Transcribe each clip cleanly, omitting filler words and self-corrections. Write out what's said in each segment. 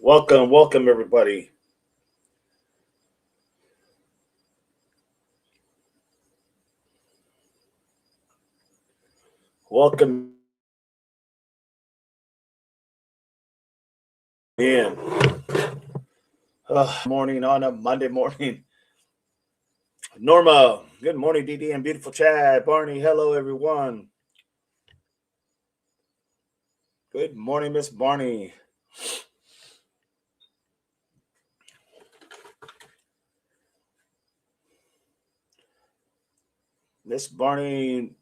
Welcome, everybody. Welcome in. Morning on a Monday morning. Norma, good morning, DD and beautiful Chad. Barney, hello, everyone. Good morning, Miss Barney. Miss Barney,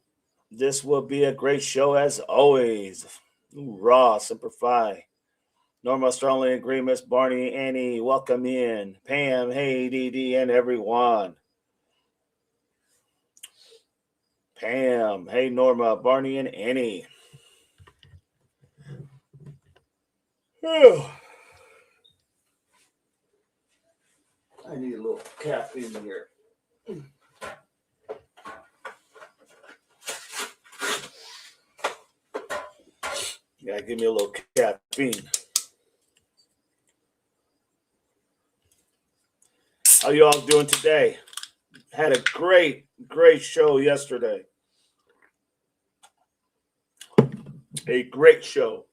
this will be a great show as always. Raw, simplify. Norma strongly agree, Miss Barney, Annie, welcome in. Pam, hey, DD, and everyone. Pam, hey, Norma, Barney, and Annie. I need a little caffeine here. Yeah, give me a little caffeine. How you all doing today? Had a great show yesterday. A great show.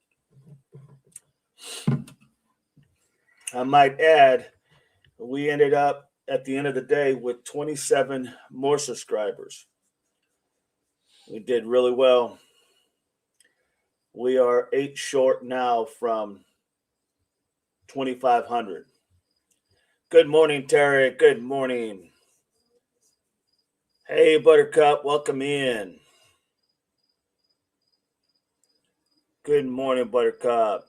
I might add, we ended up at the end of the day with 27 more subscribers. We did really well. We are 8 short now from 2,500. Good morning, Terry. Good morning. Hey, Buttercup. Welcome in. Good morning, Buttercup.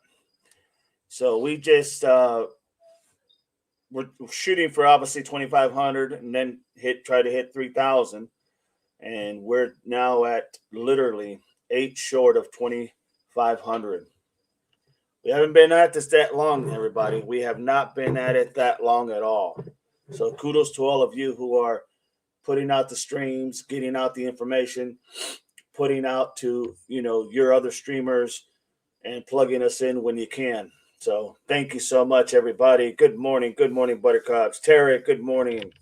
So we just we're shooting for obviously 2,500, and then try to hit 3,000, and we're now at literally 8 short of 2,500. We haven't been at this that long, everybody. We have not been at it that long at all. So kudos to all of you who are putting out the streams, getting out the information, putting out to your other streamers, and plugging us in when you can. So thank you so much, everybody. Good morning, Buttercups. Terry, good morning.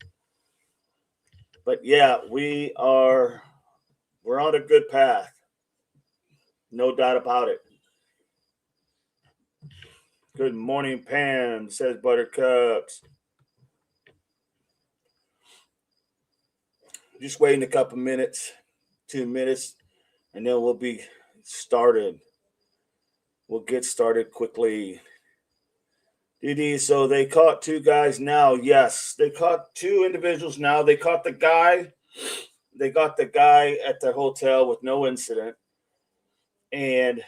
But yeah, we're on a good path. No doubt about it. Good morning, Pam, says Buttercups. Just waiting a couple minutes, 2 minutes, and then we'll be started. We'll get started quickly. DD, so they caught 2 guys now. Yes, they caught 2 individuals now. They caught the guy. They got the guy at the hotel with no incident. And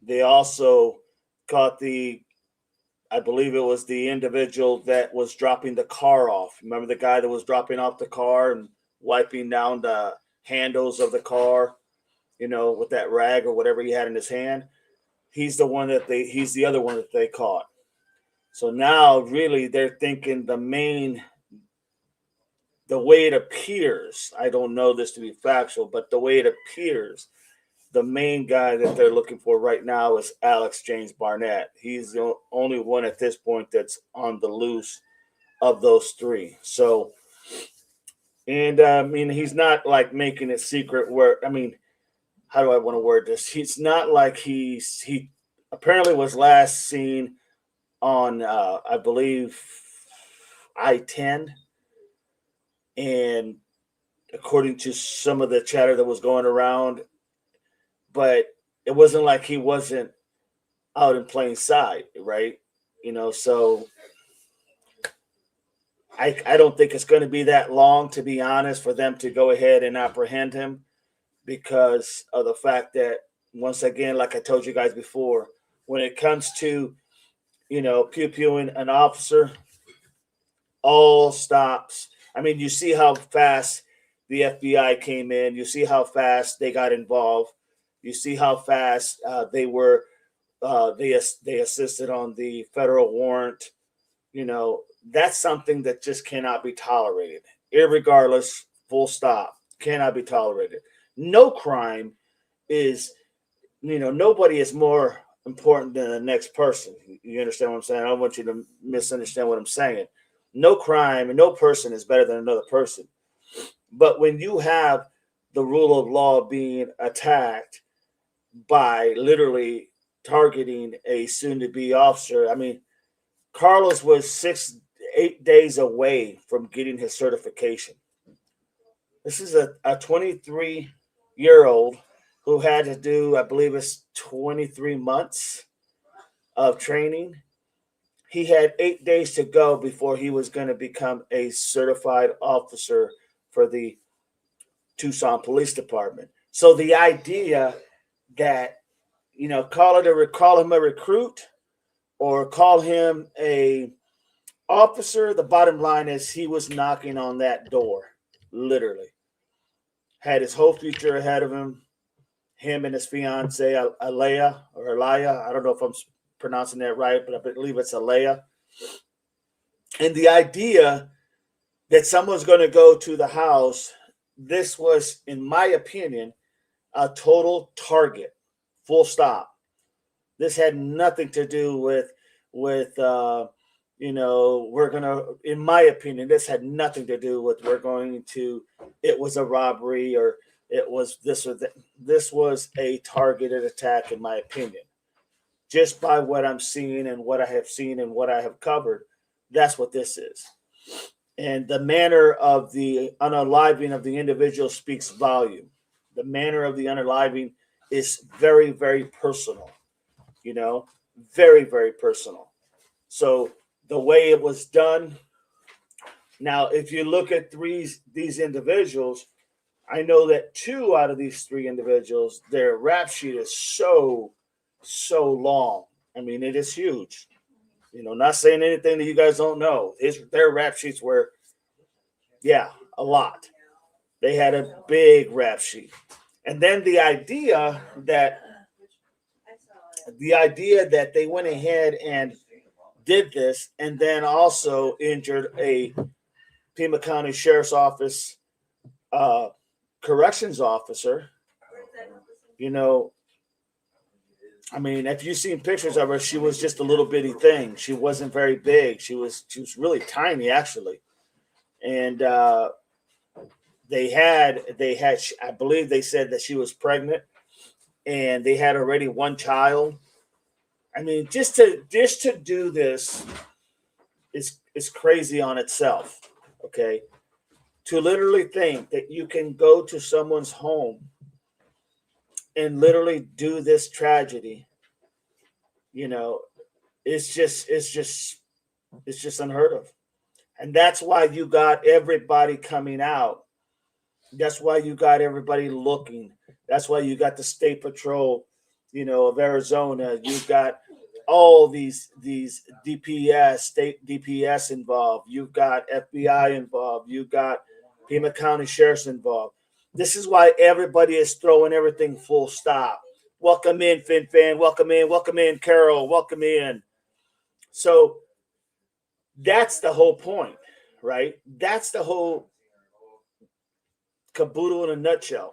they also caught I believe it was the individual that was dropping the car off. Remember the guy that was dropping off the car and wiping down the handles of the car, with that rag or whatever he had in his hand? He's the other one that they caught. So now really they're thinking the way it appears, I don't know this to be factual, but the way it appears, the main guy that they're looking for right now is Alex James Barnett. He's the only one at this point that's on the loose of those 3. So, and he's not like making it secret how do I want to word this? He's not like he apparently was last seen on, I believe, I-10. And according to some of the chatter that was going around, but it wasn't like he wasn't out in plain sight, right? So I don't think it's going to be that long, to be honest, for them to go ahead and apprehend him, because of the fact that, once again, like I told you guys before, when it comes to, pew-pewing an officer, all stops. You see how fast the FBI came in. You see how fast they got involved. You see how fast they assisted on the federal warrant. That's something that just cannot be tolerated. Irregardless, full stop, cannot be tolerated. No crime is, nobody is more important than the next person. You understand what I'm saying? I don't want you to misunderstand what I'm saying. No crime and no person is better than another person. But when you have the rule of law being attacked by literally targeting a soon to be officer, I mean, Carlos was 8 days away from getting his certification. This is a 23-year-old who had to do, I believe it's 23 months of training. He had 8 days to go before he was going to become a certified officer for the Tucson Police Department. So the idea that, call him a recruit or call him a officer, the bottom line is he was knocking on that door, literally. Had his whole future ahead of him. Him and his fiance, Alea, I don't know if I'm pronouncing that right, but I believe it's Alea. And the idea that someone's going to go to the house, this was, in my opinion, a total target, full stop. This had nothing to do with we're going to, in my opinion, this had nothing to do with it was a robbery or it was this or that. This was a targeted attack, in my opinion. Just by what I'm seeing and what I have seen and what I have covered, that's what this is. And the manner of the unaliving of the individual speaks volume. The manner of the unaliving is very, very personal, very, very personal. So the way it was done. Now, if you look at these individuals, I know that 2 out of these 3 individuals, their rap sheet is so long. I mean, it is huge. Not saying anything that you guys don't know. Their rap sheets were, a lot. They had a big rap sheet. And then the idea that they went ahead and did this and then also injured a Pima County Sheriff's Office corrections officer, I mean, if you've seen pictures of her, she was just a little bitty thing. She wasn't very big. She was really tiny, actually. And they had, I believe they said that she was pregnant, and they had already 1 child. I mean, just to do this is crazy on itself. Okay, to literally think that you can go to someone's home and literally do this tragedy, it's just unheard of. And that's why you got everybody coming out. That's why you got everybody looking. That's why you got the State Patrol, of Arizona. You've got all these DPS, state DPS involved. You've got FBI involved. You've got Pima County Sheriff's involved. This is why everybody is throwing everything full stop. Welcome in, Fin. Welcome in, Carol. Welcome in. So that's the whole point, right? That's the whole caboodle in a nutshell.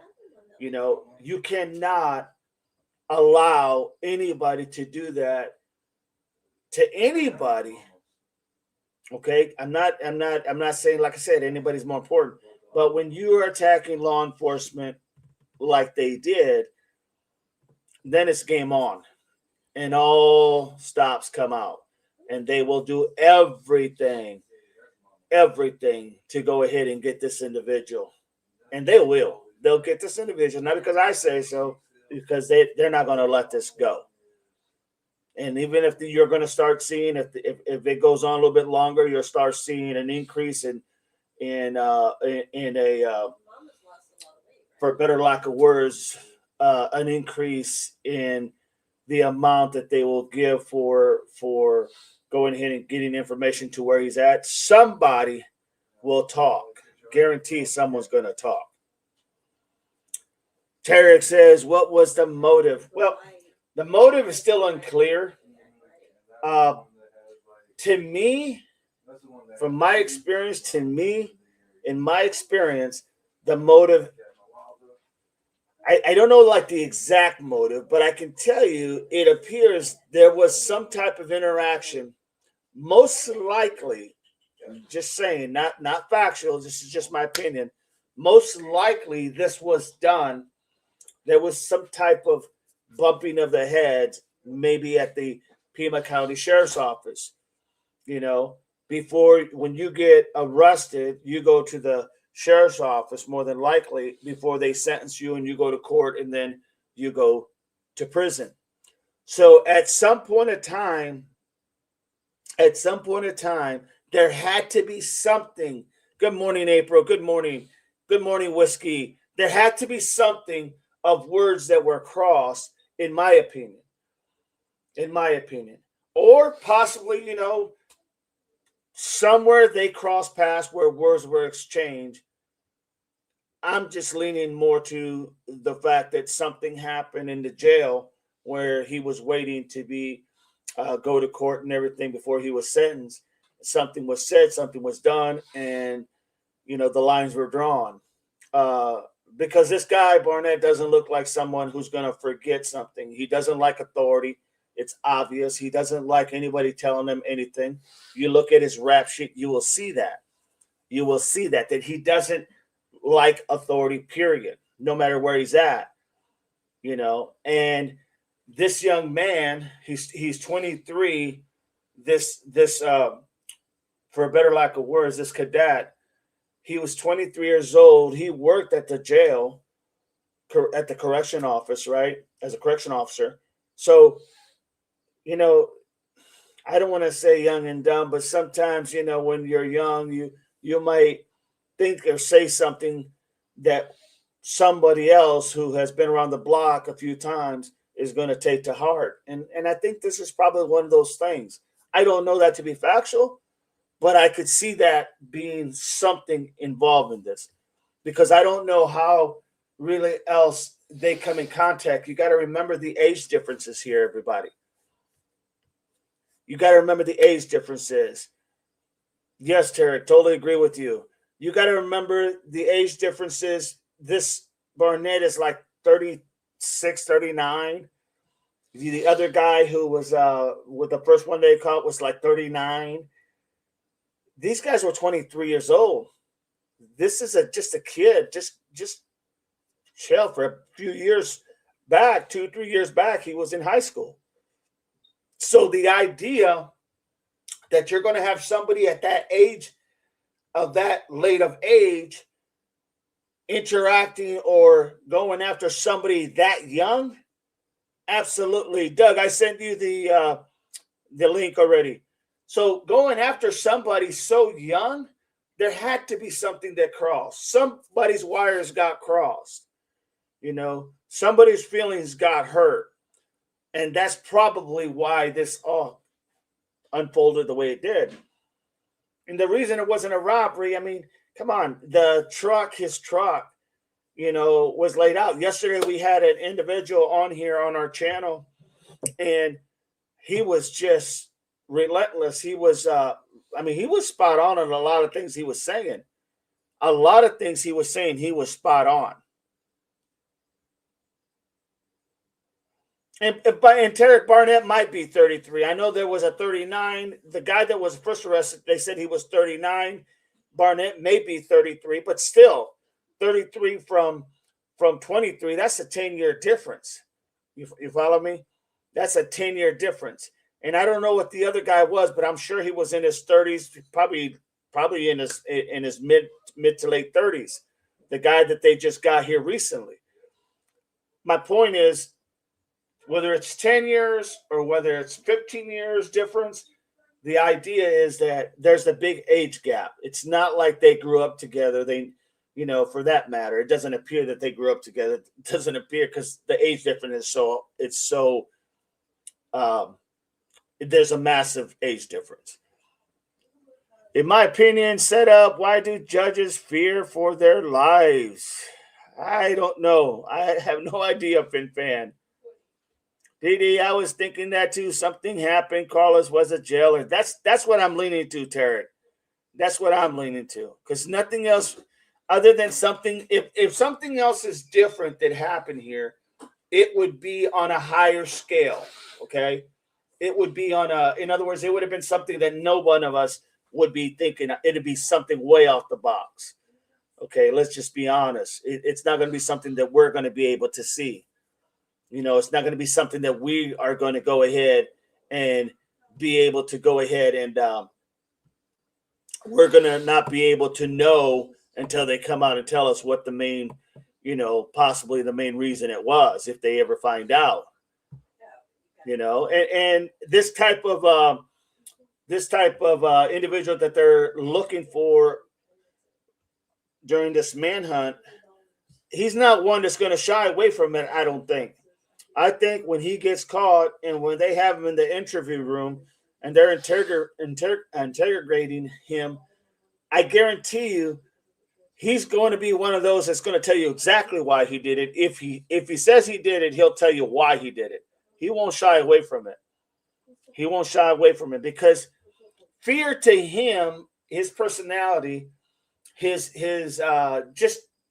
You cannot allow anybody to do that to anybody. Okay, I'm not saying, like I said, anybody's more important. But when you are attacking law enforcement like they did, then it's game on, and all stops come out, and they will do everything to go ahead and get this individual, and they will. They'll get this individual, not because I say so, because they're not going to let this go. And even if you're going to start seeing, if it goes on a little bit longer, you'll start seeing an increase in for better lack of words, an increase in the amount that they will give for going ahead and getting information to where he's at. Somebody will talk. Guarantee someone's going to talk. Tarek says, what was the motive? Well, the motive is still unclear. To me, from my experience, the motive I don't know like the exact motive, but I can tell you it appears there was some type of interaction. Most likely, just saying, not factual, this is just my opinion. Most likely this was done. There was some type of bumping of the heads, maybe at the Pima County Sheriff's Office. You know, before when you get arrested, you go to the sheriff's office more than likely before they sentence you and you go to court and then you go to prison. So at some point in time, there had to be something. Good morning, April. Good morning. Good morning, Whiskey. There had to be something of words that were crossed, in my opinion. In my opinion. Or possibly, somewhere they crossed paths where words were exchanged. I'm just leaning more to the fact that something happened in the jail where he was waiting to be go to court and everything before he was sentenced. Something was said, something was done, and the lines were drawn. Because this guy Barnett doesn't look like someone who's going to forget something. He doesn't like authority. It's obvious. He doesn't like anybody telling him anything. You look at his rap sheet, you will see that. You will see that he doesn't like authority, period, no matter where he's at. And this young man, he's 23. This for a better lack of words, this cadet, he was 23 years old. He worked at the jail, at the correction office, right, as a correction officer. So, I don't want to say young and dumb, but sometimes, when you're young, you might think or say something that somebody else who has been around the block a few times is going to take to heart. And I think this is probably one of those things. I don't know that to be factual, but I could see that being something involved in this because I don't know how really else they come in contact. You got to remember the age differences here, everybody. You got to remember the age differences. Yes, Terry, totally agree with you. You got to remember the age differences. This Barnett is like 36, 39. The other guy who was with the first one they caught was like 39. These guys were 23 years old. This is just a kid. Just chill for a few years back, 2-3 years back, he was in high school. So the idea that you're going to have somebody at that age, of that late of age, interacting or going after somebody that young, absolutely. Doug, I sent you the link already. So going after somebody so young, there had to be something that crossed. Somebody's wires got crossed. Somebody's feelings got hurt. And that's probably why this all unfolded the way it did. And the reason it wasn't a robbery, I mean, come on, his truck, was laid out. Yesterday we had an individual on here on our channel, and he was just relentless. He was, he was spot on a lot of things he was saying. A lot of things he was saying, he was spot on. And Tarek Barnett might be 33. I know there was a 39. The guy that was first arrested, they said he was 39. Barnett may be 33, but still 33 from 23. That's a 10-year difference. You follow me? That's a 10-year difference. And I don't know what the other guy was, but I'm sure he was in his 30s, probably in his mid to late 30s. The guy that they just got here recently. My point is, whether it's 10 years or whether it's 15 years difference, the idea is that there's a big age gap. It's not like they grew up together. For that matter, it doesn't appear that they grew up together. It doesn't appear because the age difference is there's a massive age difference. In my opinion, set up, why do judges fear for their lives? I don't know. I have no idea, FinFan. DD, I was thinking that too. Something happened. Carlos was a jailer. That's what I'm leaning to, Tarek. That's what I'm leaning to. Because nothing else. other than something, if something else is different that happened here, it would be on a higher scale. Okay. It would be on a, in other words, it would have been something that no one of us would be thinking. It'd be something way off the box. Okay. Let's just be honest. It's not going to be something that we're going to be able to see. It's not going to be something that we are going to go ahead and be able to go ahead and we're going to not be able to know until they come out and tell us what the main, possibly the main reason it was, if they ever find out. And this type of individual that they're looking for during this manhunt, he's not one that's going to shy away from it. I don't think. I think when he gets caught and when they have him in the interview room and they're interrogating him, I guarantee you he's going to be one of those that's going to tell you exactly why he did it. If he says he did it, he'll tell you why he did it. He won't shy away from it. He won't shy away from it because fear to him, his personality, his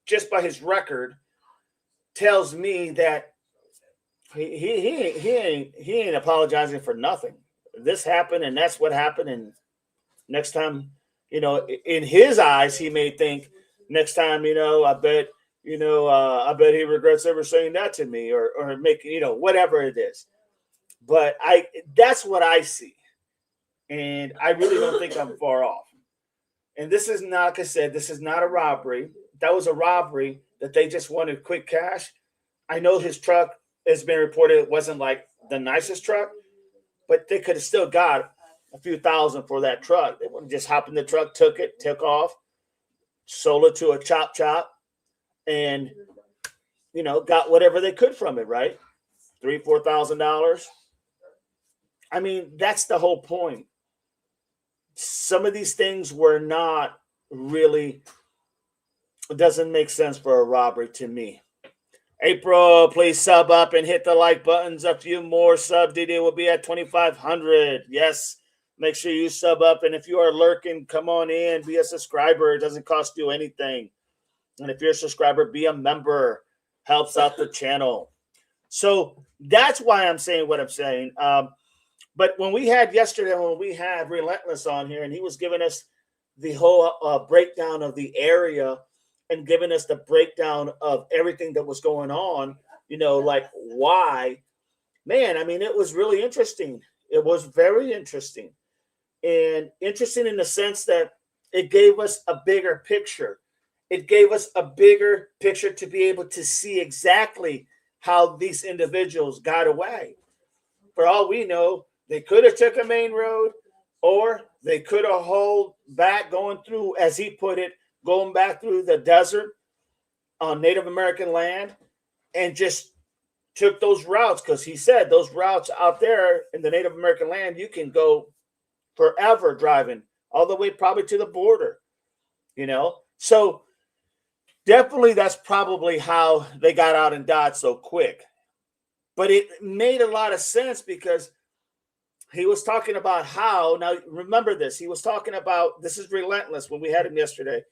just by his record tells me that he ain't apologizing for nothing. This happened and that's what happened. And next time, in his eyes, he may think next time, I bet he regrets ever saying that to me or making, whatever it is. But that's what I see. And I really don't think I'm far off. And this is not, like I said, this is not a robbery. That was a robbery that they just wanted quick cash. I know his truck has been reported. It wasn't like the nicest truck, but they could have still got a few thousand for that truck. They wouldn't just hop in the truck, took off, sold it to a chop, and, got whatever they could from it, right? $3,000-$4,000. I mean, that's the whole point. Some of these things were not really, it doesn't make sense for a robbery to me. April, please sub up and hit the like buttons. A few more subs, DD will be at 2,500. Yes, make sure you sub up. And if you are lurking, come on in, be a subscriber. It doesn't cost you anything. And if you're a subscriber, be a member. Helps out the channel. So that's why I'm saying what I'm saying. But when we had Relentless on here, and he was giving us the whole breakdown of the area and giving us the breakdown of everything that was going on, like why, man, I mean, it was really interesting. It was very interesting and interesting in the sense that it gave us a bigger picture. It gave us a bigger picture to be able to see exactly how these individuals got away. For all we know, they could have took a main road or they could have hauled back going through, as he put it, going back through the desert on Native American land and just took those routes. Because he said those routes out there in the Native American land, you can go forever driving all the way probably to the border, So definitely that's probably how they got out and died so quick. But it made a lot of sense because he was talking about how, now remember this, he was talking about, this is Relentless when we had him yesterday.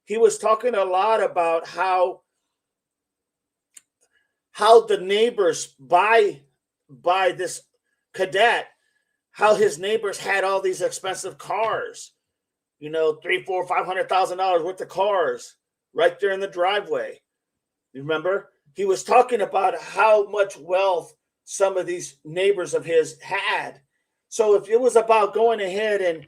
He was talking a lot about how the neighbors by this cadet, how his neighbors had all these expensive cars, $300,000, $400,000, $500,000 worth of cars right there in the driveway. You remember? He was talking about how much wealth some of these neighbors of his had. So if it was about going ahead and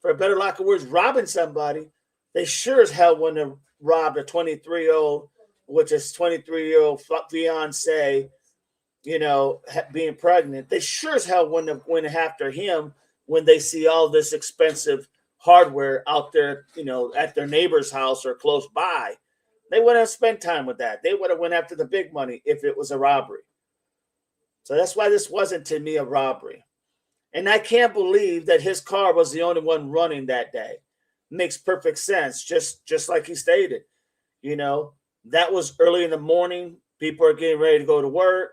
for a better lack of words, robbing somebody, they sure as hell wouldn't have robbed a 23-year-old, which is 23-year-old fiance, being pregnant. They sure as hell wouldn't have went after him when they see all this expensive hardware out there, at their neighbor's house or close by. They wouldn't have spent time with that. They would have went after the big money if it was a robbery. So that's why this wasn't to me a robbery. And I can't believe that his car was the only one running that day. Makes perfect sense, just like he stated. That was early in the morning. People are getting ready to go to work.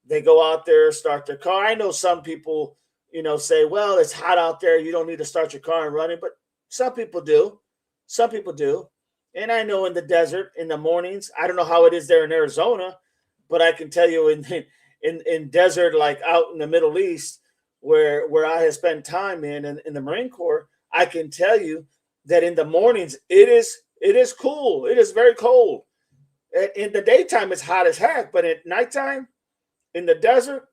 They go out there, start their car. I know some people, say, well, it's hot out there. You don't need to start your car and run it. But some people do. Some people do. And I know in the desert, in the mornings, I don't know how it is there in Arizona, but I can tell you in desert, like out in the Middle East, where I have spent time in the Marine Corps, I can tell you that in the mornings it is cool. It is very cold. In the daytime, it's hot as heck, but at nighttime in the desert,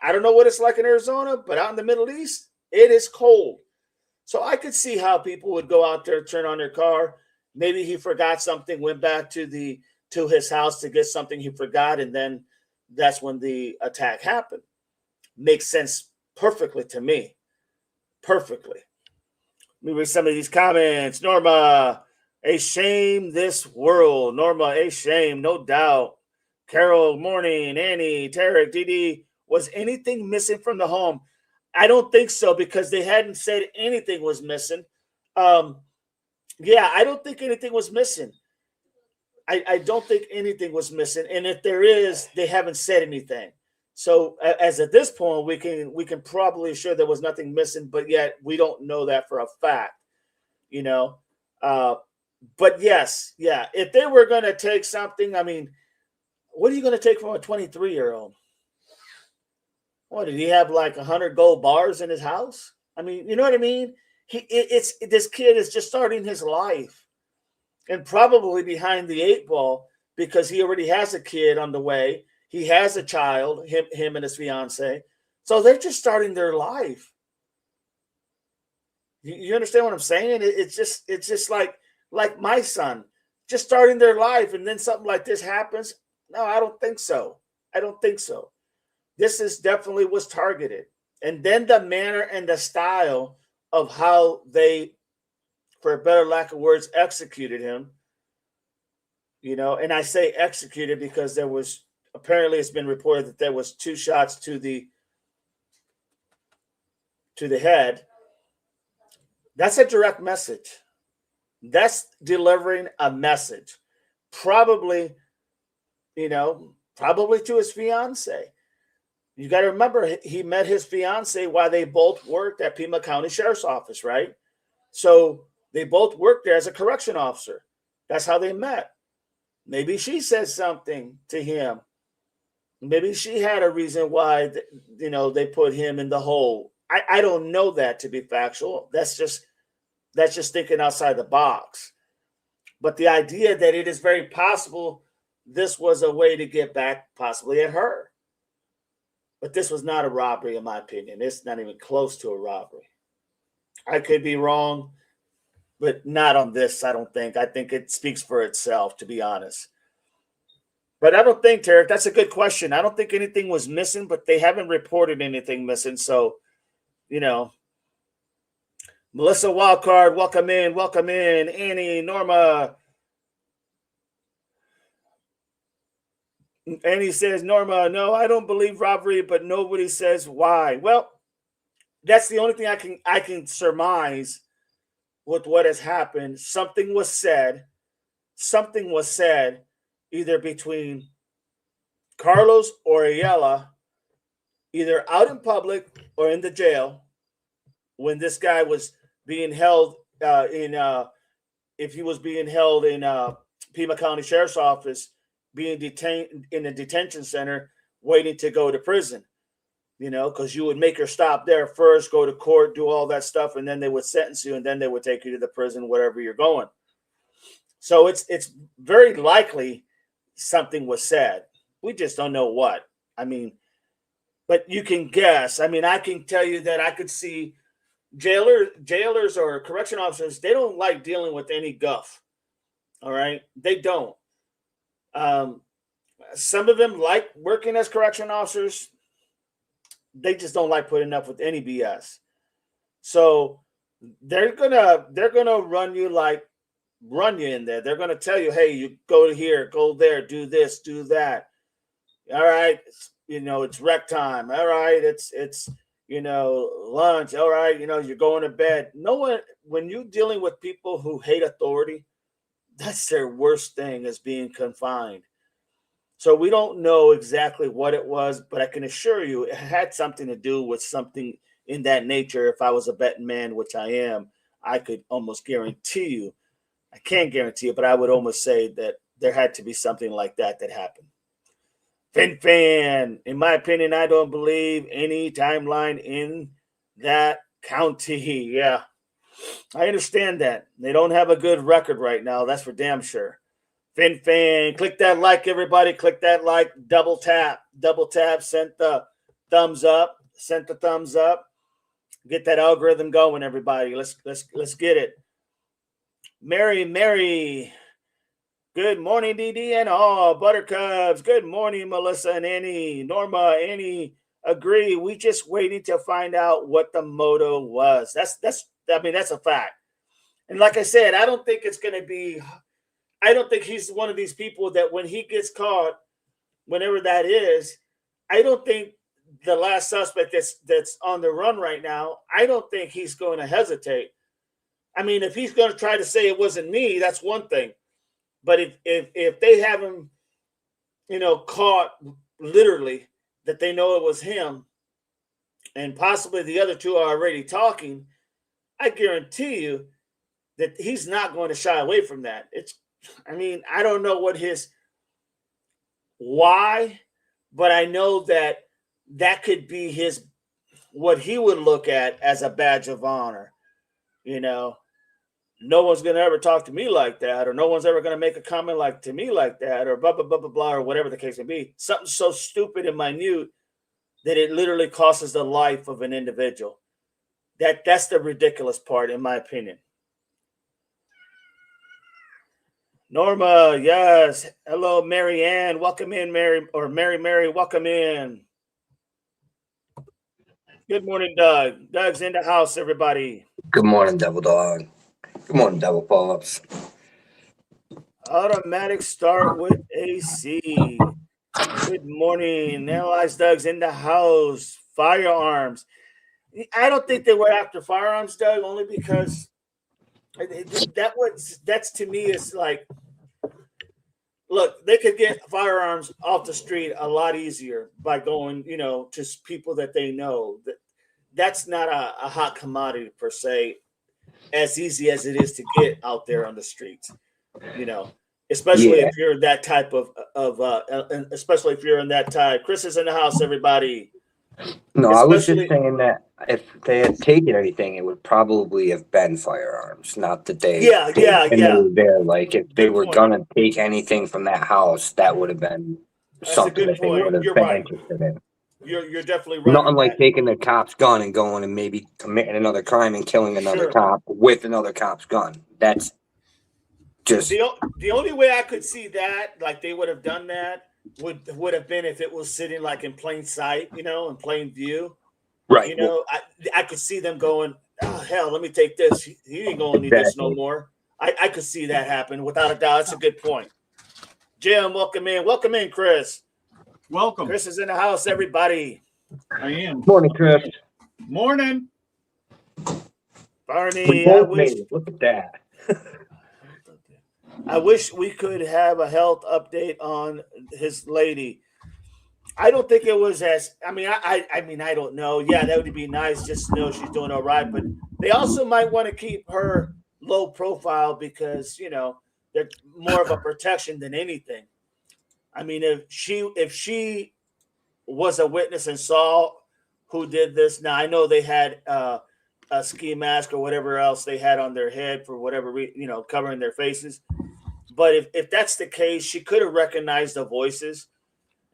I don't know what it's like in Arizona, but out in the Middle East, it is cold. So I could see how people would go out there, turn on their car. Maybe he forgot something, went back to his house to get something he forgot, and then that's when the attack happened. Makes sense perfectly to me. Perfectly. Let me read some of these comments. Norma, a shame this world. Norma, a shame, no doubt. Carol, morning. Annie, Tarek, Didi, was anything missing from the home? I don't think so because they hadn't said anything was missing. Yeah, I don't think anything was missing. I don't think anything was missing, and if there is, they haven't said anything. So as at this point, we can probably assure there was nothing missing, but yet we don't know that for a fact, you know. Uh, but yes, yeah, if they were going to take something, I mean, what are you going to take from a 23-year-old? What did he have like 100 gold bars in his house? I mean, you know what I mean? It's this kid is just starting his life and probably behind the eight ball because he already has a kid on the way. He has a child, him and his fiance. So they're just starting their life. You understand what I'm saying? It's just like my son, just starting their life, and then something like this happens. No, I don't think so. I don't think so. This is definitely was targeted. And then the manner and the style of how they, for a better lack of words, executed him. And I say executed because there was apparently it's been reported that there was 2 shots to the head. That's a direct message. That's delivering a message. Probably to his fiance. You got to remember, he met his fiance while they both worked at Pima County Sheriff's Office, right? So they both worked there as a correction officer. That's how they met. Maybe she said something to him. Maybe she had a reason why, they put him in the hole. I don't know that to be factual. That's just thinking outside the box. But the idea that it is very possible this was a way to get back possibly at her. But this was not a robbery, in my opinion. It's not even close to a robbery. I could be wrong, but not on this, I don't think. I think it speaks for itself, to be honest. But I don't think, Tarek, that's a good question. I don't think anything was missing, but they haven't reported anything missing. So, Melissa Wildcard, welcome in, welcome in. Annie, Norma. Annie says, Norma, no, I don't believe robbery, but nobody says why. Well, that's the only thing I can surmise with what has happened. Something was said either between Carlos or Ayala, either out in public or in the jail when this guy was being held if he was being held in Pima County Sheriff's Office, being detained in a detention center, waiting to go to prison, because you would make your stop there first, go to court, do all that stuff, and then they would sentence you, and then they would take you to the prison, wherever you're going. So it's very likely something was said. We just don't know what. I mean, but you can guess. I mean, I can tell you that I could see jailers or correction officers, they don't like dealing with any guff. All right? They don't. Some of them like working as correction officers. They just don't like putting up with any BS. So they're gonna run you in there. They're gonna tell you, hey, you go to here, go there, do this, do that. All right, it's rec time. All right, it's lunch. All right, you're going to bed. No one, when you're dealing with people who hate authority, that's their worst thing, is being confined. So we don't know exactly what it was, but I can assure you it had something to do with something in that nature. If I was a betting man, which I am, I could almost guarantee you I can't guarantee it, but I would almost say that there had to be something like that happened. Fan, in my opinion, I don't believe any timeline in that county. Yeah, I understand that. They don't have a good record right now. That's for damn sure. Fan, click that like, everybody. Click that like. Double tap. Sent the thumbs up. Get that algorithm going, everybody. Let's get it. Mary. Good morning, DD and all. Buttercups. Good morning, Melissa and Annie. Norma, Annie, agree. We just waiting to find out what the moto was. That's a fact. And like I said, I don't think he's one of these people that when he gets caught, whenever that is, I don't think the last suspect that's on the run right now, I don't think he's going to hesitate. I mean, if he's going to try to say it wasn't me, that's one thing. But if they have him, caught literally, that they know it was him, and possibly the other two are already talking, I guarantee you that he's not going to shy away from that. I don't know why, but I know that could be what he would look at as a badge of honor. No one's going to ever talk to me like that, or no one's ever going to make a comment to me like that, or blah, blah, blah, blah, blah, or whatever the case may be. Something so stupid and minute that it literally costs the life of an individual. That's the ridiculous part, in my opinion. Norma, yes. Hello, Mary Ann. Welcome in, Mary, welcome in. Good morning, Doug. Doug's in the house, everybody. Good morning, Double Dog. Good morning, Double Pull-Ups. Automatic start with AC. Good morning. Analyze Doug's in the house. Firearms. I don't think they were after firearms, Doug, only because that's to me is like, look, they could get firearms off the street a lot easier by going, to people that they know. That's not a hot commodity per se, as easy as it is to get out there on the streets, especially if you're that type especially if you're in that type. Chris is in the house, everybody. No, I was just saying that if they had taken anything, it would probably have been firearms, not that they. They were there. Like if they were gonna take anything from that house, that would have been something that they would have been interested in. You're definitely right. Nothing like taking the cop's gun and going and maybe committing another crime and killing another cop with another cop's gun. That's just the only way I could see that, like they would have done that, would have been if it was sitting like in plain sight, in plain view. Right. I could see them going, oh hell, let me take this. He ain't gonna need this no more. I could see that happen without a doubt. That's a good point. Jim, welcome in. Welcome in, Chris. Welcome. Chris is in the house, everybody. I am. Morning, Chris. Morning. Barney, look at that. I wish we could have a health update on his lady. I don't think it was I don't know. Yeah, that would be nice just to know she's doing all right. But they also might want to keep her low profile because, they're more of a protection than anything. I mean, if she was a witness and saw who did this, now I know they had a ski mask or whatever else they had on their head for whatever covering their faces. But if that's the case, she could have recognized the voices,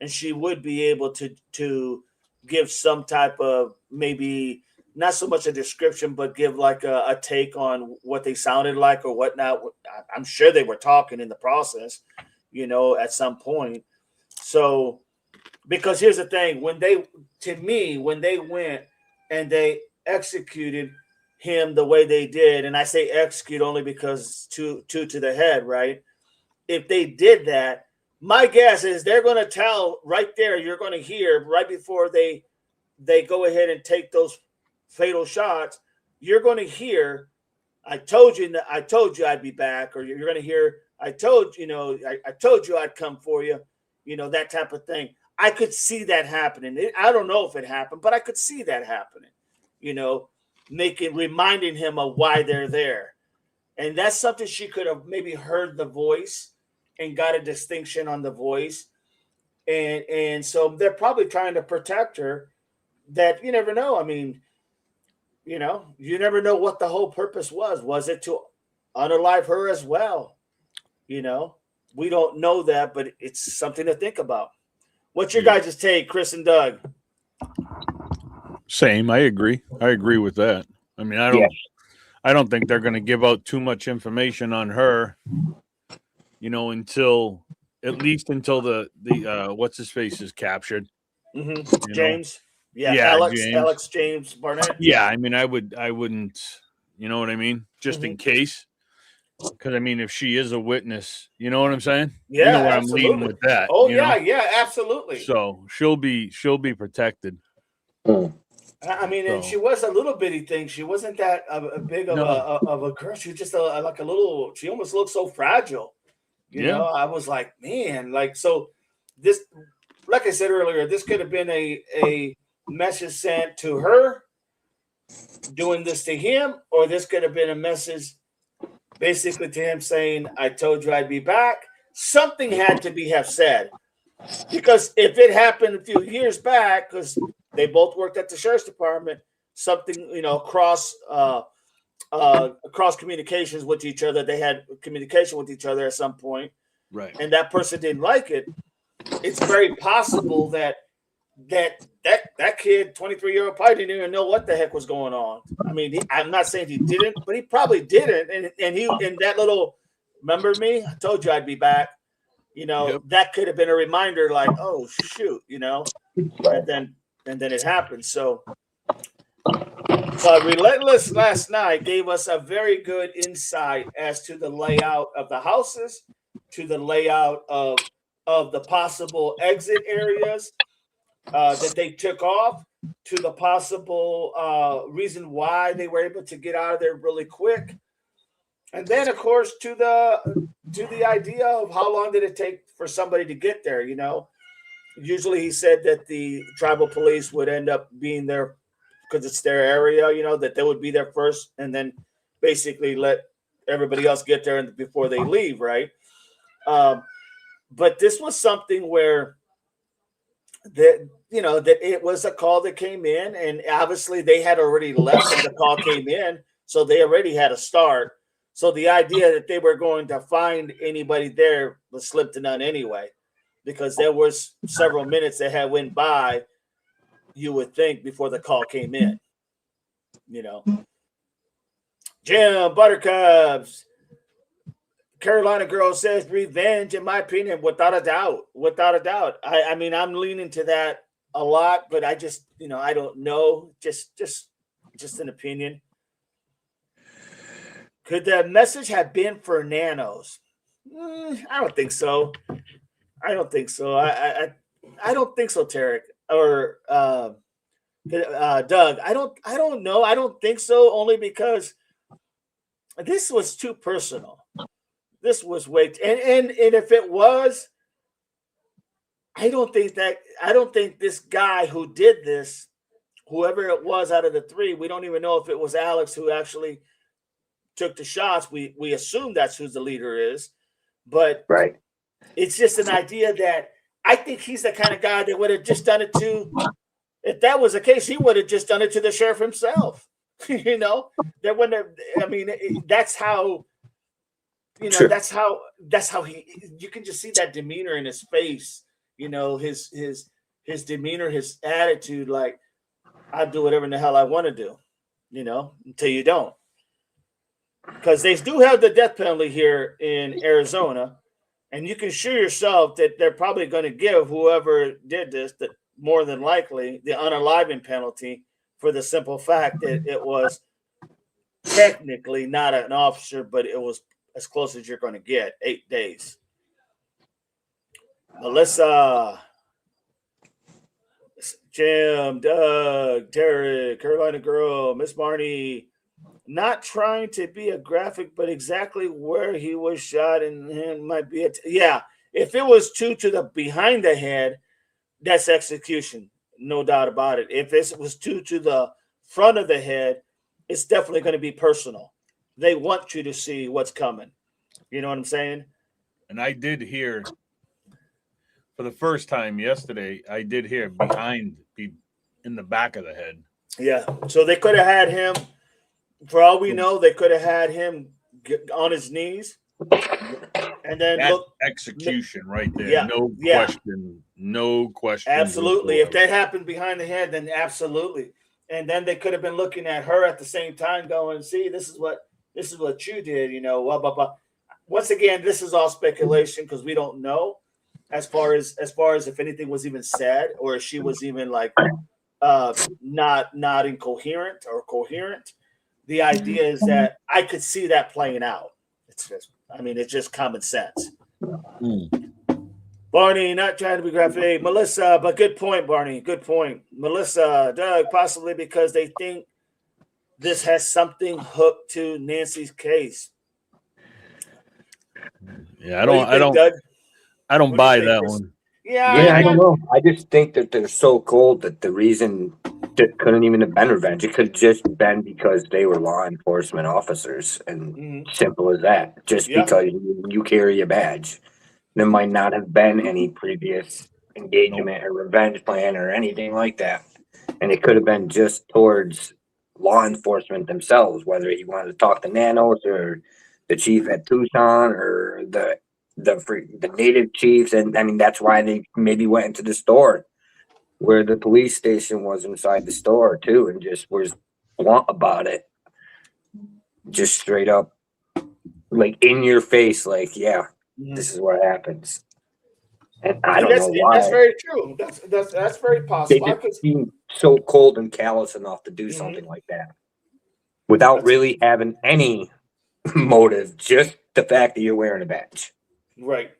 and she would be able to give some type of, maybe not so much a description, but give like a take on what they sounded like or whatnot. I'm sure they were talking in the process, at some point. So, because here's the thing, when they went and they executed him the way they did, and I say execute only because two to the head, right? If they did that, my guess is they're going to tell right there, you're going to hear right before they go ahead and take those fatal shots, you're going to hear, I told you I'd be back, or you're going to hear, I told you I'd come for you, that type of thing. I could see that happening. I don't know if it happened, but I could see that happening, reminding him of why they're there. And that's something she could have maybe heard the voice and got a distinction on the voice. And so they're probably trying to protect her. That you never know. I mean, you never know what the whole purpose was. Was it to unalive her as well? We don't know that, but it's something to think about. What's your guys' take, Chris and Doug? Same. I agree with that. I mean, I don't think they're going to give out too much information on her, until the what's his face is captured. Mm-hmm. James. Yeah, Alex James Barnett. Yeah, I mean, I wouldn't, you know what I mean? Just in case. Because, I mean, if she is a witness, you know what I'm saying? Yeah, you know where absolutely. I'm leading with that. Oh, yeah, absolutely. So she'll be protected. I mean, and she was a little bitty thing. She wasn't that big of a girl. She was just like a little. She almost looked so fragile. You know, I was like, man, so this, like I said earlier, this could have been a message sent to her doing this to him, or this could have been a message basically to him saying, I told you I'd be back. Something had to have said, because if it happened a few years back, because they both worked at the sheriff's department, something, across communications with each other, they had communication with each other at some point, right? And that person didn't like it. It's very possible that kid, 23-year-old, probably didn't even know what the heck was going on. I mean, I'm not saying he didn't, but he probably didn't. And he, in that little, remember me? I told you I'd be back. That could have been a reminder, like, oh shoot, and then it happened. So, but Relentless last night gave us a very good insight as to the layout of the houses, to the layout of the possible exit areas that they took off, to the possible reason why they were able to get out of there really quick, and then of course to the idea of how long did it take for somebody to get there. Usually he said that the tribal police would end up being there because it's their area, that they would be there first and then basically let everybody else get there before they leave, right? But this was something where that it was a call that came in, and obviously they had already left when the call came in, so they already had a start. So the idea that they were going to find anybody there was slim to none anyway, because there was several minutes that had went by, you would think, before the call came in. Jim Buttercups, Carolina girl says revenge, in my opinion, without a doubt. I mean, I'm leaning to that a lot, but I just, I don't know. Just an opinion. Could the message have been for nanos? I don't think so. I don't think so, Tarek or Doug. I don't know. I don't think so, only because this was too personal. This was way and if it was, I don't think this guy who did this, whoever it was out of the three, we don't even know if it was Alex who actually took the shots. We assume that's who the leader is, but right. It's just an idea that I think he's the kind of guy that would have just done it to. If that was the case, he would have just done it to the sheriff himself. That wouldn't. I mean, that's how. Sure. That's how he. You can just see that demeanor in his face. His demeanor, his attitude. Like, I'll do whatever in the hell I want to do. Until you don't. Because they do have the death penalty here in Arizona, and you can assure yourself that they're probably going to give whoever did this, that more than likely, the unaliving penalty, for the simple fact that it was technically not an officer, but it was as close as you're going to get, 8 days. Melissa, Jim, Doug, Derek, Carolina girl, Miss Marnie. Not trying to be a graphic, but exactly where he was shot, and it might be if it was two to the behind the head, that's execution, no doubt about it. If it was two to the front of the head, it's definitely going to be personal. they want you to see what's coming. You know what I'm saying? And I did hear for the first time yesterday, I did hear behind in the back of the head. Yeah. So they could have had him, for all we know, they could have had him on his knees. And then That's look, execution right there. Yeah, No question. Absolutely. If that happened behind the head, then absolutely. And then they could have been looking at her at the same time, going, "See, this is what you did." You know, blah blah blah. Once again, this is all speculation because we don't know as far as if anything was even said or if she was even like not incoherent or coherent. The idea is that I could see that playing out. It's just common sense. Barney, not trying to be graphic. Melissa, but good point, Barney. Good point. Melissa, Doug, possibly because they think this has something hooked to Nancy's case. Yeah, I don't buy that one. Yeah, I don't know. I just think that they're so cold that the reason that couldn't even have been revenge. It could have just been because they were law enforcement officers, and simple as that. Just because you carry a badge, there might not have been any previous engagement or revenge plan or anything like that, and it could have been just towards law enforcement themselves, whether he wanted to talk to Nanos or the chief at Tucson or the native chiefs. And I mean, that's why they maybe went into the store where the police station was inside the store too, and just was blunt about it, just straight up, like in your face, like, this is what happens. And I don't know why. That's very true. That's very possible. They just seem so cold and callous enough to do something like that without really having any motive, just the fact that you're wearing a badge. Right.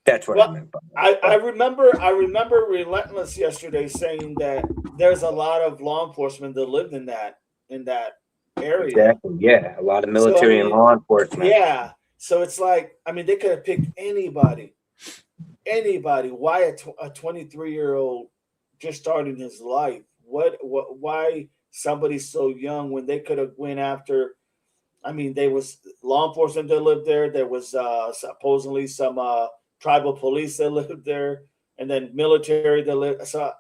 That's what I meant. I remember Relentless yesterday saying that there's a lot of law enforcement that lived in that area. Exactly. Yeah, a lot of military and law enforcement. Yeah. So it's like, I mean, they could have picked anybody. Why a 23-year-old just starting his life? Why somebody so young when they could have went after? I mean, there was law enforcement that lived there. There was supposedly some tribal police that lived there, and then military that lived. So,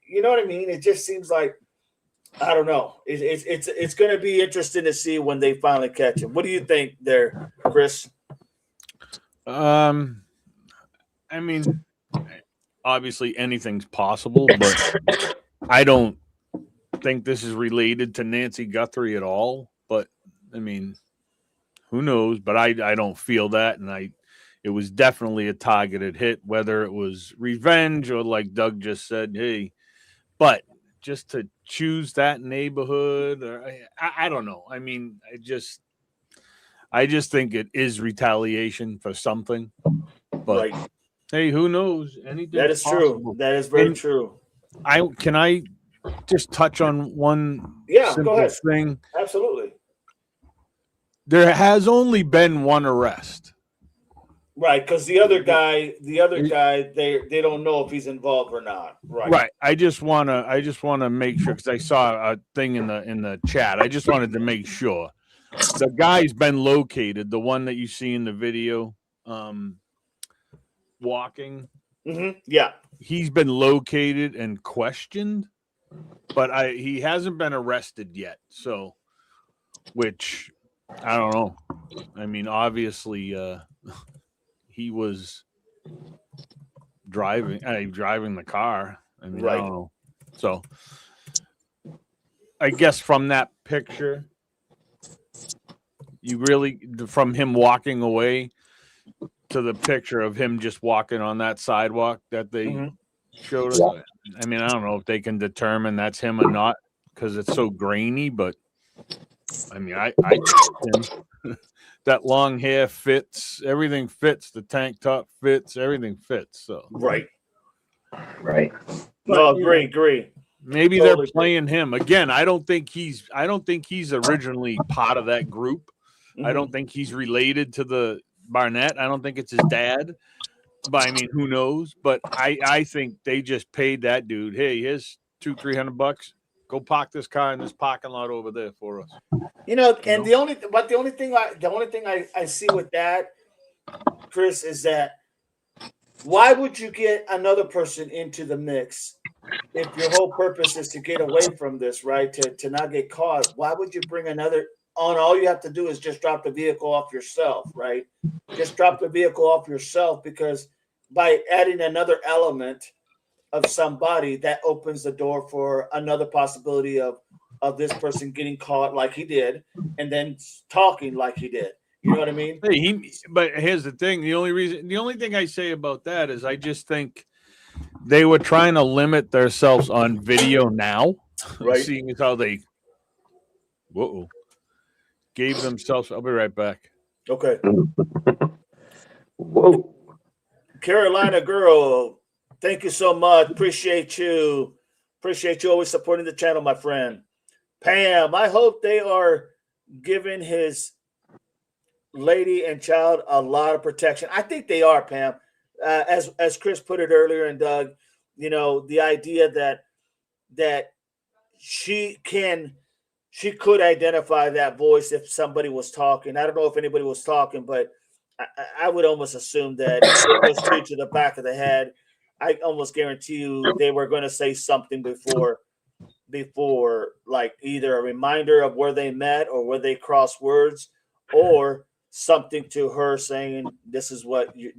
you know what I mean? It just seems like, I don't know. It's going to be interesting to see when they finally catch him. What do you think there, Chris? I mean, obviously anything's possible, but I don't think this is related to Nancy Guthrie at all. But I mean, who knows? But I don't feel that, and it was definitely a targeted hit, whether it was revenge or like Doug just said, hey, but just to choose that neighborhood, or I don't know. I mean, I just think it is retaliation for something. But hey, who knows? Anything. That is true. That is very true. Can I just touch on one simple thing? Absolutely. There has only been one arrest. Right, because the other guy, they don't know if he's involved or not. Right. I just wanna make sure, because I saw a thing in the chat. I just wanted to make sure the guy's been located. The one that you see in the video, walking. Mm-hmm. Yeah, he's been located and questioned, but he hasn't been arrested yet. So, which I don't know. I mean, obviously, he was driving the car. I mean, I don't know. So, I guess from that picture, from him walking away to the picture of him just walking on that sidewalk that they showed us. I mean, I don't know if they can determine that's him or not because it's so grainy, but I mean, I him. That long hair fits, everything fits, the tank top fits, everything fits. So right. No, agree. Maybe they're playing him again. I don't think he's originally part of that group. I don't think he's related to the Barnett. I don't think it's his dad. But I mean, who knows? But I think they just paid that dude. Hey, here's $200-300. Go park this car in this parking lot over there for us. And the only thing I see with that, Chris, is that why would you get another person into the mix if your whole purpose is to get away from this, right? To not get caught. Why would you bring another on? All you have to do is just drop the vehicle off yourself, right? Just drop the vehicle off yourself, because by adding another element of somebody, that opens the door for another possibility of this person getting caught like he did and then talking like he did. You know what I mean? But here's the thing. The only thing I say about that is I just think they were trying to limit themselves on video now, right? Seeing as how they gave themselves. I'll be right back. Okay. Whoa. Carolina girl, thank you so much. Appreciate you. Appreciate you always supporting the channel, my friend. Pam, I hope they are giving his lady and child a lot of protection. I think they are, Pam. As Chris put it earlier, and Doug, the idea that she could identify that voice if somebody was talking. I don't know if anybody was talking, but I would almost assume that if it was due to the back of the head, I almost guarantee you they were going to say something before, like either a reminder of where they met or where they crossed words, or something to her saying this is what you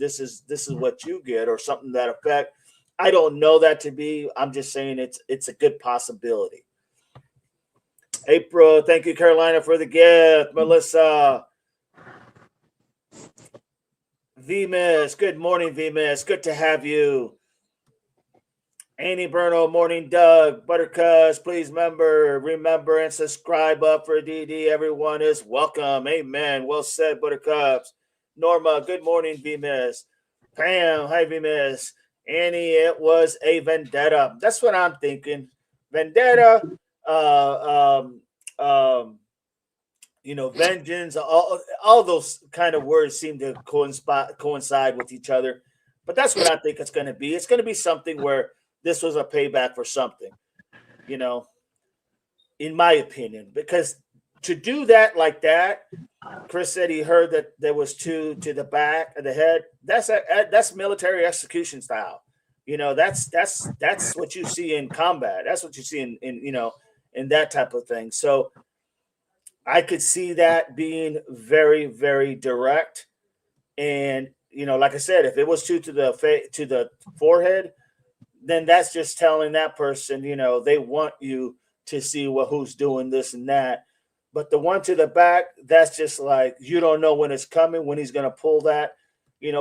get, or something to that effect. I don't know that to be. I'm just saying it's a good possibility. April, thank you, Carolina, for the gift. Melissa, V-Miss, good morning, V-Miss. Good to have you. Annie Berno, morning, Doug. Buttercuts, please remember and subscribe up for DD. Everyone is welcome. Amen. Well said, Buttercups. Norma, good morning, V-Miss. Pam, hi, V-Miss. Annie, it was a vendetta. That's what I'm thinking. Vendetta, vengeance, all those kind of words seem to coincide with each other. But that's what I think it's going to be. It's going to be something where this was a payback for something, in my opinion, because to do that like that, Chris said he heard that there was 2 to the back of the head. That's military execution style. That's what you see in combat. That's what you see in that type of thing. So I could see that being very, very direct. And, like I said, if it was 2 to the forehead, then that's just telling that person, they want you to see who's doing this and that. But the 1 to the back, that's just like, you don't know when it's coming, when he's going to pull that,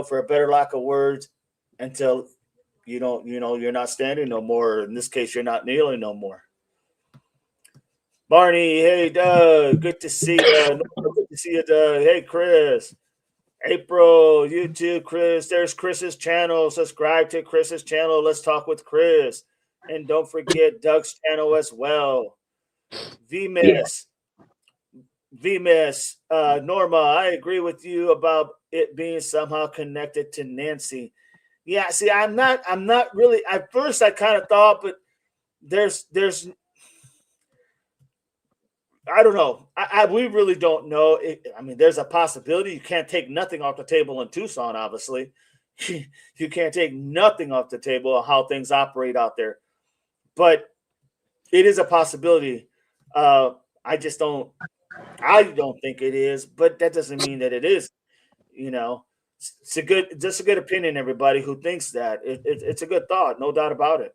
for a better lack of words, until you're not standing no more. In this case, you're not kneeling no more. Barney, hey, Doug, good to see you. Good to see you, Doug. Hey, Chris. April, you too, Chris. There's Chris's channel. Subscribe to Chris's channel. Let's talk with Chris. And don't forget Doug's channel as well. V-Miss. Norma, I agree with you about it being somehow connected to Nancy. Yeah, see, I'm not really. At first, I kind of thought, but there's I don't know. We really don't know. There's a possibility. You can't take nothing off the table in Tucson, obviously. You can't take nothing off the table of how things operate out there. But it is a possibility. I don't think it is, but that doesn't mean that it is. It's a good opinion, everybody who thinks that. It's a good thought, no doubt about it.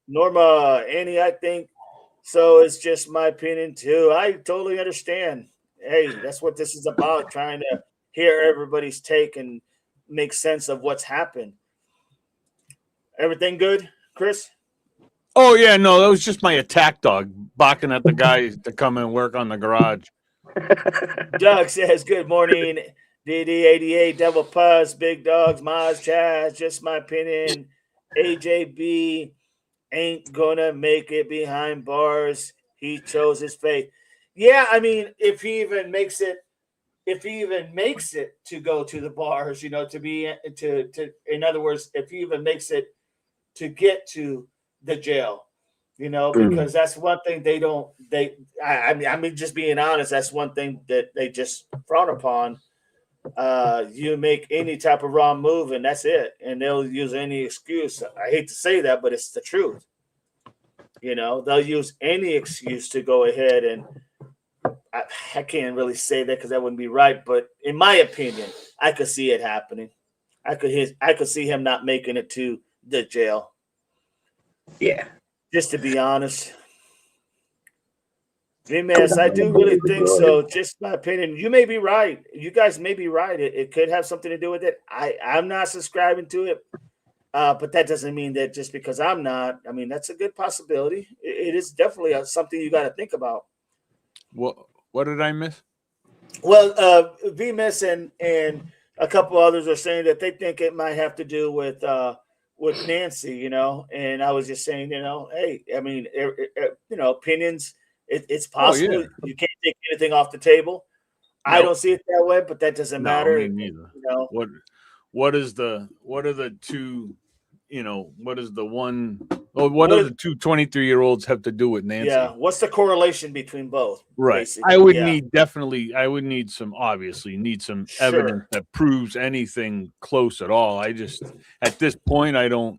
Norma, Annie, I think so. It's just my opinion too. I totally understand. Hey, that's what this is about, trying to hear everybody's take and make sense of what's happened. Everything good, Chris? Oh, yeah, no, that was just my attack dog barking at the guys to come and work on the garage. Doug says, good morning, DD88, Devil Puzz, Big Dogs, Maz, Chaz, just my opinion. AJB ain't gonna make it behind bars. He chose his fate. Yeah, if he even makes it to go to the bars, to in other words, if he even makes it to get to the jail, because that's one thing I mean, just being honest, that's one thing that they just frown upon. You make any type of wrong move and that's it. And they'll use any excuse. I hate to say that, but it's the truth. They'll use any excuse to go ahead and I can't really say that because that wouldn't be right. But in my opinion, I could see it happening. I could see him not making it to the jail. Yeah. Just to be honest. Ramirez, I do really think so. Just my opinion. You may be right. You guys may be right. It could have something to do with it. I'm not subscribing to it. But that doesn't mean that just because I'm not. I mean, that's a good possibility. It is definitely something you got to think about. What did I miss? Well, VMIS and a couple others are saying that they think it might have to do with Nancy, and I was just saying, hey, I mean, opinions, it's possible. Yeah. You can't take anything off the table. Nope. I don't see it that way, but that doesn't matter. Me neither. What are the two, what is the one, what do the two 23-year-olds have to do with Nancy? Yeah. What's the correlation between both? Right. Basically? I would need some evidence that proves anything close at all. I just, at this point, I don't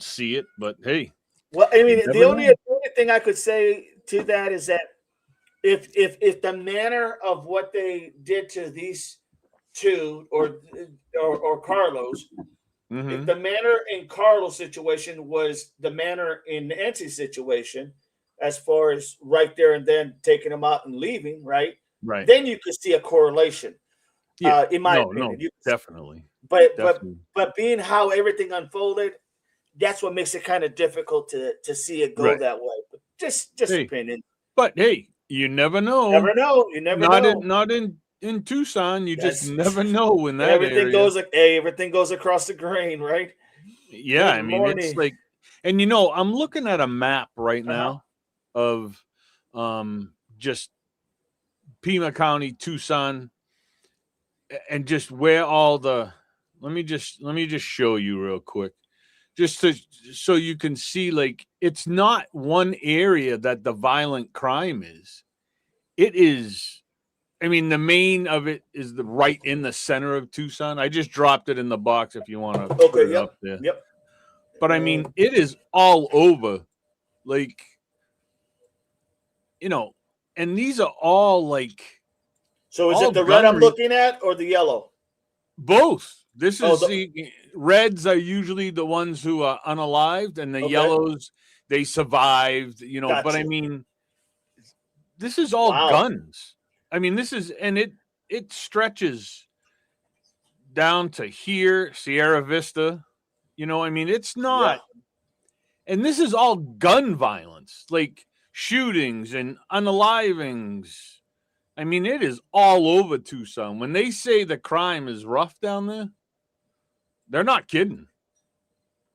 see it, but hey. Well, I mean, the only thing I could say to that is that if the manner of what they did to these two or Carlos, if the manner in Carlos' situation was the manner in Nancy's situation, as far as right there and then taking them out and leaving, right? Then you could see a correlation. Yeah. In my opinion, definitely. But being how everything unfolded, that's what makes it kind of difficult to see it go that way. But just opinion. But hey, you never know. You never know. Not in Tucson, you just never know in that everything area. Everything goes across the grain, right? Yeah, I mean, it's like, and I'm looking at a map right now of just Pima County, Tucson, and just where all the. Let me just show you real quick, so you can see, like, it's not one area that the violent crime is. It is. I mean, the main of it is right in the center of Tucson. I just dropped it in the box if you want to put it up there. Yep. But I mean, it is all over, like, and these are all like. So is it the red I'm looking at or the yellow? Both. This is the reds are usually the ones who are unalived, and the yellows, they survived, Gotcha. But I mean, this is all guns. I mean, this is, and it stretches down to here, Sierra Vista. I mean, it's not, and this is all gun violence, like shootings and unalivings. I mean, it is all over Tucson. When they say the crime is rough down there, they're not kidding.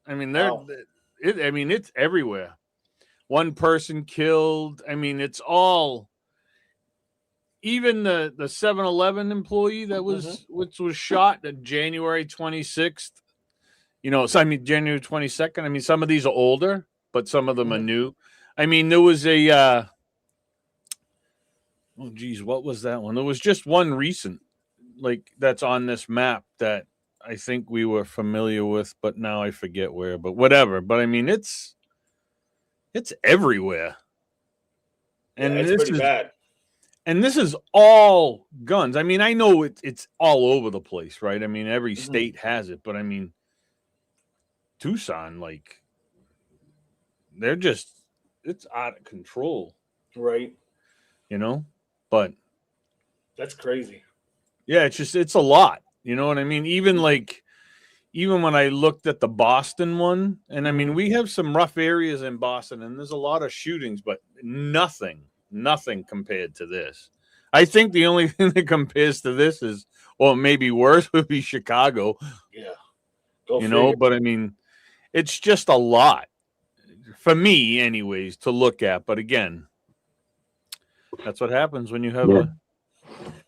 I mean, it's everywhere. One person killed. I mean, it's all. Even the 7-Eleven employee that was which was shot on January 26th. January 22nd. I mean, some of these are older, but some of them are new. I mean, there was a what was that one? There was just one recent, like, that's on this map that I think we were familiar with, but now I forget where, but whatever. But I mean, it's everywhere. And it's pretty bad. And this is all guns. I mean, I know it's all over the place, right? I mean, every state has it, but I mean, Tucson, like, it's out of control. Right. But that's crazy. Yeah, it's a lot. You know what I mean? Even when I looked at the Boston one, and I mean, we have some rough areas in Boston, and there's a lot of shootings, but nothing compared to this. I think the only thing that compares to this is, well, maybe worse would be Chicago. Yeah. But I mean, it's just a lot for me anyways to look at. But again, that's what happens when you have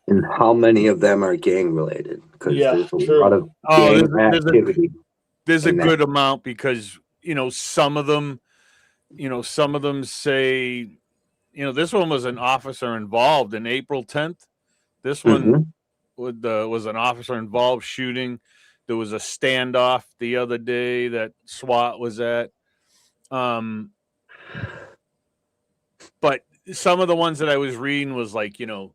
And how many of them are gang related? Because there's a lot of gang activity. There's a good amount because, some of them some of them say, this one was an officer involved in April 10th. This one was an officer involved shooting. There was a standoff the other day that SWAT was at. But some of the ones that I was reading was like, a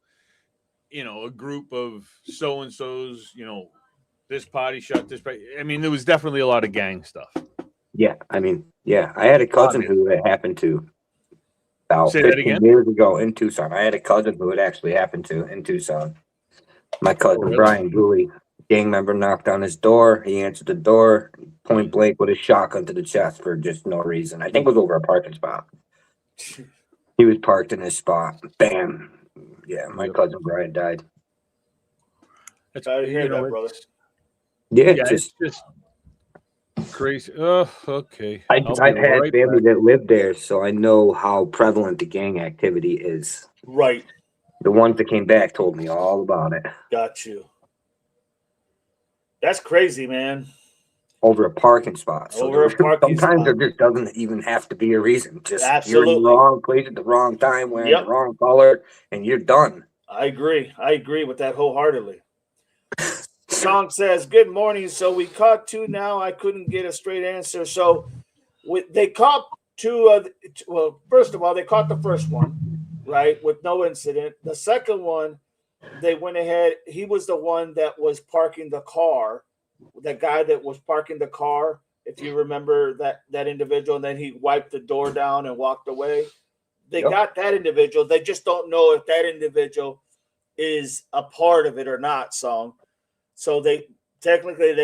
group of so-and-sos, this party shot this party. I mean, there was definitely a lot of gang stuff. Yeah, I had a cousin who it happened to about Say that 15 again? years ago in Tucson. I had a cousin who it actually happened to in Tucson. My cousin, really? Brian Bowie, gang member knocked on his door. He answered the door, point blank with a shotgun to the chest for just no reason. I think it was over a parking spot. He was parked in his spot. Bam. Yeah, my cousin Brian died. I hear that, brother. Yeah, it's just crazy. Oh, okay. I've had family that lived there, so I know how prevalent the gang activity is. Right. The ones that came back told me all about it. Got you. That's crazy, man. Over a parking spot. So sometimes there just doesn't even have to be a reason. Just absolutely. You're in the wrong place at the wrong time, wearing the wrong color, and you're done. I agree. I agree with that wholeheartedly. Song says, "Good morning." So we caught two now. I couldn't get a straight answer. So they caught two. Well, first of all, they caught the first one, right, with no incident. The second one, they went ahead. He was the one that was parking the car. The guy that was parking the car, if you remember that individual, and then he wiped the door down and walked away. They got that individual. They just don't know if that individual is a part of it or not. So they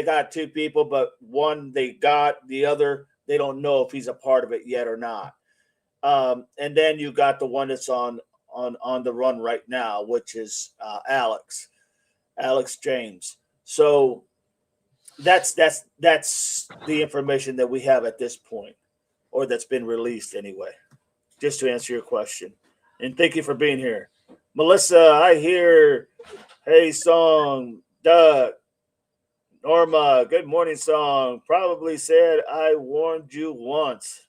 got two people, but one they got, the other they don't know if he's a part of it yet or not. And then you got the one that's on the run right now, which is Alex James. So that's the information that we have at this point, or that's been released anyway. Just to answer your question, and thank you for being here, Melissa. I hear, hey, Song, Doug, Norma. Good morning, Song. Probably said I warned you once.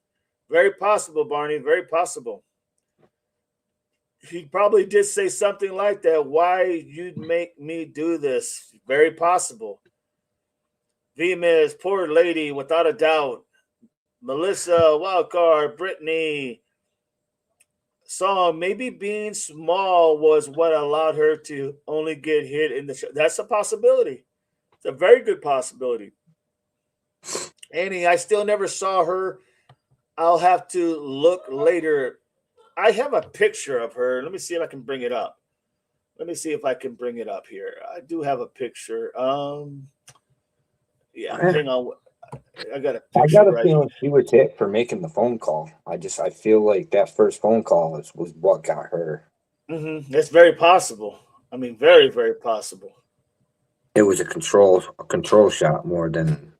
Very possible, Barney. Very possible. He probably did say something like that. Why you'd make me do this? Very possible. Ramirez, poor lady, without a doubt. Melissa, wildcard, Brittany, Song, maybe being small was what allowed her to only get hit in the show. That's a possibility. It's a very good possibility. Annie, I still never saw her. I'll have to look later. I have a picture of her. Let me see if I can bring it up. Here. I do have a picture. Yeah, hang on. I got a feeling she was hit for making the phone call. I feel like that first phone call was what got her. Mm-hmm. It's very possible. I mean, very, very possible. It was a control shot more than.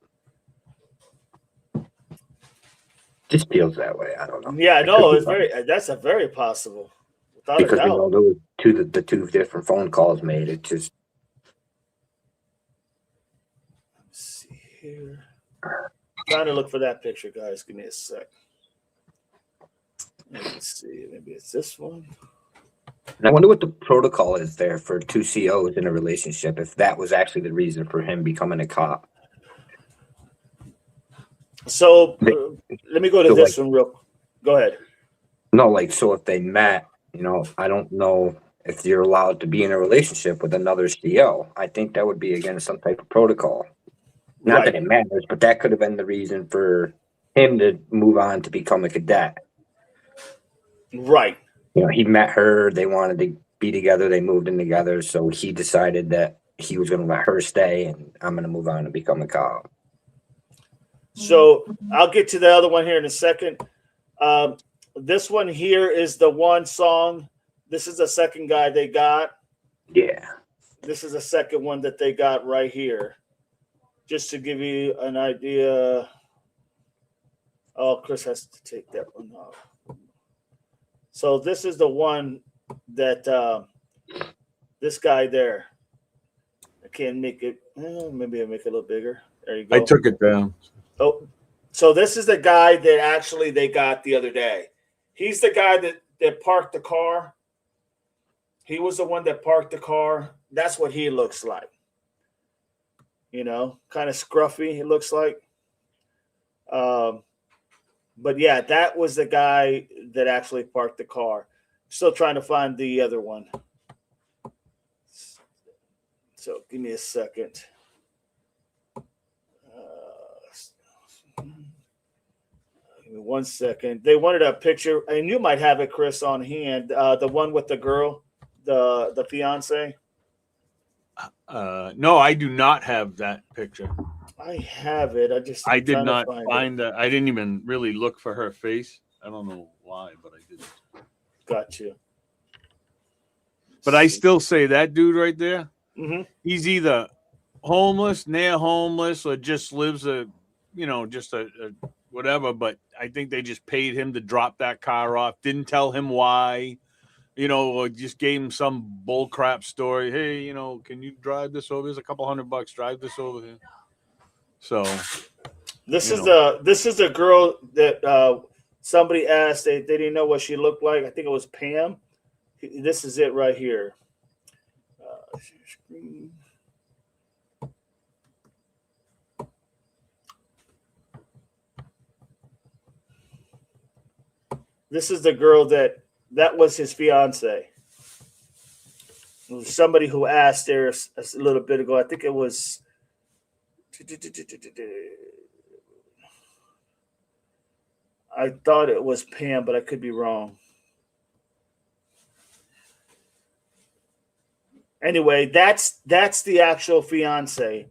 Just feels that way. I don't know. Yeah, no, that's a very possible. Because there was the two different phone calls made. It just. Let's see here. Trying to look for that picture, guys. Give me a sec. Let's see. Maybe it's this one. And I wonder what the protocol is there for two COs in a relationship, if that was actually the reason for him becoming a cop. So let me go to this one real. Go ahead. No, so if they met, I don't know if you're allowed to be in a relationship with another CO. I think that would be against some type of protocol. Not that it matters, but that could have been the reason for him to move on to become a cadet. Right. He met her. They wanted to be together. They moved in together. So he decided that he was going to let her stay, and I'm going to move on and become a cop. So I'll get to the other one here in a second. This one here is the one Song. This is the second guy they got. Yeah. This is the second one that they got right here. Just to give you an idea. Oh, Chris has to take that one off. So this is the one that this guy there. I can't make it. Maybe I'll make it a little bigger. There you go. I took it down. Oh, So this is the guy that actually they got the other day. He's the guy that parked the car. He was the one that parked the car. That's what he looks like. You know, kind of scruffy, it looks like. But yeah, that was the guy that actually parked the car. Still trying to find the other one. So give me a second. Give me 1 second. They wanted a picture, and you might have it, Chris, on hand. The one with the girl, the fiance. No, I do not have that picture. I have it. I did not find that. I didn't even really look for her face. I don't know why, but I didn't. Gotcha. But I still say that dude right there, he's either homeless, near homeless, or just lives a whatever. But I think they just paid him to drop that car off. Didn't tell him why, or just gave him some bull crap story. Hey, can you drive this over? There's a couple $100. Drive this over here. So this is the girl that somebody asked. They didn't know what she looked like. I think it was Pam. This is it right here. This is the girl that was his fiance. It was somebody who asked there a little bit ago. I think it was. I thought it was Pam, but I could be wrong. Anyway, that's the actual fiance.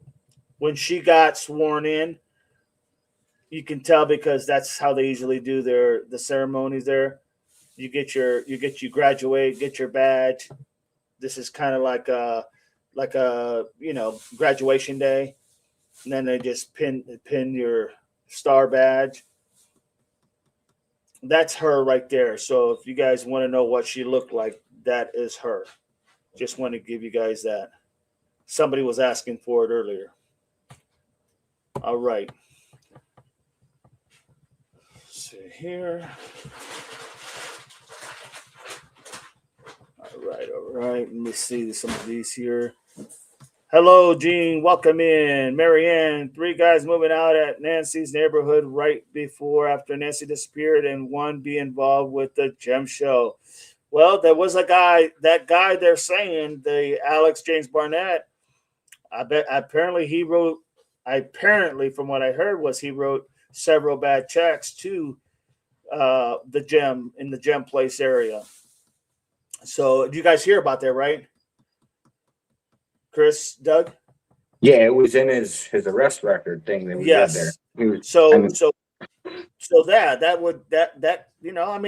When she got sworn in, you can tell because that's how they usually do the ceremonies there. You graduate, get your badge. This is kind of like a graduation day. And then they just pin your star badge. That's her right there. So if you guys want to know what she looked like, that is her. Just want to give you guys that. Somebody was asking for it earlier. All right. Let's see here. All right. Let me see some of these here. Hello, Gene. Welcome in. Marianne, 3 guys moving out at Nancy's neighborhood right after Nancy disappeared, and one be involved with the gem show. Well, there was that guy they're saying, the Alex James Barnett. Apparently from what I heard was he wrote several bad checks to the gem in the gem place area. So you guys hear about that, right? Chris, Doug? Yeah, it was in his arrest record thing that we had there.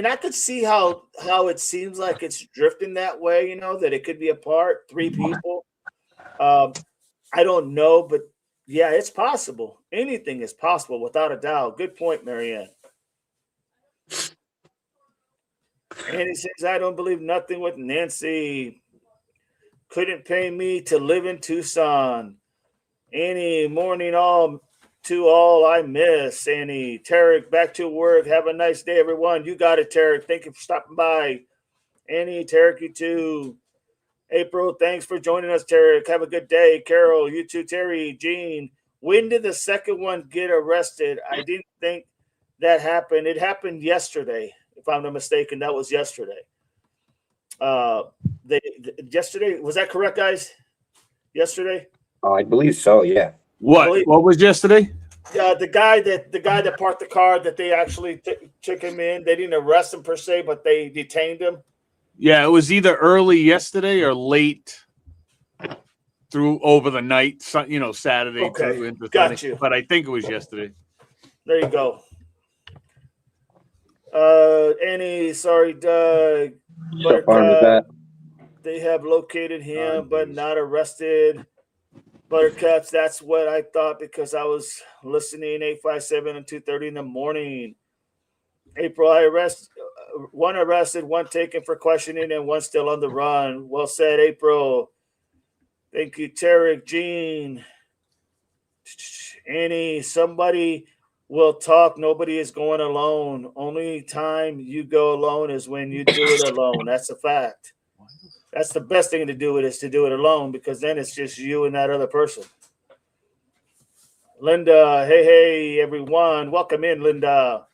I could see how it seems like it's drifting that way, that it could be a part, 3 people. I don't know, but yeah, it's possible. Anything is possible without a doubt. Good point, Marianne. And he says, I don't believe nothing with Nancy. Couldn't pay me to live in Tucson. Any morning to all I miss. Annie, Tarek, back to work. Have a nice day, everyone. You got it, Tarek. Thank you for stopping by. Annie, Tarek, you too. April, thanks for joining us, Tarek. Have a good day. Carol, you too, Terry, Jean. When did the second one get arrested? I didn't think that happened. It happened yesterday, if I'm not mistaken. That was yesterday. Yesterday, was that correct, guys? Yesterday? I believe so. Yeah. What was yesterday? The guy that parked the car that they actually took him in. They didn't arrest him per se, but they detained him. Yeah, it was either early yesterday or late through over the night. Saturday okay. through into Got Sunday. you. But I think it was yesterday. There you go. Annie, sorry, Doug. Buttercup, they have located him, but not arrested. Buttercups, that's what I thought because I was listening 857 and 2:30 in the morning. April, one arrested, one taken for questioning, and one still on the run. Well said, April. Thank you, Tarek, Jean. Annie, somebody We'll talk. Nobody is going alone. Only time you go alone is when you do it alone. That's a fact. That's the best thing to do it is to do it alone because then it's just you and that other person. Linda, hey, everyone. Welcome in, Linda.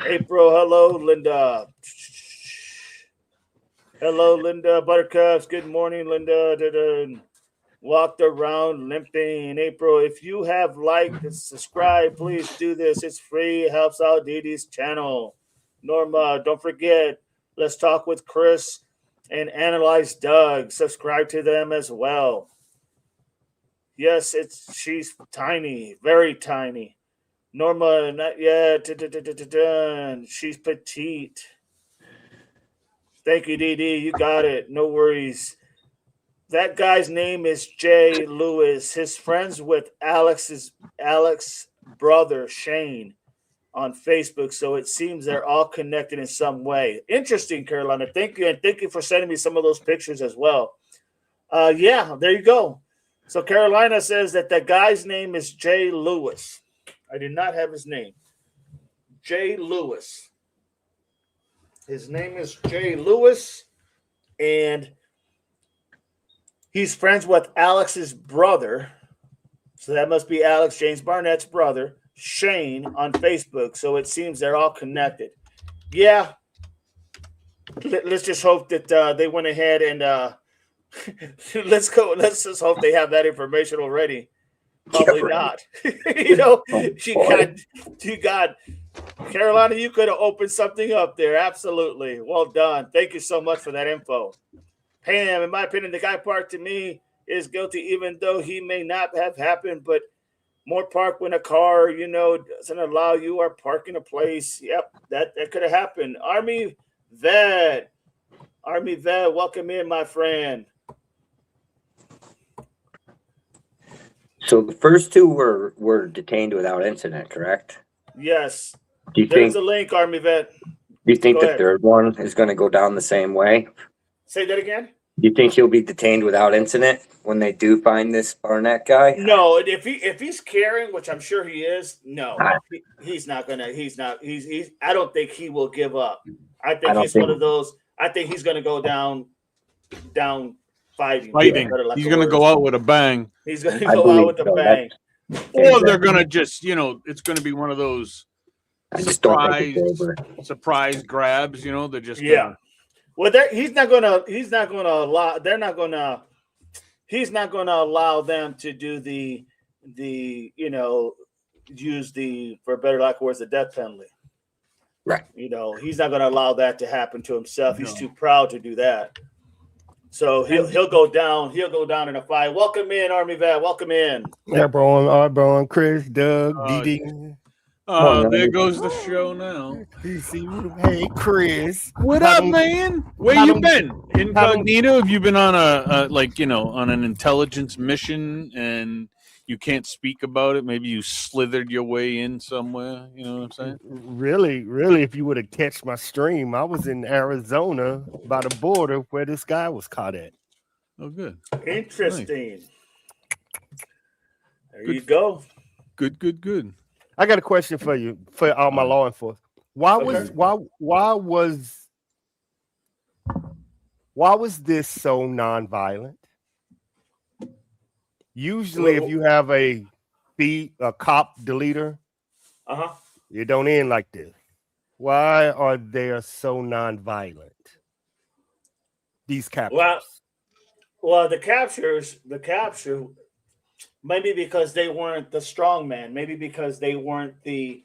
April, hello, Linda. Hello, Linda. Buttercups, good morning, Linda. Walked around limping. April, if you have liked and subscribed, please do this. It's free. It helps out Dee Dee's channel. Norma, don't forget, let's talk with Chris and analyze Doug. Subscribe to them as well. Yes, she's tiny, very tiny. Norma, not yet. She's petite. Thank you, Dee Dee. You got it. No worries. That guy's name is Jay Lewis. His friends with Alex's brother Shane on Facebook. So it seems they're all connected in some way. Interesting, Carolina. Thank you, and thank you for sending me some of those pictures as well. Yeah, there you go. So Carolina says that the guy's name is Jay Lewis. I did not have his name. Jay Lewis. His name is Jay Lewis, and he's friends with Alex's brother. So that must be Alex James Barnett's brother, Shane, on Facebook. So it seems they're all connected. Yeah. Let's just hope that they went ahead and let's go. Let's just hope they have that information already. Probably not. You got Carolina, you could have opened something up there. Absolutely. Well done. Thank you so much for that info. Pam, in my opinion, the guy parked to me is guilty, even though he may not have happened, but more park when a car, doesn't allow you or parking a place. Yep, that could have happened. Army Vet, welcome in, my friend. So the first two were detained without incident, correct? Yes. There's a link, Army Vet. Do you think Go the ahead. third one is going to go down the same way? Say that again? Do you think he'll be detained without incident when they do find this Barnett guy? No, if he's carrying, which I'm sure he is, no, he's not gonna. I don't think he will give up. I think he's one of those. I think he's gonna go down fighting. He's gonna go out with a bang. He's gonna go out with a bang. Or they're gonna just, it's gonna be one of those surprise grabs. They're just Well, he's not gonna allow. They're not gonna. He's not gonna allow them to do the use the, for better lack of words, the death penalty. Right. He's not gonna allow that to happen to himself. He's too proud to do that. So he'll go down. He'll go down in a fight. Welcome in, Army Vet. Welcome in. Airborne, Chris, Doug, Dee. There goes the show now. Hey, Chris. What up, man? Where you been? Incognito? Have you been on on an intelligence mission and you can't speak about it? Maybe you slithered your way in somewhere. You know what I'm saying? Really, if you would have catch my stream, I was in Arizona by the border where this guy was caught at. Oh, good. Interesting. Nice. There you go. Good. I got a question for you, for all my law enforcement. Why was this so nonviolent? Usually, if you have a cop deleter, it don't end like this. Why are they so nonviolent? These captures. Well, the capture, maybe because they weren't the strong man, maybe because they weren't the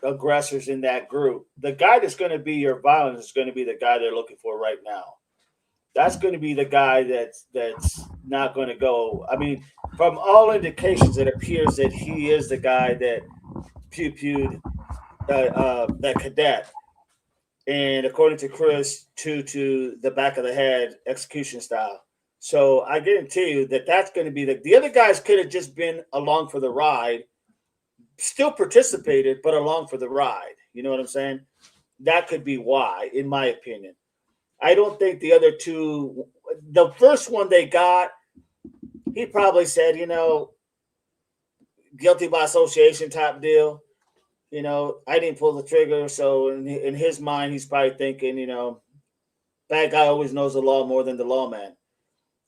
aggressors in that group. The guy that's going to be your violence is going to be the guy they're looking for right now. That's going to be the guy that's not going to go. I mean, from all indications, it appears that he is the guy that pew-pewed that cadet. And according to Chris, to the back of the head, execution style. So I guarantee you that's going to be the other guys could have just been along for the ride, still participated, but along for the ride. You know what I'm saying? That could be why, in my opinion. I don't think the other two, the first one they got, he probably said, guilty by association type deal. You know, I didn't pull the trigger. So in his mind, he's probably thinking, you know, bad guy always knows the law more than the lawman.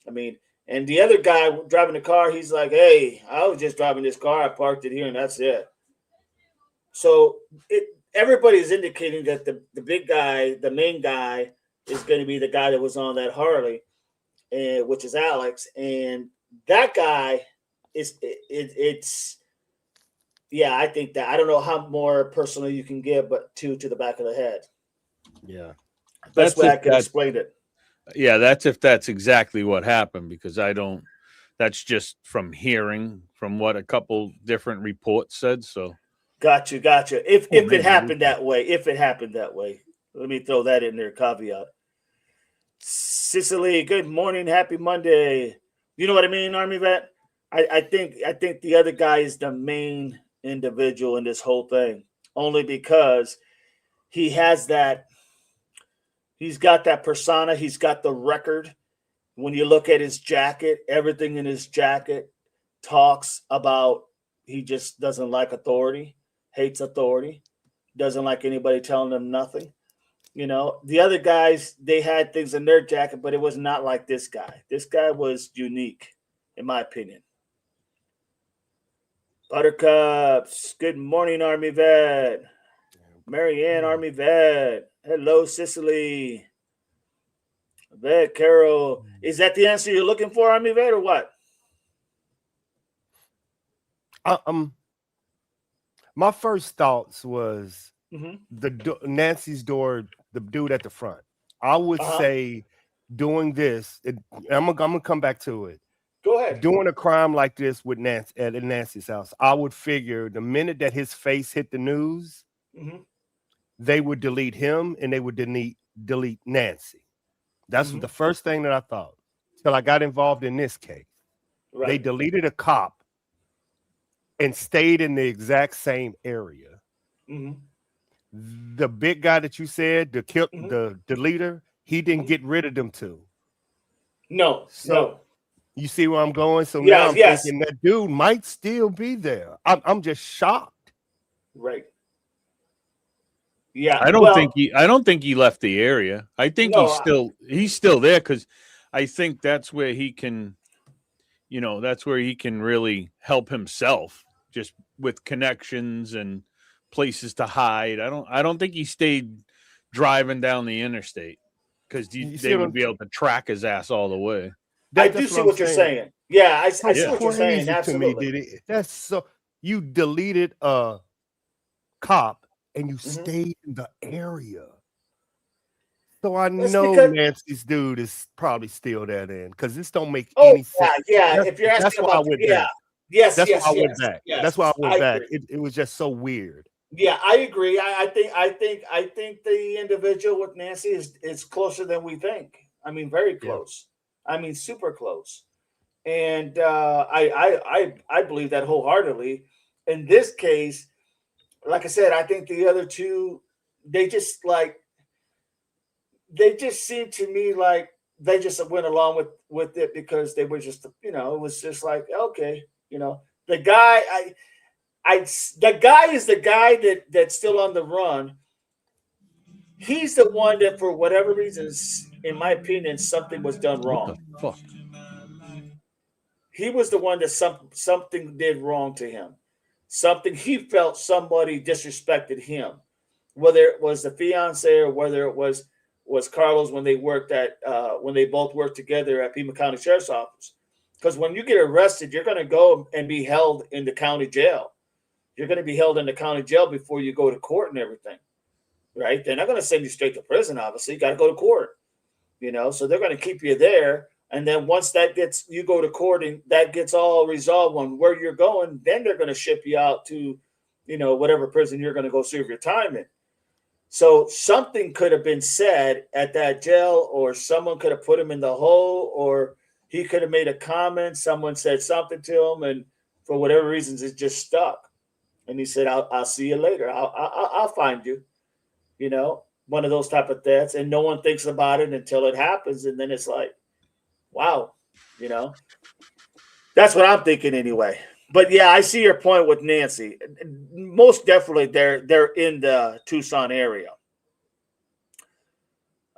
I mean, and the other guy driving the car, he's like, hey, I was just driving this car. I parked it here and that's it. So everybody's indicating that the big guy, the main guy, is going to be the guy that was on that Harley, which is Alex. And that guy it's yeah, I think that I don't know how more personal you can get, but two to the back of the head. Yeah. Best way I can explain it. Yeah, that's if that's exactly what happened, because that's just from hearing from what a couple different reports said. So Gotcha. If it happened that way, let me throw that in there, caveat. Cicely, good morning, happy Monday. You know what I mean, Army vet? I think the other guy is the main individual in this whole thing, only because he's got that persona, he's got the record. When you look at his jacket, everything in his jacket talks about he just doesn't like authority, hates authority, doesn't like anybody telling him nothing. You know, the other guys, they had things in their jacket, but it was not like this guy. This guy was unique, in my opinion. Buttercups, good morning, Army vet. Marianne, Army vet. Hello, Cicely. Vet, Carol. Is that the answer you're looking for, Army vet, or what? My first thoughts was Nancy's door, the dude at the front. I would say doing this, I'm gonna come back to it. Go ahead. Doing a crime like this with Nancy at Nancy's house, I would figure the minute that his face hit the news, they would delete him and they would delete Nancy. That's the first thing that I thought till I got involved in this case. Right. They deleted a cop and stayed in the exact same area. The big guy that you said, the deleter, he didn't get rid of them two. No. You see where I'm going? So now I'm thinking that dude might still be there. I'm just shocked. Right. Yeah. I don't think he left the area. I think he's still there, because I think that's where he can, that's where he can really help himself, just with connections and places to hide. I don't think he stayed driving down the interstate, because they would be able to track his ass all the way. I do see what you're saying. Yeah, I see what you're saying. Absolutely. That's so you deleted a cop and you stayed in the area. So I know Nancy's dude is probably still there then, because this don't make any sense. Yeah. If you're asking about, Yes, that's why I went back. That's why I went back. It was just so weird. Yeah, I agree. I think the individual with Nancy is closer than we think. I mean, very close. I mean, super close. And I believe that wholeheartedly. In this case, like I said, I think the other two, they just seem to me like they just went along with it because they were just, it was just like, okay, the guy is the guy that's still on the run. He's the one that, for whatever reasons, in my opinion, something was done wrong. What the fuck? He was the one that something did wrong to him. Something he felt somebody disrespected him, whether it was the fiance or whether it was Carlos when they both worked together at Pima County Sheriff's Office. Because when you get arrested, you're going to go and be held in the county jail. You're going to be held in the county jail before you go to court and everything, right? They're not going to send you straight to prison, obviously. You got to go to court, so they're going to keep you there. And then once you go to court and that gets all resolved on where you're going, then they're going to ship you out to, whatever prison you're going to go serve your time in. So something could have been said at that jail, or someone could have put him in the hole, or he could have made a comment. Someone said something to him, and for whatever reasons, it just stuck. And he said, "I'll see you later. I'll find you." One of those type of deaths, and no one thinks about it until it happens, and then it's like, wow, that's what I'm thinking anyway. But yeah, I see your point with Nancy. Most definitely, they're in the Tucson area.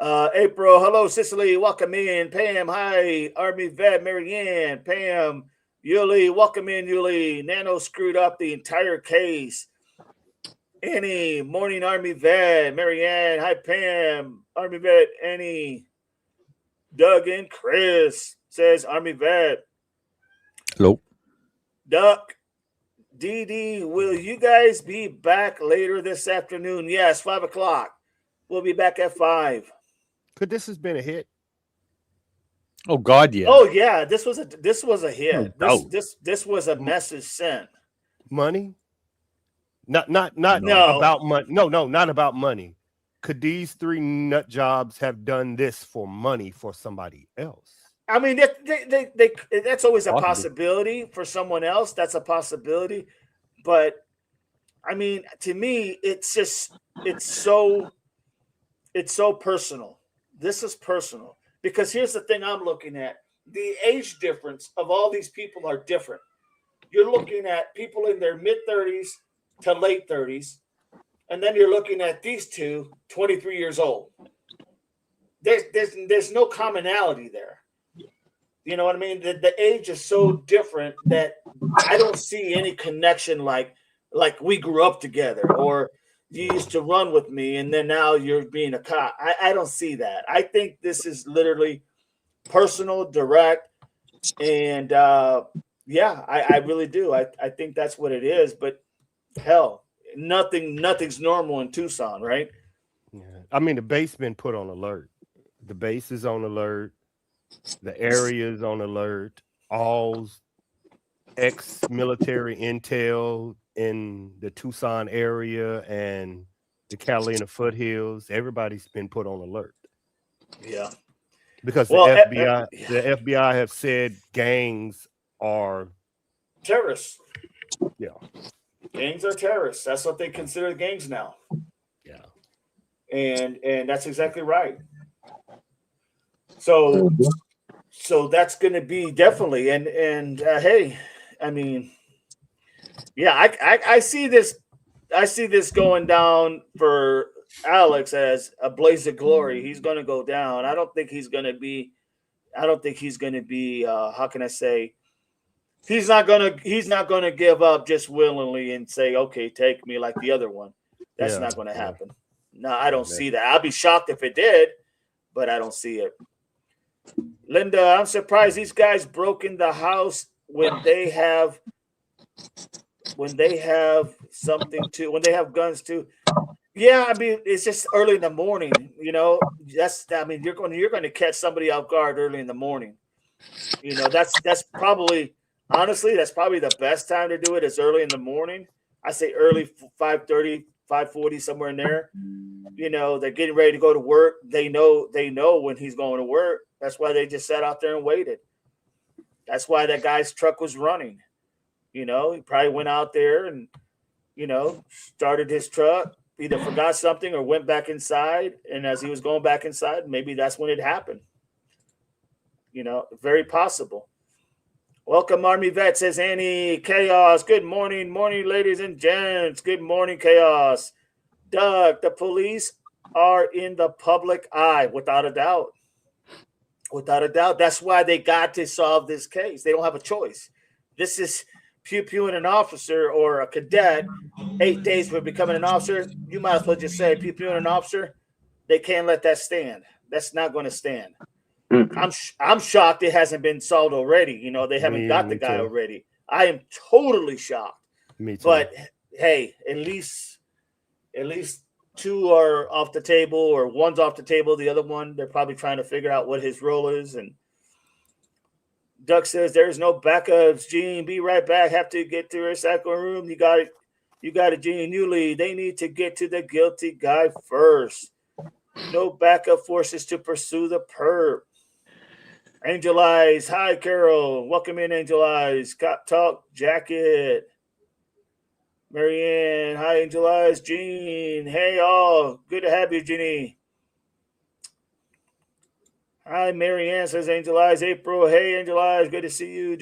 April, hello, Cicely, welcome in. Pam, hi. Army vet, Marianne, Pam, Yuli, welcome in, Yuli. Nano screwed up the entire case. Annie, morning, Army vet, Marianne, hi, Pam, Army vet, Annie. Doug and Chris says Army vet. Hello. Duck, DD, will you guys be back later this afternoon? Yes, 5 o'clock. We'll be back at 5. Could this has been a hit? Oh God, yeah. Oh yeah, this was a hit. No This was a message sent. Money? Not No. about money. No, not about money. Could these 3 nut jobs have done this for money for somebody else? I mean, that's always a possibility for someone else. That's a possibility, but I mean, to me, it's so personal. This is personal because here's the thing I'm looking at. The age difference of all these people are different. You're looking at people in their mid-30s to late 30s, and then you're looking at these two, 23 years old. There's no commonality there. You know what I mean? The age is so different that I don't see any connection like we grew up together or you used to run with me and then now you're being a cop. I don't see that. I think this is literally personal, direct, and I really do. I think that's what it is. But hell, nothing's normal in Tucson, right? Yeah. I mean, the base been put on alert. The base is on alert. The area is on alert. All ex-military intel in the Tucson area and the Catalina foothills, everybody's been put on alert. Yeah. Because the FBI have said gangs are terrorists. Yeah. Gangs are terrorists. That's what they consider gangs now. Yeah. And that's exactly right. So that's going to be definitely and hey, I mean, yeah, I see this going down for Alex as a blaze of glory. He's going to go down. I don't think he's going to be how can I say, he's not going to give up just willingly and say, okay, take me like the other one. That's not going to happen. No, I don't see that. I'll be shocked if it did, but I don't see it. Linda, I'm surprised these guys broke in the house when they have guns too. Yeah, I mean, it's just early in the morning, you know. You're going to catch somebody off guard early in the morning. You know, that's probably, honestly, that's probably the best time to do it is early in the morning. I say early 5:30, 5:40, somewhere in there. You know, they're getting ready to go to work. They know when he's going to work. That's why they just sat out there and waited. That's why that guy's truck was running. You know, he probably went out there and, you know, started his truck, either forgot something or went back inside. And as he was going back inside, maybe that's when it happened. You know, very possible. Welcome, Army Vet, says Annie. Chaos. Good morning, ladies and gents. Good morning, Chaos. Doug, the police are in the public eye, without a doubt. Without a doubt. That's why they got to solve this case. They don't have a choice. This is pew-pewing an officer or a cadet 8 days for becoming an officer. You might as well just say pew-pewing an officer. They can't let that stand. That's not going to stand. I'm shocked it hasn't been solved already. You know, they haven't got the guy already. I am totally shocked. Me too. But hey, at least 2 are off the table or one's off the table. The other one, they're probably trying to figure out what his role is. And Duck says there's no backups. Gene, be right back. Have to get to her cycle room. You got it, Gene. Newly, they need to get to the guilty guy first. No backup forces to pursue the perp. Angel Eyes. Hi, Carol. Welcome in, Angel Eyes. Cop Talk Jacket. Marianne. Hi, Angel Eyes. Jean. Hey, all. Good to have you, Jeannie. Hi, Marianne, says Angel Eyes. April. Hey, Angel Eyes. Good to see you.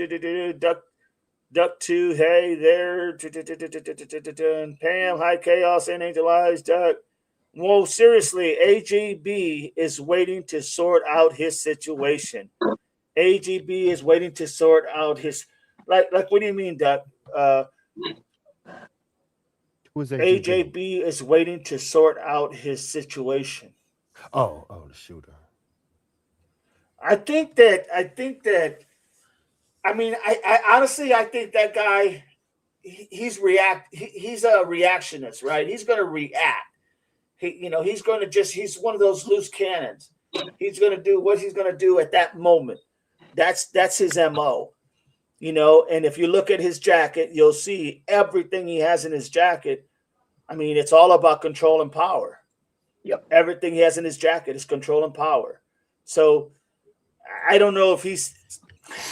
Duck 2, hey there. Pam, hi, Chaos, and Angel Eyes, Duck. Well, seriously, AGB is waiting to sort out his situation. AGB is waiting to sort out his like. What do you mean, Duck? Who is AGB? AJB is waiting to sort out his situation. Oh, the shooter. I think that. I mean, I honestly, I think that guy, he's a reactionist, right? He's going to react. He's going to he's one of those loose cannons. He's going to do what he's going to do at that moment. That's his MO, and if you look at his jacket, you'll see everything he has in his jacket. I mean, it's all about control and power. Yep. Everything he has in his jacket is control and power. So I don't know if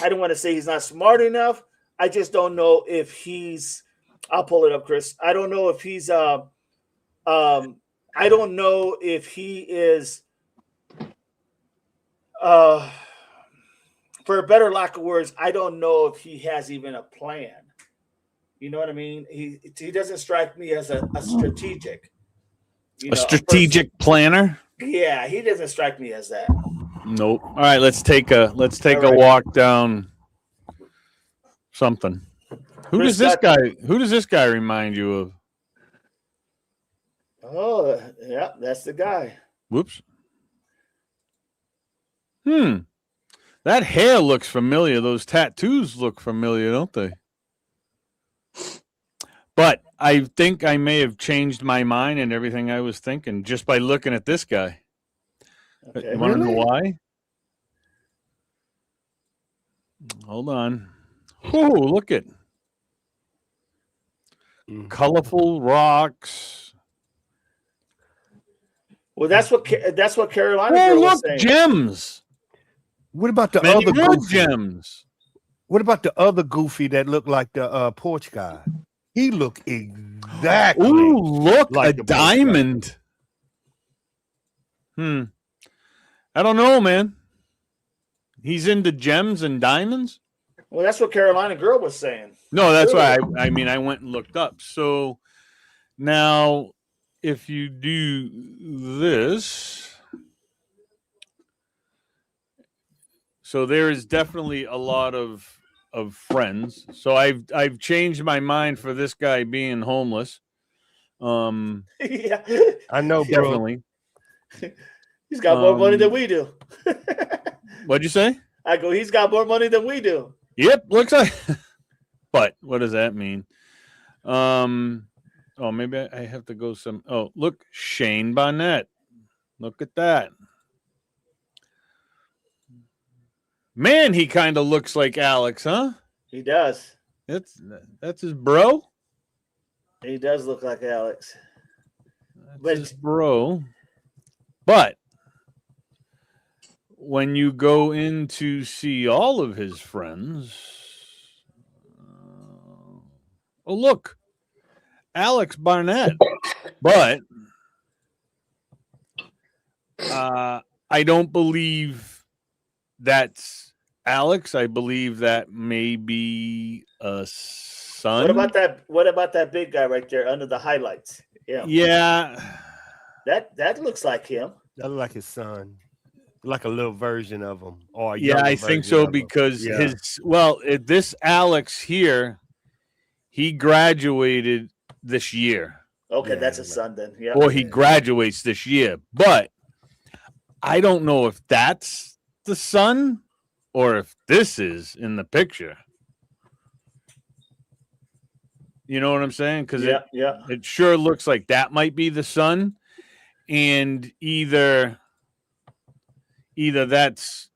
I don't want to say he's not smart enough. I just don't know if I'll pull it up, Chris. I don't know if he's I don't know if he is for a better lack of words, I don't know if he has even a plan. You know what I mean? He doesn't strike me as a strategic. A strategic planner? Yeah, he doesn't strike me as that. Nope. All right, let's take a walk down something. Who does this guy remind you of? Oh, yeah, that's the guy. Whoops. That hair looks familiar. Those tattoos look familiar, don't they? But I think I may have changed my mind and everything I was thinking just by looking at this guy. Okay. You want to know why? Hold on. Oh, look at colorful rocks. Well, that's what Carolina girl was saying. Gems. What about the Many other more goofy? gems? What about the other goofy that looked like the porch guy? He looked exactly. Ooh, look, like a diamond. I don't know, man. He's into gems and diamonds? Well, that's what Carolina girl was saying. No, that's why I went and looked up. So now if you do this, so there is definitely a lot of friends. So I've changed my mind for this guy being homeless. Yeah, I know, bro. Definitely. He's got more money than we do. What'd you say? I go, he's got more money than we do. Yep, looks like. But what does that mean? Oh, maybe I have to go some. Oh, look, Shane Barnett. Look at that. Man, he kind of looks like Alex, huh? He does. That's his bro. He does look like Alex. That's his bro. But when you go in to see all of his friends, oh look, Alex Barnett. But I don't believe that's Alex. I believe that may be a son. What about that big guy right there under the highlights? Yeah. Yeah. That looks like him. That look like his son. Like a little version of him. Or I think so because this Alex here, he graduated this year. Okay, that's his son then. Yeah. Or he graduates this year. But I don't know if that's the son or if this is in the picture. You know what I'm saying? Because it sure looks like that might be the son. And either that's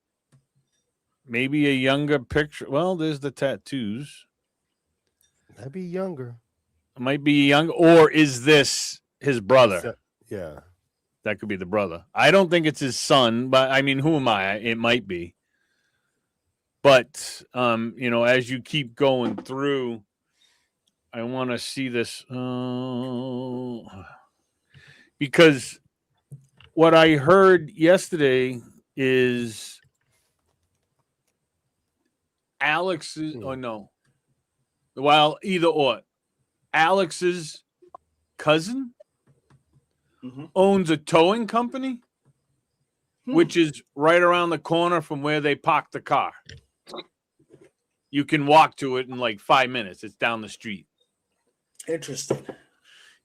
maybe a younger picture. Well, there's the tattoos. That'd be younger. It might be young, or is this his brother? Yeah. That could be the brother. I don't think it's his son, but I mean, who am I? It might be. But as you keep going through, I want to see this because what I heard yesterday is Alex is, Well, either or. Alex's cousin owns a towing company, which is right around the corner from where they parked the car. You can walk to it in like 5 minutes. It's down the street. Interesting.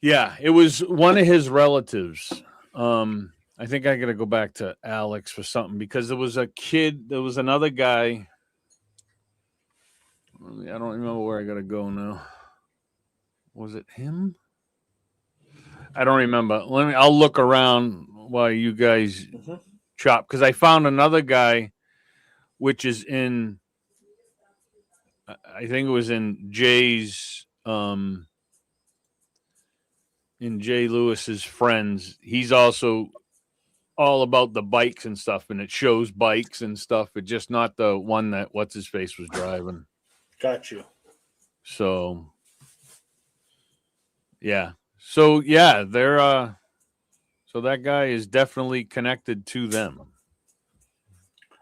Yeah, it was one of his relatives. I think I got to go back to Alex for something because there was a kid. There was another guy. I don't remember where I got to go now. Was it him? I don't remember. I'll look around while you guys chop because I found another guy, which is in. I think it was in Jay's. In Jay Lewis's friends. He's also all about the bikes and stuff, and it shows bikes and stuff. It's just not the one that what's his face was driving. Got you. So yeah. So yeah, they're so that guy is definitely connected to them.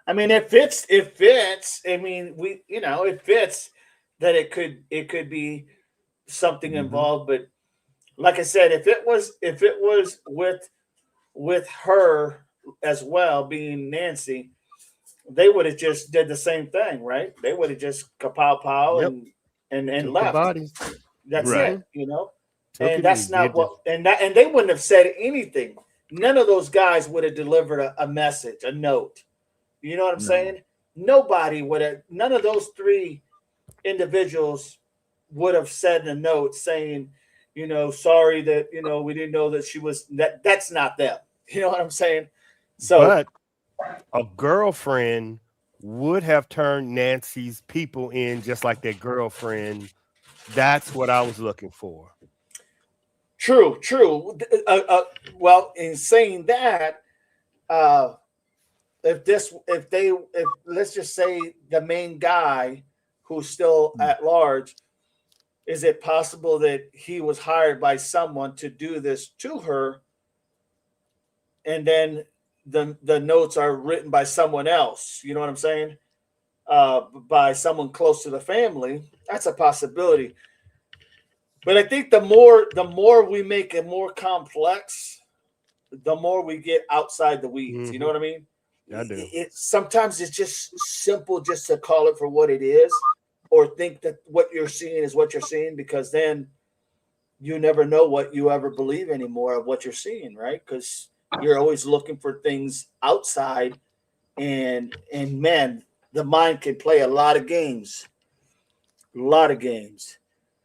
I mean, it fits. It fits. I mean, it fits that it could be something involved, but like I said, if it was with her as well, being Nancy, they would have just did the same thing, right? They would have just kapow and left. Bodies. That's right. it, Took and it that's easy. not what and they wouldn't have said anything. None of those guys would have delivered a message, a note. You know what I'm saying? Nobody would have. None of those three individuals would have said a note saying, sorry that we didn't know that she was that. That's not them. You know what I'm saying? So, but a girlfriend would have turned Nancy's people in just like their girlfriend. That's what I was looking for. True. Well, in saying that, if let's just say the main guy who's still at large, is it possible that he was hired by someone to do this to her, and then the notes are written by someone else? You know what I'm saying? By someone close to the family. That's a possibility. But I think the more we make it more complex, the more we get outside the weeds. You know what I mean? I do. Sometimes it's just simple just to call it for what it is, or think that what you're seeing is what you're seeing, because then you never know what you ever believe anymore of what you're seeing, right? Because you're always looking for things outside, and man, the mind can play a lot of games.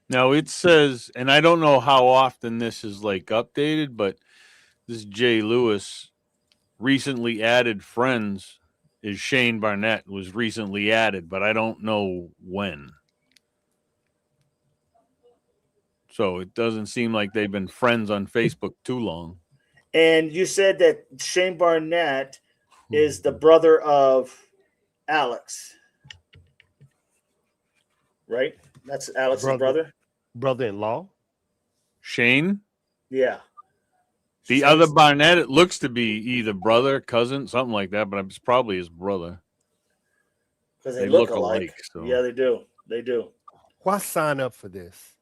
Now it says, and I don't know how often this is like updated, but this Jay Lewis recently added friends is Shane Barnett was recently added, but I don't know when. So it doesn't seem like they've been friends on Facebook too long. And you said that Shane Barnett is the brother of Alex, right? That's Alex's brother? Brother-in-law? Shane? Yeah. The other Barnett, it looks to be either brother, cousin, something like that, but it's probably his brother. Because they look alike. So. Yeah, they do. Why sign up for this?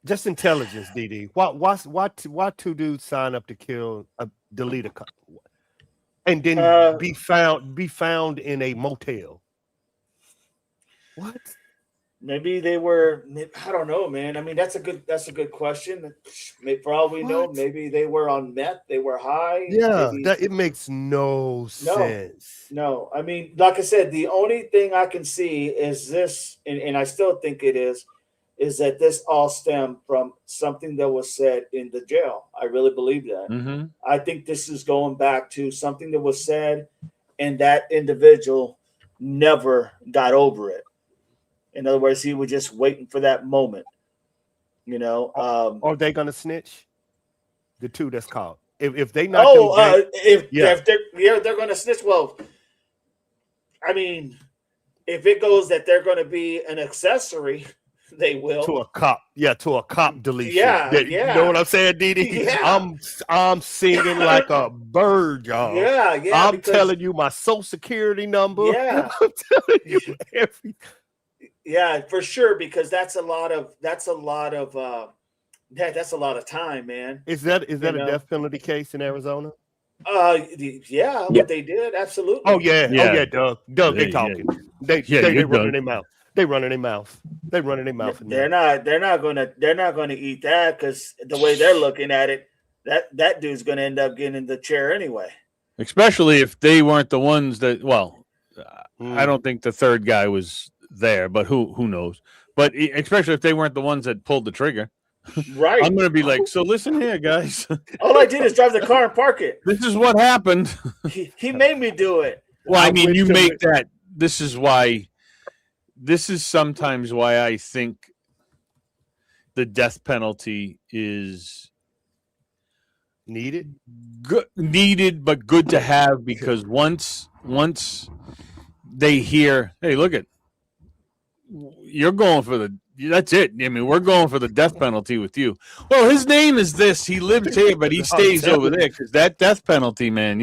Just intelligence, DD. Why two dudes sign up to delete a and then be found in a motel? What? Maybe they were. I don't know, man. I mean, that's a good question. For all we know, maybe they were on meth. They were high. Yeah, it makes no sense. No, I mean, like I said, the only thing I can see is this, and I still think it is that this all stemmed from something that was said in the jail. I really believe that. Mm-hmm. I think this is going back to something that was said, and that individual never got over it. In other words, he was just waiting for that moment, Are they gonna snitch? The two that's caught. If they not if they're gonna snitch. Well, I mean, if it goes that they're gonna be an accessory, they will to a cop. Yeah, to a cop deletion. Yeah. You know what I'm saying, Didi? Yeah. I'm singing like a bird, y'all. Yeah. I'm telling you my social security number. Yeah. I'm telling you everything. Yeah, for sure, because that's a lot of time, man. Is that a death penalty case in Arizona? Yeah, what they did, absolutely. Oh yeah, Doug, they talking. They running their mouth. They running their mouth. They running their mouth. They're not gonna eat that, because the way they're looking at it, that dude's gonna end up getting in the chair anyway. Especially if they weren't the ones that. Well, I don't think the third guy was there, but who knows? But especially if they weren't the ones that pulled the trigger. Right. I'm going to be like, so listen here, guys. All I did is drive the car and park it. This is what happened. He made me do it. Well, I mean, you make that. This is sometimes why I think the death penalty is needed, but good to have, because once they hear, hey, look at, you're going for that's it. I mean, we're going for the death penalty with you. Well, his name is this. He lives here, but he stays over there, because that death penalty, man,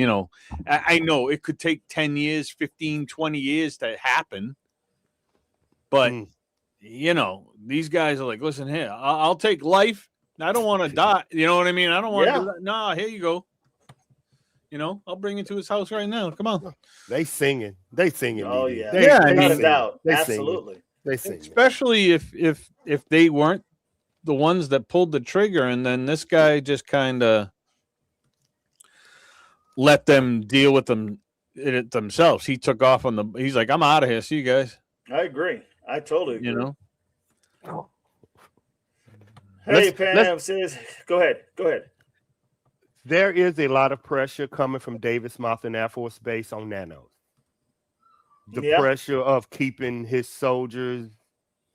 I know it could take 10 years, 15, 20 years to happen. But, these guys are like, listen here, I'll take life. I don't want to die. You know what I mean? I don't want to do that. No, here you go. I'll bring you to his house right now. Come on. They singing. Oh, yeah. Without a doubt. They Absolutely. They sing. Especially if they weren't the ones that pulled the trigger, and then this guy just kind of let them deal with it themselves. He took off he's like, I'm out of here. See you guys. I agree. I totally agree. Hey, Pam says, go ahead. There is a lot of pressure coming from Davis Monthan Air Force Base on nanos. The pressure of keeping his soldiers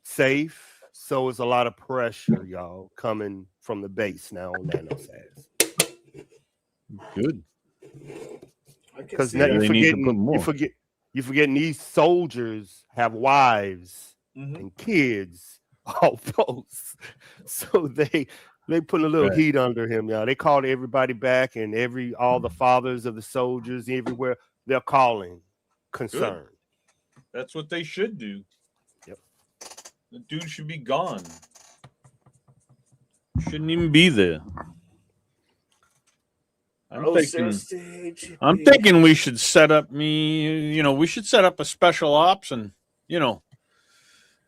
safe. So it's a lot of pressure, y'all, coming from the base now on nanos. Good. Because now you're forgetting these soldiers have wives and kids, all those. So they put a little heat under him, y'all. They called everybody back, and all the fathers of the soldiers everywhere, they're calling concerned. Good. That's what they should do. Yep. The dude should be gone. Shouldn't even be there. I'm thinking we should set up we should set up a special ops and,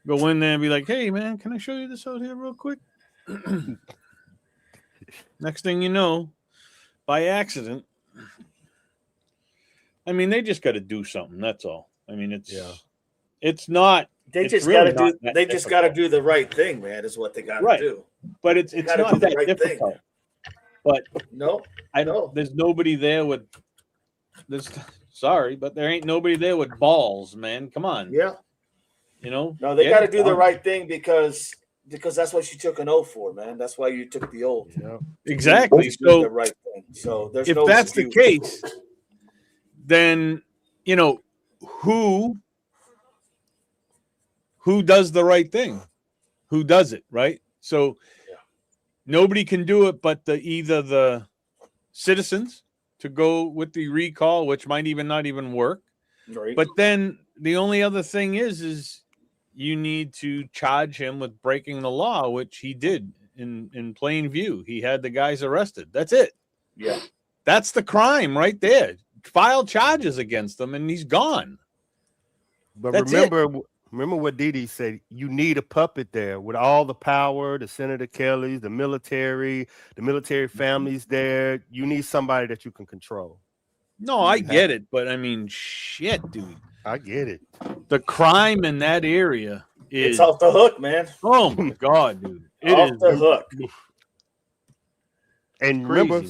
go in there and be like, hey, man, can I show you this out here real quick? Next thing you know, by accident. I mean, they just got to do something. That's all. I mean, it's not. They just got to do. They just got to do the right thing, man. Is what they got to do. But it's not that difficult. But no, I don't. There's nobody there with this. Sorry, but there ain't nobody there with balls, man. Come on. Yeah. No, they got to do the right thing because that's what you took an oath for, man. That's why you took the oath. Yeah. Exactly. So the right thing. So there's if that's the case, then who does the right thing? Who does it, right? So nobody can do it but either the citizens to go with the recall, which might not even work. Right. But then the only other thing is you need to charge him with breaking the law, which he did in plain view. He had the guys arrested. That's it. Yeah. That's the crime right there. File charges against him and he's gone. But remember what Didi said. You need a puppet there with all the power, the Senator Kellys, the military families there. You need somebody that you can control. No, I get it, but I mean, shit, dude. I get it. The crime in that area is it's off the hook, man. Oh my god, dude. It off is the hook. And remember,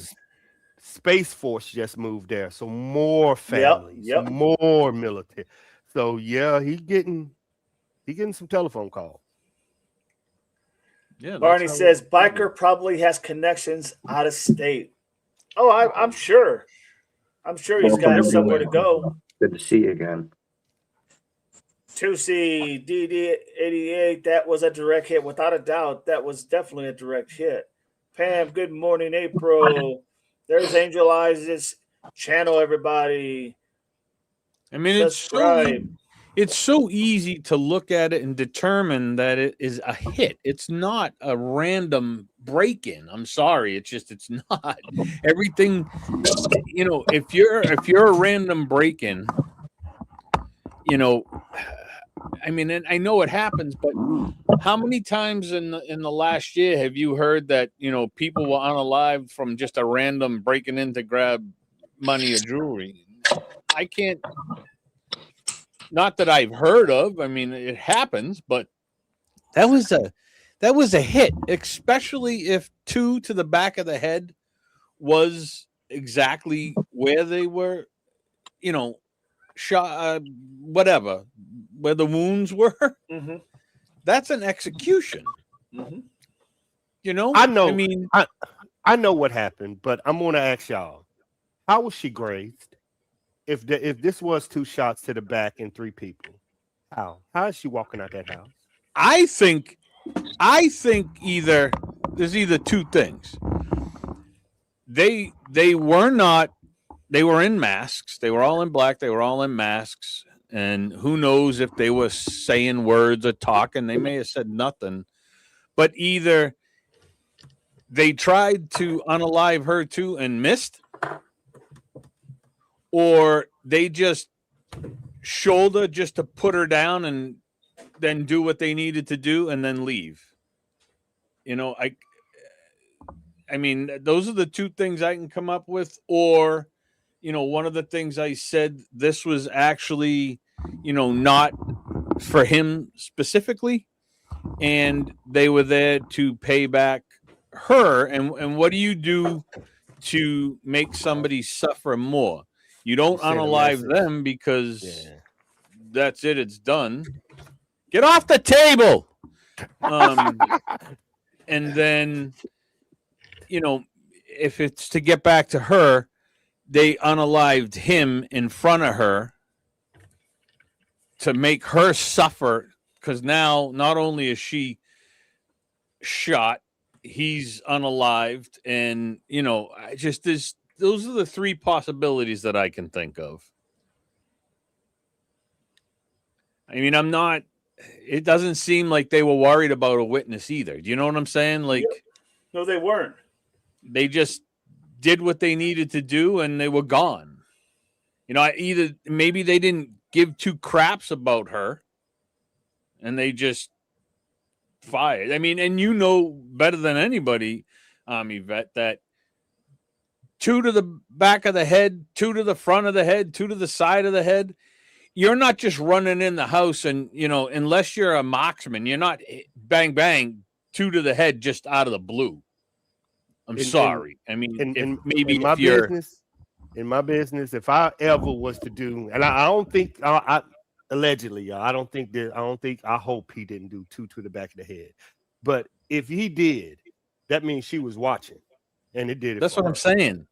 Space Force just moved there, so more families, more military. So yeah, he getting some telephone calls. Yeah, Barney says biker probably has connections out of state. Oh, I'm sure. I'm sure he's got somewhere to go. Good to see you again. 2C DD88, that was a direct hit. Without a doubt, that was definitely a direct hit. Pam, good morning, April. There's Angel Eyes' channel, everybody. I mean, it's it's so easy to look at it and determine that it is a hit. It's not a random break-in. I'm sorry, it's not. Everything, if you're a random break-in, I mean, and I know it happens, but how many times in the last year have you heard that people were unalived from just a random breaking in to grab money or jewelry? I can't. Not that I've heard of. I mean, it happens, but that was a hit, especially if 2 to the back of the head was exactly where they were, shot, whatever, where the wounds were. Mm-hmm. That's an execution. Mm-hmm. I know. I mean, I know what happened, but I'm going to ask y'all: how was she grazed? If this was 2 shots to the back and 3 people, how is she walking out that house? I think there's either 2 things. They were in masks. They were all in black. They were all in masks. And who knows if they were saying words or talking. They may have said nothing. But either they tried to unalive her too and missed, or they just shoulder just to put her down and then do what they needed to do and then leave. I mean, those are the 2 things I can come up with. Or, one of the things I said, this was actually, not for him specifically, and they were there to pay back her. And what do you do to make somebody suffer more? You don't unalive them because that's it. It's done. Get off the table. And then, if it's to get back to her, they unalived him in front of her to make her suffer. Because now not only is she shot, he's unalived. And, those are the 3 possibilities that I can think of. I mean, it doesn't seem like they were worried about a witness either. Do you know what I'm saying? Like, yep. No, they weren't. They just did what they needed to do and they were gone. Either maybe they didn't give 2 craps about her and they just fired. I mean, and better than anybody, Yvette, that 2 to the back of the head, 2 to the front of the head, 2 to the side of the head. You're not just running in the house and, unless you're a marksman, you're not bang, bang, 2 to the head just out of the blue. I'm sorry. I mean, in my business, if I ever was to do, and I don't think, allegedly, I hope he didn't do 2 to the back of the head. But if he did, that means she was watching, and it did it. That's what I'm saying.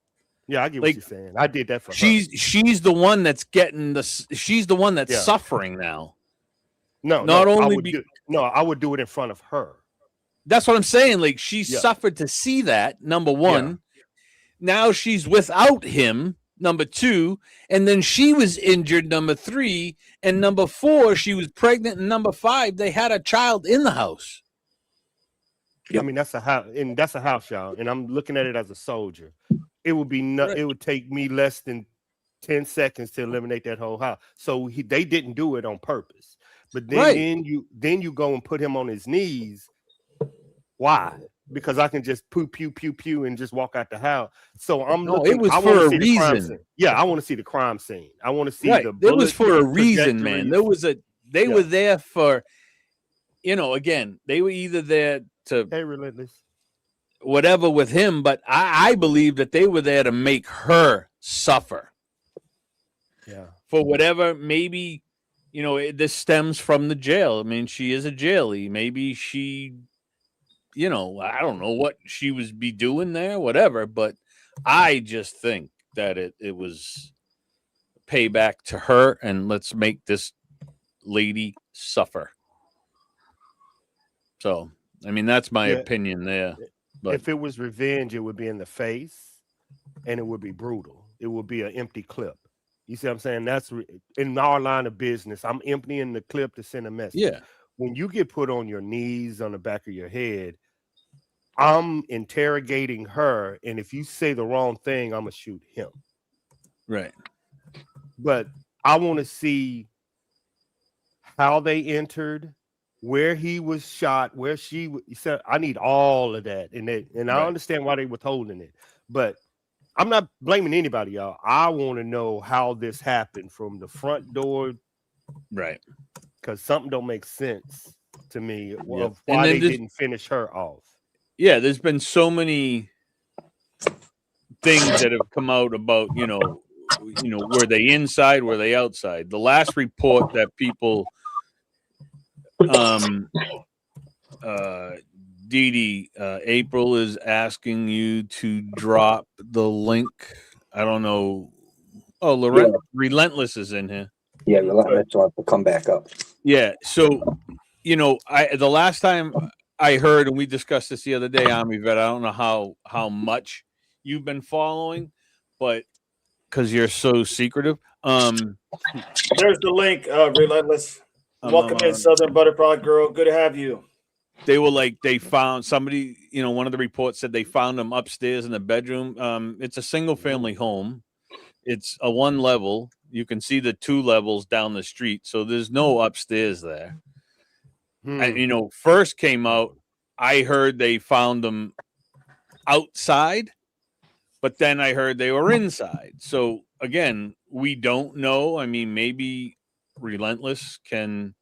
Yeah, I get what you're saying. I did that for her. She's the one that's she's the one that's suffering now. I would do it in front of her. That's what I'm saying. Like, she suffered to see that, number 1. Yeah. Now she's without him, number 2. And then she was injured, number 3. And number 4, she was pregnant. And number 5, they had a child in the house. I mean, that's a house, y'all. And I'm looking at it as a soldier. It would be It would take me less than 10 seconds to eliminate that whole house. So they didn't do it on purpose. But then you go and put him on his knees. Why? Because I can just pew pew pew pew and just walk out the house. So it was for a reason. I want to see the crime scene. I want to see the. It was for a reason, man. They were there for, again, they were either there to relentless, whatever with him, but I believe that they were there to make her suffer. Yeah. For whatever, maybe, this stems from the jail. I mean, she is a jailie. Maybe she, I don't know what she was be doing there, whatever, but I just think that it was payback to her, and let's make this lady suffer. So, I mean, that's my opinion there. But if it was revenge, it would be in the face, and it would be brutal. It would be an empty clip. You see what I'm saying? That's in our line of business. I'm emptying the clip to send a message. Yeah. When you get put on your knees on the back of your head, I'm interrogating her, and if you say the wrong thing, I'm gonna shoot him. Right. But I want to see how they entered, where he was shot, where she said. I need all of that, and I understand why they were holding it, but I'm not blaming anybody, y'all. I want to know how this happened from the front door, right? Because something don't make sense to me of why they didn't finish her off. Yeah, there's been so many things that have come out about, were they inside, were they outside? The last report that people, April is asking you to drop the link. I don't know. Oh, Relentless is in here. Yeah, Relentless will come back up. Yeah, so the last time I heard, and we discussed this the other day, Army Vet, I don't know how much you've been following, but because you're so secretive. There's the link, Relentless. Welcome in, Southern Butterfly Girl. Good to have you. They found somebody, one of the reports said they found them upstairs in the bedroom. It's a single family home. It's a 1 level. You can see the 2 levels down the street. So there's no upstairs there. And, first came out, I heard they found them outside, but then I heard they were inside. So again, we don't know. I mean, maybe Relentless can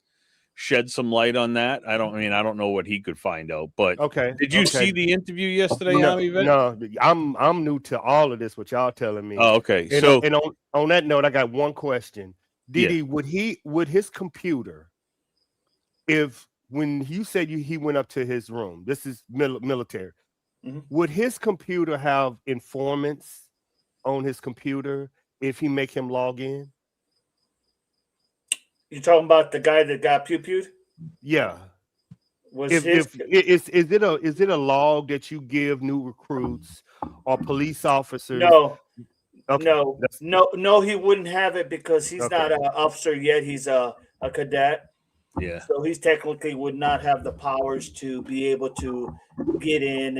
shed some light on that. I don't know what he could find out, but did you see the interview yesterday? No, I'm new to all of this, what y'all telling me. Oh, okay. And on that note, I got one question. Didi, would his computer, when you said he went up to his room, this is military, would his computer have informants on his computer if he make him log in? You talking about the guy that got pew-pewed? Yeah. Is it a log that you give new recruits or police officers? No. Okay. No, he wouldn't have it because he's not an officer yet. He's a cadet. Yeah. So he's technically would not have the powers to be able to get in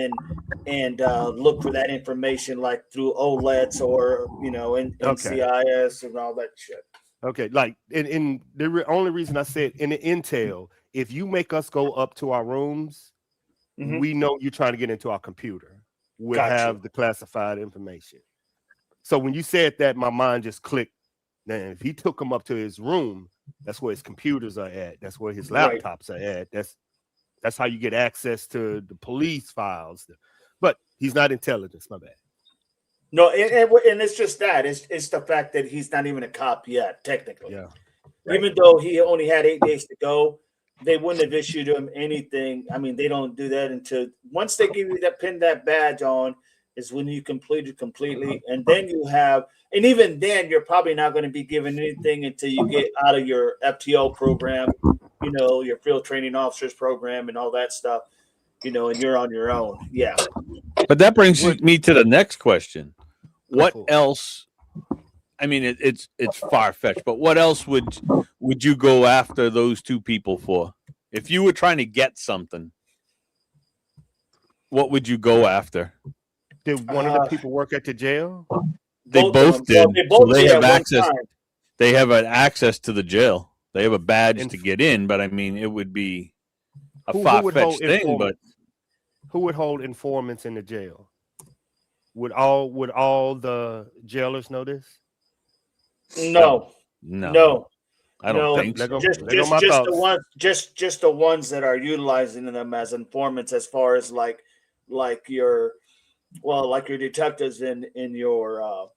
and look for that information like through OLEDs or NCIS and all that shit. Okay, like in the only reason I said in the intel, if you make us go up to our rooms, we know you're trying to get into our computer. We'll have the classified information. So when you said that, my mind just clicked. Now, if he took him up to his room, that's where his computers are at. That's where his laptops are at. That's how you get access to the police files. But he's not intelligence. My bad. No, and it's just that. It's the fact that he's not even a cop yet, technically. Yeah. Even though he only had 8 days to go, they wouldn't have issued him anything. I mean, they don't do that until once they give you that badge on is when you complete it completely. And then and even then you're probably not going to be given anything until you get out of your FTO program, your field training officers program and all that stuff, and you're on your own. Yeah. But that brings me to the next question. What else? I mean, it's far-fetched, but what else would you go after those 2 people for? If you were trying to get something, what would you go after? Did one of the people work at the jail? They both did. Well, they have access. They have an access to the jail. They have a badge to get in, but I mean, it would be a far-fetched thing. But who would hold informants in the jail? Would all the jailers know this? No. I don't think so. Just the ones that are utilizing them as informants, as far as like your detectives in your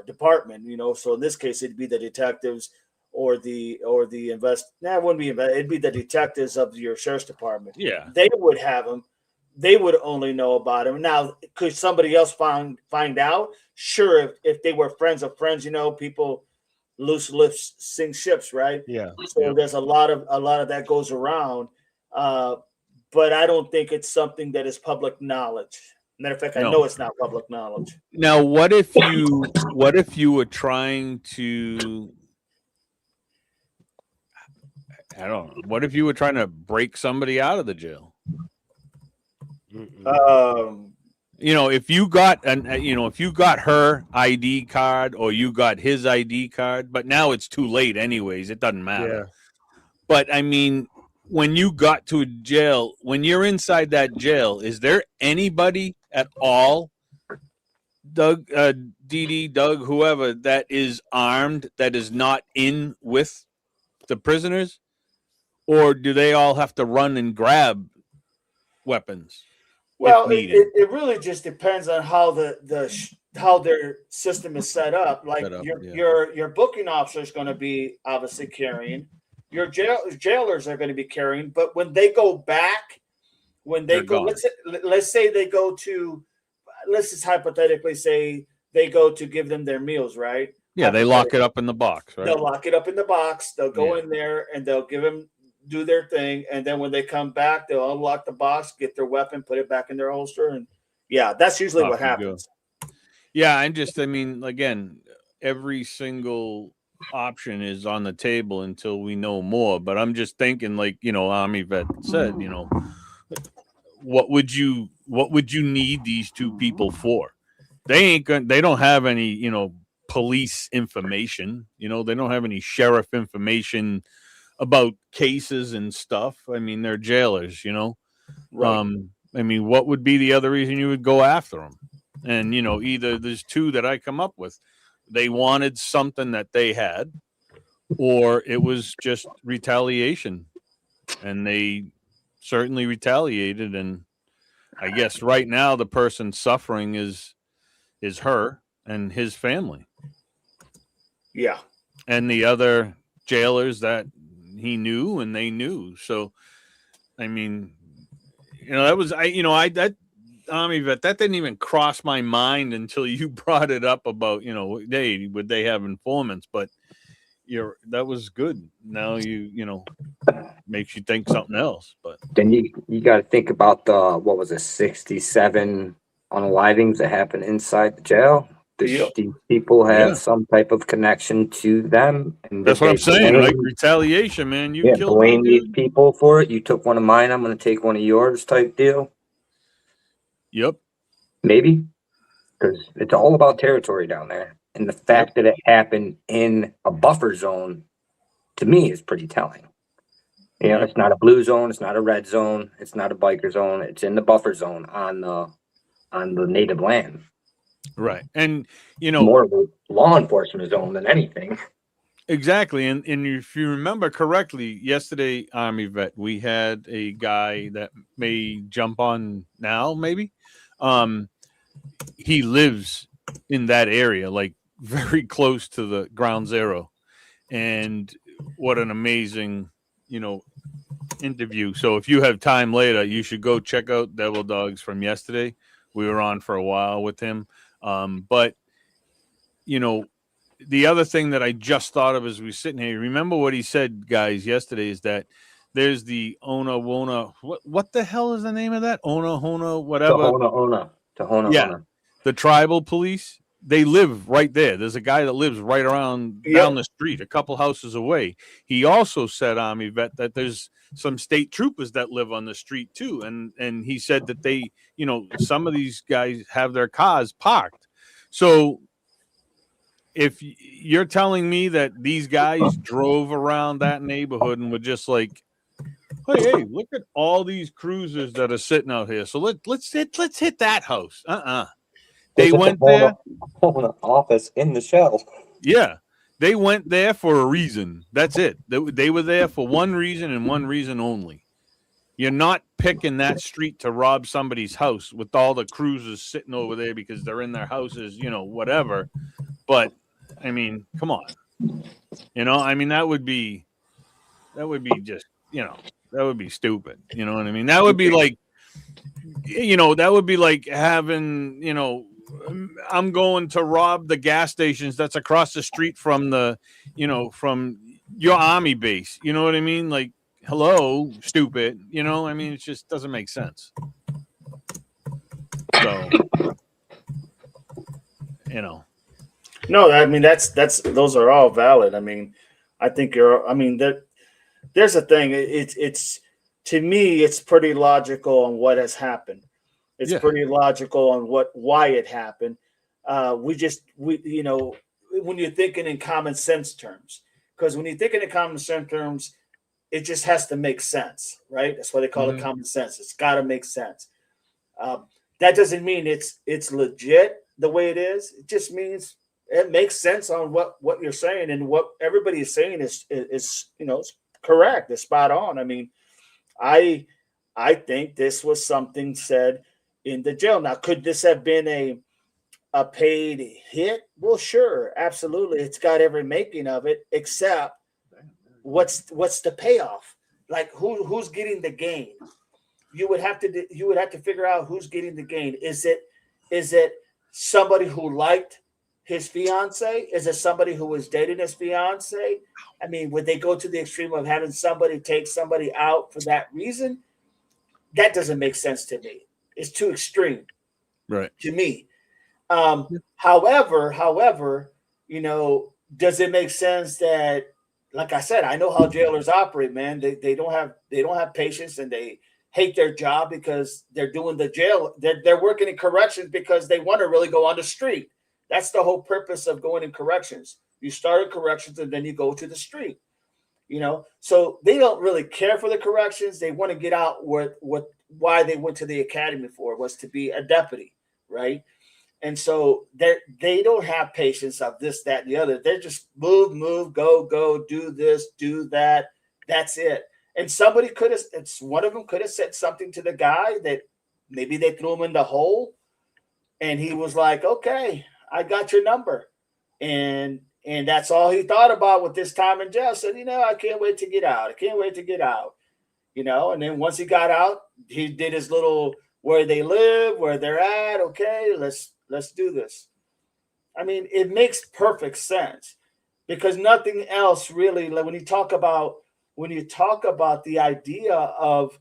department. So in this case, it'd be the detectives or the it'd be the detectives of your sheriff's department. Yeah, they would have them. They would only know about him. Now, could somebody else find out? Sure, if they were friends of friends, people loose lips sink ships, right? Yeah. So there's a lot of that goes around, but I don't think it's something that is public knowledge. Matter of fact, I know it's not public knowledge. Now, what if you were trying to, I don't know, what if you were trying to break somebody out of the jail? If you got if you got her ID card or you got his ID card, but now it's too late anyways, it doesn't matter. Yeah. But I mean, when you got to a jail, when you're inside that jail, is there anybody at all, Doug, Doug, whoever, that is armed, that is not in with the prisoners? Or do they all have to run and grab weapons? Well, it really just depends on how how their system is set up. Like your booking officer is going to be obviously carrying. Your jailers are going to be carrying, but when they go back, let's say they go to, let's just hypothetically say they go to give them their meals, right? Yeah, they lock it up in the box, right? They'll lock it up in the box. They'll go in there and they'll do their thing, and then when they come back, they'll unlock the box, get their weapon, put it back in their holster, and that's usually what happens. Yeah, and just, I mean, again, every single option is on the table until we know more. But I'm just thinking, like, Army vet said, what would you need these two people for? They don't have any, police information. They don't have any sheriff information about cases and stuff. I mean, they're jailers, Right. I mean, what would be the other reason you would go after them? And, either there's two that I come up with. They wanted something that they had, or it was just retaliation. And they certainly retaliated. And I guess right now the person suffering is her and his family. Yeah. And the other jailers that he knew and they knew. So, I mean, that Army vet, that didn't even cross my mind until you brought it up about, would they have informants? But that was good. Now makes you think something else. But then you got to think about the 67 unalivings that happened inside the jail. These people have some type of connection to them. And that's what I'm saying. Like retaliation, man. You killed blame these people for it. You took one of mine, I'm going to take one of yours type deal. Yep. Maybe. Because it's all about territory down there. And the fact that it happened in a buffer zone, to me, is pretty telling. It's not a blue zone. It's not a red zone. It's not a biker zone. It's in the buffer zone on the native land. Right. And, more of a law enforcement zone than anything. Exactly. And if you remember correctly, yesterday, Army vet, we had a guy that may jump on now, maybe. He lives in that area, like very close to the ground zero. And what an amazing, interview. So if you have time later, you should go check out Devil Dogs from yesterday. We were on for a while with him. But, the other thing that I just thought of as we sitting here, remember what he said, guys, yesterday, is that there's the Ona, what the hell is the name of that? Ona, whatever. Tahona. The tribal police, they live right there. There's a guy that lives right around down the street, a couple houses away. He also said, Army vet, that there's some state troopers that live on the street too. And he said that they, some of these guys have their cars parked. So if you're telling me that these guys drove around that neighborhood and were just like, hey, look at all these cruisers that are sitting out here. So let's hit that house. They went there. Office in the shell. Yeah. They went there for a reason. That's it. They were there for one reason and one reason only. You're not picking that street to rob somebody's house with all the cruisers sitting over there because they're in their houses, whatever. But I mean, come on. I mean, that would be just, that would be stupid. You know what I mean? That would be like, that would be like having, I'm going to rob the gas stations that's across the street from from your Army base. You know what I mean? Like, hello, stupid. I mean, it just doesn't make sense. So So, you know. No, I mean that's those are all valid. I mean, I think there's a thing. It's to me, it's pretty logical on what has happened. It's pretty logical on why it happened. We when you're thinking in common sense terms, because when you're thinking in common sense terms, it just has to make sense, right? That's why they call it common sense. It's got to make sense. That doesn't mean it's legit the way it is. It just means it makes sense on what you're saying, and what everybody is saying is correct. It's spot on. I mean, I think this was something said in the jail. Now, could this have been a paid hit? Well, sure, absolutely. It's got every making of it, except what's the payoff? Like who's getting the gain? You would have to figure out who's getting the gain. Is it somebody who liked his fiance? Is it somebody who was dating his fiance? I mean, would they go to the extreme of having somebody take somebody out for that reason? That doesn't make sense to me. It's too extreme, right? To me. However, does it make sense that, like I said, I know how jailers operate, man. They don't have patience, and they hate their job because they're doing the jail. They're working in corrections because they want to really go on the street. That's the whole purpose of going in corrections. You start in corrections and then you go to the street. So they don't really care for the corrections. They want to get out why they went to the academy for, was to be a deputy, right? And so they don't have patience of this, that, and the other. They're just move, go, do this, do that. That's it. And one of them could have said something to the guy that maybe they threw him in the hole, and he was like, okay, I got your number. And that's all he thought about with this time in jail. Said, I can't wait to get out. And then once he got out, he did his little where they live, where they're at. Okay, let's do this. I mean, it makes perfect sense, because nothing else really, like when you talk about the idea of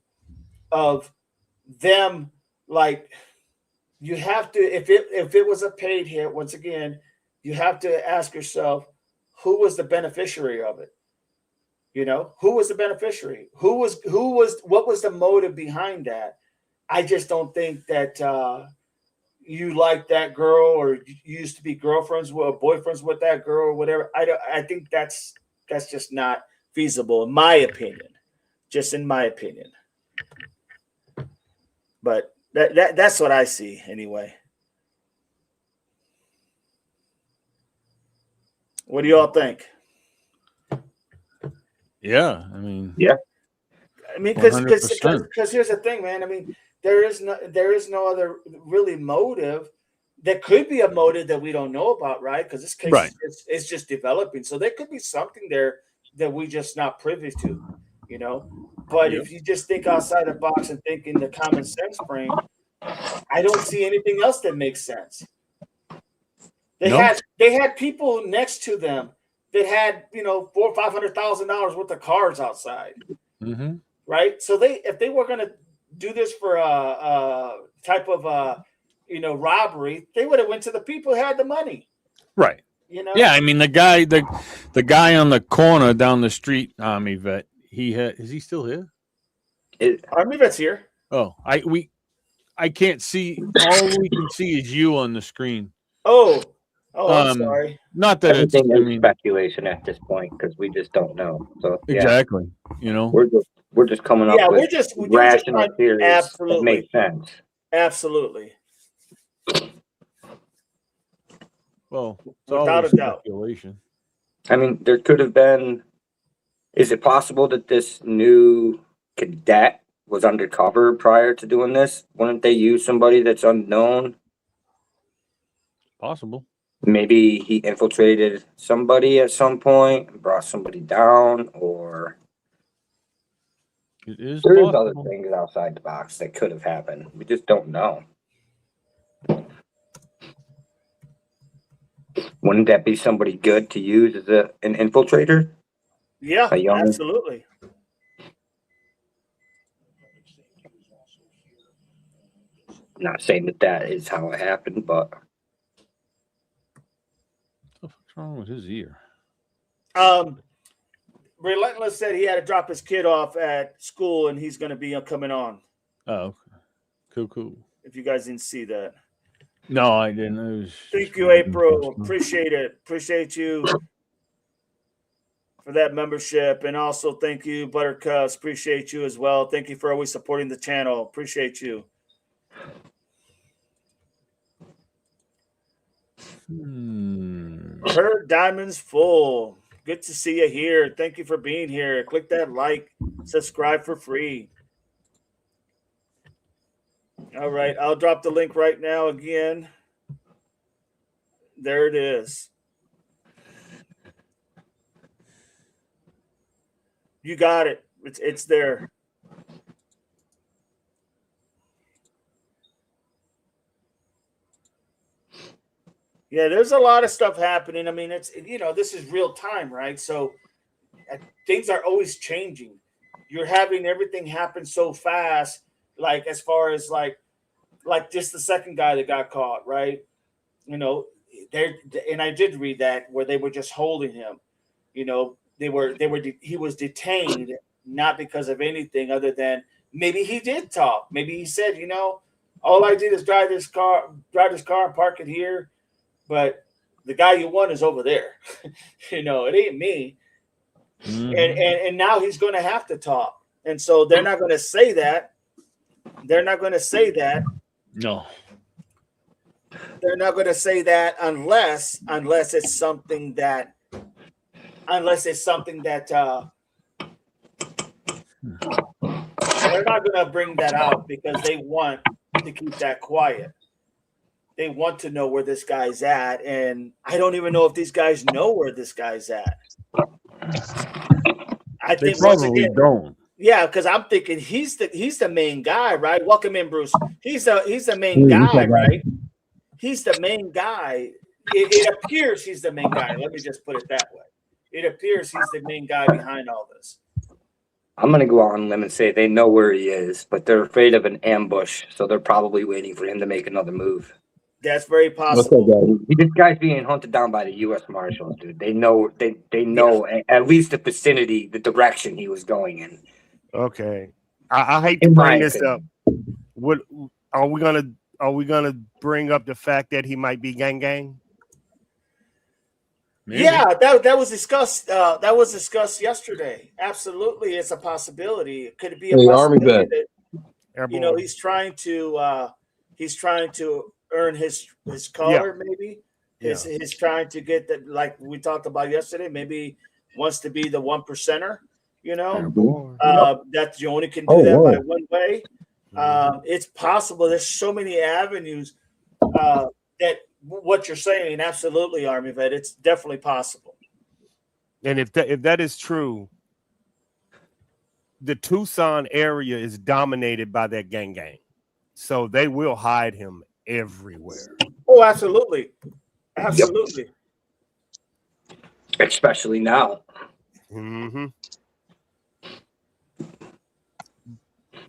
them, like, you have to, if it was a paid hit, once again, you have to ask yourself, who was the beneficiary of it? Who was the beneficiary? What was the motive behind that? I just don't think that you like that girl, or you used to be girlfriends or boyfriends with that girl or whatever. I think that's just not feasible, in my opinion. Just in my opinion. But that's what I see anyway. What do you all think? Yeah, I mean, because here's the thing, man. I mean, there is no other really motive. There could be a motive that we don't know about, right? Because this case is just developing, so there could be something there that we just not privy to, But if you just think outside the box and think in the common sense frame, I don't see anything else that makes sense. They had people next to them that had $400,000 or $500,000 worth of cars outside, right? So if they were going to do this for a type of robbery, they would have went to the people who had the money, right? Yeah, I mean the guy on the corner down the street, Army vet. Is he still here? Army vet's here. Oh, I can't see. All we can see is you on the screen. Oh, I'm sorry. Not that everything is speculation at this point, because we just don't know. So exactly, we're just coming up with rational theories that make sense. Absolutely. Well, without a doubt. Speculation. I mean, there could have been. Is it possible that this new cadet was undercover prior to doing this? Wouldn't they use somebody that's unknown? Possible. Maybe he infiltrated somebody at some point and brought somebody down, or there's other things outside the box that could have happened. We just don't know. Wouldn't that be somebody good to use as an infiltrator? Yeah, absolutely. Not saying that is how it happened, but What's wrong with his ear? Relentless said he had to drop his kid off at school, and he's going to be coming on. Oh, cool. If you guys didn't see that. No, I didn't. Thank you, April. Appreciate it. Appreciate you for that membership. And also thank you, Buttercups. Appreciate you as well. Thank you for always supporting the channel. Appreciate you. Her diamonds full. Good to see you here. Thank you for being here. Click that like, subscribe for free. All right, I'll drop the link right now again. There it is. You got it. It's there. Yeah, there's a lot of stuff happening. I mean, it's, this is real time, right? So things are always changing. You're having everything happen so fast, like as far as like just the second guy that got caught, right? And I did read that where they were just holding him. He was detained not because of anything other than maybe he did talk. Maybe he said, all I did is drive this car and park it here. But the guy you want is over there. It ain't me. Mm-hmm. And now he's going to have to talk. And so they're not going to say that. They're not going to say that. No. They're not going to say that unless it's something that they're not going to bring that out because they want to keep that quiet. They want to know where this guy's at, and I don't even know if these guys know where this guy's at. I think they probably don't. Yeah, because I'm thinking he's the main guy, right? Welcome in, Bruce. He's the main guy, right? He's the main guy. It appears he's the main guy. Let me just put it that way. It appears he's the main guy behind all this. I'm going to go out on a limb and say they know where he is, but they're afraid of an ambush, so they're probably waiting for him to make another move. That's very possible. This guy's being hunted down by the U.S. Marshals, dude. They know at least the vicinity, the direction he was going in. Okay, I hate to bring this up. What are we gonna bring up the fact that he might be gang? Maybe. Yeah, that was discussed. That was discussed yesterday. Absolutely, it's a possibility. Could it be a possibility that, he's trying to earn his color, maybe. He's trying to get that, like we talked about yesterday. Maybe wants to be the 1%er. That you only can do that by one way. It's possible. There's so many avenues that what you're saying. Absolutely, Army Vet. It's definitely possible. And if that is true, the Tucson area is dominated by that gang, so they will hide him everywhere. Oh, absolutely. Yep. Especially now. Mm-hmm.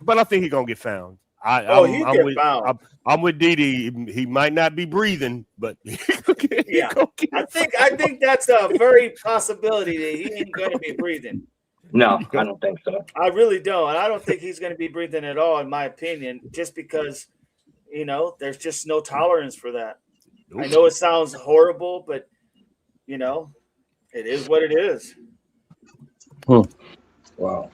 But I think he's gonna get found. I'm with Didi. He might not be breathing, but I think that's a very possibility that he ain't gonna be breathing. No, I don't think so. I really don't. I don't think he's gonna be breathing at all, in my opinion, just because there's just no tolerance for that. Nope. I know it sounds horrible, but it is what it is. Wow.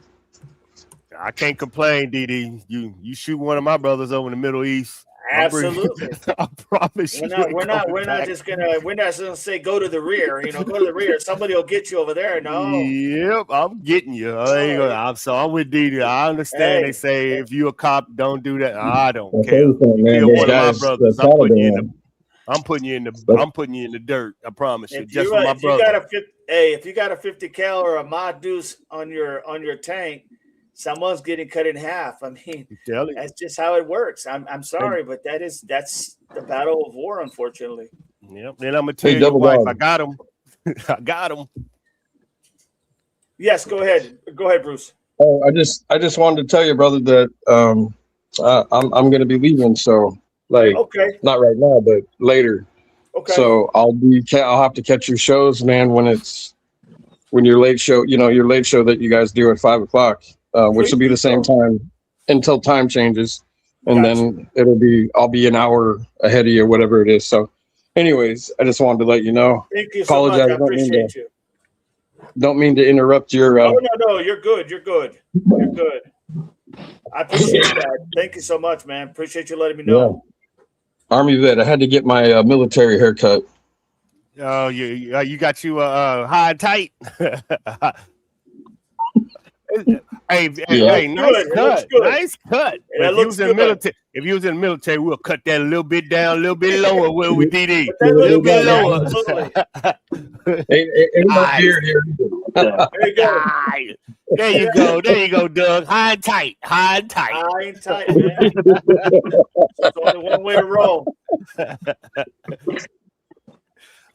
I can't complain, Didi. You shoot one of my brothers over in the Middle East. Absolutely. I promise you. We're not just gonna say go to the rear. Go to the rear. Somebody will get you over there. No. Yep, I'm getting you. I'm with Didi. I understand. They say if you a cop, don't do that. I don't care. You kill one of my brothers. I'm putting you in the dirt. I promise you. Just for my brother. If you got a 50 cal or a mod deuce on your tank, someone's getting cut in half. I mean, that's just how it works. I'm sorry, but that's the battle of war, unfortunately. Yep. Then I'm gonna tell your wife, I got him. I got him. Yes, go ahead. Go ahead, Bruce. Oh, I just wanted to tell you, brother, that I'm going to be leaving. So Like, Okay. not right now, but later. Okay. So I'll have to catch your shows, man, when your late show, your late show that you guys do at 5 o'clock, which will be the same time until time changes. And then I'll be an hour ahead of you, whatever it is. So anyways, I just wanted to let you know. Thank you so much. I appreciate you. Don't mean to interrupt your. Oh, no, you're good. You're good. You're good. I appreciate that. Thank you so much, man. Appreciate you letting me know. Yeah. Army vet. I had to get my military haircut. Oh, you got you high and tight. Hey, nice cut. Nice cut. If you was in the military, we'll cut that a little bit down, a little bit lower. Will we, DD? A little bit lower. Ain't no beard here. There you go. There you go, Doug. High and tight. High and tight. High and tight, man. There's only one way to roll.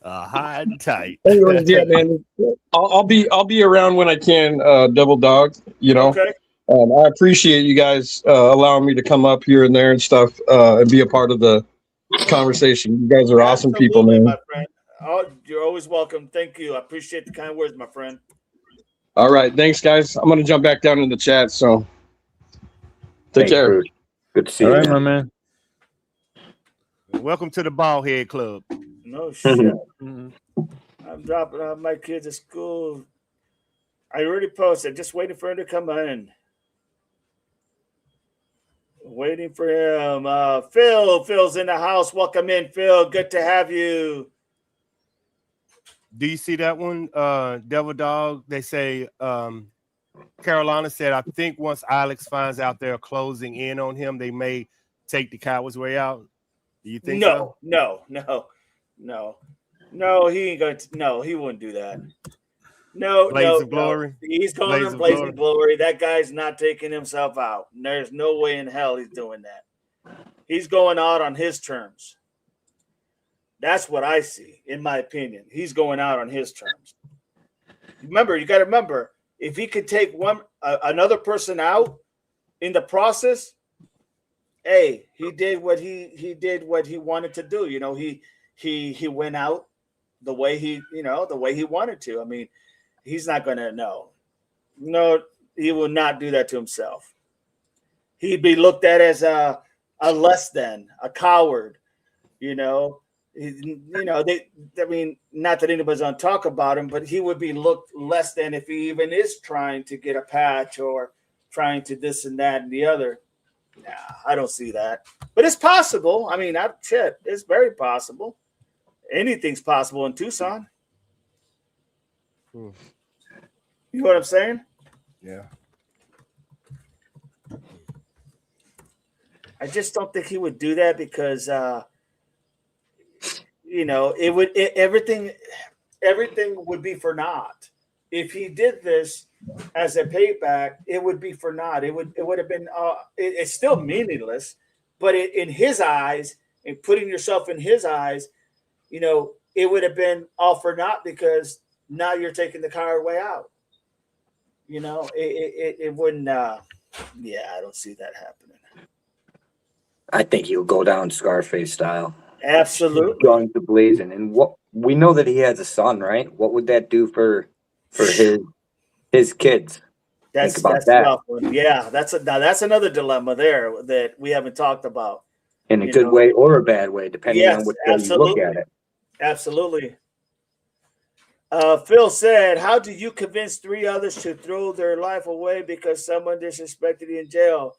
High and tight. Anyways, yeah, man. I'll be around when I can. Double Dog. Okay. I appreciate you guys allowing me to come up here and there and stuff and be a part of the conversation. You guys are awesome people, man. My friend. Oh, you're always welcome. Thank you. I appreciate the kind words, my friend. All right, thanks, guys. I'm gonna jump back down in the chat. So take care. Bruce. Good to see All you. right, my man. Welcome to the Ball Head Club. No shit. I'm dropping off my kids at school. I already posted. Just waiting for him to come in. Waiting for him. Phil's in the house. Welcome in, Phil. Good to have you. Do you see that one, Devil Dog? They say Carolina said, I think once Alex finds out they're closing in on him, they may take the coward's way out. Do you think so? No, he ain't going to. No, he wouldn't do that. No, Blaze of Glory. He's going to Blazing Glory. That guy's not taking himself out. There's no way in hell he's doing that. He's going out on his terms. That's what I see, in my opinion. He's going out on his terms. Remember, you got to remember, if he could take another person out in the process, hey, he did what he wanted to do. He went out the way he wanted to. I mean, he's not going to No, he will not do that to himself. He'd be looked at as a less than, a coward, not that anybody's going to talk about him, but he would be looked less than if he even is trying to get a patch or trying to this and that and the other. Nah, I don't see that. But it's possible. I mean, it's very possible. Anything's possible in Tucson. You know what I'm saying? Yeah. I just don't think he would do that because everything would be for naught. If he did this as a payback, it would be for naught. It would have been it's still meaningless, but in his eyes, and putting yourself in his eyes, it would have been all for naught because now you're taking the coward way out. It wouldn't. I don't see that happening. I think he'll go down Scarface style. Absolutely. Guns blazing. And what we know that he has a son, right? What would that do for his kids? That's that. Tough one. Yeah, that's another dilemma there that we haven't talked about. In a good way or a bad way, depending on which way you look at it. Absolutely. Phil said, how do you convince 3 others to throw their life away because someone disrespected you in jail?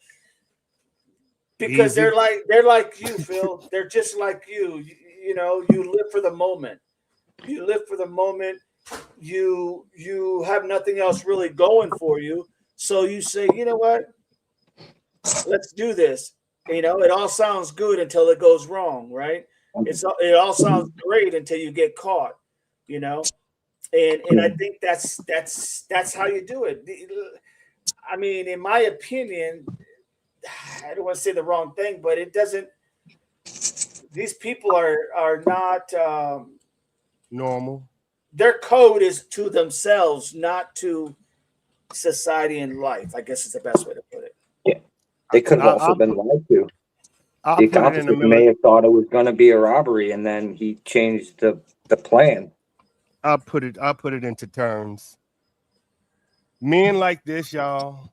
Because they're like you, Phil. They're just like you. You live for the moment. You live for the moment. You have nothing else really going for you. So you say, you know what? Let's do this. It all sounds good until it goes wrong, right? It all sounds great until you get caught, And I think that's how you do it. I mean, in my opinion, I don't want to say the wrong thing, but it doesn't. These people are not normal. Their code is to themselves, not to society and life. I guess is the best way to put it. Yeah, they could have also been lied to. The accomplices may have thought it was going to be a robbery, and then he changed the plan. I'll put it into terms. Men like this, y'all,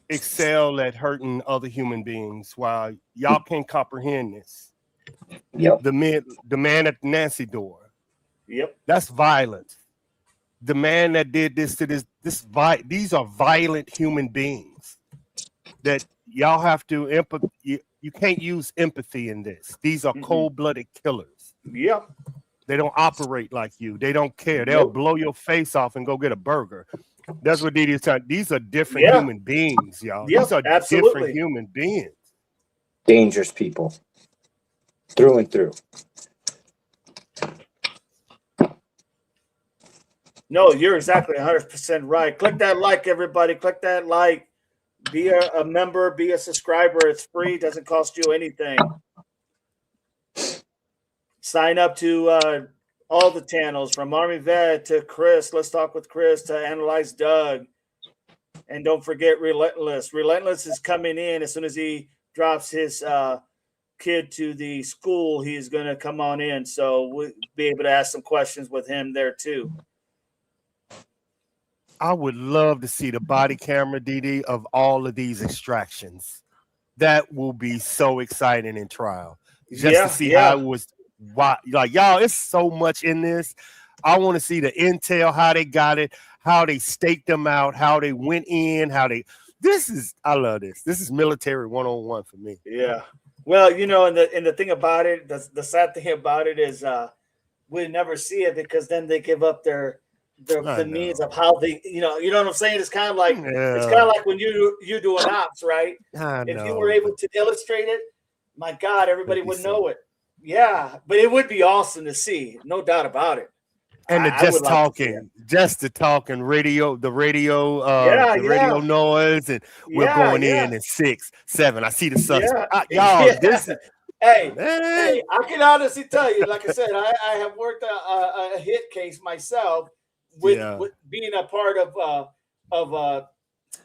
excel at hurting other human beings while y'all can't comprehend this. Yep. The man at the Nancy door. Yep. That's violence. The man that did this to these are violent human beings that y'all have to you can't use empathy in this. These are cold-blooded killers. Yeah. They don't operate like you. They don't care. They'll blow your face off and go get a burger. That's what Didi is saying. These are different human beings, y'all. Yep, These are absolutely different human beings. Dangerous people. Through and through. No, you're exactly 100% right. Click that like, everybody. Click that like. Be a member. Be a subscriber. It's free. Doesn't cost you anything. Sign up to all the channels from Army Vet to Chris. Let's talk with Chris to Analyze Doug. And don't forget Relentless. Relentless is coming in as soon as he drops his kid to the school. He's going to come on in. So we'll be able to ask some questions with him there too. I would love to see the body camera, Didi, of all of these extractions. That will be so exciting in trial. Just to see how it was. Why, like, y'all, it's so much in this. I want to see the intel, how they got it, how they staked them out, how they went in, I love this. This is military 101 for me. Yeah. Well, you know, and the thing about it, the sad thing about it is we never see it because then they give up the means of how they, you know what I'm saying? It's kind of like when you do an ops, right? If you were able to illustrate it, my God, everybody would know it. Yeah, but it would be awesome to see, no doubt about it. And the talking radio noise, and we're going in at 6, 7. I see the suspect. Y'all, this is hey, I can honestly tell you, like I said, I have worked a hit case myself with being a part of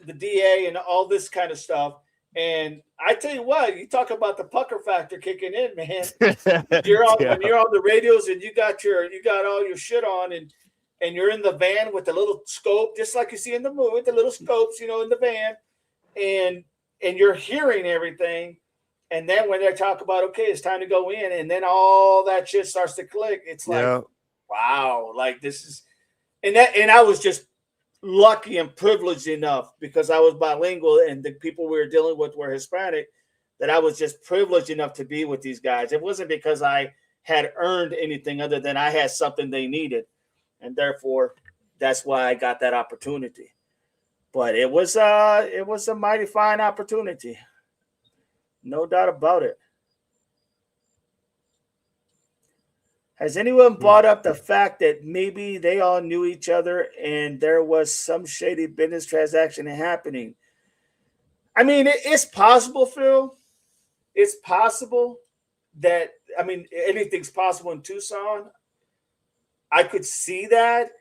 the DA and all this kind of stuff. And I tell you what, you talk about the pucker factor kicking in, man. When you're on the radios and you got all your shit on, and you're in the van with the little scope, just like you see in the movie, the little scopes, in the van, and you're hearing everything. And then when they talk about, okay, it's time to go in, and then all that shit starts to click, it's like, wow, like this is, and I was just lucky and privileged enough because I was bilingual and the people we were dealing with were Hispanic, that I was just privileged enough to be with these guys. It wasn't because I had earned anything other than I had something they needed. And therefore that's why I got that opportunity. But it was a mighty fine opportunity. No doubt about it. Has anyone brought up the fact that maybe they all knew each other and there was some shady business transaction happening? I mean, it's possible, Phil. It's possible that, anything's possible in Tucson. I could see that.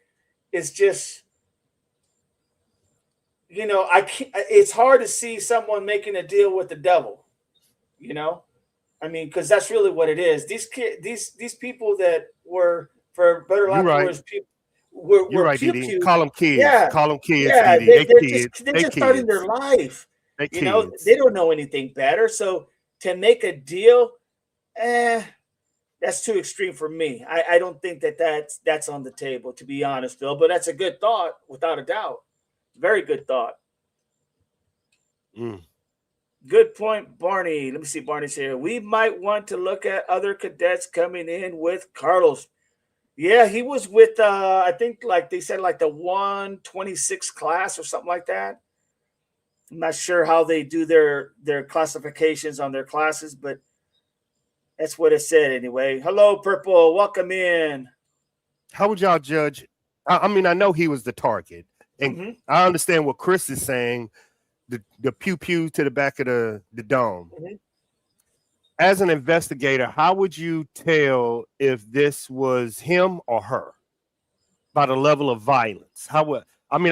It's just, it's hard to see someone making a deal with the devil, because that's really what it is. These people that were, for better lack of words, people were right, pew-pew. Call them kids. Yeah. Call them kids. Yeah, they're just starting their life. They They don't know anything better. So to make a deal, that's too extreme for me. I don't think that's on the table, to be honest, Phil. But that's a good thought, without a doubt. Very good thought. Good point, Barney. Let me see. Barney's here. We might want to look at other cadets coming in with Carlos. Yeah, he was with, I think, like they said, like the 126 class or something like that. I'm not sure how they do their classifications on their classes, but that's what it said anyway. Hello, Purple. Welcome in. How would y'all judge? I know he was the target, and I understand what Chris is saying. The pew-pew to the back of the dome. As an investigator, how would you tell if this was him or her by the level of violence? I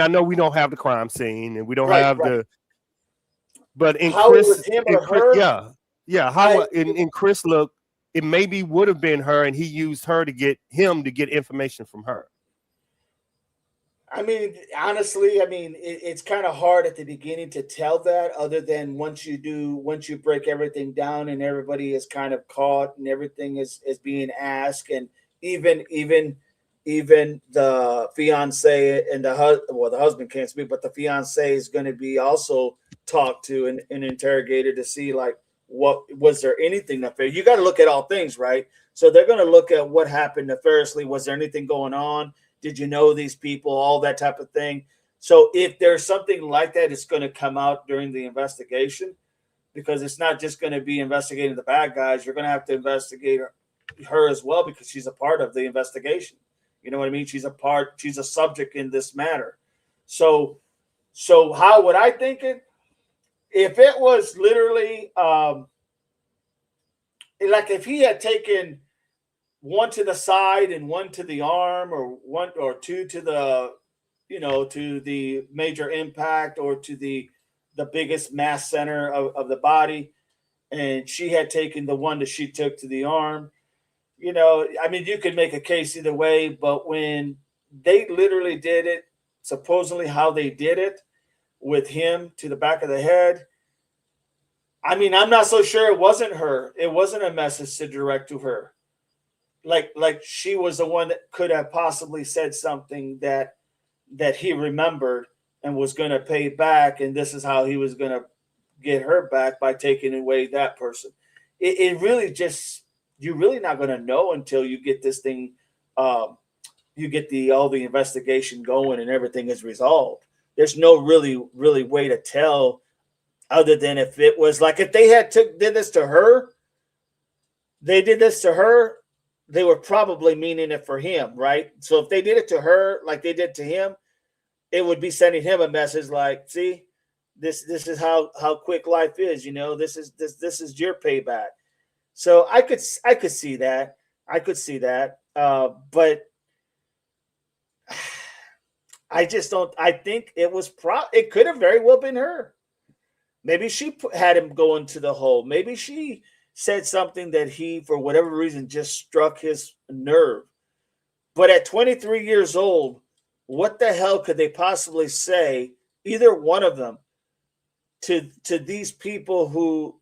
know we don't have the crime scene and we don't have the, but in how Chris, it was him or her? Yeah. Yeah, how in Chris look, it maybe would have been her, and he used her to get him to get information from her. I mean, honestly, it's kind of hard at the beginning to tell that, other than once you break everything down and everybody is kind of caught and everything is being asked, and even the fiance and the husband can't speak, but the fiance is going to be also talked to and interrogated to see, like, what was there anything nefarious? You got to look at all things, right? So they're going to look at what happened nefariously. Was there anything going on? Did you know these people? All that type of thing. So if there's something like that, it's going to come out during the investigation, because it's not just going to be investigating the bad guys. You're going to have to investigate her as well, because she's a part of the investigation. You know what I mean? She's a subject in this matter. So how would I think it? If it was literally like if he had taken one to the side and one to the arm, or one or two to the, to the major impact, or to the biggest mass center of the body, and she had taken the one that she took to the arm, you could make a case either way. But when they literally did it, supposedly how they did it, with him to the back of the head, I'm not so sure it wasn't her. It wasn't a message to direct to her. Like she was the one that could have possibly said something that he remembered and was going to pay back, and this is how he was going to get her back, by taking away that person. It really just, you're really not going to know until you get this thing, you get all the investigation going and everything is resolved. There's no really way to tell, other than if it was like, if they did this to her, they were probably meaning it for him, right? So if they did it to her like they did to him, it would be sending him a message like, see, this is how quick life is, this is your payback. So I could see that. But I just don't. I think it was it could have very well been her. Maybe she had him go into the hole. Maybe she said something that he, for whatever reason, just struck his nerve. But at 23 years old, what the hell could they possibly say, either one of them, to these people who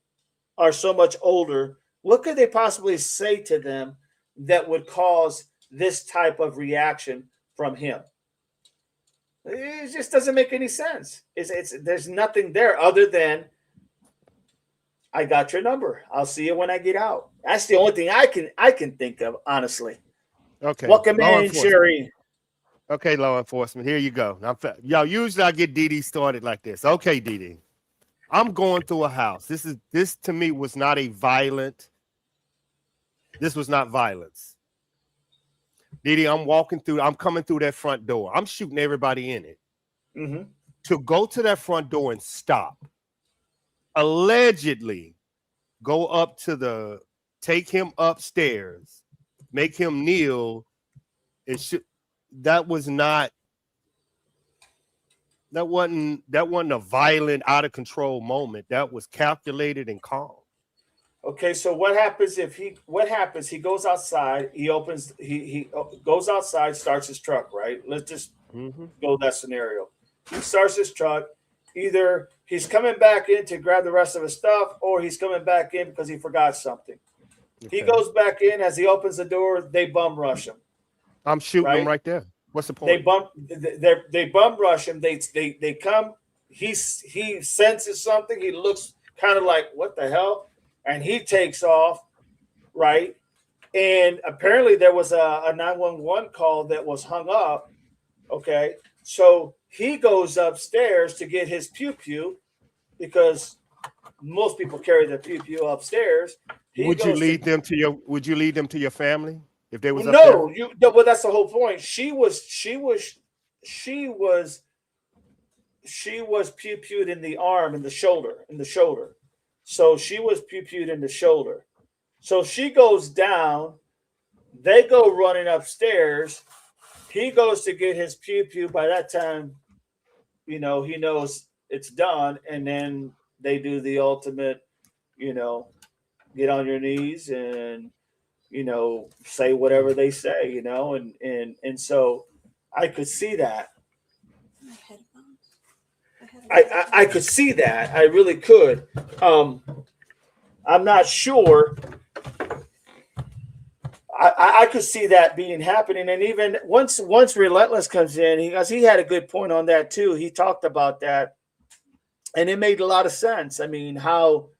are so much older? What could they possibly say to them that would cause this type of reaction from him? It just doesn't make any sense. There's nothing there other than, I got your number. I'll see you when I get out. That's the only thing I can think of, honestly. Okay. Welcome in, Sherry. Okay, law enforcement. Here you go. Now, usually I get Dee started like this. Okay, Dee. I'm going through a house. This to me was not this was not violence. Dee, I'm coming through that front door. I'm shooting everybody in it. Mm-hmm. To go to that front door and stop, allegedly go up to take him upstairs, make him kneel, that wasn't a violent, out of control moment. That was calculated and calm. Okay, so what happens? He goes outside, he goes outside, starts his truck, right? Let's just go that scenario. He starts his truck. Either he's coming back in to grab the rest of his stuff, or he's coming back in because he forgot something. Okay. He goes back in. As he opens the door, they bum rush him. I'm shooting him right there. What's the point? They bum rush him. They come. He senses something. He looks kind of like, what the hell? And he takes off, right? And apparently there was a 911 call that was hung up. Okay, so he goes upstairs to get his pew-pew, because most people carry their pew-pew upstairs. Would you lead them to your family if they was up no, there? No, but that's the whole point. She was pew-pewed in the arm, in the shoulder. So she was pew-pewed in the shoulder. So she goes down. They go running upstairs. He goes to get his pew-pew. By that time, he knows it's done. And then they do the ultimate, get on your knees and, say whatever they say, and so I could see that. I could see that. I really could. I'm not sure. I could see that being happening. And even once Relentless comes in, he had a good point on that too. He talked about that. And it made a lot of sense. I mean, how.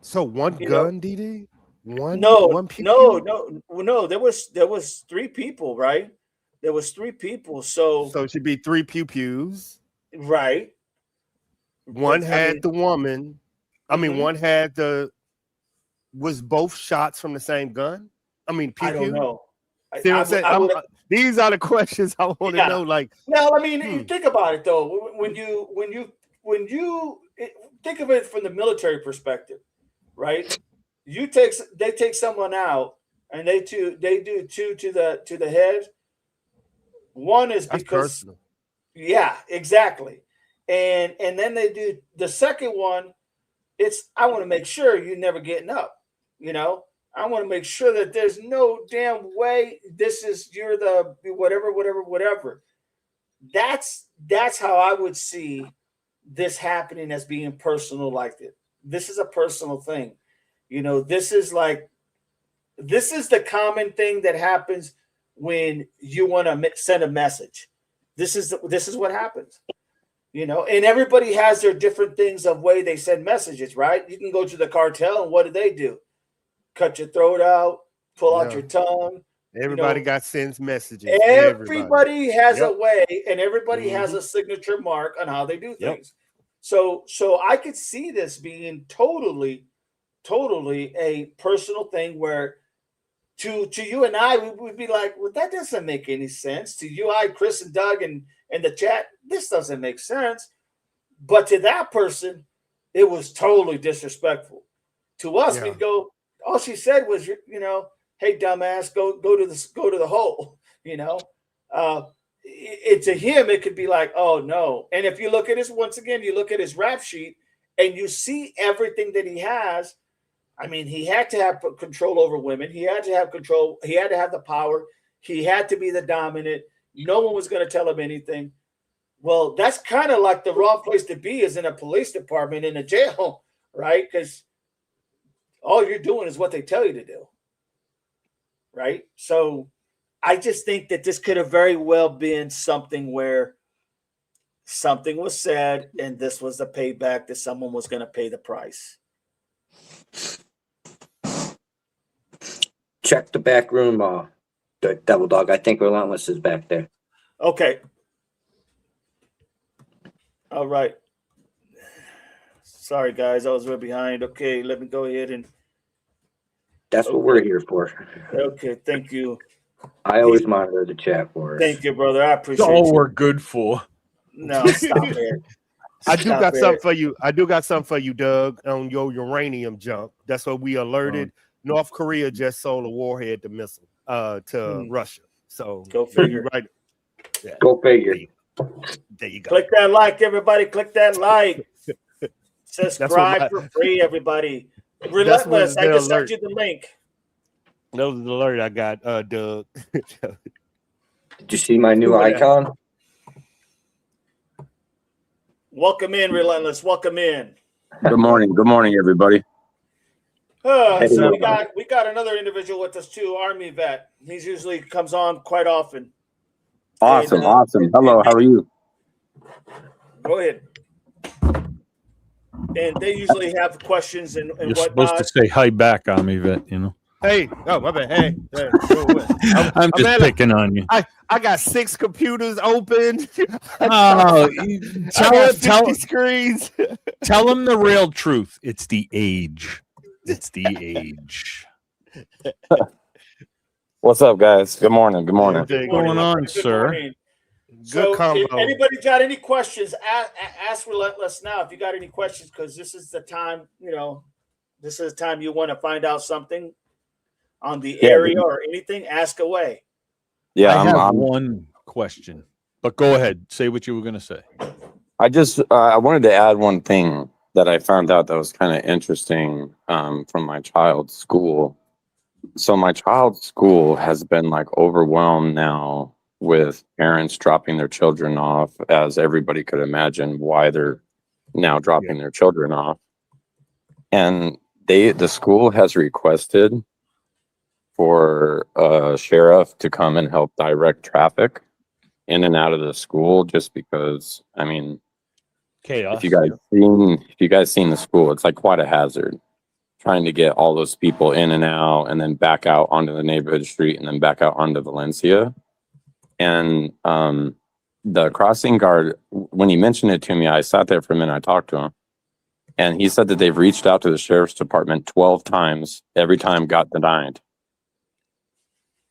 So one gun, DD? One? No. There was 3 people, right? There was 3 people. So it should be 3 pew-pews. Right. One had the woman. I mean, one had was both shots from the same gun? I mean, pew-pew? I don't know. See what I'm saying? These are the questions I want to know. Like, well, I mean, think about it though. When you think of it from the military perspective, right? They take someone out and they do 2 to the head. One is because personal. Yeah, exactly. And then they do the second one. I want to make sure you're never getting up. I want to make sure that there's no damn way you're the whatever. That's how I would see this happening, as being personal like this. This is a personal thing. This is the common thing that happens when you want to send a message. This is what happens. And everybody has their different things of way they send messages, right? You can go to the cartel and what do? Cut your throat out, pull out your tongue. Everybody sends messages. Everybody has a way, and everybody has a signature mark on how they do things. So I could see this being totally a personal thing where to you and I, we would be like, well, that doesn't make any sense. To you, Chris and Doug and the chat, this doesn't make sense. But to that person, it was totally disrespectful. To us, we'd go, all she said was, hey, dumbass, go to the hole. To him, it could be like, oh no. And if you look at his, once again, you look at his rap sheet and you see everything that he has. I mean, he had to have control over women. He had to have control. He had to have the power. He had to be the dominant. No one was going to tell him anything. Well, that's kind of like the wrong place to be, is in a police department, in a jail, right? Because all you're doing is what they tell you to do, right? So I just think that this could have very well been something where something was said and this was the payback, that someone was going to pay the price. Check the back room, Devil Dog. I think Relentless is back there. Okay. All right. Sorry, guys. I was right behind. Okay, let me go ahead and... That's what we're here for. Okay, thank you. I always monitor the chat for us. Thank you, brother. I appreciate it. That's all we're good for. No, stop it. I do got something for you. I do got something for you, Doug, on your uranium jump. That's what we alerted. North Korea just sold a warhead to missile to Russia. So go figure. Right. Yeah. Go figure. There you go. Click that like, everybody. Click that like. Subscribe for free, everybody. Relentless. I just sent you the link. That was the alert I got, Doug. Did you see my new icon? Welcome in, Relentless. Welcome in. Good morning. Good morning, everybody. So we got another individual with us too, Army vet. He's usually comes on quite often. Awesome, awesome. Hello, how are you? Go ahead. And they usually have questions and You're whatnot. supposed to say hi back, Army vet. Hey, oh my bad. Hey, I'm just picking on you. I got 6 computers open. Oh, tell screens. Tell them the real truth. It's the age. It's the age. What's up, guys? Good morning. Good morning. What's going on, sir? Morning. So if anybody got any questions, ask Relentless now. If you got any questions, because this is the time, this is the time you want to find out something on the area or anything, ask away. Yeah, I have one question, but go ahead. Say what you were going to say. I wanted to add one thing. that I found out that was kind of interesting from my child's school. So my child's school has been like overwhelmed now with parents dropping their children off, as everybody could imagine why they're now dropping their children off. And the school has requested for a sheriff to come and help direct traffic in and out of the school, just because, I mean, Chaos. if you guys seen the school, it's like quite a hazard trying to get all those people in and out and then back out onto the neighborhood street and then back out onto Valencia. And the crossing guard, when he mentioned it to me, I sat there for a minute, I talked to him, and he said that they've reached out to the sheriff's department 12 times, every time got denied.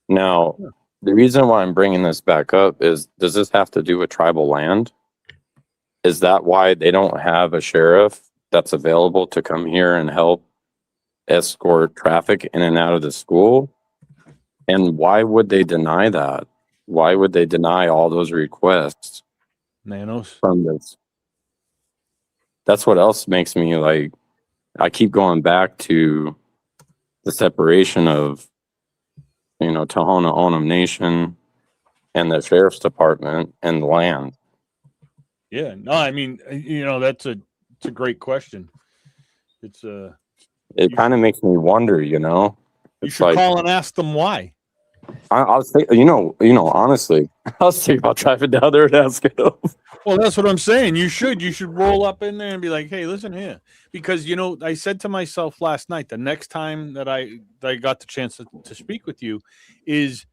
Now, the reason why I'm bringing this back up is, does this have to do with tribal land? Is that why they don't have a sheriff that's available to come here and help escort traffic in and out of the school? And why would they deny that? Why would they deny all those requests Nanos from this? That's what else makes me like, I keep going back to the separation of, you know, Tohono O'odham Nation and the sheriff's department and land. Yeah, no, I mean, you know, it's a great question. It kind of makes me wonder, you know. You should call and ask them why. I'll say, you know, honestly, I'll say about driving down there and asking them. Well, that's what I'm saying. You should roll up in there and be like, hey, listen here. Because, you know, I said to myself last night, the next time that I got the chance to speak with you is,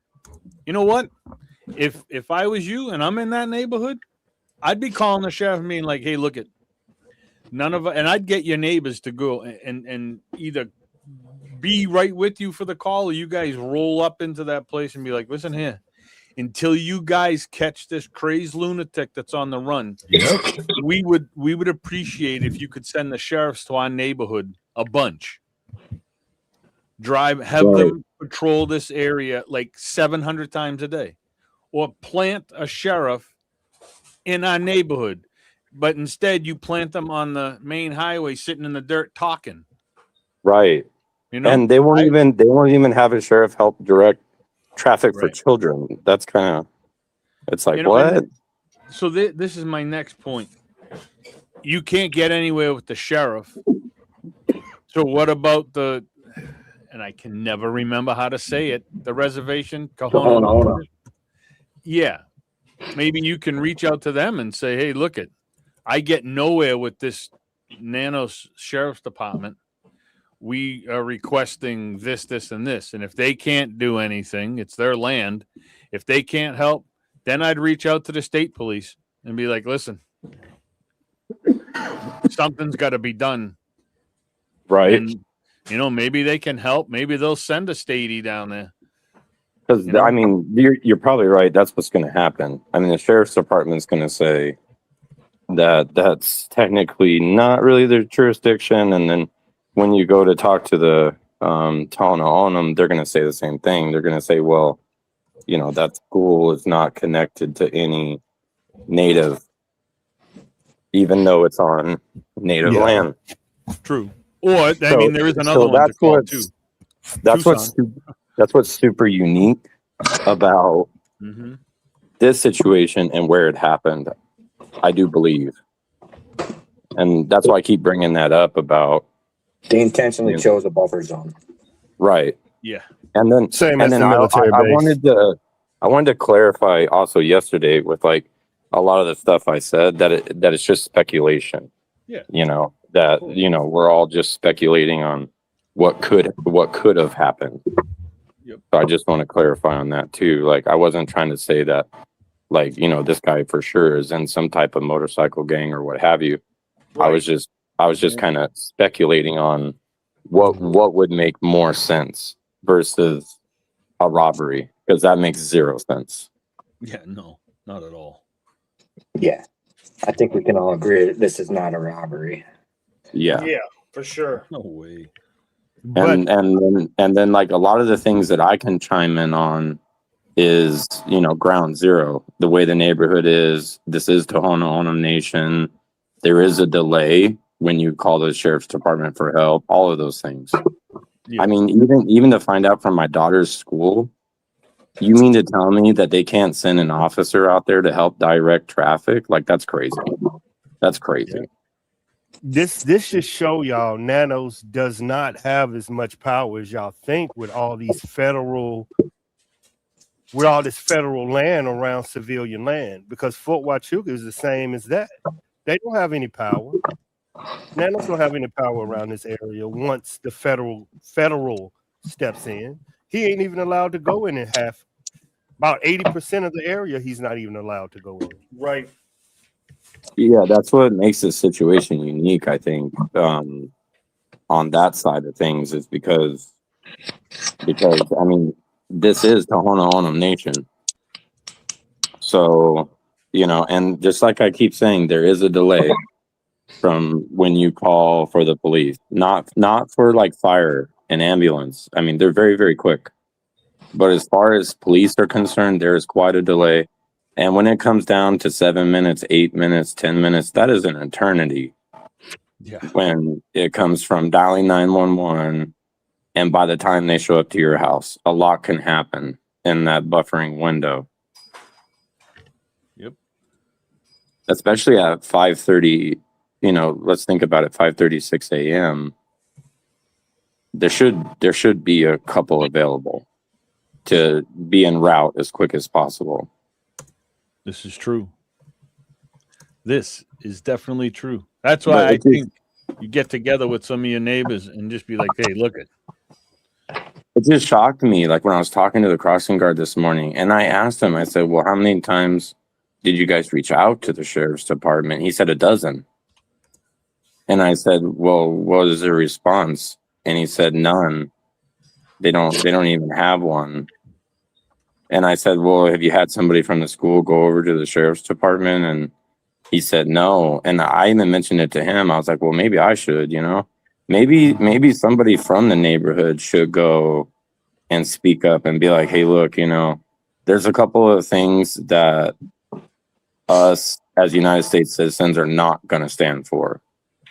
you know what? If I was you and I'm in that neighborhood, I'd be calling the sheriff and being like, hey, look at and I'd get your neighbors to go and either be right with you for the call, or you guys roll up into that place and be like, listen here, until you guys catch this crazed lunatic that's on the run, we would appreciate if you could send the sheriffs to our neighborhood a bunch. Have them patrol this area like 700 times a day, or plant a sheriff in our neighborhood, but instead you plant them on the main highway sitting in the dirt talking. Right. You know, and they won't even have a sheriff help direct traffic for children. That's kind of, it's like, you know, what? So this is my next point. You can't get anywhere with the sheriff. So what about and I can never remember how to say it, the reservation? Tohono. Yeah. Maybe you can reach out to them and say, hey, look I get nowhere with this Nanos Sheriff's Department. We are requesting this, and this. And if they can't do anything, it's their land. If they can't help, then I'd reach out to the state police and be like, listen, something's got to be done. Right. And, you know, maybe they can help. Maybe they'll send a statey down there. Because, I mean, you're probably right. That's what's going to happen. I mean, the sheriff's department's going to say that that's technically not really their jurisdiction. And then when you go to talk to the Tohono O'odham, they're going to say the same thing. They're going to say, well, you know, that school is not connected to any native, even though it's on native land. True. Or, I mean, there is another one to call, too. That's what's super unique about this situation and where it happened, I do believe. And that's why I keep bringing that up about. They intentionally chose a buffer zone. Right. Yeah. And then, same as the military base. I wanted to clarify also yesterday with like a lot of the stuff I said that it's just speculation. Yeah. You know, that, you know, we're all just speculating on what could have happened. Yep. So I just want to clarify on that too. Like, I wasn't trying to say that, like, you know, this guy for sure is in some type of motorcycle gang or what have you. Right. I was just kind of speculating on what would make more sense versus a robbery, because that makes zero sense. Yeah, no, not at all. Yeah, I think we can all agree that this is not a robbery. Yeah, for sure. No way. And then like a lot of the things that I can chime in on is, you know, ground zero, the way the neighborhood is. This is Tohono O'odham Nation. There is a delay when you call the sheriff's department for help, all of those things. Yeah. I mean, even to find out from my daughter's school, you mean to tell me that they can't send an officer out there to help direct traffic? Like, that's crazy. That's crazy. Yeah. This should show y'all Nanos does not have as much power as y'all think with all this federal land around civilian land, because Fort Huachuca is the same as that. They don't have any power. Nanos don't have any power around this area once the federal steps in. He ain't even allowed to go in half. About 80% of the area he's not even allowed to go in. Right. Yeah, that's what makes this situation unique, I think, on that side of things, is because I mean, this is Tohono O'odham Nation. So, you know, and just like I keep saying, there is a delay from when you call for the police, not for like fire and ambulance. I mean, they're very, very quick. But as far as police are concerned, there is quite a delay. And when it comes down to 7 minutes, 8 minutes, 10 minutes, that is an eternity. Yeah. When it comes from dialing 911 and by the time they show up to your house, a lot can happen in that buffering window. Yep. Especially at 5:30, you know, let's think about it, 5:36 a.m. There should be a couple available to be en route as quick as possible. This is true. This is definitely true. That's why I think you get together with some of your neighbors and just be like, hey, look it. It just shocked me, like when I was talking to the crossing guard this morning, and I asked him, I said, well, how many times did you guys reach out to the sheriff's department? He said 12. And I said, well, what is their response? And he said, none. They don't even have one. And I said, well, have you had somebody from the school go over to the sheriff's department? And he said, no. And I even mentioned it to him. I was like, well, maybe I should, you know, maybe somebody from the neighborhood should go and speak up and be like, hey, look, you know, there's a couple of things that us as United States citizens are not going to stand for.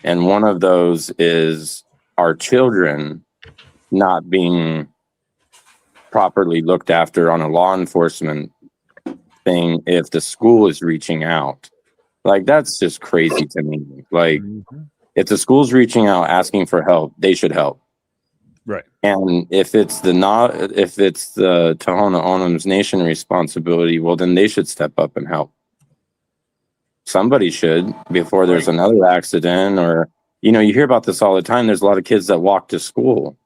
And one of those is our children not being properly looked after on a law enforcement thing if the school is reaching out. Like, that's just crazy to me. Like, if the school's reaching out asking for help, they should help. Right. And if it's the Tohono O'odham's Nation responsibility, well, then they should step up and help. Somebody should, before there's another accident. Or, you know, you hear about this all the time. There's a lot of kids that walk to school.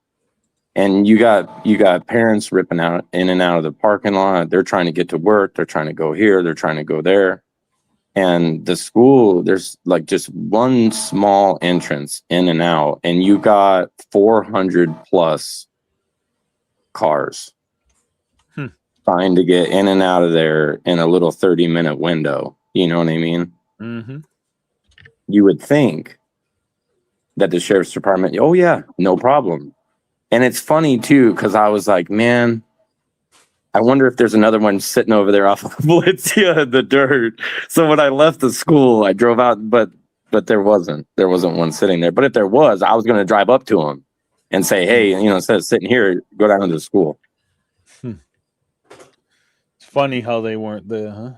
And you got parents ripping out in and out of the parking lot. They're trying to get to work. They're trying to go here. They're trying to go there. And the school, there's like just one small entrance in and out. And you got 400 plus cars trying to get in and out of there in a little 30-minute window. You know what I mean? Mm-hmm. You would think that the sheriff's department, oh yeah, no problem. And it's funny too, because I was like, man, I wonder if there's another one sitting over there off of Valencia in the dirt. So when I left the school, I drove out, but there wasn't one sitting there. But if there was, I was going to drive up to him and say, hey, you know, instead of sitting here, go down to the school. It's funny how they weren't there, huh?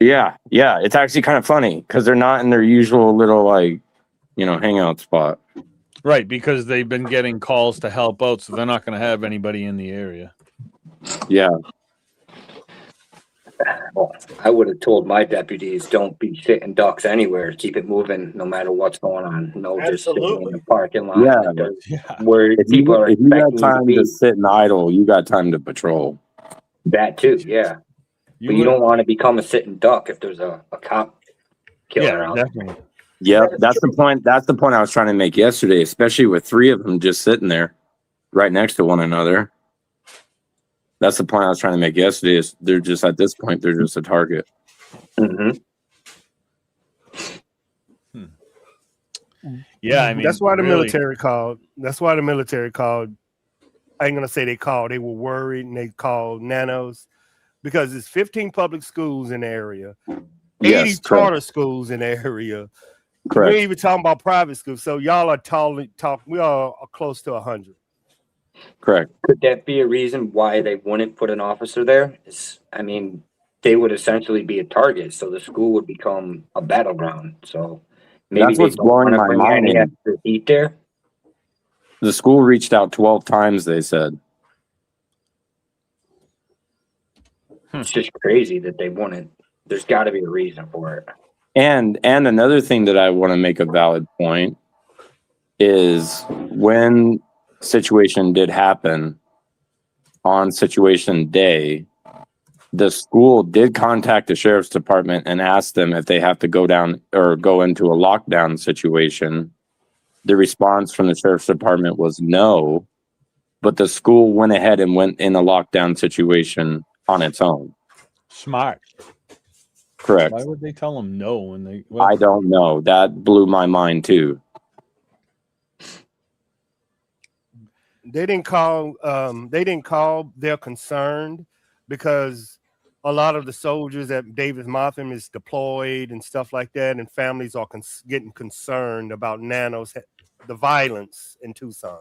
Yeah. It's actually kind of funny because they're not in their usual little, like, you know, hangout spot. Right, because they've been getting calls to help out, so they're not going to have anybody in the area. Yeah. Well, I would have told my deputies, don't be sitting ducks anywhere. Keep it moving no matter what's going on. No, just sitting in the parking lot. Yeah. Where If people are you got expecting time to sit and idle, you got time to patrol. that too, yeah. But you don't want to become a sitting duck if there's a cop killer out. Definitely. Yeah, that's the point. That's the point I was trying to make yesterday, especially with 3 of them just sitting there right next to one another. That's the point I was trying to make yesterday. Is they're just at this point, they're just a target. Mm-hmm. Yeah, I mean, that's why the really, military called. That's why the military called. I ain't gonna say they called. They were worried and they called Nanos because there's 15 public schools in the area, 80 charter schools in the area. Correct. We ain't even talking about private schools. So y'all are we are close to 100. Correct. Could that be a reason why they wouldn't put an officer there? I mean, they would essentially be a target, so the school would become a battleground. So maybe That's they what's don't want blowing to my bring any mind. extra heat there. The school reached out 12 times, they said. It's just crazy that they wouldn't. There's got to be a reason for it. And another thing that I want to make a valid point is when situation did happen on situation day, the school did contact the sheriff's department and ask them if they have to go down or go into a lockdown situation. The response from the sheriff's department was no, but the school went ahead and went in a lockdown situation on its own. Smart. Correct. Why would they tell them no when they? I don't know. That blew my mind too. They didn't call. They're concerned because a lot of the soldiers at Davis Monthan is deployed and stuff like that, and families are getting concerned about the violence in Tucson.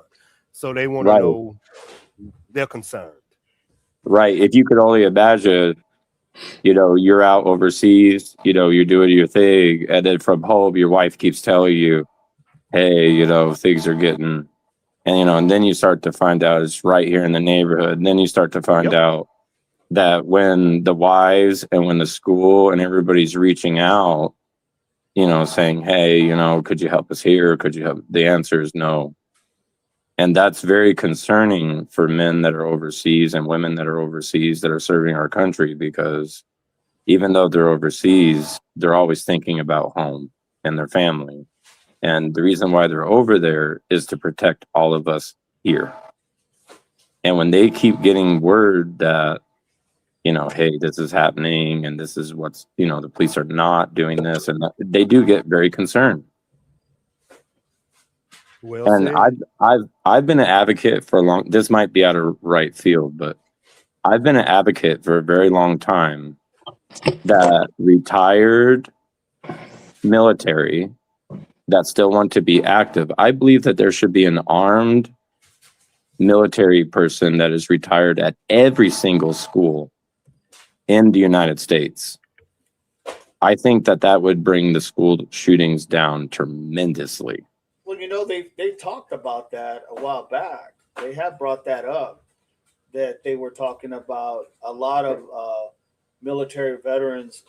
So they want to know. They're concerned. Right. If you could only imagine, you're out overseas, you're doing your thing, and then from home, your wife keeps telling you, hey, things are getting, and then you start to find out it's right here in the neighborhood. And then you start to find out that when the wives and when the school and everybody's reaching out, saying, hey, could you help us here? Could you help? The answer is no. And that's very concerning for men that are overseas and women that are overseas that are serving our country, because even though they're overseas, they're always thinking about home and their family. And the reason why they're over there is to protect all of us here. And when they keep getting word that, hey, this is happening and this is what's, the police are not doing this, and they do get very concerned. Well and said. I've been an advocate for a long. This might be out of right field, but I've been an advocate for a very long time that retired military that still want to be active. I believe that there should be an armed military person that is retired at every single school in the United States. I think that would bring the school shootings down tremendously. Well, they talked about that a while back. They have brought that up, that they were talking about a lot of military veterans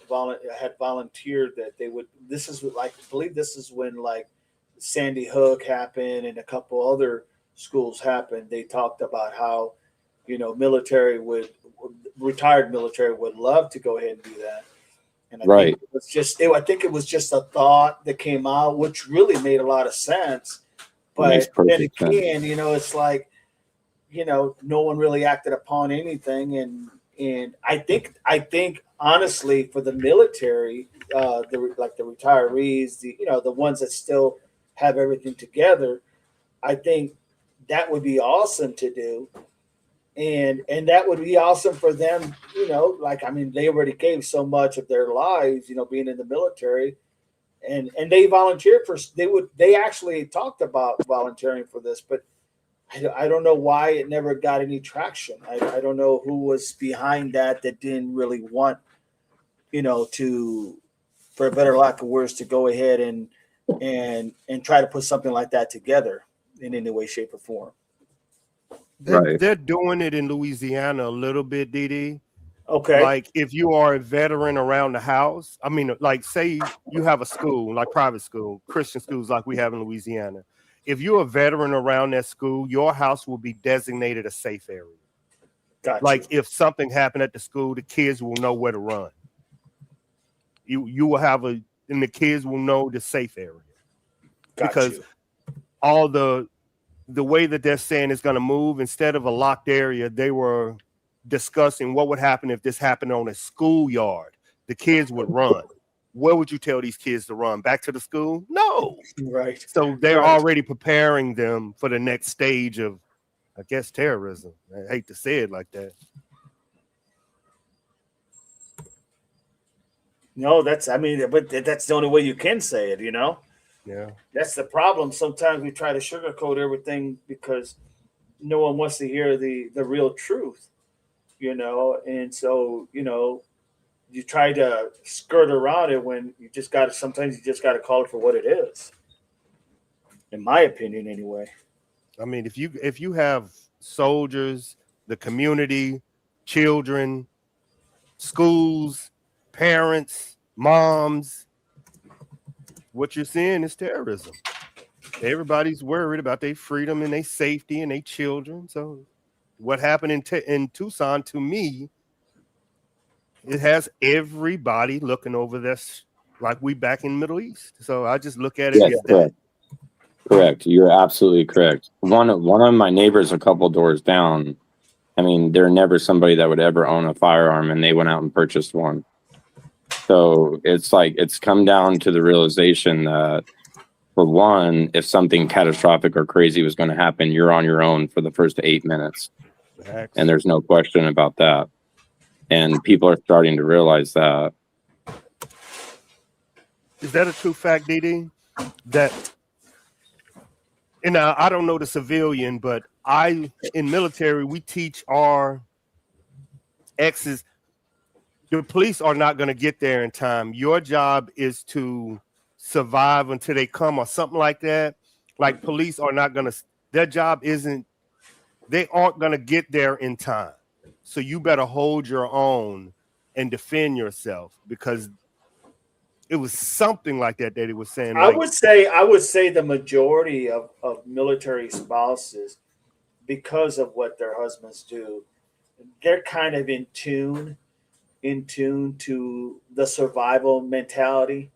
had volunteered that they would. This is I believe this is when Sandy Hook happened and a couple other schools happened. They talked about how retired military would love to go ahead and do that. And I think it was just a thought that came out, which really made a lot of sense. But then again, it's like, no one really acted upon anything. And I think honestly, for the military, the retirees, the ones that still have everything together, I think that would be awesome to do. And that would be awesome for them, they already gave so much of their lives, being in the military, and they volunteered they actually talked about volunteering for this, but I don't know why it never got any traction. I don't know who was behind that didn't really want, to, for a better lack of words, to go ahead and try to put something like that together in any way, shape, or form. They're doing it in Louisiana a little bit, DD. Okay. Like if you are a veteran around the house, I mean, like say you have a school, like private school, Christian schools like we have in Louisiana. If you're a veteran around that school, your house will be designated a safe area. Gotcha. Like if something happened at the school, the kids will know where to run. You will have and the kids will know the safe area. Because all the way that they're saying it's going to move, instead of a locked area, they were discussing what would happen if this happened on a schoolyard. The kids would run. Where would you tell these kids to run? Back to the school? No. Right. So they're already preparing them for the next stage of, I guess, terrorism. I hate to say it like that. No, but that's the only way you can say it, Yeah. That's the problem. Sometimes we try to sugarcoat everything because no one wants to hear the real truth, and so you try to skirt around it when you just got to sometimes you just got to call it for what it is, in my opinion anyway. I mean, if you have soldiers, the community, children, schools, parents, moms, what you're seeing is terrorism. Everybody's worried about their freedom and their safety and their children. So what happened in Tucson, to me, it has everybody looking over this like we back in the Middle East. So I just look at it Yes, as that. correct. You're absolutely correct. One of my neighbors a couple doors down, I mean, they're never somebody that would ever own a firearm, and they went out and purchased one. So it's like it's come down to the realization that, for one, if something catastrophic or crazy was going to happen, you're on your own for the first 8 minutes. And there's no question about that. And people are starting to realize that. Is that a true fact, DD? That, and now I don't know the civilian, but in military, we teach our exes, the police are not going to get there in time. Your job is to survive until they come or something like that. Like police are not going to, their job isn't, they aren't going to get there in time. So you better hold your own and defend yourself, because it was something like that it was saying. I would say the majority of military spouses, because of what their husbands do, they're kind of in tune to the survival mentality.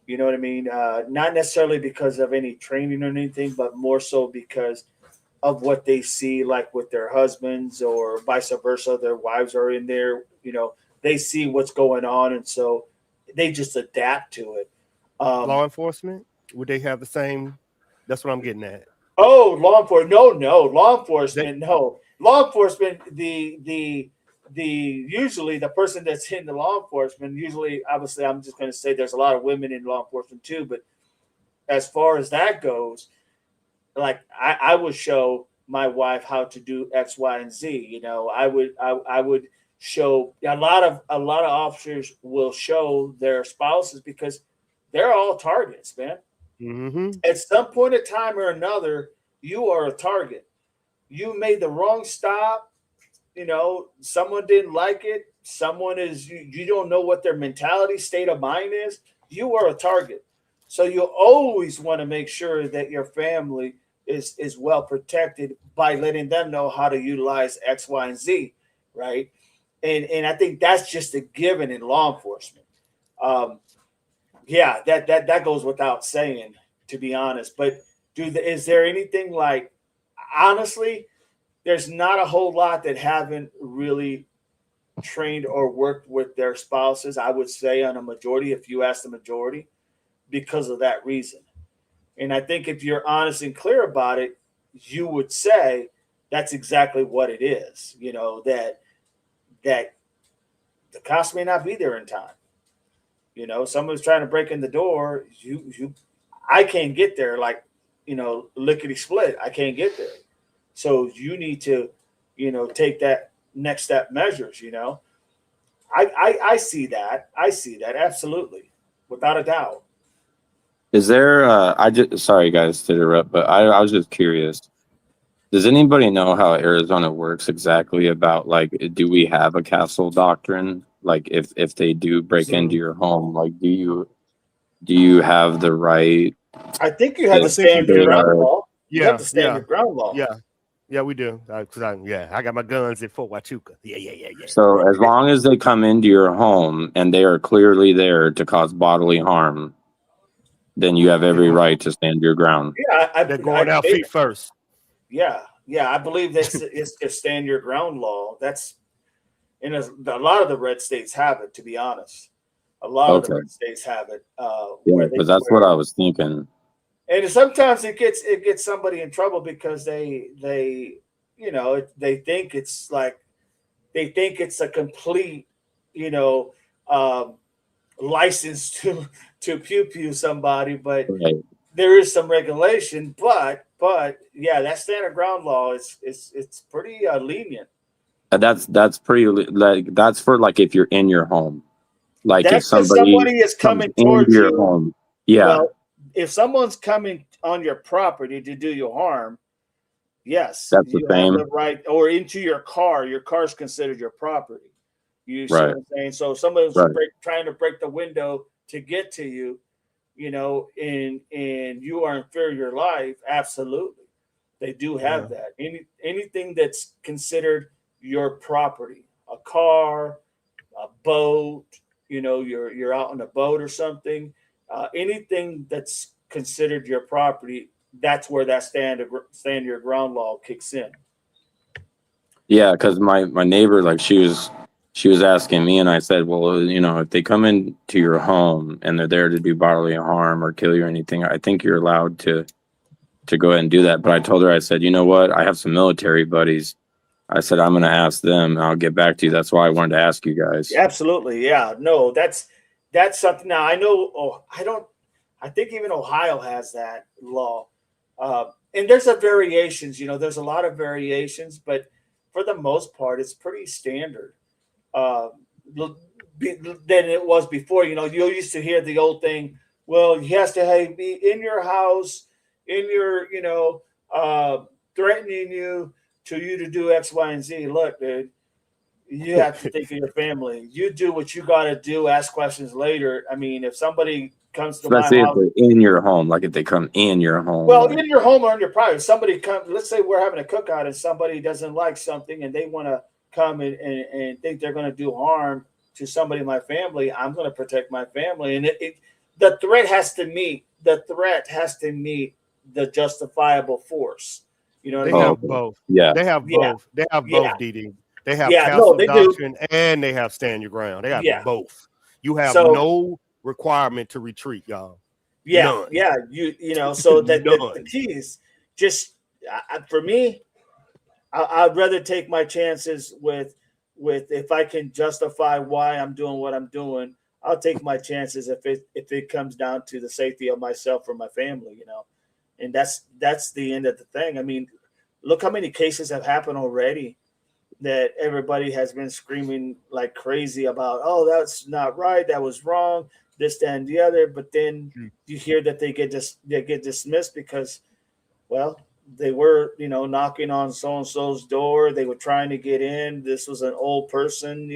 You know what I mean? Not necessarily because of any training or anything, but more so because of what they see, like with their husbands or vice versa. Their wives are in there, they see what's going on. And so they just adapt to it. Law enforcement, would they have the same? That's what I'm getting at. Oh, law enforcement. No, law enforcement. No, law enforcement. The usually the person that's in the law enforcement, usually, obviously, I'm just going to say there's a lot of women in law enforcement too. But as far as that goes, like I would show my wife how to do X, Y, and Z. I would show a lot of officers will show their spouses because they're all targets, man. Mm-hmm. At some point in time or another, you are a target. You made the wrong stop. Someone didn't like it. Someone is, you don't know what their mentality, state of mind is. You are a target. So you always want to make sure that your family is well protected by letting them know how to utilize X, Y, and Z, right? And I think that's just a given in law enforcement. Yeah, that goes without saying, to be honest. But is there anything like, honestly, there's not a whole lot that haven't really trained or worked with their spouses, I would say, on a majority, if you ask the majority, because of that reason. And I think if you're honest and clear about it, you would say that's exactly what it is. That the cops may not be there in time. Someone's trying to break in the door. I can't get there, like, lickety split. I can't get there. So you need to, take that next step measures. I see that. Absolutely, without a doubt. Is there? Sorry guys to interrupt, but I was just curious. Does anybody know how Arizona works exactly? About, like, do we have a castle doctrine? Like, if they do break into your home, like, do you have the right? I think you have to stand your ground law. You have to stand your ground law. Yeah, we do. I got my guns at Fort Huachuca. Yeah. So as long as they come into your home and they are clearly there to cause bodily harm, then you have every right to stand your ground. Yeah, they're going out feet first. Yeah, I believe it's a stand your ground law. That's, and a lot of the red states have it. To be honest, a lot of the red states have it. But that's what I was thinking. And sometimes it gets somebody in trouble because they think it's like, they think it's a complete license to pew somebody, but there is some regulation, but yeah, that standard ground law it's pretty lenient. That's pretty like that's for like if you're in your home, like if That's if somebody somebody is coming into towards your you. home. Yeah, Well, if someone's coming on your property to do you harm, yes, that's the you have same. the right, or into your car. Your car is considered your property. You see Right. what I'm saying? So if somebody's Right. trying to break the window to get to you, and you are in fear of your life, absolutely, they do have that. Anything that's considered your property, a car, a boat, you're out on a boat or something, anything that's considered your property, that's where that stand your ground law kicks in. Yeah, because my neighbor, like she was asking me, and I said, well, if they come into your home and they're there to do bodily harm or kill you or anything, I think you're allowed to go ahead and do that. But I told her, I said, you know what? I have some military buddies. I said, I'm going to ask them and I'll get back to you. That's why I wanted to ask you guys. Absolutely. Yeah. No, that's something. Now I know, I think even Ohio has that law. And there's variations, there's a lot of variations, but for the most part, it's pretty standard than it was before. You used to hear the old thing, well, he has to be in your house, in your, threatening you to do X, Y, and Z. Look, dude, you have to think of your family. You do what you got to do. Ask questions later. I mean, if somebody comes to my house, if they're in your home, like if they come in your home. Well, in your home or in your private, somebody comes. Let's say we're having a cookout and somebody doesn't like something and they want to come and think they're going to do harm to somebody in my family. I'm going to protect my family, and the threat has to meet. The threat has to meet the justifiable force. You know what I They mean? have both. Yeah. They have both. They have both, Yeah. DD. They have Yeah, castle they doctrine and they have stand your ground. They have both. You have no requirement to retreat, y'all. Yeah, None. yeah. So that the key is just for me. I'd rather take my chances with if I can justify why I'm doing what I'm doing. I'll take my chances if it comes down to the safety of myself or my family. And that's the end of the thing. I mean, look how many cases have happened already that everybody has been screaming like crazy about. Oh, that's not right. That was wrong. This, that, and the other. But then you hear that they get dismissed because, well, they were, knocking on so-and-so's door. They were trying to get in. This was an old person,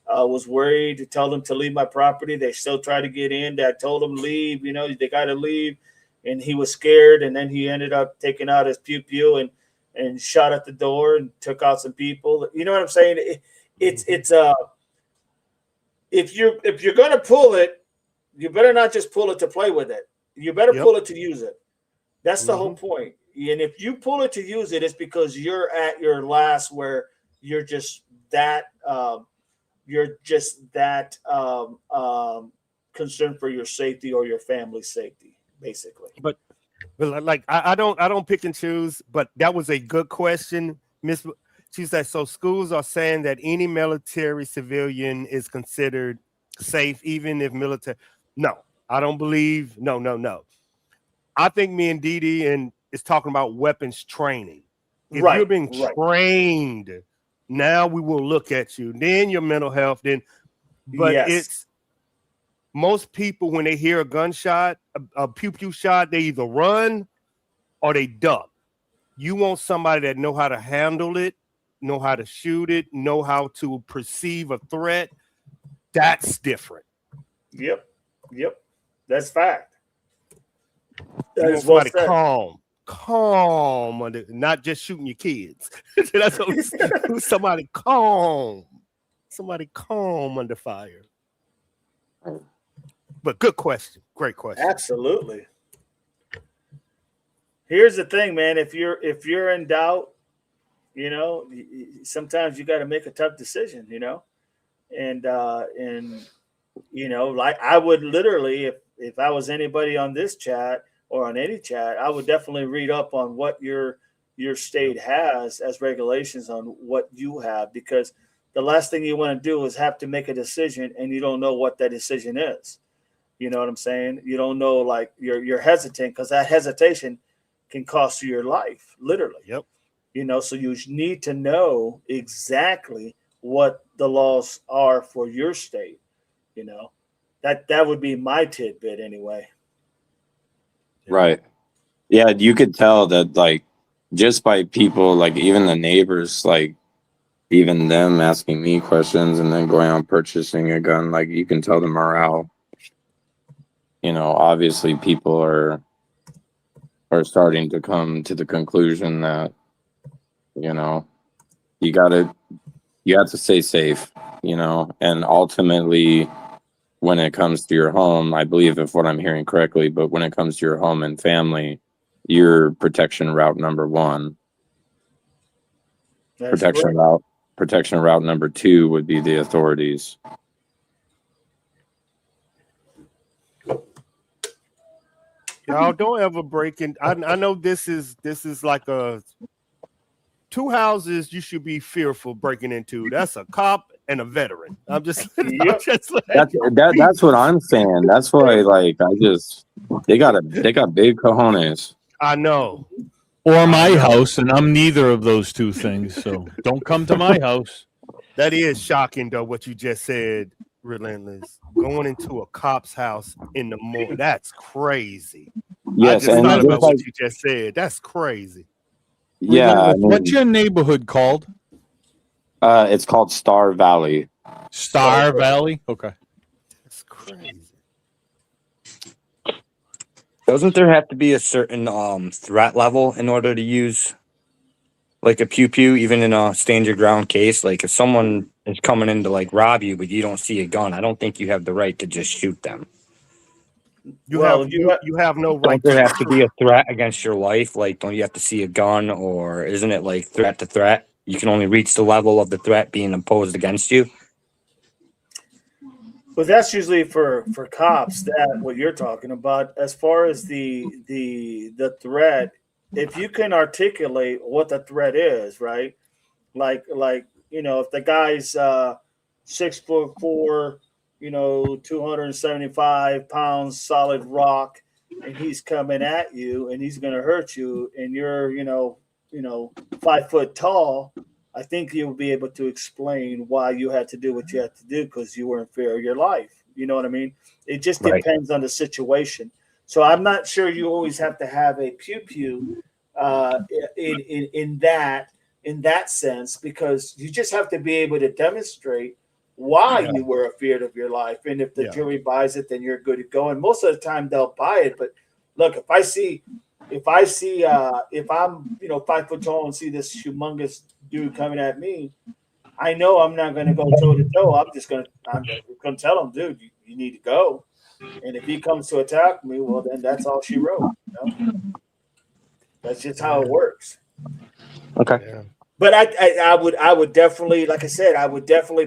was worried to tell them to leave my property. They still try to get in. I told them leave, they got to leave. And he was scared. And then he ended up taking out his pew and shot at the door and took out some people. You know what I'm saying? It's if you're going to pull it, you better not just pull it to play with it. You better pull it to use it. That's the whole point. And if you pull it to use it, it's because you're at your last where you're just that concerned for your safety or your family's safety, basically. But like I don't pick and choose, but that was a good question, Miss. She said, so schools are saying that any military civilian is considered safe, even if military. No, I don't believe. No. I think me and Dee and is talking about weapons training. If you're being trained, now we will look at you. Then your mental health. But it's most people when they hear a gunshot, a pew pew shot, they either run or they duck. You want somebody that know how to handle it, know how to shoot it, know how to perceive a threat. That's different. Yep. That's fact. You want somebody calm, not just shooting your kids. That's somebody calm under fire. But good question, great question. Absolutely. Here's the thing, man. If you're in doubt, sometimes you got to make a tough decision, and like I would literally, if I was anybody on this chat or on any chat, I would definitely read up on what your state has as regulations on what you have, because the last thing you want to do is have to make a decision and you don't know what that decision is. You know what I'm saying? You don't know, like you're hesitant because that hesitation can cost you your life, literally. Yep. You know, so you need to know exactly what the laws are for your state. You know, that would be my tidbit anyway. Right. Yeah, you could tell that, like, just by people, like even the neighbors, like even them asking me questions and then going out purchasing a gun, like you can tell the morale. You know, obviously people are starting to come to the conclusion that, you know, you have to stay safe, you know, and ultimately when it comes to your home, I believe if what I'm hearing correctly, but when it comes to your home and family, your protection route number one. That's Protection route number two would be the authorities. Y'all don't ever break in. I know this is like a 2 houses you should be fearful breaking into. That's a cop and a veteran. I'm just, Yep. That's what I'm saying. That's why, like, they got big cojones. I know. Or my house, and I'm neither of those two things. So don't come to my house. That is shocking, though, what you just said, Relentless. Going into a cop's house in the morning. That's crazy. Yes, I just and thought about like, what you just said. That's crazy. Yeah. I mean, What's your neighborhood called? it's called Star Valley. Star Valley? Okay. That's crazy. Doesn't there have to be a certain threat level in order to use like a pew pew, even in a stand your ground case? Like if someone is coming in to like rob you, but you don't see a gun, I don't think you have the right to just shoot them. You have no right. Don't there have to be a threat against your life? Like, don't you have to see a gun, or isn't it like threat to threat? You can only reach the level of the threat being imposed against you. But that's usually for cops. That what you're talking about. As far as the threat, if you can articulate what the threat is, right? Like you know, if the guy's 6'4", 275 pounds, solid rock, and he's coming at you and he's going to hurt you, and you're 5 foot tall. I think you'll be able to explain why you had to do what you had to do because you were in fear of your life. You know what I mean? It just depends on the situation. So I'm not sure you always have to have a pew pew in that sense, because you just have to be able to demonstrate why you were afraid of your life. And if the jury buys it, then you're good to go. And most of the time they'll buy it. But look, if I'm 5 foot tall and see this humongous dude coming at me, I know I'm not going to go toe to toe. I'm going to tell him, dude, you need to go. And if he comes to attack me, well, then that's all she wrote. That's just how it works. Okay. Yeah. But I would definitely, like I said, I would definitely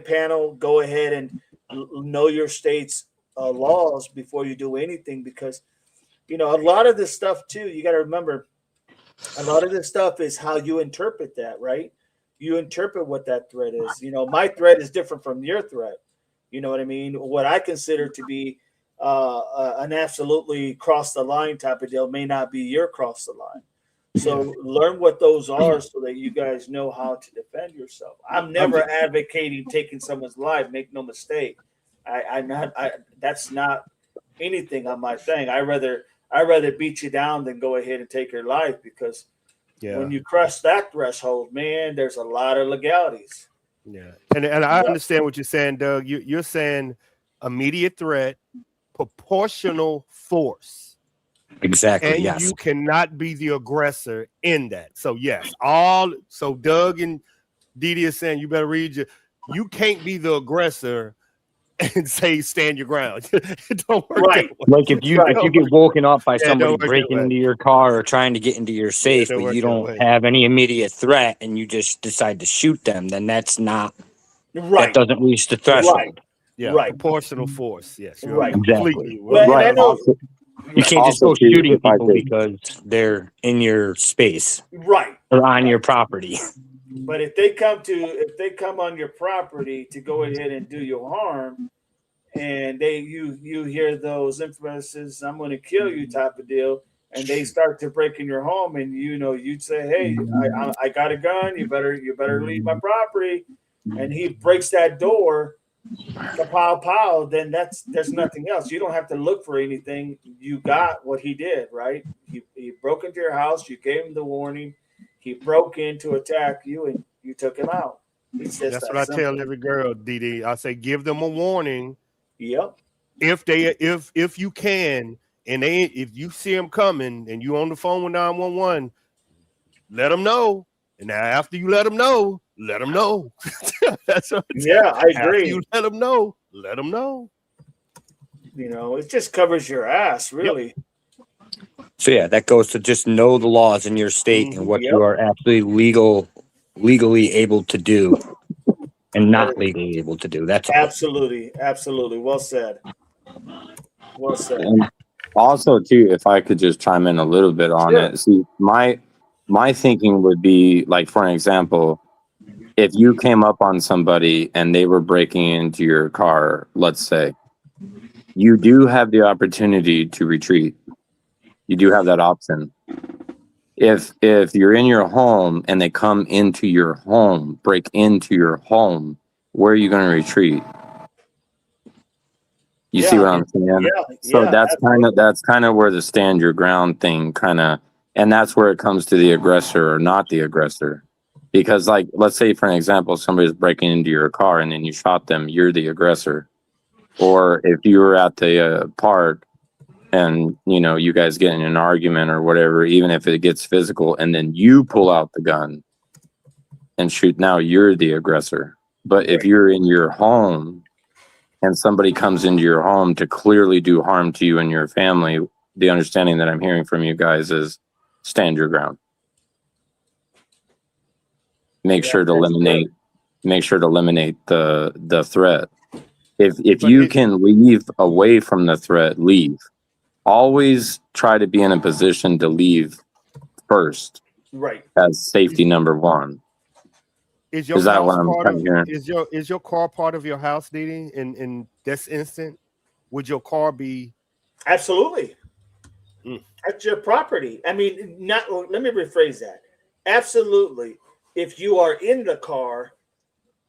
go ahead and know your state's laws before you do anything, because a lot of this stuff too, you got to remember, a lot of this stuff is how you interpret that, right? You interpret what that threat is. My threat is different from your threat. You know what I mean? What I consider to be an absolutely cross the line type of deal may not be your cross the line. So learn what those are so that you guys know how to defend yourself. I'm never advocating taking someone's life. Make no mistake. That's not anything on my thing. I rather beat you down than go ahead and take your life, because when you cross that threshold, man, there's a lot of legalities. Yeah, and I understand what you're saying, Doug. You're saying immediate threat, proportional force. Exactly. And yes. you cannot be the aggressor in that. So yes, so Doug and Didi is saying you better read you can't be the aggressor and say stand your ground. It don't work. Right. Like if you get woken up by somebody breaking into your car or trying to get into your safe, but you don't have any immediate threat and you just decide to shoot them, then that's not right. That doesn't reach the threshold. Right. Yeah, right. Proportional force. Yes, you're right. Exactly. Well, and I know you can't just go shooting people because they're in your space, right, or on your property. But if they come on your property to go ahead and do you harm, and you hear those infamous "I'm going to kill you" type of deal, and they start to break in your home, and you'd say, "Hey, I got a gun. You better leave my property," and he breaks that door. Kapow pow, then there's nothing else. You don't have to look for anything. You got what he did, right? He broke into your house, you gave him the warning, he broke in to attack you, and you took him out. That's what I tell every girl, DD. I say give them a warning. Yep. If you can, and if you see them coming and you on the phone with 911, let them know. And now after you let them know. That's what I agree. After you let them know. It just covers your ass, really. Yep. So yeah, that goes to just know the laws in your state and what you are actually legally able to do and not legally able to do. That's all. Absolutely. Well said. And also, too, if I could just chime in a little bit on it. See, my thinking would be, like, for an example, if you came up on somebody and they were breaking into your car, let's say, you do have the opportunity to retreat. You do have that option. If you're in your home and they come into your home, break into your home, where are you going to retreat? You see what I'm saying? So that's kind of where the stand your ground thing and that's where it comes to the aggressor or not the aggressor. Because, like, let's say, for an example, somebody's breaking into your car and then you shot them, you're the aggressor. Or if you were at the park and, you guys get in an argument or whatever, even if it gets physical, and then you pull out the gun and shoot, now you're the aggressor. But if you're in your home and somebody comes into your home to clearly do harm to you and your family, the understanding that I'm hearing from you guys is stand your ground. Make sure to eliminate the threat. If you can leave away from the threat, leave. Always try to be in a position to leave first. Right. As safety number one. Is your car part of your house, Dee? In this instant, would your car be? Absolutely. That's your property. I mean, let me rephrase that. Absolutely. If you are in the car,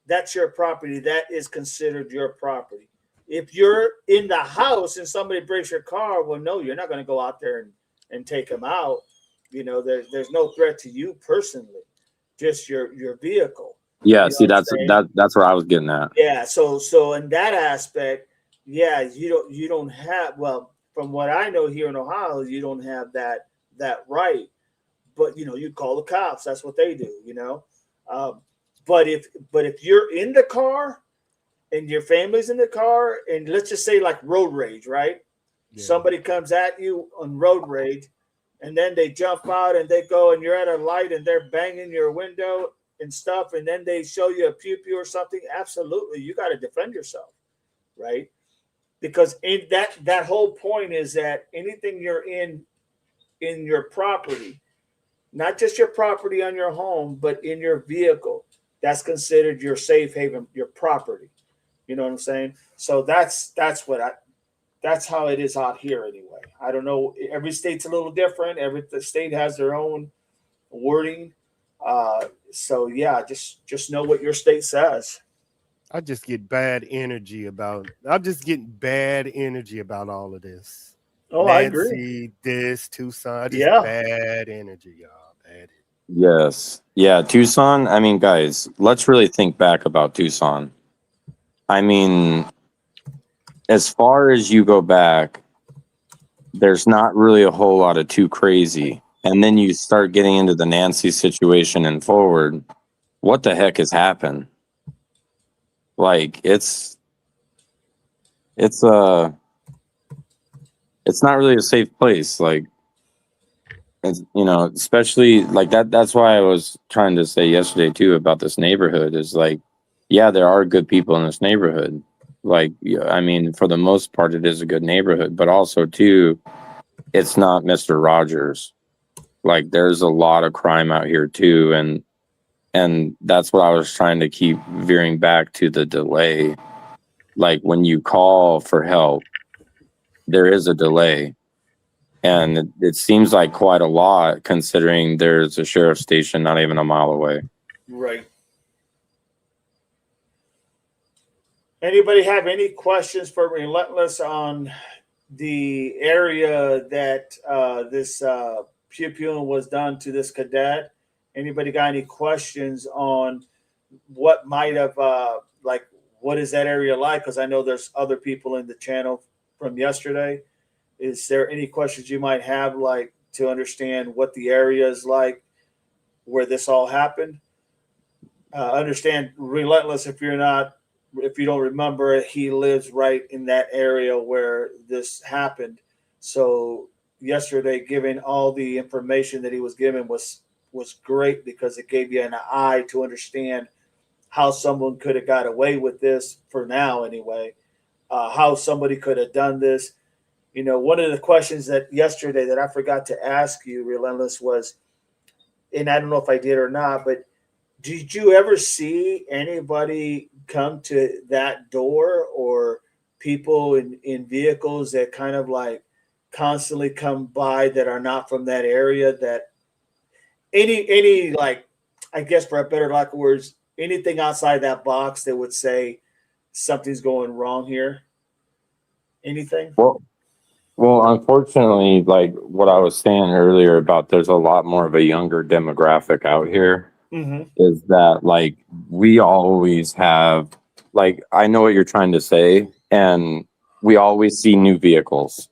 that's your property. That is considered your property. If you're in the house and somebody breaks your car, well, no, you're not going to go out there and take them out. There's no threat to you personally, just your vehicle. Yeah, see, that's where I was getting at. Yeah, so in that aspect, you don't have, well, from what I know here in Ohio, you don't have that right. But you call the cops. That's what they do. But if you're in the car and your family's in the car, and let's just say like road rage, right? Yeah. Somebody comes at you on road rage, and then they jump out and they go, and you're at a light and they're banging your window and stuff, and then they show you a pew-pew or something. Absolutely, you got to defend yourself, right? Because in that whole point is that anything you're in your property, not just your property on your home, but in your vehicle, that's considered your safe haven, your property. You know what I'm saying? So that's how it is out here anyway. I don't know. Every state's a little different. Every state has their own wording. So yeah, just know what your state says. I just get bad energy about. I'm just getting bad energy about all of this. Oh, Nancy, I agree. This Tucson, bad energy, y'all. Bad. Yes, yeah, Tucson. I mean, guys, let's really think back about Tucson. I mean, as far as you go back, there's not really a whole lot of too crazy. And then you start getting into the Nancy situation and forward. What the heck has happened? Like it's not really a safe place. Like, it's, especially like that. That's why I was trying to say yesterday too about this neighborhood is like, yeah, there are good people in this neighborhood. Like, I mean, for the most part, it is a good neighborhood, but also too, it's not Mr. Rogers. Like, there's a lot of crime out here too, and that's what I was trying to keep veering back to the delay. like when you call for help, there is a delay. And it seems like quite a lot considering there's a sheriff's station not even a mile away. Right. Anybody have any questions for Relentless on the area that this pew-pewing was done to this cadet? Anybody got any questions on what might have, like, what is that area like? Because I know there's other people in the channel from yesterday. Is there any questions you might have, like, to understand what the area is like where this all happened? Understand Relentless, if you don't remember, he lives right in that area where this happened. So yesterday, giving all the information that he was given was great because it gave you an eye to understand how someone could have got away with this, for now anyway, how somebody could have done this. You know, one of the questions that yesterday that I forgot to ask you, Relentless, was, and I don't know if I did or not, but did you ever see anybody come to that door, or people in vehicles that kind of like constantly come by that are not from that area, that any like, I guess for a better lack of words, anything outside that box that would say something's going wrong here? Anything? Well, unfortunately, like what I was saying earlier about there's a lot more of a younger demographic out here, is that like we always have, like, I know what you're trying to say, and we always see new vehicles.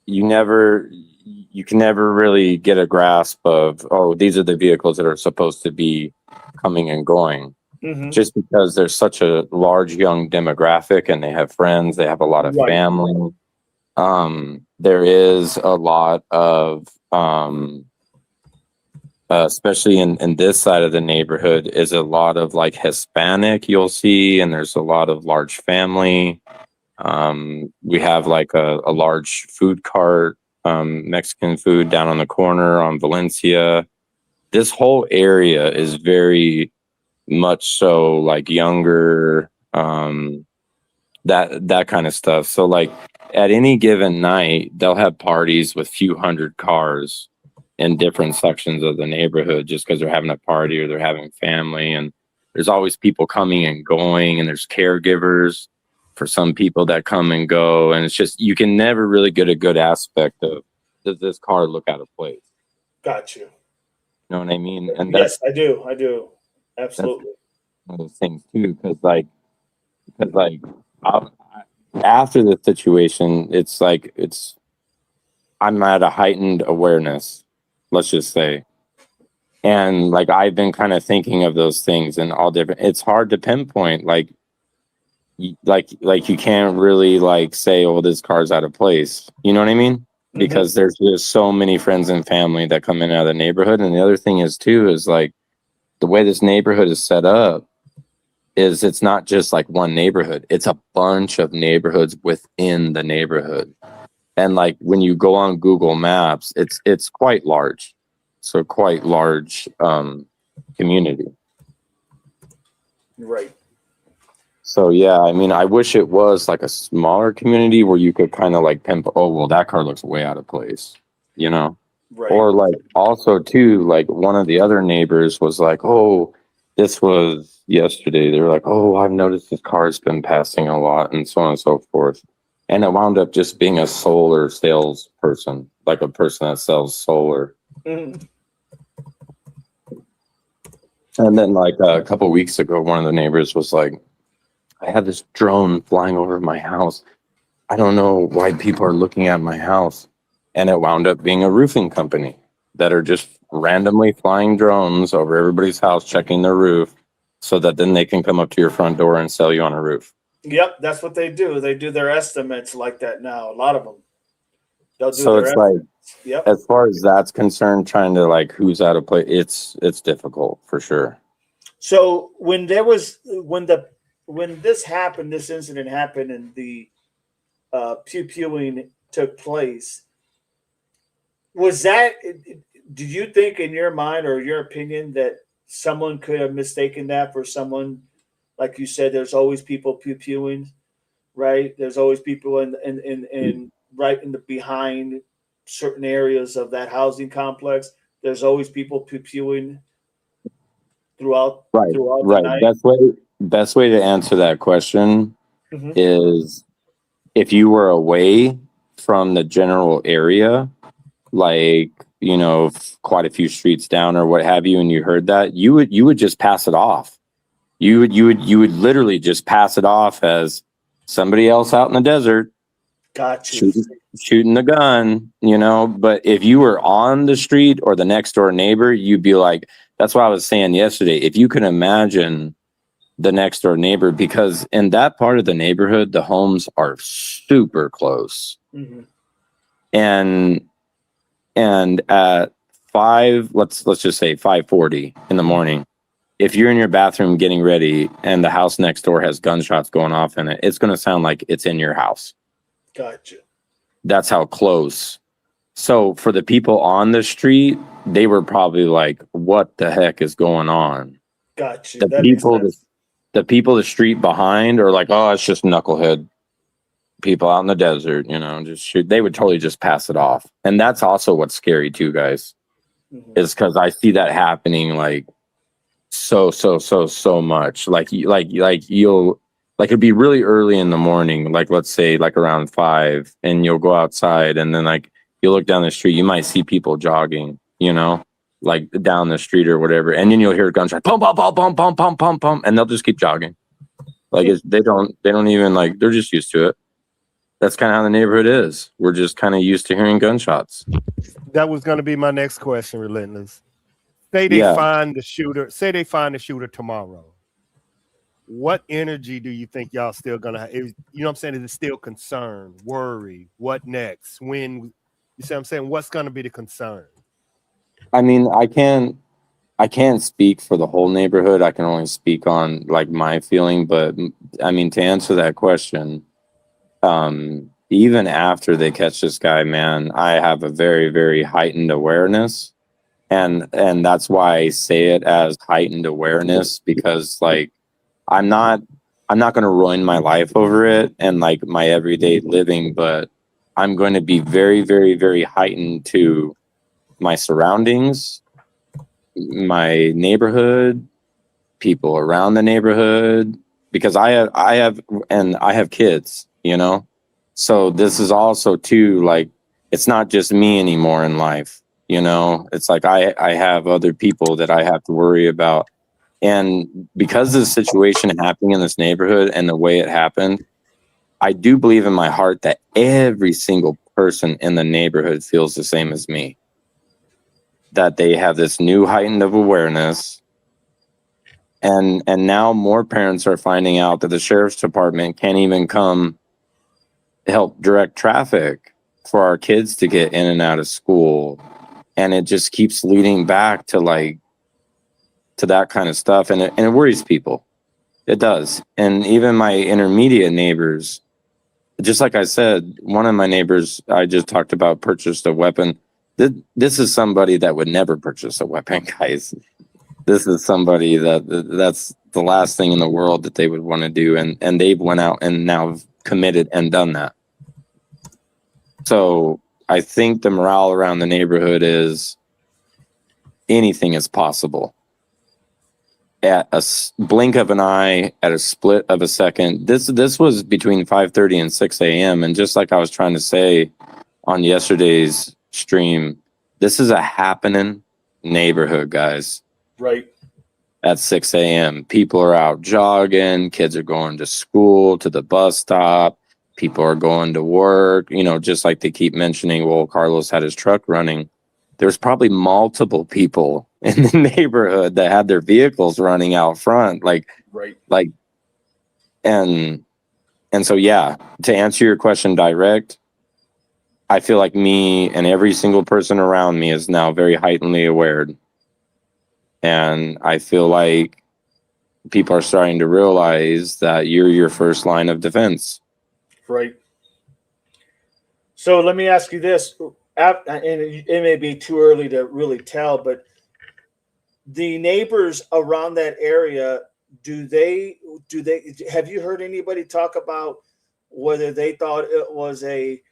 You can never really get a grasp of, oh, these are the vehicles that are supposed to be coming and going. Just because there's such a large young demographic and they have friends, they have a lot of family. There is a lot of, especially in this side of the neighborhood, is a lot of like Hispanic you'll see, and there's a lot of large family. We have like a large food cart, Mexican food down on the corner on Valencia. This whole area is very much so like younger, that kind of stuff. So like at any given night, they'll have parties with few hundred cars in different sections of the neighborhood just because they're having a party or they're having family. And there's always people coming and going, and there's caregivers for some people that come and go. And it's just, you can never really get a good aspect of, does this car look out of place? Got you. You know what I mean? And yes, I do. Absolutely. One of those things too, because after the situation, I'm at a heightened awareness, let's just say. And like, I've been kind of thinking of those things and all different, it's hard to pinpoint, like you can't really like say, oh, this car's out of place. You know what I mean? Because there's just so many friends and family that come in and out of the neighborhood. And the other thing is too, is like the way this neighborhood is set up is it's not just like one neighborhood. It's a bunch of neighborhoods within the neighborhood. And like when you go on Google Maps, it's quite large. So quite large community. Right. So yeah, I mean, I wish it was like a smaller community where you could kind of like pimp, oh, well, that car looks way out of place, you know? Right. Or like also too, like one of the other neighbors was like, oh, this was yesterday. They were like, oh, I've noticed this car's been passing a lot and so on and so forth. And it wound up just being a solar sales person, like a person that sells solar. And then like a couple of weeks ago, one of the neighbors was like, I had this drone flying over my house. I don't know why people are looking at my house. And it wound up being a roofing company that are just randomly flying drones over everybody's house, checking their roof so that then they can come up to your front door and sell you on a roof. Yep, that's what they do. They do their estimates like that now. A lot of them. They'll do so their it's estimates. like, yep. As far as that's concerned, trying to like who's out of place, it's difficult for sure. So when this happened, this incident happened, and the pew-pewing took place, was that, did you think in your mind or your opinion that someone could have mistaken that for someone, like you said, there's always people pew-pewing, right? There's always people in right in the behind certain areas of that housing complex. There's always people poo-pooing throughout the Right. night. Best way to answer that question Mhm. is if you were away from the general area, like, you know, quite a few streets down or what have you, and you heard that, you would just pass it off. You would literally just pass it off as somebody else out in the desert Got you. shooting the gun, you know. But if you were on the street or the next door neighbor, you'd be like, that's what I was saying yesterday. If you can imagine the next door neighbor, because in that part of the neighborhood, the homes are super close. Mm-hmm. And at let's just say 5:40 in the morning, if you're in your bathroom getting ready and the house next door has gunshots going off in it, it's going to sound like it's in your house. Gotcha. That's how close. So for the people on the street, they were probably like, what the heck is going on? Gotcha. The people the street behind are like, oh, it's just knucklehead people out in the desert, you know, just shoot. They would totally just pass it off. And that's also what's scary too, guys, is because I see that happening like so much. Like you'll it'd be really early in the morning, like let's say like around 5, and you'll go outside and then like you look down the street, you might see people jogging, you know, like down the street or whatever, and then you'll hear a gunshot, pump, pump, pump, pump, pump, pump, pump, pump, and they'll just keep jogging. Like they don't even like, they're just used to it. That's kind of how the neighborhood is. We're just kind of used to hearing gunshots. That was going to be my next question, Relentless. Say they find the shooter tomorrow. What energy do you think y'all still going to have? You know what I'm saying? Is it still concern, worry? What next? When, you see what I'm saying? What's going to be the concern? I mean, I can't speak for the whole neighborhood. I can only speak on like my feeling, but I mean, to answer that question, even after they catch this guy, man, I have a very, very heightened awareness. And that's why I say it as heightened awareness, because like, I'm not going to ruin my life over it and like my everyday living, but I'm going to be very, very, very heightened to my surroundings, my neighborhood, people around the neighborhood, because I have kids, you know? So this is also too, like, it's not just me anymore in life, you know? It's like I have other people that I have to worry about. And because of the situation happening in this neighborhood and the way it happened, I do believe in my heart that every single person in the neighborhood feels the same as me. That they have this new heightened of awareness. And now more parents are finding out that the sheriff's department can't even come help direct traffic for our kids to get in and out of school. And it just keeps leading back to that kind of stuff. And it worries people. It does. And even my intermediate neighbors, just like I said, one of my neighbors I just talked about purchased a weapon. This is somebody that would never purchase a weapon, guys. This is somebody that's the last thing in the world that they would want to do. And they've went out and now committed and done that. So I think the morale around the neighborhood is anything is possible. At a blink of an eye, at a split of a second. This was between 5:30 and 6 a.m. And just like I was trying to say on yesterday's stream, this is a happening neighborhood, guys. Right. At 6 a.m. People are out jogging, kids are going to school, to the bus stop, people are going to work, you know, just like they keep mentioning, well, Carlos had his truck running. There's probably multiple people in the neighborhood that had their vehicles running out front. And so, yeah, to answer your question direct, I feel like me and every single person around me is now very heightenedly aware. And I feel like people are starting to realize that you're your first line of defense. Right. So let me ask you this, and it may be too early to really tell, but the neighbors around that area, do they have you heard anybody talk about whether they thought it was a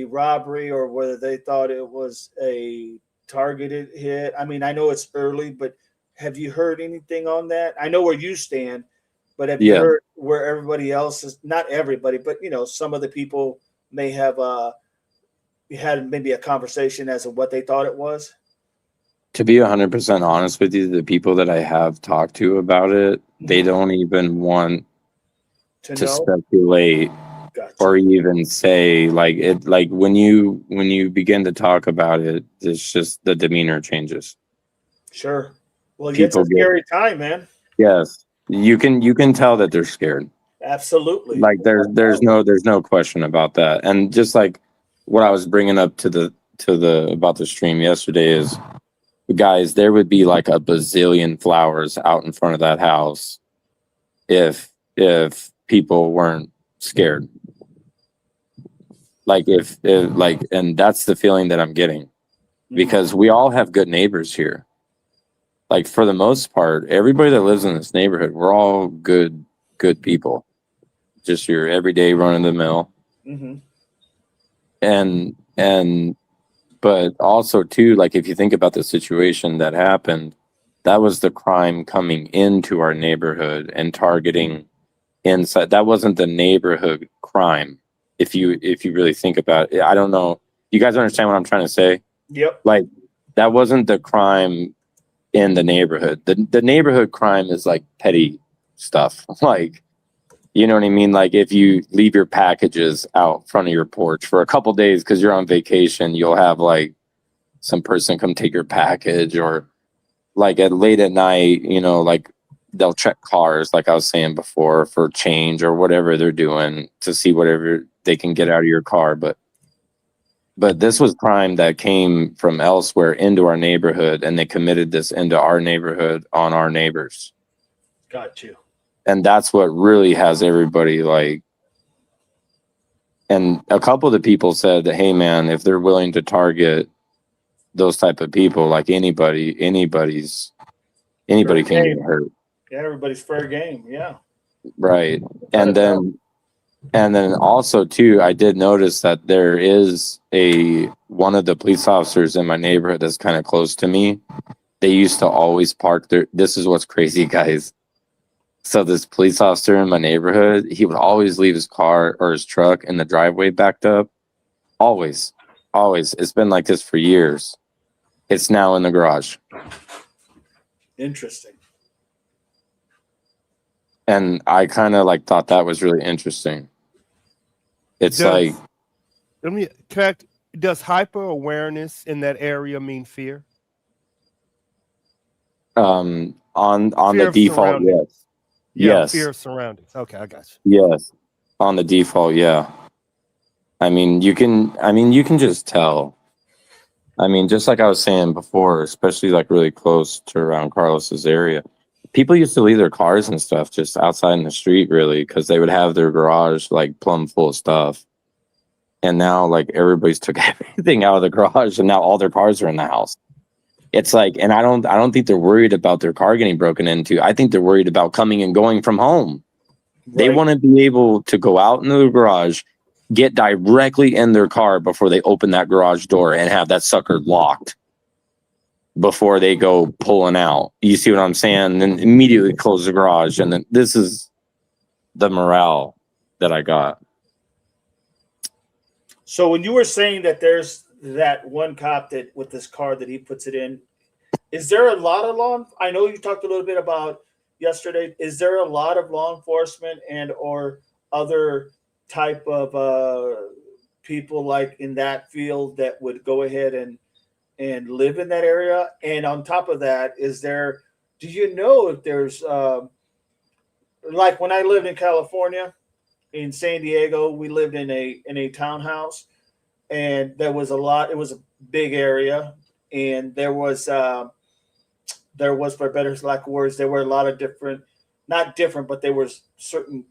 robbery or whether they thought it was a targeted hit. I mean, I know it's early, but have you heard anything on that? I know where you stand, but have you heard where everybody else is? Not everybody, but some of the people may have had maybe a conversation as to what they thought it was. To be 100% honest with you, the people that I have talked to about it, they don't even want to speculate. Gotcha. Or even say like when you begin to talk about it, it's just the demeanor changes. Sure. Well, it's a scary time, man. Yes, you can tell that they're scared. Absolutely. Like there's no question about that. And just like what I was bringing up to the about the stream yesterday is, guys, there would be like a bazillion flowers out in front of that house if people weren't scared. Like and that's the feeling that I'm getting, because we all have good neighbors here. Like for the most part, everybody that lives in this neighborhood, we're all good people. Just your everyday run of the mill. Mm-hmm. But also too, like if you think about the situation that happened, that was the crime coming into our neighborhood and targeting inside. That wasn't the neighborhood crime. If you really think about it, I don't know. You guys understand what I'm trying to say? Yep. Like that wasn't the crime in the neighborhood. The neighborhood crime is like petty stuff. Like, you know what I mean? Like if you leave your packages out front of your porch for a couple days because you're on vacation, you'll have like some person come take your package, or like late at night, like they'll check cars, like I was saying before, for change or whatever they're doing to see whatever they can get out of your car. But this was crime that came from elsewhere into our neighborhood, and they committed this into our neighborhood on our neighbors. Got you. And that's what really has everybody like. And a couple of the people said that, hey man, if they're willing to target those type of people, like anybody can get hurt. Yeah, everybody's fair game. Yeah. Right. And then also too, I did notice that there is one of the police officers in my neighborhood that's kind of close to me. They used to always park there. This is what's crazy, guys. So this police officer in my neighborhood, he would always leave his car or his truck in the driveway backed up. Always. It's been like this for years. It's now in the garage. Interesting. And I kind of like thought that was really interesting. It's let me correct. Does hyper awareness in that area mean fear? On fear the default, yes. Yeah, yes. Fear of surroundings. Okay, I got you. Yes. On the default, yeah. I mean, you can just tell. I mean, just like I was saying before, especially like really close to around Carlos's area, people used to leave their cars and stuff just outside in the street, really, because they would have their garage like plumb full of stuff. And now like everybody's took everything out of the garage, and now all their cars are in the house. It's like, and I don't think they're worried about their car getting broken into. I think they're worried about coming and going from home. Right. They want to be able to go out into the garage, get directly in their car before they open that garage door and have that sucker locked before they go pulling out. You see what I'm saying? Then immediately close the garage. And then this is the morale that I got. So when you were saying that there's that one cop that with this car that he puts it in, is there a lot of I know you talked a little bit about yesterday. Is there a lot of law enforcement and or other type of people like in that field that would go ahead and live in that area? And on top of that, do you know if there's like when I lived in California, in San Diego, we lived in a townhouse, and there was it was a big area, and there was for better lack of words, there were a lot of different, not different, but there was certain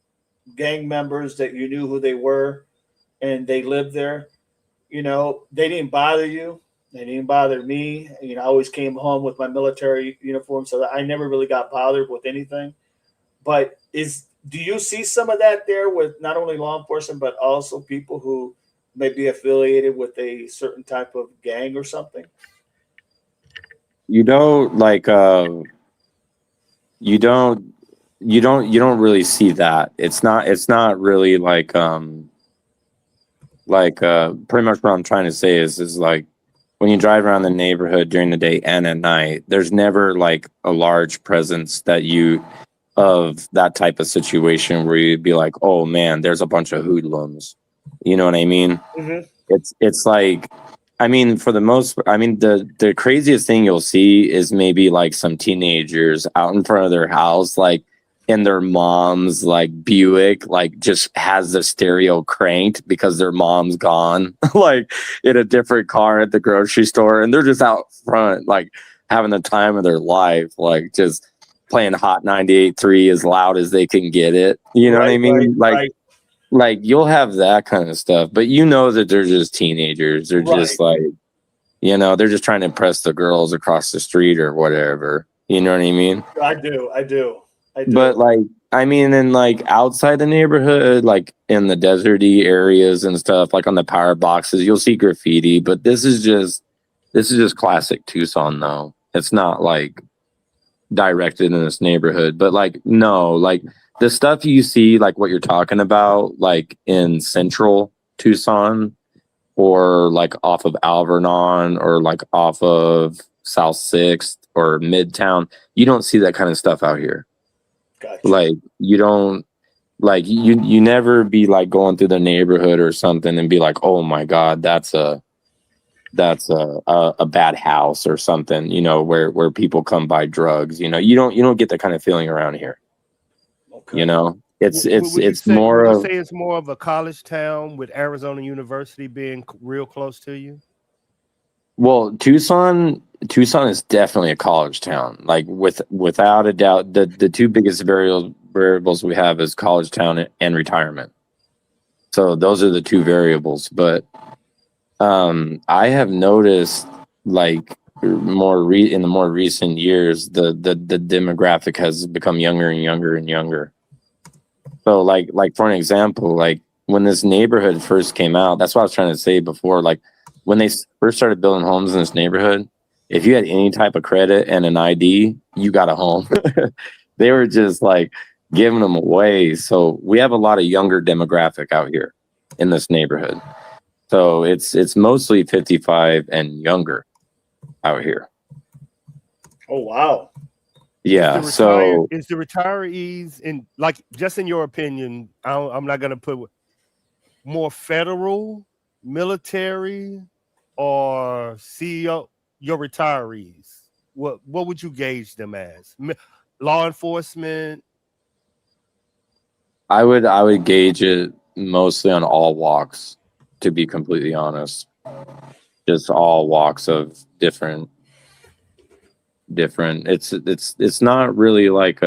gang members that you knew who they were, and they lived there. They didn't bother you. They didn't bother me. I always came home with my military uniform, so that I never really got bothered with anything. But do you see some of that there with not only law enforcement but also people who may be affiliated with a certain type of gang or something? You don't like you don't really see that. It's not really like pretty much what I'm trying to say is like when you drive around the neighborhood during the day and at night, there's never like a large presence of that type of situation where you'd be like, oh man, there's a bunch of hoodlums. You know what I mean? Mm-hmm. It's like, I mean, for the most, I mean, the craziest thing you'll see is maybe like some teenagers out in front of their house, like in their mom's like Buick, like just has the stereo cranked because their mom's gone, like in a different car at the grocery store, and they're just out front, like having the time of their life, like just playing Hot 98.3 as loud as they can get it. You know what I mean? Like you'll have that kind of stuff, but you know that they're just teenagers. They're just like, you know, they're just trying to impress the girls across the street or whatever. You know what I mean? I do. But like, I mean, in like outside the neighborhood, like in the deserty areas and stuff, like on the power boxes, you'll see graffiti. But this is just classic Tucson, though. It's not like directed in this neighborhood, but like no, like the stuff you see, like what you're talking about, like in central Tucson, or like off of Alvernon, or like off of South 6th or Midtown, you don't see that kind of stuff out here. Gotcha. Like you don't, like you never be like going through the neighborhood or something and be like, oh my God, that's a bad house or something, you know, where people come buy drugs. You know, you don't get that kind of feeling around here. Okay. You know, it's more of, say it's more of a college town with Arizona University being real close to you. Well, Tucson is definitely a college town. Like without a doubt, the two biggest variables we have is college town and retirement. So those are the two variables. But I have noticed, like in the more recent years, the demographic has become younger and younger and younger. So like for an example, like when this neighborhood first came out, that's what I was trying to say before. Like when they first started building homes in this neighborhood, if you had any type of credit and an ID, you got a home. They were just like giving them away. So we have a lot of younger demographic out here in this neighborhood. So it's mostly 55 and younger out here. Oh wow. Yeah. Is the retirees, in like, just in your opinion, I'm not gonna put more federal, military, or CEO, your retirees? What would you gauge them as? Law enforcement? I would gauge it mostly on all walks, to be completely honest. Just all walks of different it's not really like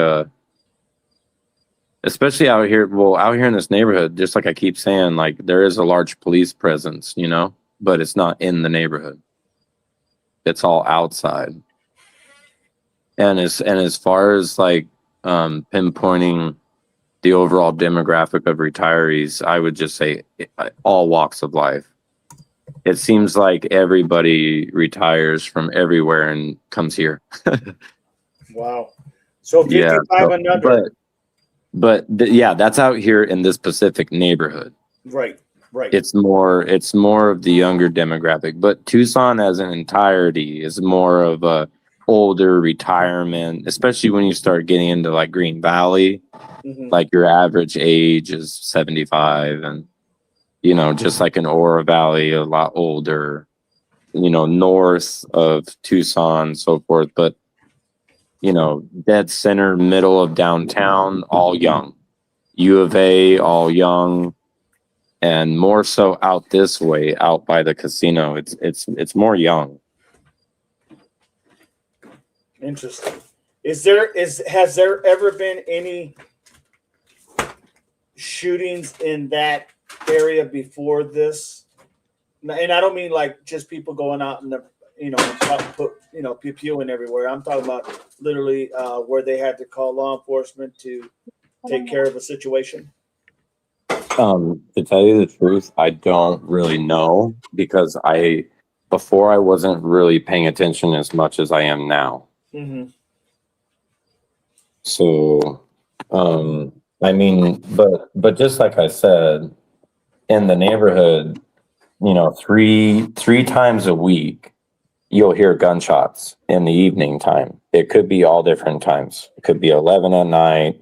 especially out here in this neighborhood, just like I keep saying, like there is a large police presence, you know, but it's not in the neighborhood. It's all outside. And as far as like pinpointing the overall demographic of retirees, I would just say all walks of life. It seems like everybody retires from everywhere and comes here. Wow. So 55 and under. But that's out here in this specific neighborhood. Right. It's more of the younger demographic. But Tucson as an entirety is more of a older retirement, especially when you start getting into like Green Valley. Mm-hmm. Like your average age is 75, and you know, just like in Oro Valley, a lot older, you know, north of Tucson, so forth. But, you know, dead center, middle of downtown, all young. U of A, all young. And more so out this way, out by the casino, it's more young. Interesting. Has there ever been any shootings in that area before this? And I don't mean like just people going out and pew-pewing everywhere. I'm talking about literally where they had to call law enforcement to take care of a situation? To tell you the truth, I don't really know because before I wasn't really paying attention as much as I am now. Mm-hmm. So, I mean, but just like I said, in the neighborhood, three times a week, you'll hear gunshots in the evening time. It could be all different times. It could be 11 at night.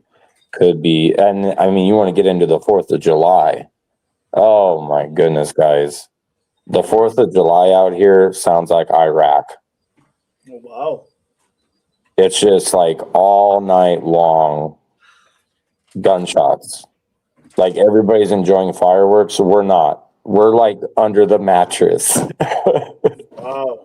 Could be, and I mean, you want to get into the 4th of July. Oh my goodness, guys. The 4th of July out here sounds like Iraq. Oh, wow. It's just like all night long gunshots. Like everybody's enjoying fireworks. We're not. We're like under the mattress. Wow.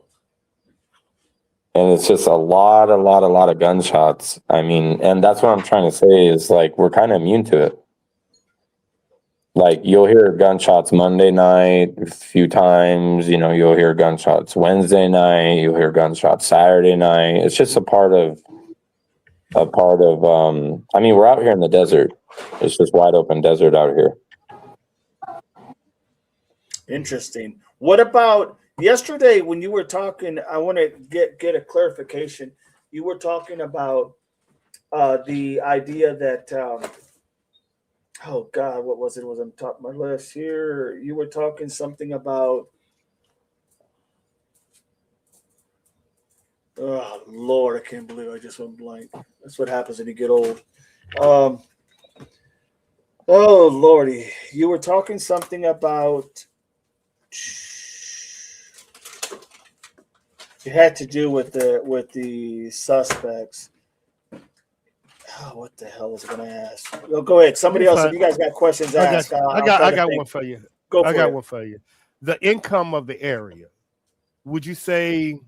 And it's just a lot of gunshots. I mean, and that's what I'm trying to say is like, we're kind of immune to it. Like you'll hear gunshots Monday night a few times, you'll hear gunshots Wednesday night, you'll hear gunshots Saturday night. It's just a part of, I mean, we're out here in the desert. It's just wide open desert out here. Interesting. What about yesterday when you were talking? I want to get a clarification. You were talking about the idea that oh God, what was it? It was on top of my list here. You were talking something about oh Lord, I can't believe I just went blank. That's what happens when you get old. Oh Lordy, you were talking something about it had to do with the suspects. Oh, what the hell was I going to ask? Oh, go ahead. Somebody else. If you guys got questions, ask. I got one for you. Go for it. I got one for you. The income of the area. Would you say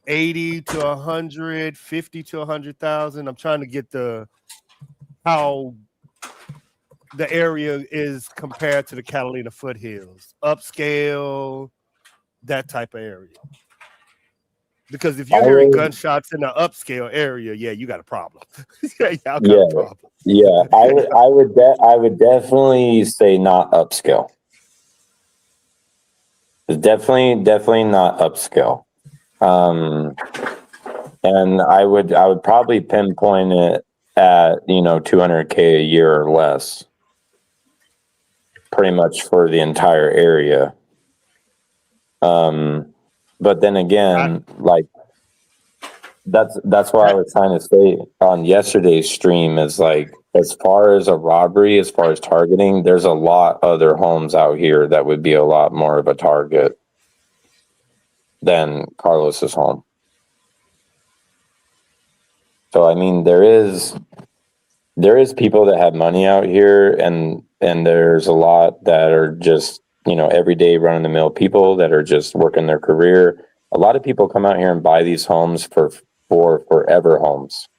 80 to 100, 50 to 100,000? I'm trying to get how the area is compared to the Catalina foothills, upscale, that type of area. Because if you're hearing gunshots in the upscale area, yeah, you got a problem. Y'all got a problem. Yeah, I would definitely say not upscale. It's definitely not upscale. And I would probably pinpoint it at $200K a year or less, pretty much for the entire area. But then again, like that's what I was trying to say on yesterday's stream is like, as far as a robbery, as far as targeting, there's a lot other homes out here that would be a lot more of a target than Carlos's home. So I mean, there is people that have money out here, and there's a lot that are just everyday run-of-the-mill people that are just working their career. A lot of people come out here and buy these homes for forever homes.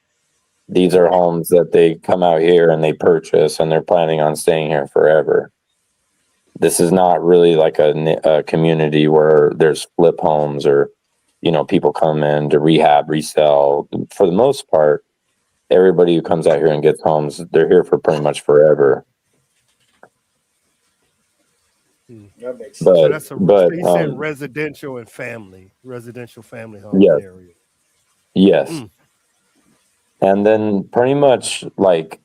These are homes that they come out here and they purchase, and they're planning on staying here forever. This is not really like a community where there's flip homes or, people come in to rehab, resell. For the most part, everybody who comes out here and gets homes, they're here for pretty much forever. That makes sense. So he said residential family home area. Yes. And then pretty much like,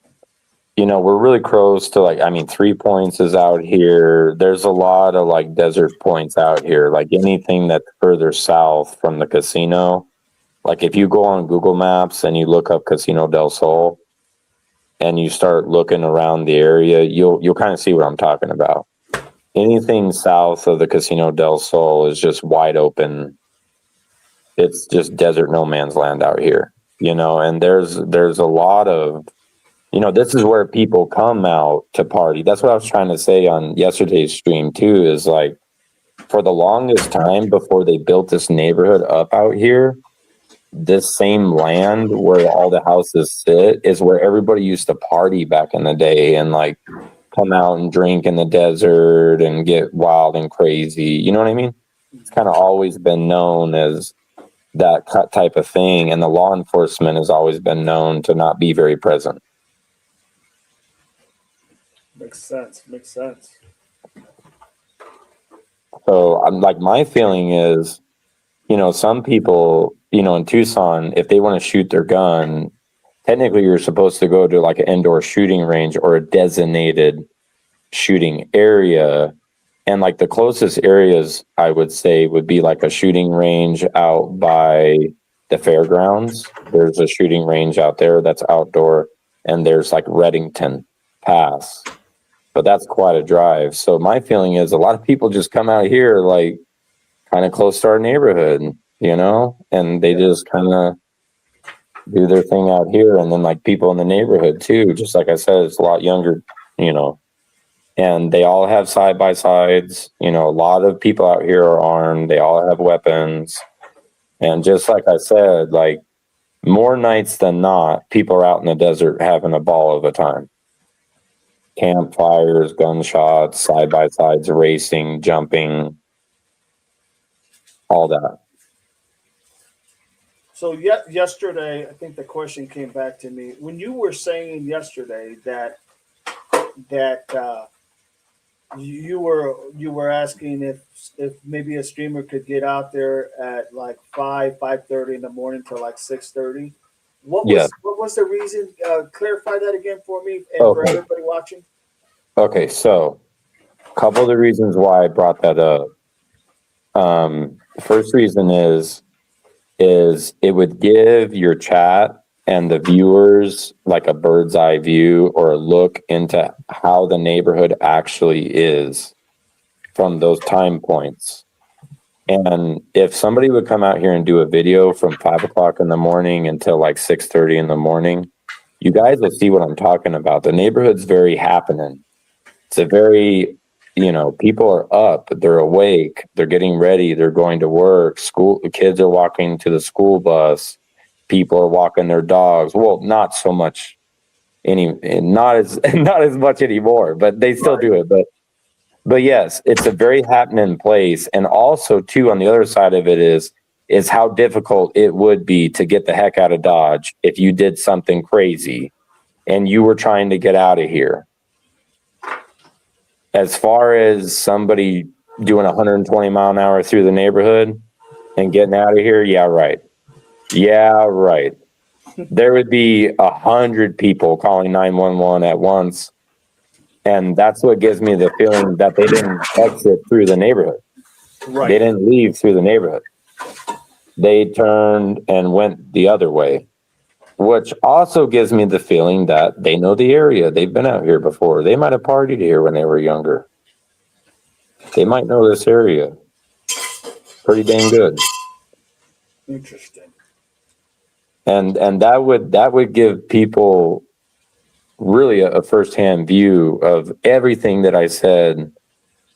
we're really close to 3 Points is out here. There's a lot of like desert points out here, like anything that's further south from the casino. Like if you go on Google Maps and you look up Casino del Sol and you start looking around the area, you'll kind of see what I'm talking about. Anything south of the Casino del Sol is just wide open. It's just desert no man's land out here, and there's a lot of, this is where people come out to party. That's what I was trying to say on yesterday's stream too, is like for the longest time before they built this neighborhood up out here, this same land where all the houses sit is where everybody used to party back in the day and like come out and drink in the desert and get wild and crazy. You know what I mean? It's kind of always been known as that type of thing. And the law enforcement has always been known to not be very present. Makes sense. Makes sense. So I'm like, my feeling is, some people, in Tucson, if they want to shoot their gun, technically you're supposed to go to like an indoor shooting range or a designated shooting area. And like the closest areas I would say would be like a shooting range out by the fairgrounds. There's a shooting range out there that's outdoor, and there's like Reddington Pass, but that's quite a drive. So my feeling is a lot of people just come out here like kind of close to our neighborhood, and they just kind of do their thing out here. And then like people in the neighborhood too, just like I said, it's a lot younger, and they all have side-by-sides. A lot of people out here are armed. They all have weapons. And just like I said, like more nights than not, people are out in the desert having a ball of a time. Campfires, gunshots, side-by-sides, racing, jumping, all that. So yesterday, I think the question came back to me. When you were saying yesterday that you were asking if maybe a streamer could get out there at like 5:30 in the morning till like 6:30. What was the reason? Clarify that again for me and for everybody watching. Okay, so a couple of the reasons why I brought that up. The first reason is it would give your chat and the viewers like a bird's eye view or a look into how the neighborhood actually is from those time points. And if somebody would come out here and do a video from 5 o'clock in the morning until like 6:30 in the morning, you guys will see what I'm talking about. The neighborhood's very happening. It's a very, people are up, they're awake, they're getting ready, they're going to work, school, the kids are walking to the school bus. People are walking their dogs. Well, not so much not as much anymore, but they still do it. But yes, it's a very happening place. And also too, on the other side of it is how difficult it would be to get the heck out of Dodge if you did something crazy and you were trying to get out of here. As far as somebody doing 120 mile an hour through the neighborhood and getting out of here, yeah, right. There would be 100 people calling 911 at once. And that's what gives me the feeling that they didn't exit through the neighborhood. Right. They didn't leave through the neighborhood. They turned and went the other way, which also gives me the feeling that they know the area. They've been out here before. They might have partied here when they were younger. They might know this area pretty dang good. Interesting. And that would give people really a firsthand view of everything that I said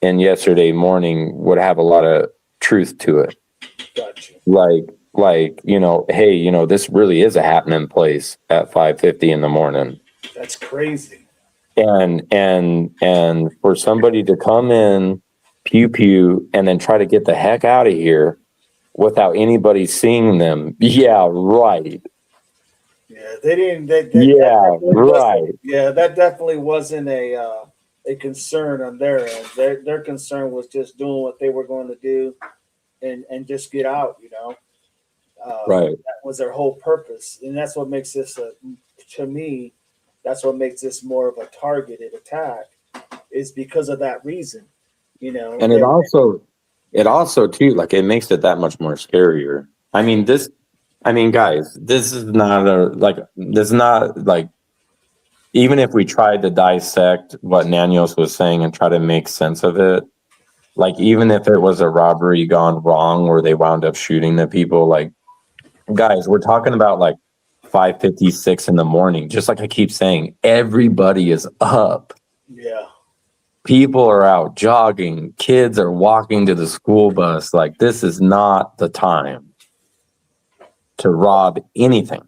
in yesterday morning would have a lot of truth to it. Gotcha. Like, hey, this really is a happening place at 5:50 in the morning. That's crazy. And for somebody to come in, pew, and then try to get the heck out of here without anybody seeing them. Yeah, right. Yeah, they didn't. Right. Yeah, that definitely wasn't a concern on their end. Their concern was just doing what they were going to do, and just get out. Right. That was their whole purpose, and that's what makes this to me. That's what makes this more of a targeted attack, is because of that reason. And it also too, like, it makes it that much more scarier. Guys, this is not like, even if we tried to dissect what Nanios was saying and try to make sense of it, like, even if it was a robbery gone wrong where they wound up shooting the people, like, guys, we're talking about like 5:56 in the morning. Just like I keep saying, everybody is up. Yeah. People are out jogging. Kids are walking to the school bus. Like, this is not the time to rob anything.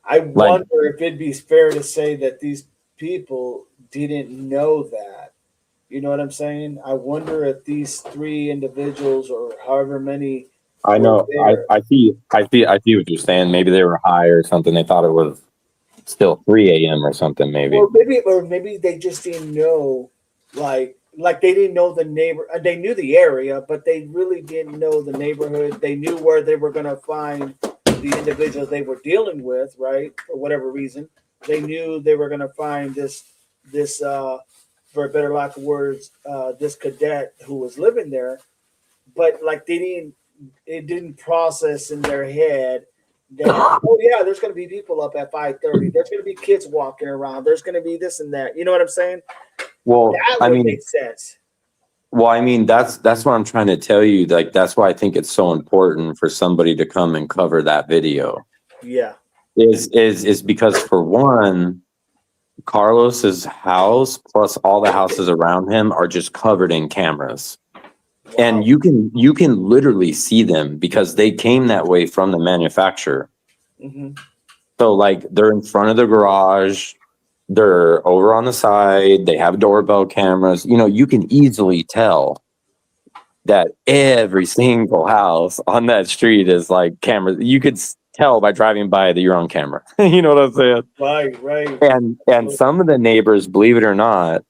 I wonder if it'd be fair to say that these people didn't know that. You know what I'm saying? I wonder if these 3 individuals or however many. I know. I see what you're saying. Maybe they were high or something. They thought it was still 3 a.m. or something, maybe. Or maybe they just didn't know, like they didn't know the neighbor. They knew the area, but they really didn't know the neighborhood. They knew where they were going to find the individuals they were dealing with, right? For whatever reason, they knew they were going to find this for a better lack of words, this cadet who was living there, but like it didn't process in their head that, oh yeah, there's going to be people up at 5:30. There's going to be kids walking around. There's going to be this and that. You know what I'm saying? Well, that would make sense. Well, I mean, that's what I'm trying to tell you. Like, that's why I think it's so important for somebody to come and cover that video. Yeah. Is because, for one, Carlos's house plus all the houses around him are just covered in cameras. Wow. And you can literally see them because they came that way from the manufacturer. Mm-hmm. So like they're in front of the garage, they're over on the side, they have doorbell cameras. You know, you can easily tell that every single house on that street is like cameras. You could tell by driving by that you're on camera. You know what I'm saying? Right. And some of the neighbors, believe it or not,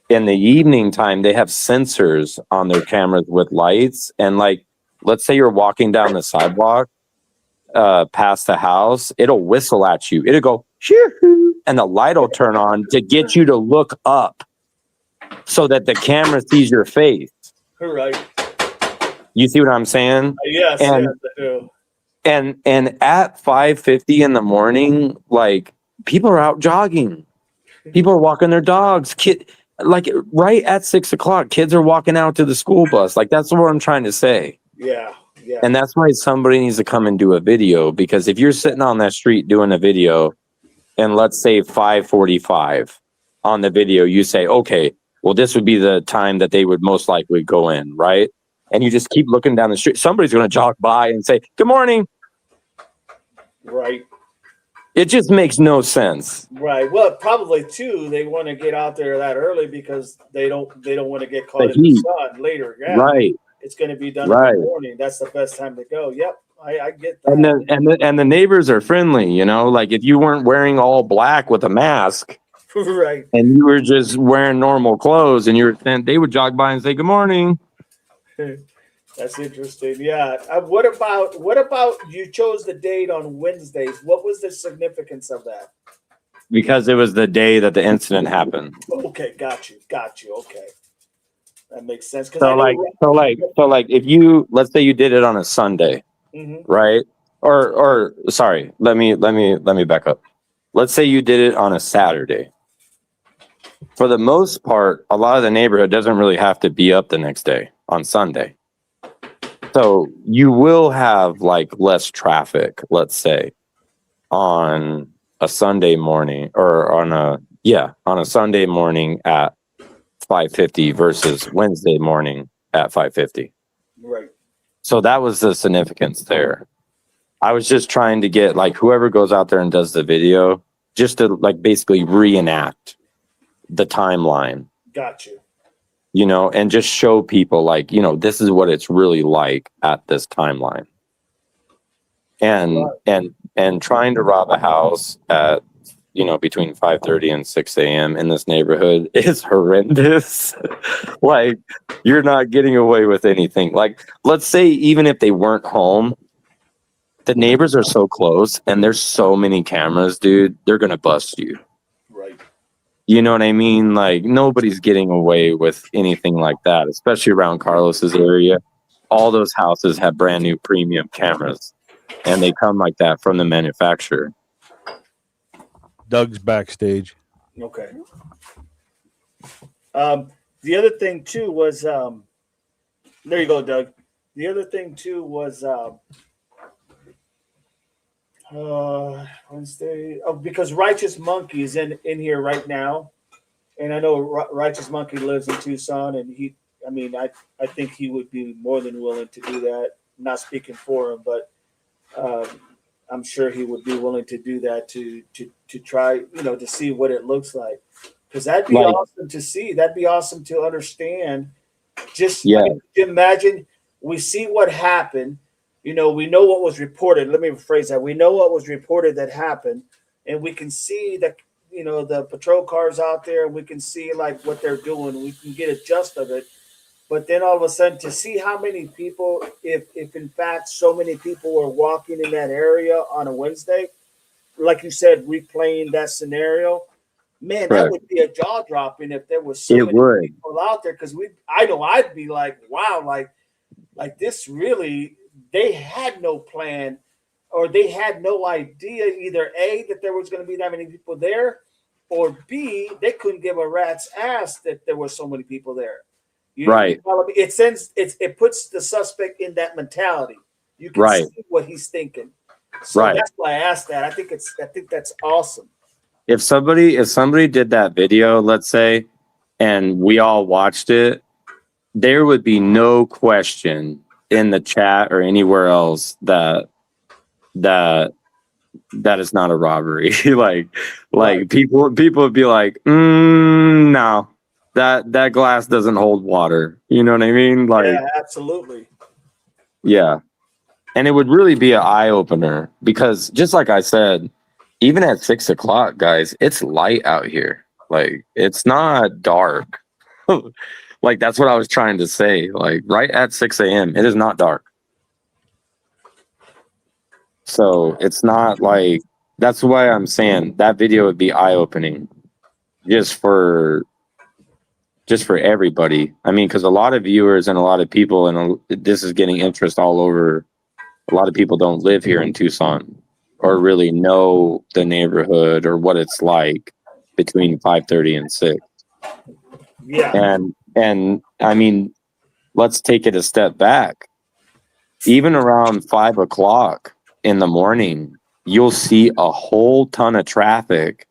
in the evening time, they have sensors on their cameras with lights. And like, let's say you're walking down the sidewalk past the house, it'll whistle at you. It'll go, shoo, and the light will turn on to get you to look up so that the camera sees your face. Right. You see what I'm saying? Yes, and, yes, I do. And at 5:50 in the morning, like, people are out jogging. People are walking their dogs. Like right at 6 o'clock, kids are walking out to the school bus. Like, that's what I'm trying to say. Yeah. And that's why somebody needs to come and do a video, because if you're sitting on that street doing a video and let's say 5:45 on the video, you say, okay, well, this would be the time that they would most likely go in, right? And you just keep looking down the street. Somebody's going to jog by and say, good morning. Right. It just makes no sense. Right. Well, probably too, they want to get out there that early because they don't want to get caught in the sun later. Yeah. Right. It's going to be done in the morning. That's the best time to go. Yep. I get that. And the neighbors are friendly, you know, like if you weren't wearing all black with a mask, right, and you were just wearing normal clothes and they would jog by and say, good morning. That's interesting. Yeah. What about you chose the date on Wednesdays? What was the significance of that? Because it was the day that the incident happened. Okay, got you. Okay, that makes sense. So like, if you, let's say you did it on a Sunday, mm-hmm. right? Or sorry, let me back up. Let's say you did it on a Saturday. For the most part, a lot of the neighborhood doesn't really have to be up the next day on Sunday. So you will have like less traffic, let's say, on a Sunday morning or on a Sunday morning at 5:50 versus Wednesday morning at 5:50. Right. So that was the significance there. I was just trying to get like whoever goes out there and does the video just to like basically reenact the timeline. Got you. You know, and just show people like, you know, this is what it's really like at this timeline. And trying to rob a house at, you know, between 5:30 and 6 a.m. in this neighborhood is horrendous. Like, you're not getting away with anything. Like, let's say even if they weren't home, the neighbors are so close and there's so many cameras, dude, they're going to bust you. Right. You know what I mean? Like, nobody's getting away with anything like that, especially around Carlos's area. All those houses have brand new premium cameras, and they come like that from the manufacturer. Doug's backstage. Okay. The other thing too was there you go, Doug. The other thing too was Wednesday. Oh, because Righteous Monkey is in here right now, and I know Righteous Monkey lives in Tucson, and I think he would be more than willing to do that. I'm not speaking for him, but I'm sure he would be willing to do that to try, you know, to see what it looks like, because that'd be awesome to see. That'd be awesome to understand. Just imagine we see what happened. You know, we know what was reported. Let me rephrase that. We know what was reported that happened. and we can see that, the patrol cars out there, and we can see like what they're doing. We can get a gist of it. But then all of a sudden, to see how many people, if in fact so many people were walking in that area on a Wednesday, like you said, replaying that scenario, man, that would be a jaw dropping if there was so many people out there. Because I know I'd be like, wow, like this really, they had no plan, or they had no idea either A, that there was going to be that many people there, or B, they couldn't give a rat's ass that there were so many people there. You follow me? It puts the suspect in that mentality. You can see what he's thinking. So that's why I asked that. I think that's awesome. If somebody did that video, let's say, and we all watched it, there would be no question in the chat or anywhere else that is not a robbery. like people would be like, no. That glass doesn't hold water. You know what I mean? Like, yeah, absolutely. Yeah. And it would really be an eye opener because just like I said, even at 6 o'clock, guys, it's light out here. Like, it's not dark. Like, that's what I was trying to say. Like, right at 6 a.m., it is not dark. So it's not like, that's why I'm saying that video would be eye opening just for everybody. I mean, because a lot of viewers and a lot of people, and this is getting interest all over. A lot of people don't live here in Tucson or really know the neighborhood or what it's like between 5:30 and 6. Yeah. And I mean, let's take it a step back. Even around 5 o'clock in the morning, you'll see a whole ton of traffic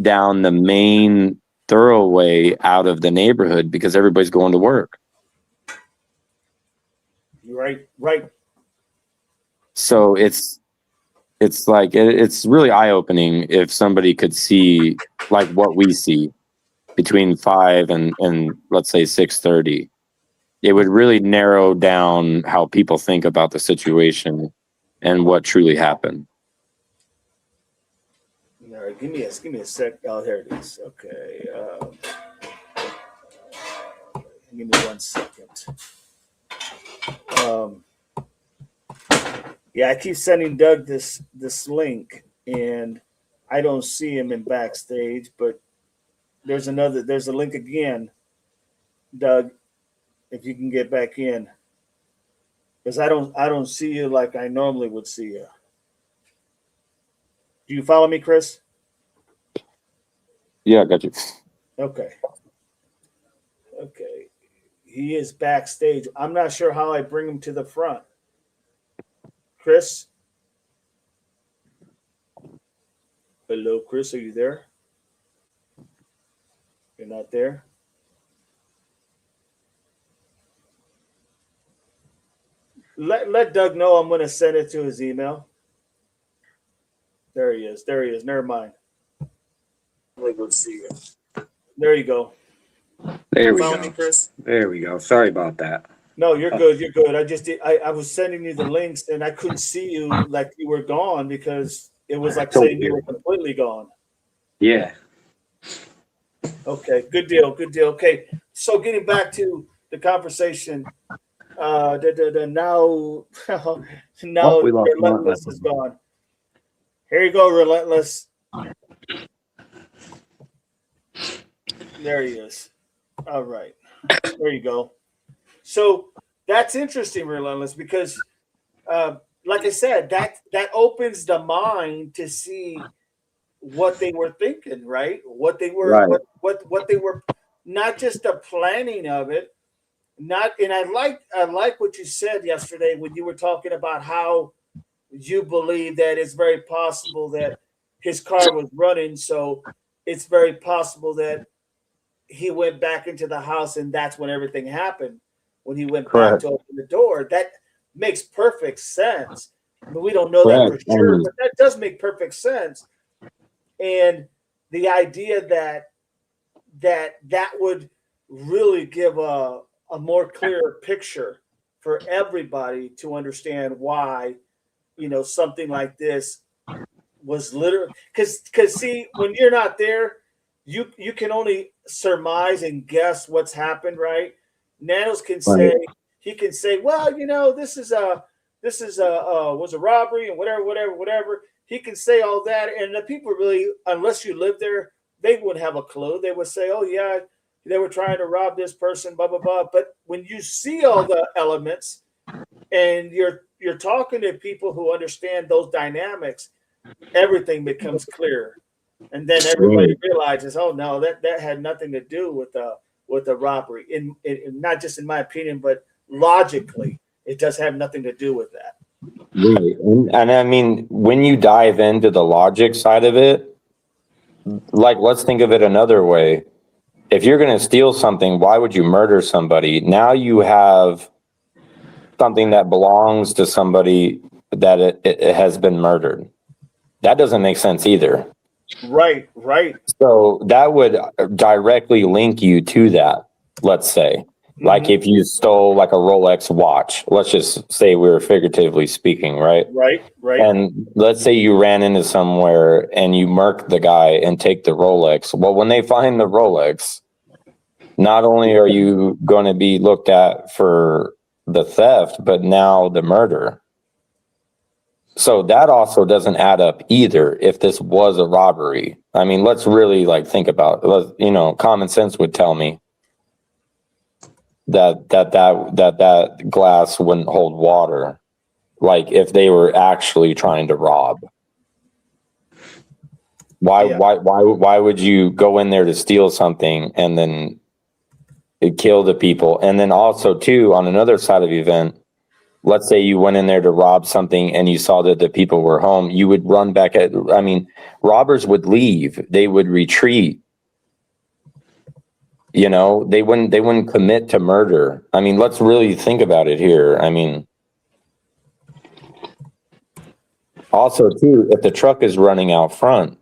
down the main thoroughway out of the neighborhood because everybody's going to work. Right. So it's like it's really eye-opening if somebody could see like what we see between 5 and let's say 6:30. It would really narrow down how people think about the situation and what truly happened. All right, give me a sec. Oh, here it is. Okay. Give me 1 second. Yeah, I keep sending Doug this link, and I don't see him in backstage, but there's a link again, Doug, if you can get back in. Because I don't see you like I normally would see you. Do you follow me, Chris? Yeah, I got you. Okay. He is backstage. I'm not sure how I bring him to the front. Chris? Hello, Chris. Are you there? You're not there? Let Doug know I'm going to send it to his email. There he is. Never mind. Let's see you. There you go. There we Follow go. me, Chris? There we go. Sorry about that. No, you're good. You're good. I was sending you the links and I couldn't see you like you were gone because it was like saying you were completely gone. Yeah. Okay, good deal. Okay, so getting back to the conversation, now Relentless is gone. Here you go, Relentless. There he is. All right, there you go. So that's interesting, Relentless, because like I said, that opens the mind to see what they were thinking, right? What they were, what they were, not just the planning of it. I like what you said yesterday when you were talking about how you believe that it's very possible that his car was running, so it's very possible that he went back into the house and that's when everything happened. When he went back to open the door, that makes perfect sense. But we don't know that for sure, but that does make perfect sense. And the idea that would really give a more clear picture for everybody to understand why, something like this was literally because see, when you're not there, you can only surmise and guess what's happened, right? Nanos can say he can say, well, you know, this is was a robbery and whatever. He can say all that, and the people really, unless you live there, they wouldn't have a clue. They would say, oh yeah, they were trying to rob this person, blah blah blah. But when you see all the elements and you're talking to people who understand those dynamics, everything becomes clear. And then everybody realizes, oh no, that had nothing to do with the robbery. In not just in my opinion, but logically, it does have nothing to do with that. Right. And I mean, when you dive into the logic side of it, like, let's think of it another way. If you're going to steal something, why would you murder somebody? Now you have something that belongs to somebody that it has been murdered. That doesn't make sense either. Right. So that would directly link you to that, let's say. Like if you stole like a Rolex watch, let's just say we were figuratively speaking, right? Right. And let's say you ran into somewhere and you murk the guy and take the Rolex. Well, when they find the Rolex, not only are you going to be looked at for the theft, but now the murder. So that also doesn't add up either if this was a robbery. I mean, let's really like think about it. You know, common sense would tell me that glass wouldn't hold water, like if they were actually trying to rob. Why would you go in there to steal something and then kill the people? And then also too, on another side of the event, let's say you went in there to rob something and you saw that the people were home, you would run back robbers would leave, they would retreat. You know, they wouldn't commit to murder. I mean, let's really think about it here. I mean, also too, if the truck is running out front,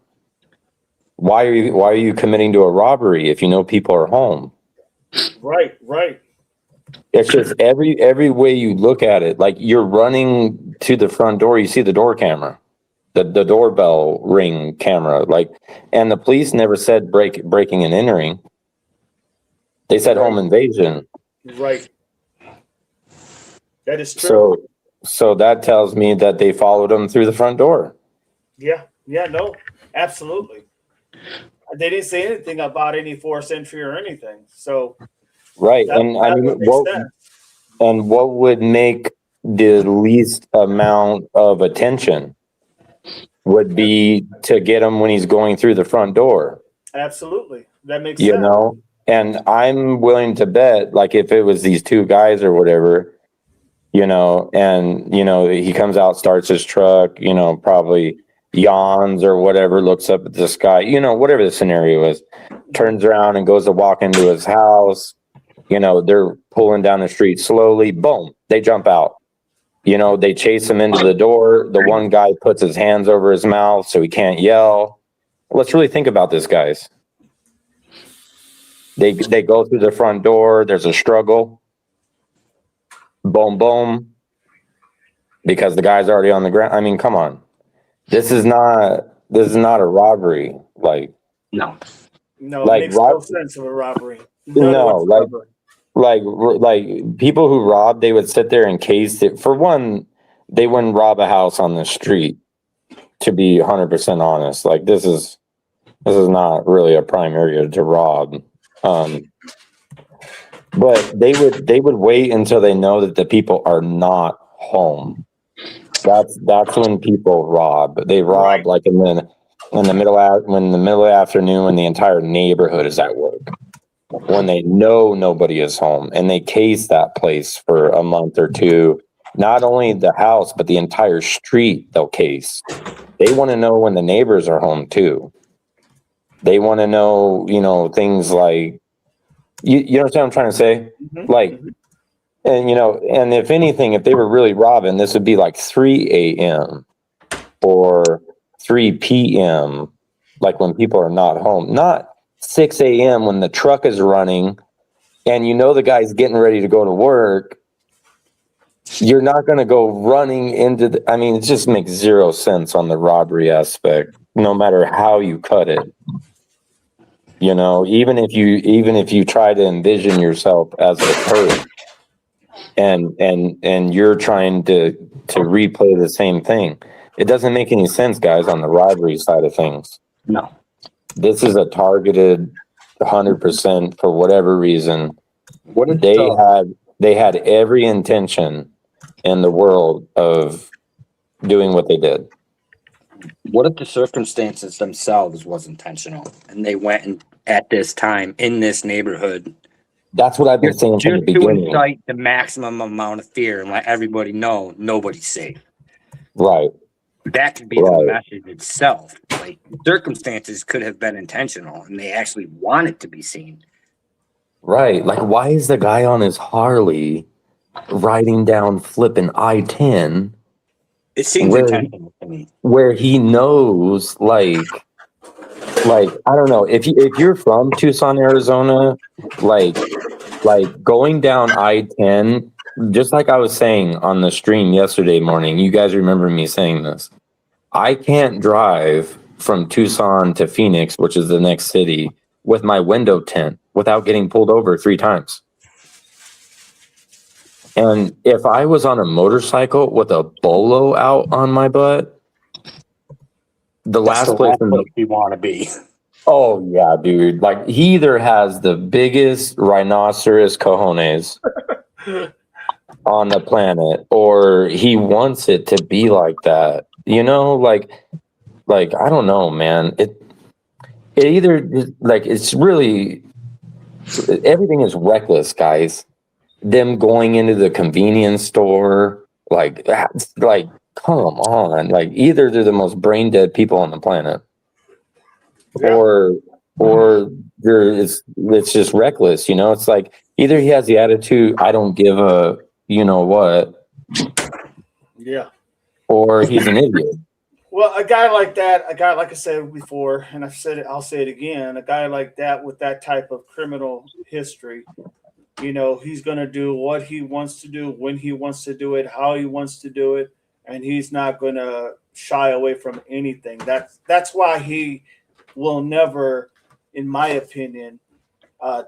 why are you committing to a robbery if you know people are home? Right. It's just every way you look at it, like you're running to the front door, you see the door camera, the doorbell ring camera, like, and the police never said breaking and entering. They said home invasion. Right. That is true. So that tells me that they followed them through the front door. Yeah, no, absolutely. They didn't say anything about any forced entry or anything. So right. What would make the least amount of attention would be to get him when he's going through the front door. Absolutely. That makes sense. You know? And I'm willing to bet, like, if it was these two guys or whatever, you know, and, you know, he comes out, starts his truck, you know, probably yawns or whatever, looks up at the sky, you know, whatever the scenario is, turns around and goes to walk into his house, you know, they're pulling down the street slowly, boom, they jump out. You know, they chase him into the door. The one guy puts his hands over his mouth so he can't yell. Let's really think about this, guys. They go through the front door. There's a struggle. Boom, boom. Because the guy's already on the ground. I mean, come on. This is not a robbery. Like, no, like, it makes no sense of a robbery. Like people who rob, they would sit there in case it. For one, they wouldn't rob a house on the street. To be 100% honest, like this is not really a prime area to rob. But they would wait until they know that the people are not home. That's when people rob. They rob like in the middle of the afternoon when the entire neighborhood is at work. When they know nobody is home and they case that place for a month or two. Not only the house, but the entire street they'll case. They want to know when the neighbors are home too. They want to know, you know, things like, you know what I'm trying to say? Mm-hmm. Like, and, you know, and if anything, if they were really robbing, this would be like 3 a.m. or 3 p.m., like when people are not home, not 6 a.m. when the truck is running and you know the guy's getting ready to go to work you're not going to go running into the, I mean, it just makes zero sense on the robbery aspect, no matter how you cut it. You know, even if you try to envision yourself as a perp and you're trying to replay the same thing, it doesn't make any sense, guys, on the robbery side of things. No. This is a targeted 100% for whatever reason. What if They had every intention in the world of doing what they did. What if the circumstances themselves was intentional and they went in, at this time in this neighborhood? That's what I've been saying from the Just to beginning. incite the maximum amount of fear and let everybody know nobody's safe. Right. That could be the message itself. Like, circumstances could have been intentional and they actually want it to be seen. Right. Like, why is the guy on his Harley riding down flipping I-10? It seems intentional to me. Where he knows, like I don't know, if you're from Tucson, Arizona, like going down I-10, just like I was saying on the stream yesterday morning, you guys remember me saying this. I can't drive from Tucson to Phoenix, which is the next city, with my window tint without getting pulled over 3 times. And if I was on a motorcycle with a bolo out on my butt, the last place you want to be. Oh yeah, dude. Like, he either has the biggest rhinoceros cojones on the planet, or he wants it to be like that. You know, like I don't know, man. It either, like, it's really, everything is reckless, guys. Them going into the convenience store, like come on. Like, either they're the most brain dead people on the planet, or it's just reckless. You know, it's like either he has the attitude, I don't give a you know what, yeah, or he's an idiot. Well, a guy like that, like I said before, and I've said it, I'll say it again, a guy like that with that type of criminal history, you know, he's going to do what he wants to do, when he wants to do it, how he wants to do it, and he's not going to shy away from anything. That's why he will never, in my opinion,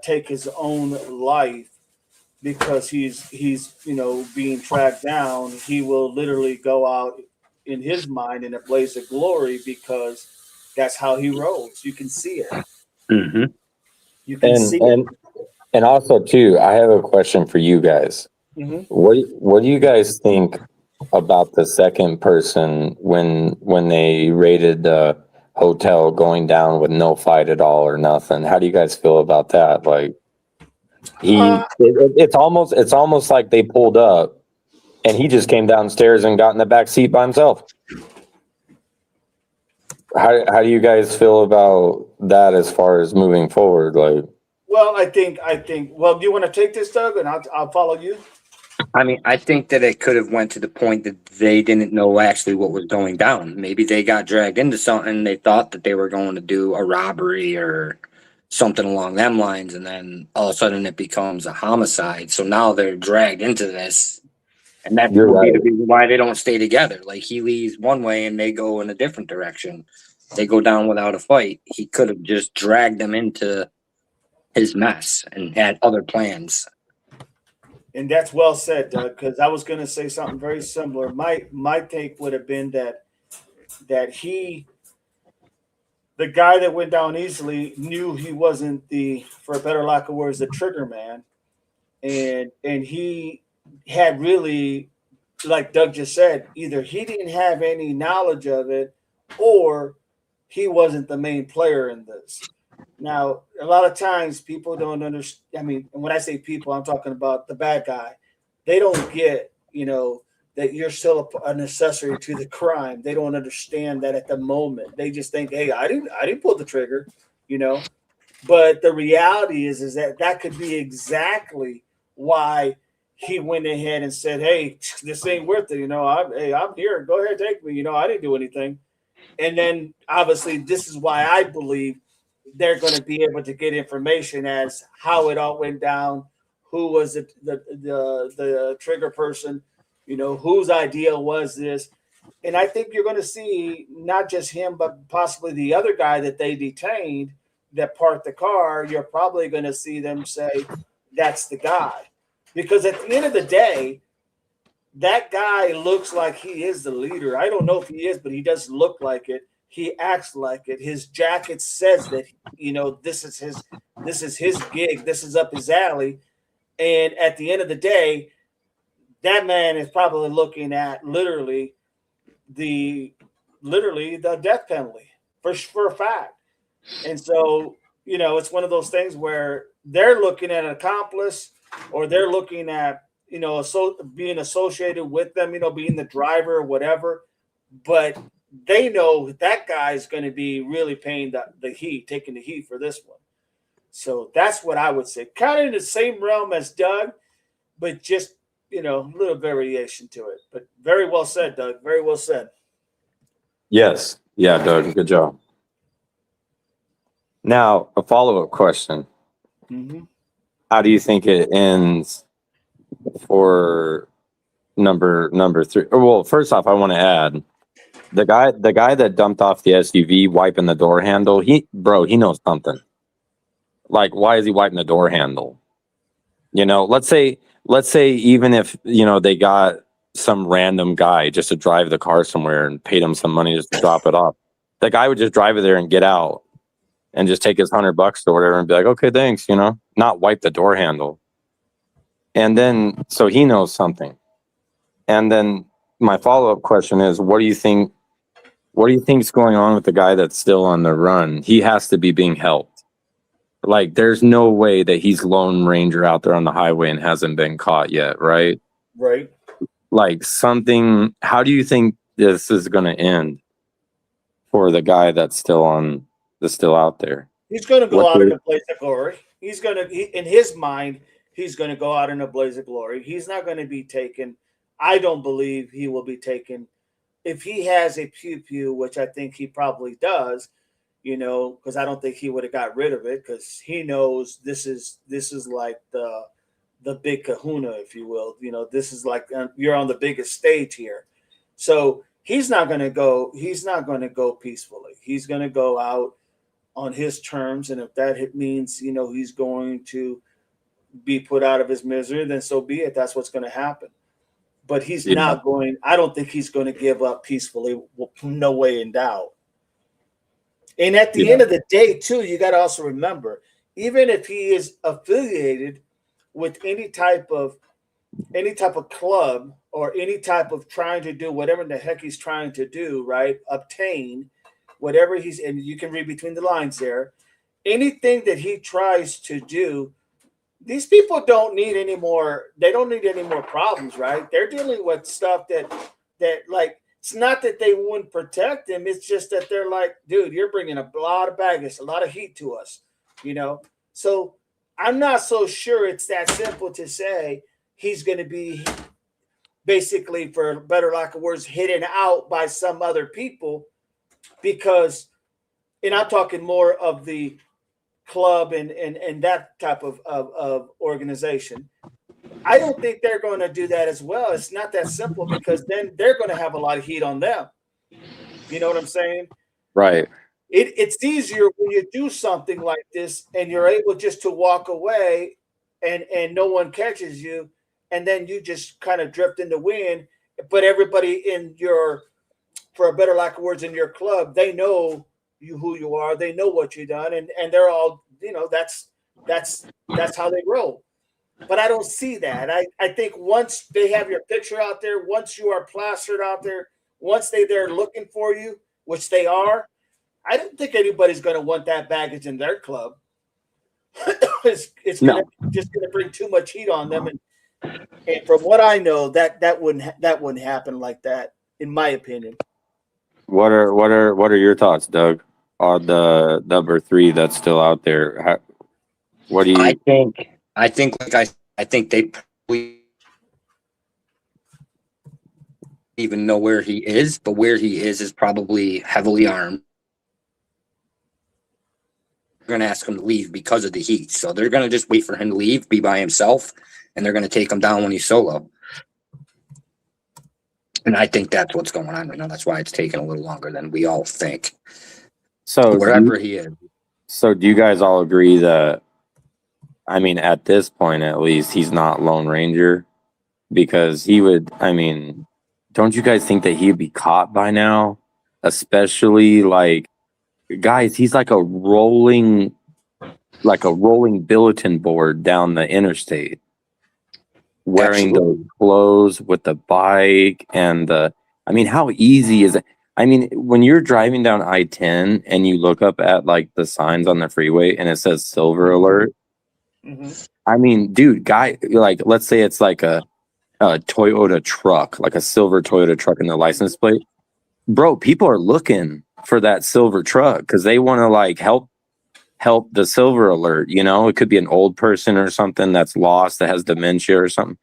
take his own life, because he's you know, being tracked down. He will literally go out in his mind in a blaze of glory, because that's how he rolls. You can see it. Mm-hmm. You can see it. And also, too, I have a question for you guys. Mm-hmm. What do you guys think about the second person when they raided the hotel, going down with no fight at all or nothing? How do you guys feel about that? Like, it's almost like they pulled up and he just came downstairs and got in the back seat by himself. How do you guys feel about that as far as moving forward? Like, well, I think. Well, do you want to take this, Doug, and I'll follow you? I mean, I think that it could have went to the point that they didn't know actually what was going down. Maybe they got dragged into something. They thought that they were going to do a robbery or something along them lines, and then all of a sudden it becomes a homicide. So now they're dragged into this, and that would be the reason why they don't stay together. Like, he leaves one way and they go in a different direction. They go down without a fight. He could have just dragged them into his mess and had other plans. And that's well said, Doug, because I was going to say something very similar. My take would have been that the guy that went down easily knew he wasn't the, for a better lack of words, the trigger man, and he had really, like Doug just said, either he didn't have any knowledge of it, or he wasn't the main player in this. Now, a lot of times people don't understand. I mean, when I say people, I'm talking about the bad guy. They don't get, you know, that you're still an accessory to the crime. They don't understand that at the moment. They just think, hey, I didn't pull the trigger, you know. But the reality is that could be exactly why he went ahead and said, hey, this ain't worth it. You know, I'm here. Go ahead, take me. You know, I didn't do anything. And then obviously this is why I believe they're going to be able to get information as how it all went down, who was the trigger person, Whose idea was this? And I think you're going to see not just him, but possibly the other guy that they detained that parked the car. You're probably going to see them say, that's the guy. Because at the end of the day, that guy looks like he is the leader. I don't know if he is, but he does look like it. He acts like it. His jacket says that, this is his gig. This is up his alley. And at the end of the day, that man is probably looking at literally the death penalty for a fact. And so, it's one of those things where they're looking at an accomplice, or they're looking at, being associated with them, being the driver or whatever. But they know that guy's going to be really paying the heat, taking the heat for this one. So that's what I would say. Kind of in the same realm as Doug, but just, a little variation to it. But very well said, Doug. Very well said. Yes. Yeah, Doug. Good job. Now, a follow-up question. Mm-hmm. How do you think it ends for number 3? Well, first off, I want to add the guy that dumped off the SUV wiping the door handle. He knows something. Like, why is he wiping the door handle? Let's say even if, they got some random guy just to drive the car somewhere and paid him some money just to drop it off. The guy would just drive it there and get out and just take his $100 or whatever and be like, okay, thanks, not wipe the door handle. And then, so he knows something. And then my follow-up question is, what do you think is going on with the guy that's still on the run? He has to be being helped. Like, there's no way that he's Lone Ranger out there on the highway and hasn't been caught yet, right? Right. Like, how do you think this is going to end for the guy that's still out there? He's going to go out in a blaze of glory. In his mind, he's going to go out in a blaze of glory. He's not going to be taken. I don't believe he will be taken. If he has a pew, which I think he probably does, because I don't think he would have got rid of it, because he knows this is like the big kahuna, if you will. This is like you're on the biggest stage here. So he's not going to go peacefully. He's going to go out on his terms. And if that means, he's going to be put out of his misery, then so be it. That's what's going to happen. But he's not going, I don't think he's going to give up peacefully. No way in doubt. And at the end of the day, too, you got to also remember, even if he is affiliated with any type of club or any type of trying to do whatever the heck he's trying to do, right? Obtain whatever and you can read between the lines there. Anything that he tries to do, these people don't need any more. They don't need any more problems, right? They're dealing with stuff that like, it's not that they wouldn't protect him. It's just that they're like, dude, you're bringing a lot of baggage, a lot of heat to us, So I'm not so sure it's that simple to say he's going to be basically, for better lack of words, hidden out by some other people, because, and I'm talking more of the club and that type of organization. I don't think they're going to do that as well. It's not that simple, because then they're going to have a lot of heat on them. You know what I'm saying? Right. It's easier when you do something like this and you're able just to walk away and no one catches you, and then you just kind of drift in the wind. But everybody in for a better lack of words, in your club, they know who you are. They know what you've done, and they're all, that's how they roll. But I don't see that. I think once they have your picture out there, once you are plastered out there, once they're looking for you, which they are, I don't think anybody's going to want that baggage in their club. It's just going to bring too much heat on them, and from what I know, that wouldn't happen like that, in my opinion. What are your thoughts, Doug, on the number 3 that's still out there? What do you? I think I think they probably even know where he is, but where he is probably heavily armed. They're going to ask him to leave because of the heat. So they're going to just wait for him to leave, be by himself, and they're going to take him down when he's solo. And I think that's what's going on right now. That's why it's taking a little longer than we all think. So Wherever he is. So do you guys all agree that, I mean, at this point, at least, he's not Lone Ranger? Because he would, I mean, don't you guys think that he'd be caught by now? Especially like, guys, he's like a rolling bulletin board down the interstate, wearing those clothes with the bike and I mean, how easy is it? I mean, when you're driving down I-10 and you look up at like the signs on the freeway and it says silver alert. Mm-hmm. I mean, dude, like, let's say it's like a Toyota truck, like a silver Toyota truck in the license plate. Bro, people are looking for that silver truck because they want to like help the silver alert. You know, it could be an old person or something that's lost, that has dementia or something.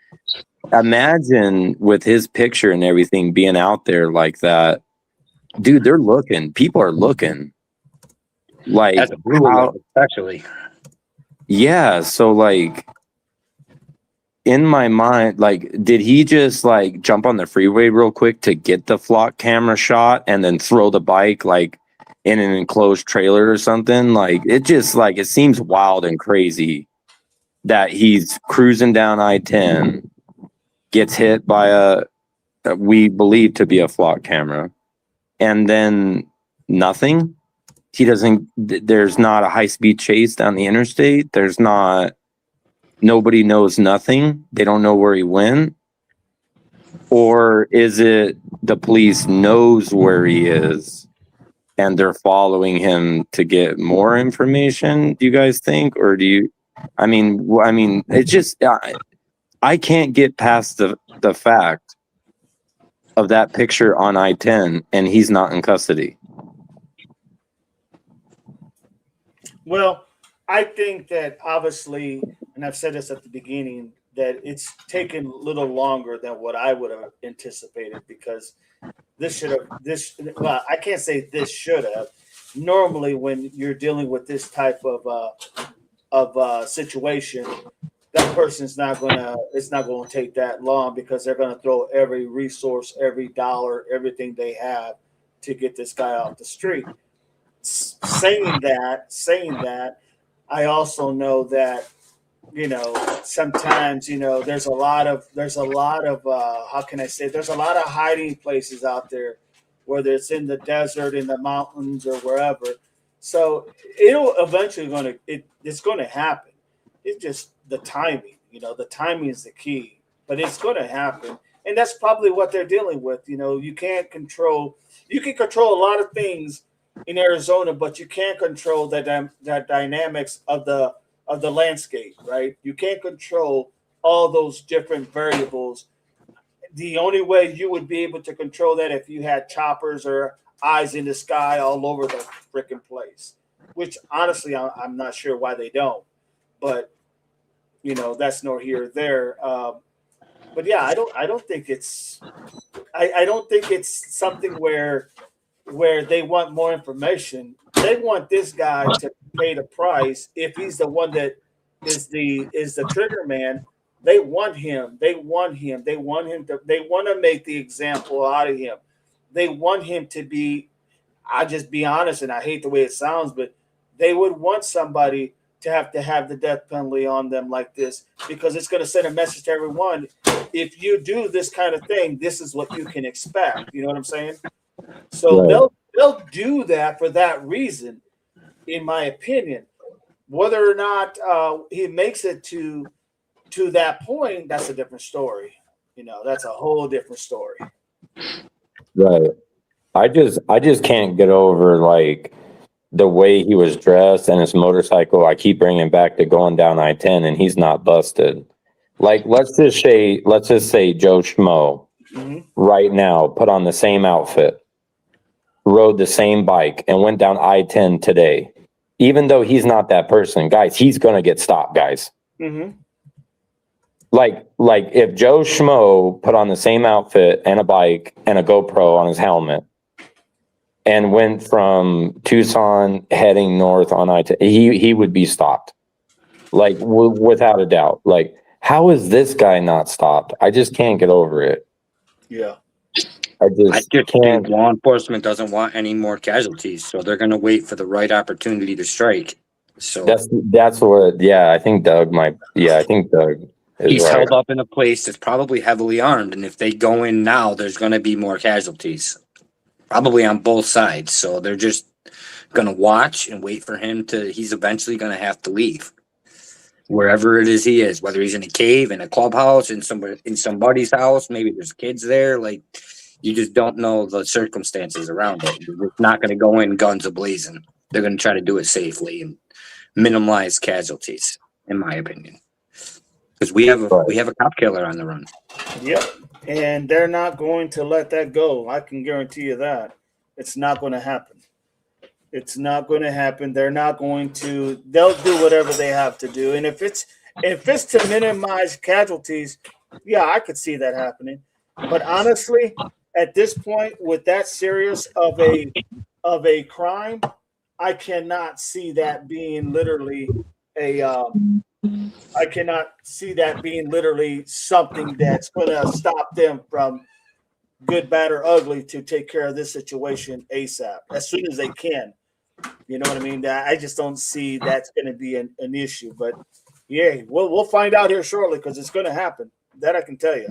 Imagine with his picture and everything being out there like that. Dude, they're looking. People are looking. Like, that's a brutal, especially. Yeah, so like in my mind, like, did he just like jump on the freeway real quick to get the flock camera shot and then throw the bike like in an enclosed trailer or something? Like, it just like, it seems wild and crazy that he's cruising down I-10, gets hit by a we believe to be a flock camera, and then nothing. He doesn't, there's not a high-speed chase down the interstate. Nobody knows nothing. They don't know where he went. Or is it the police knows where he is and they're following him to get more information, do you guys think? Or do you, I mean, it's just, I can't get past the fact of that picture on I-10 and he's not in custody. Well, I think that obviously, and I've said this at the beginning, that it's taken a little longer than what I would have anticipated because well, I can't say this should have. Normally, when you're dealing with this type of situation, that person's it's not going to take that long because they're going to throw every resource, every dollar, everything they have to get this guy off the street. Saying that, I also know that, you know, sometimes, you know, there's a lot of how can I say, there's a lot of hiding places out there, whether it's in the desert, in the mountains, or wherever. So it'll eventually it's going to happen. It's just the timing, you know, the timing is the key, but it's going to happen. And that's probably what they're dealing with. You know, you can control a lot of things in Arizona, but you can't control that dynamics of the landscape, right? You can't control all those different variables. The only way you would be able to control that if you had choppers or eyes in the sky all over the freaking place, which honestly, I'm not sure why they don't, but you know, that's nor here or there. But yeah, I don't think it's something where they want more information. They want this guy to pay the price. If he's the one that is the trigger man, they want him. They want to make the example out of him. They want him to be, I'll just be honest, and I hate the way it sounds, but they would want somebody to have the death penalty on them like this, because it's going to send a message to everyone. If you do this kind of thing, this is what you can expect. You know what I'm saying? So Right. they'll do that for that reason, in my opinion. Whether or not he makes it to that point, that's a different story. You know, that's a whole different story. Right. I just can't get over like the way he was dressed and his motorcycle. I keep bringing back to going down I-10 and he's not busted. Like, let's just say Joe Schmo right now put on the same outfit, rode the same bike, and went down I-10 today. Even though he's not that person, guys, he's going to get stopped, guys. Mm-hmm. Like if Joe Schmo put on the same outfit and a bike and a GoPro on his helmet and went from Tucson heading north on I-10, he would be stopped. Like, without a doubt. Like, how is this guy not stopped? I just can't get over it. Yeah. I just think law enforcement doesn't want any more casualties, so they're going to wait for the right opportunity to strike. So that's what. Yeah, I think Doug might. Yeah, I think Doug is he's right. held up in a place that's probably heavily armed, and if they go in now, there's going to be more casualties, probably on both sides. So they're just going to watch and wait for him to. He's eventually going to have to leave wherever it is he is, whether he's in a cave, in a clubhouse, in somebody's house. Maybe there's kids there. Like, you just don't know the circumstances around it. You're just not going to go in guns a-blazing. They're going to try to do it safely and minimize casualties, in my opinion. Because we have a cop killer on the run. Yep, and they're not going to let that go. I can guarantee you that. It's not going to happen. It's not going to happen. They're not going to. They'll do whatever they have to do. And if it's to minimize casualties, yeah, I could see that happening. But honestly, at this point, with that serious of a crime, I cannot see that being literally I cannot see that being literally something that's going to stop them from good, bad, or ugly to take care of this situation ASAP as soon as they can. You know what I mean? I just don't see that's going to be an issue. But yeah, we'll find out here shortly because it's going to happen. That I can tell you.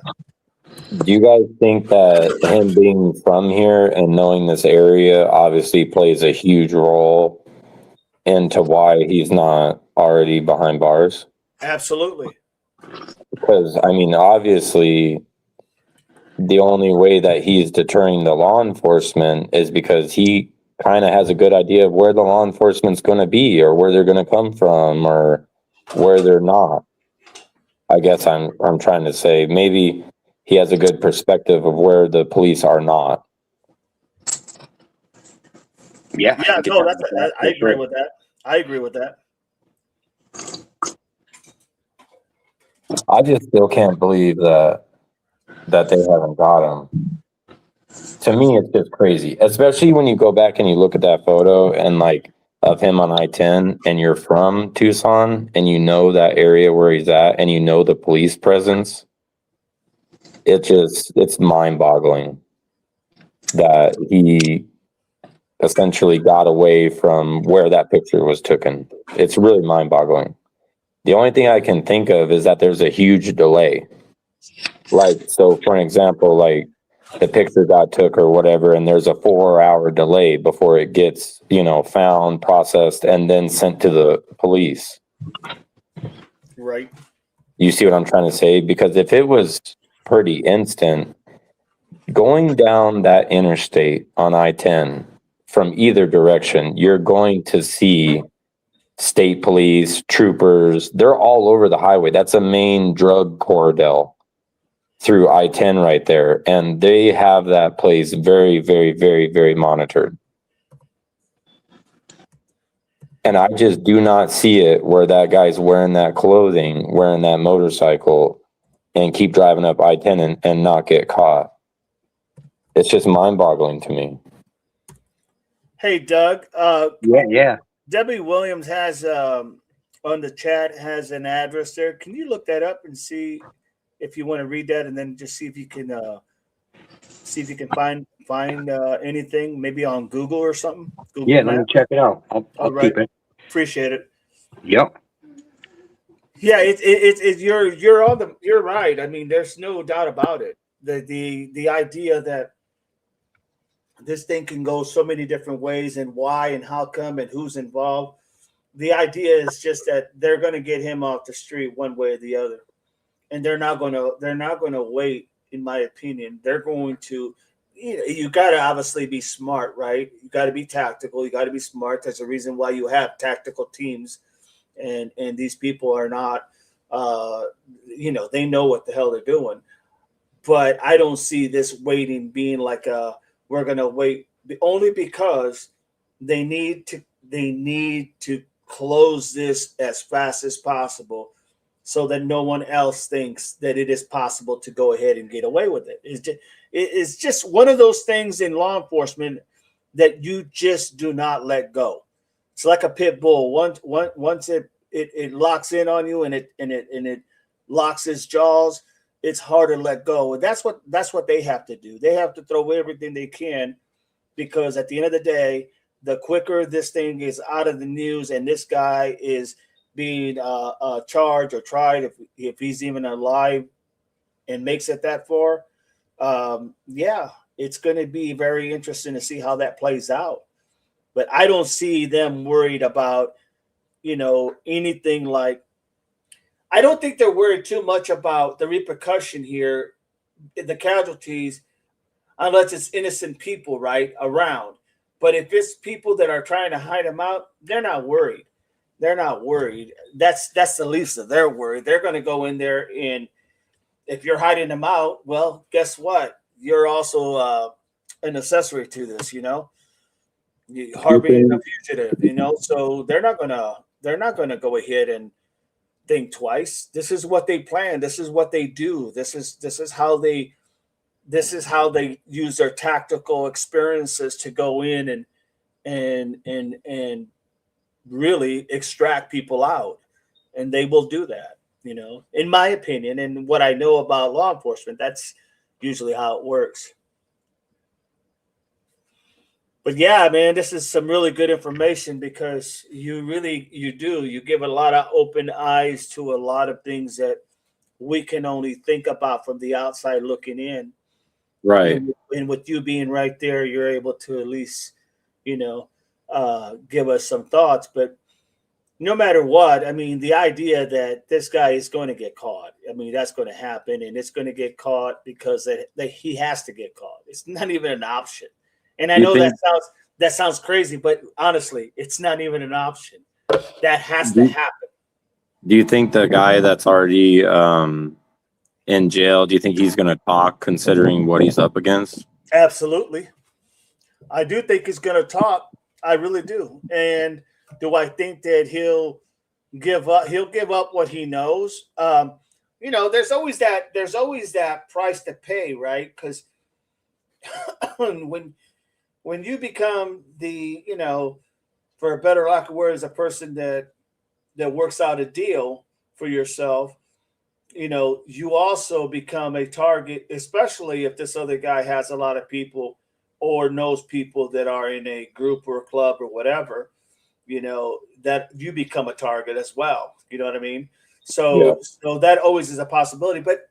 Do you guys think that him being from here and knowing this area obviously plays a huge role into why he's not already behind bars? Absolutely. Because, I mean, obviously, the only way that he's deterring the law enforcement is because he kind of has a good idea of where the law enforcement's going to be or where they're going to come from or where they're not. I guess I'm trying to say maybe he has a good perspective of where the police are not. Yeah, no, I agree with that. I agree with that. I just still can't believe that they haven't got him. To me, it's just crazy, especially when you go back and you look at that photo and like of him on I-10 and you're from Tucson and you know that area where he's at and you know the police presence. It's mind-boggling that he essentially got away from where that picture was taken. It's really mind-boggling. The only thing I can think of is that there's a huge delay. Like, so for an example, like the picture got took or whatever, and there's a 4-hour delay before it gets, found, processed, and then sent to the police. Right. You see what I'm trying to say? Because if it was pretty instant, going down that interstate on I-10 from either direction, you're going to see state police, troopers. They're all over the highway. That's a main drug corridor through I-10 right there. And they have that place very, very, very, very monitored. And I just do not see it where that guy's wearing that clothing, wearing that motorcycle, and keep driving up I-10 and not get caught. It's just mind-boggling to me. Hey, Doug. Yeah. Debbie Williams has on the chat has an address there. Can you look that up and see if you want to read that, and then just see if you can find anything maybe on Google or something? Google Let me check it out. I'll right. keep it. Appreciate it. Yep. Yeah, you're right. I mean, there's no doubt about it. The idea that this thing can go so many different ways and why and how come and who's involved. The idea is just that they're going to get him off the street one way or the other. And they're not going to wait, in my opinion. They're going to, you got to obviously be smart, right? You got to be tactical. You got to be smart. That's the reason why you have tactical teams. And these people are not, they know what the hell they're doing. But I don't see this waiting being like we're going to wait only because they need to close this as fast as possible so that no one else thinks that it is possible to go ahead and get away with it. It's just one of those things in law enforcement that you just do not let go. It's like a pit bull. Once it locks in on you and it locks its jaws, it's hard to let go. And that's what they have to do. They have to throw everything they can, because at the end of the day, the quicker this thing is out of the news and this guy is being charged or tried, if he's even alive and makes it that far, it's going to be very interesting to see how that plays out. But I don't see them worried about, anything like, I don't think they're worried too much about the repercussion here, the casualties, unless it's innocent people, right, around. But if it's people that are trying to hide them out, they're not worried. They're not worried. That's the least of their worry. They're going to go in there, and if you're hiding them out, well, guess what? You're also an accessory to this, harboring a fugitive, So they're not gonna go ahead and think twice. This is what they plan. This is what they do. This is how they use their tactical experiences to go in and really extract people out, and they will do that. In my opinion, and what I know about law enforcement, that's usually how it works. But yeah, man, this is some really good information, because you give a lot of open eyes to a lot of things that we can only think about from the outside looking in. Right. And with you being right there, you're able to at least, give us some thoughts. But no matter what, I mean, the idea that this guy is going to get caught, I mean, that's going to happen, and it's going to get caught because that he has to get caught. It's not even an option. And I know that sounds crazy, but honestly, it's not even an option. That has to happen. Do you think the guy that's already in jail, do you think he's going to talk, considering what he's up against? Absolutely. I do think he's going to talk. I really do. And do I think that he'll give up? He'll give up what he knows. There's always that price to pay, right? Because when you become the, for a better lack of words, a person that works out a deal for yourself, you also become a target, especially if this other guy has a lot of people or knows people that are in a group or a club or whatever, that you become a target as well. You know what I mean? So that always is a possibility. But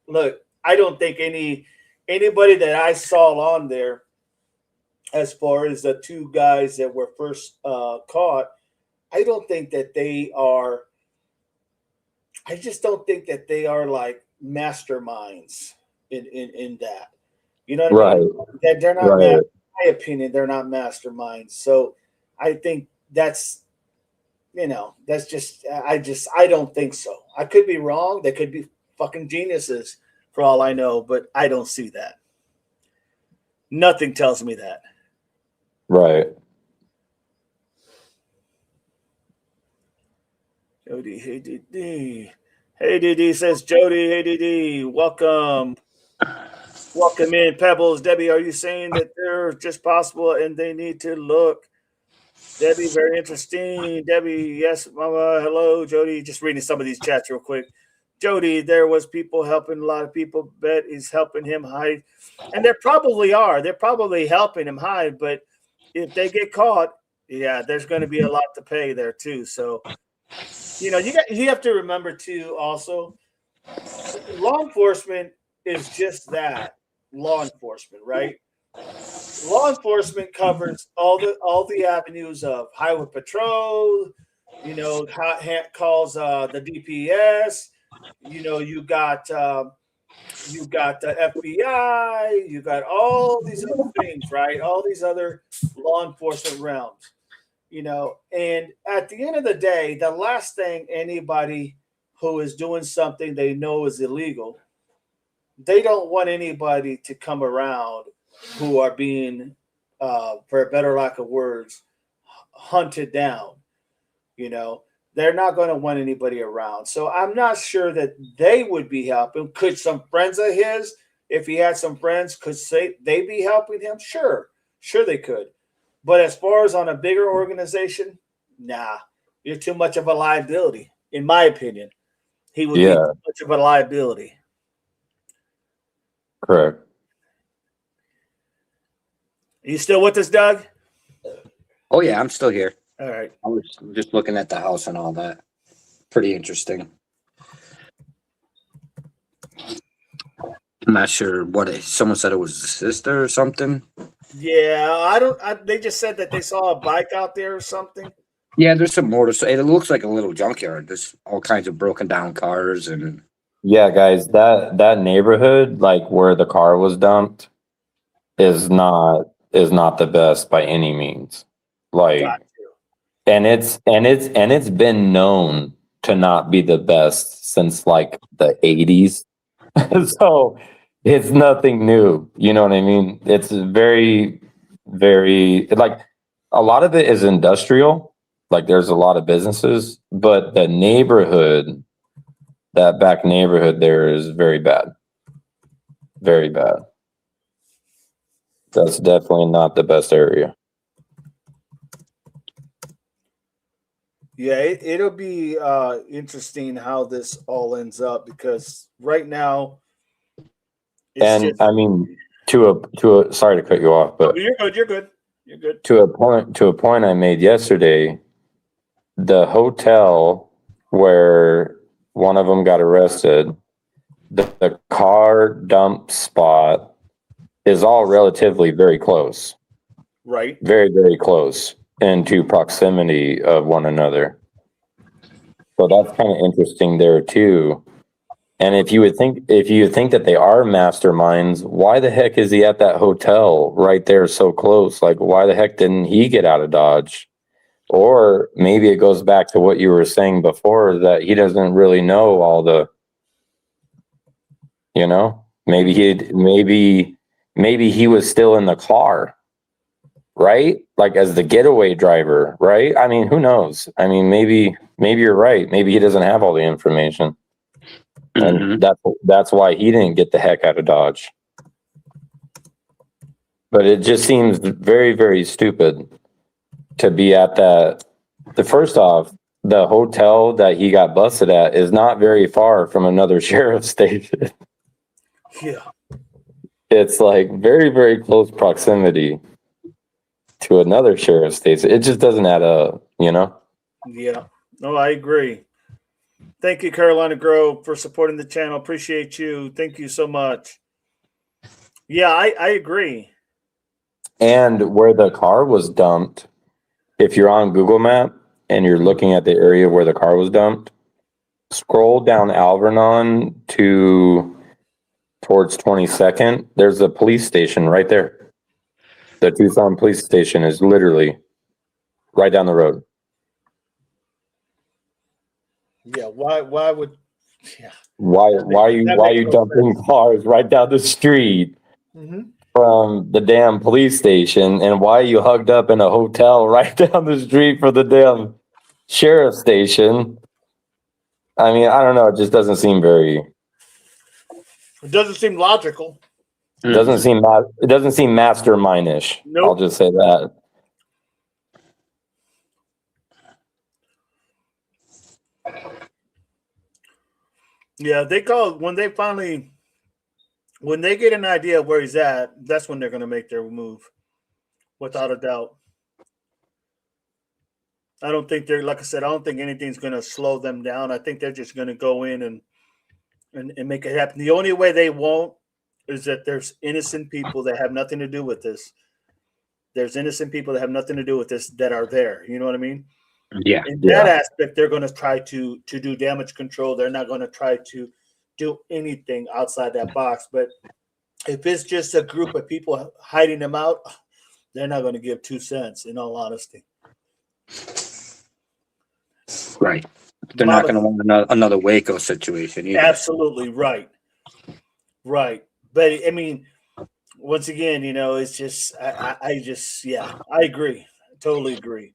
look, I don't think anybody that I saw on there, as far as the two guys that were first caught, I don't think that they are. I just don't think that they are like masterminds in that. You know what I mean? That they're not. In my opinion, they're not masterminds. So I think that's just. I don't think so. I could be wrong. They could be fucking geniuses for all I know, but I don't see that. Nothing tells me that. Right. Jody, hey DD. Hey DD says Jody, hey DD, welcome. Welcome in, Pebbles. Debbie, are you saying that they're just possible and they need to look? Debbie, very interesting. Debbie, yes, mama, hello. Jody, just reading some of these chats real quick. Jody, there was people helping a lot of people. Bet he's helping him hide. And there probably are. They're probably helping him hide, but if they get caught, there's going to be a lot to pay there too. So, you have to remember too, also, law enforcement is just that, law enforcement, right? Law enforcement covers all the avenues of highway patrol, calls the DPS, you got the FBI, you got all these other things, right? All these other law enforcement realms, and at the end of the day, the last thing anybody who is doing something they know is illegal, they don't want anybody to come around who are being, for a better lack of words, hunted down. They're not going to want anybody around. So I'm not sure that they would be helping. Could some friends of his, if he had some friends, could they be helping him? Sure they could. But as far as on a bigger organization, nah, you're too much of a liability, in my opinion. He would be too much of a liability. Correct. Are you still with us, Doug? Oh yeah, I'm still here. All right. I was just looking at the house and all that. Pretty interesting. I'm not sure someone said it was a sister or something. Yeah, they just said that they saw a bike out there or something. Yeah, there's some motorcycle. It looks like a little junkyard. There's all kinds of broken down cars and. Yeah, guys, that neighborhood, like where the car was dumped, is not the best by any means. Like, Got you. and it's been known to not be the best since like the 80s. So it's nothing new. You know what I mean? It's very, very like a lot of it is industrial. Like there's a lot of businesses, but the neighborhood, that back neighborhood there is very bad. Very bad. That's definitely not the best area. Yeah, it'll be interesting how this all ends up because right now, I mean, to a sorry to cut you off, but you're good. You're good. To a point I made yesterday, the hotel where one of them got arrested, the car dump spot is all relatively very close. Right. Very, very close into proximity of one another. So that's kind of interesting there too. And if you think that they are masterminds, why the heck is he at that hotel right there so close? Like, why the heck didn't he get out of Dodge? Or maybe it goes back to what you were saying before, that he doesn't really know all the, maybe he was still in the car, right? Like as the getaway driver, right? I mean, who knows? I mean, maybe you're right. Maybe he doesn't have all the information. And that's why he didn't get the heck out of Dodge. But it just seems very, very stupid to be at that. First off, the hotel that he got busted at is not very far from another sheriff's station. Yeah. It's like very, very close proximity to another sheriff's station. It just doesn't add up, Yeah. No, I agree. Thank you, Carolina Grove, for supporting the channel. Appreciate you. Thank you so much. Yeah, I agree. And where the car was dumped, if you're on Google Map and you're looking at the area where the car was dumped, scroll down Alvernon towards 22nd. There's a police station right there. The Tucson police station is literally right down the road. Yeah, why would Why are you dumping cars right down the street from the damn police station, and why are you hugged up in a hotel right down the street for the damn sheriff's station? I mean, I don't know, it just doesn't seem logical. It doesn't seem mastermindish. Nope. I'll just say that. Yeah, when they get an idea of where he's at, that's when they're going to make their move, without a doubt. I don't think I don't think anything's going to slow them down. I think they're just going to go in and make it happen. The only way they won't is that there's innocent people that have nothing to do with this. There's innocent people that have nothing to do with this that are there. You know what I mean? Yeah. In that aspect, they're going to try to do damage control. They're not going to try to do anything outside that box. But if it's just a group of people hiding them out, they're not going to give 2 cents, in all honesty. Right. They're not going to want another Waco situation either. Absolutely right. Right. But I mean, once again, it's just, I agree. I totally agree.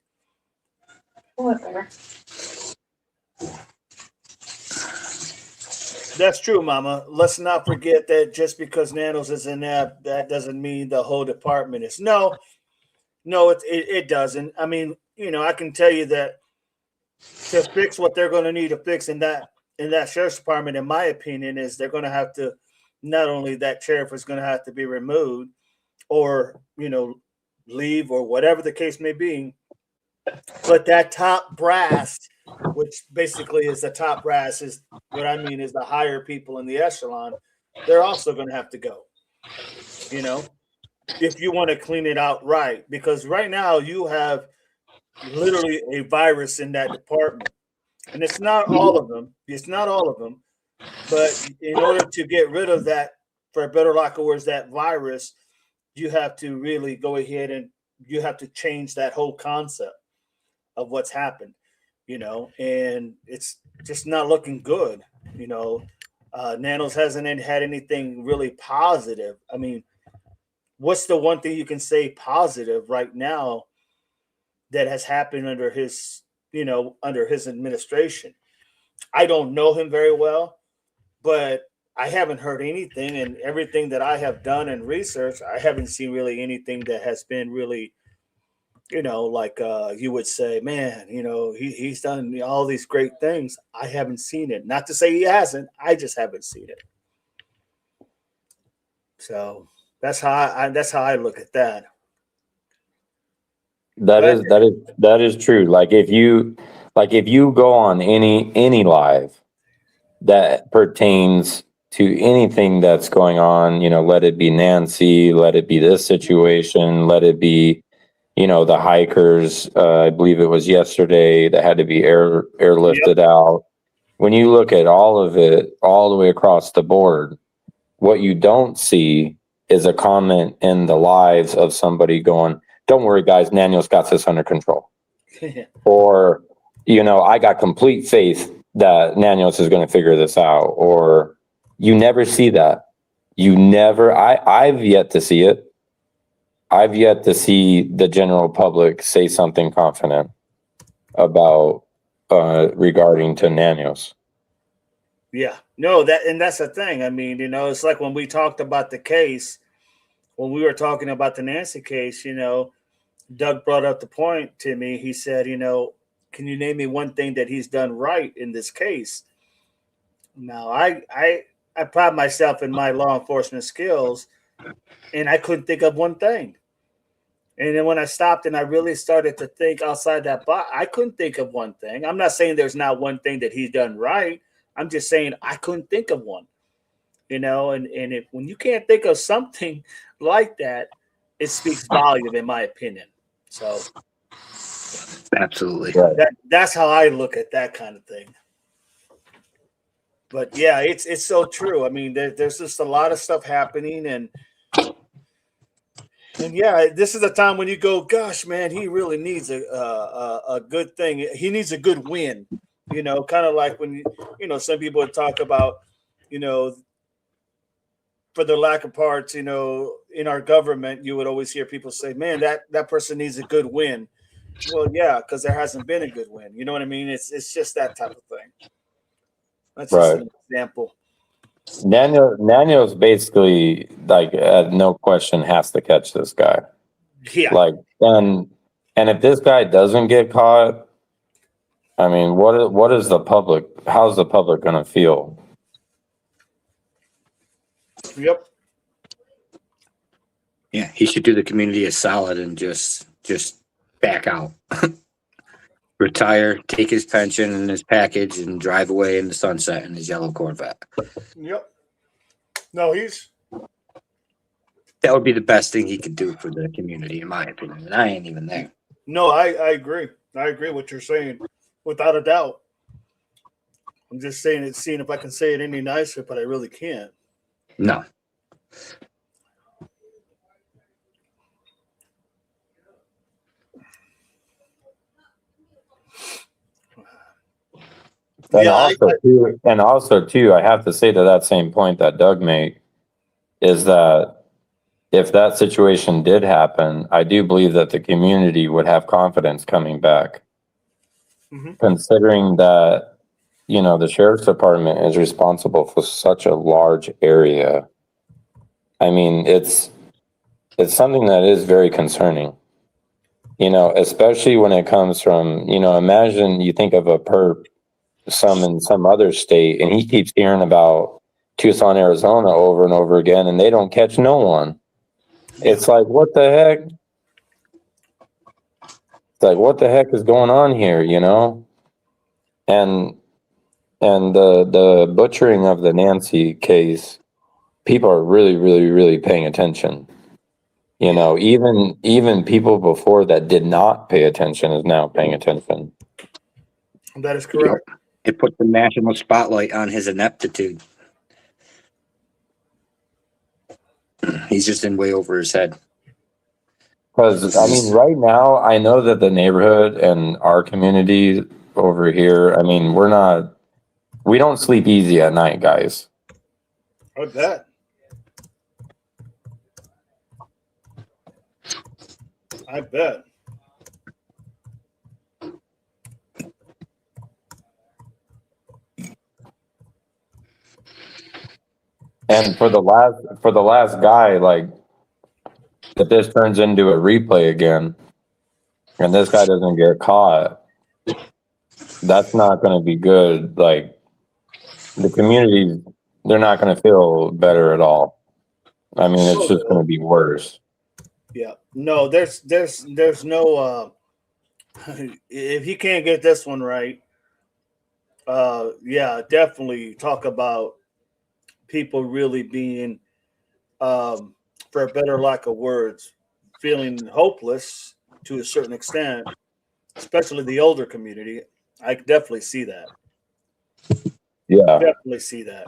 That's true, Mama. Let's not forget that just because Nanos is in that doesn't mean the whole department is. No, it doesn't. I mean, I can tell you that to fix what they're going to need to fix in that sheriff's department, in my opinion, is they're going to have to not only that sheriff is going to have to be removed or, leave or whatever the case may be, but that top brass, which basically is the top brass, is what I mean is the higher people in the echelon, they're also going to have to go, if you want to clean it out right. Because right now you have literally a virus in that department. And it's not all of them. It's not all of them. But in order to get rid of that, for a better lack of words, that virus, you have to really go ahead and you have to change that whole concept of what's happened, and it's just not looking good. Nanos hasn't had anything really positive. I mean, what's the one thing you can say positive right now that has happened under his administration? I don't know him very well, but I haven't heard anything, and everything that I have done and research, I haven't seen really anything that has been really, like you would say, man, he's done all these great things. I haven't seen it. Not to say he hasn't. I just haven't seen it. So that's how I look at that. That is true. Like if you go on any live that pertains to anything that's going on, let it be Nancy, let it be this situation, let it be, the hikers, I believe it was yesterday that had to be airlifted out. When you look at all of it, all the way across the board, what you don't see is a comment in the lives of somebody going, "Don't worry, guys, Naniel's got this under control." Or, I got complete faith that Nanios is going to figure this out. Or you never see that. I've yet to see it. I've yet to see the general public say something confident about regarding to Nanios. Yeah, no, that's the thing. I mean, it's like when we talked about the case, when we were talking about the Nancy case, Doug brought up the point to me. He said, can you name me one thing that he's done right in this case? Now, I pride myself in my law enforcement skills, and I couldn't think of one thing. And then when I stopped and I really started to think outside that box, I couldn't think of one thing. I'm not saying there's not one thing that he's done right. I'm just saying I couldn't think of one, and when you can't think of something like that, it speaks volume, in my opinion. So absolutely, that's how I look at that kind of thing. But yeah, it's so true. I mean, there's just a lot of stuff happening, and yeah, this is a time when you go, gosh, man, he really needs a good thing. He needs a good win, kind of like when some people would talk about, for the lack of parts, in our government, you would always hear people say, man, that person needs a good win. Well, yeah, because there hasn't been a good win. You know what I mean? It's just that type of thing. That's just an example. Naniel's basically like no question has to catch this guy. Yeah. Like and if this guy doesn't get caught, I mean, what is the public? How's the public going to feel? Yep. Yeah, he should do the community a solid and just back out. Retire, take his pension and his package, and drive away in the sunset in his yellow Corvette. Yep. No, that would be the best thing he could do for the community, in my opinion. And I ain't even there. No, I agree. I agree what you're saying, without a doubt. I'm just seeing if I can say it any nicer, but I really can't. No. And also too, I have to say to that same point that Doug made is that if that situation did happen, I do believe that the community would have confidence coming back, considering that, the sheriff's department is responsible for such a large area. I mean, it's something that is very concerning, especially when it comes from, imagine you think of a perp in some other state, and he keeps hearing about Tucson, Arizona over and over again, and they don't catch no one. It's like, what the heck? It's like, what the heck is going on here, you know? And the butchering of the Nancy case, people are really, really, really paying attention. You know, even people before that did not pay attention is now paying attention. That is correct. It put the national spotlight on his ineptitude. He's just in way over his head. Because, I mean, right now, I know that the neighborhood and our community over here, I mean, we don't sleep easy at night, guys. I bet. I bet. And for the last guy, like, if this turns into a replay again, and this guy doesn't get caught, that's not going to be good. Like, the community, they're not going to feel better at all. I mean, it's just going to be worse. Yeah. No, there's no if he can't get this one right, yeah, definitely talk about people really being for a better lack of words, feeling hopeless to a certain extent, especially the older community. I definitely see that. Yeah. Definitely see that.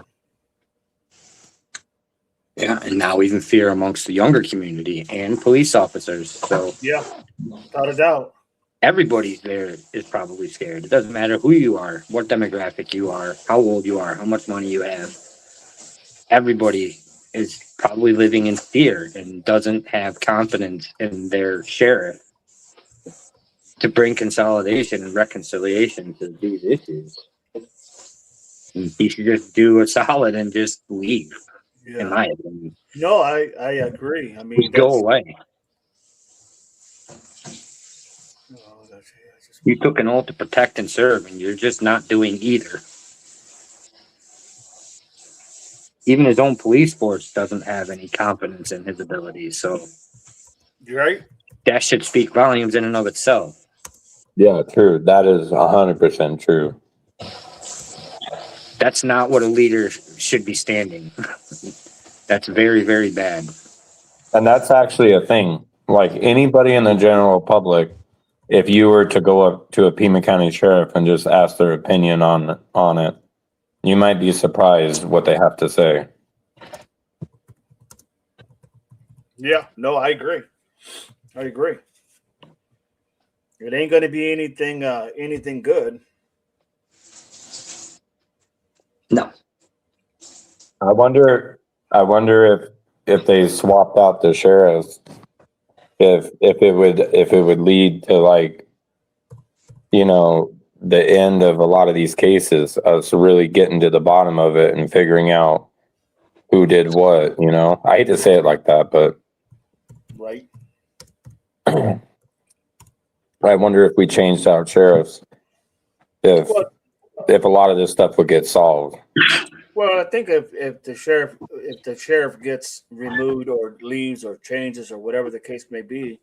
Yeah, and now even fear amongst the younger community and police officers. So yeah, without a doubt. Everybody there is probably scared. It doesn't matter who you are, what demographic you are, how old you are, how much money you have. Everybody is probably living in fear and doesn't have confidence in their sheriff to bring consolidation and reconciliation to these issues. And he should just do a solid and just leave. Yeah. In my opinion. No, I agree. I mean, just go away. You took an oath to protect and serve, and you're just not doing either. Even his own police force doesn't have any confidence in his abilities. So, you're right. That should speak volumes in and of itself. Yeah, true. That is 100% true. That's not what a leader should be standing. That's very, very bad. And that's actually a thing. Like, anybody in the general public, if you were to go up to a Pima County sheriff and just ask their opinion on it, you might be surprised what they have to say. Yeah, no, I agree. I agree. It ain't going to be anything good. No. I wonder if they swapped out the sheriffs, if it would lead to, like, you know, the end of a lot of these cases, us really getting to the bottom of it and figuring out who did what, you know. I hate to say it like that, but right. I wonder if we changed out sheriffs, if a lot of this stuff would get solved. Well, I think if the sheriff gets removed or leaves or changes or whatever the case may be,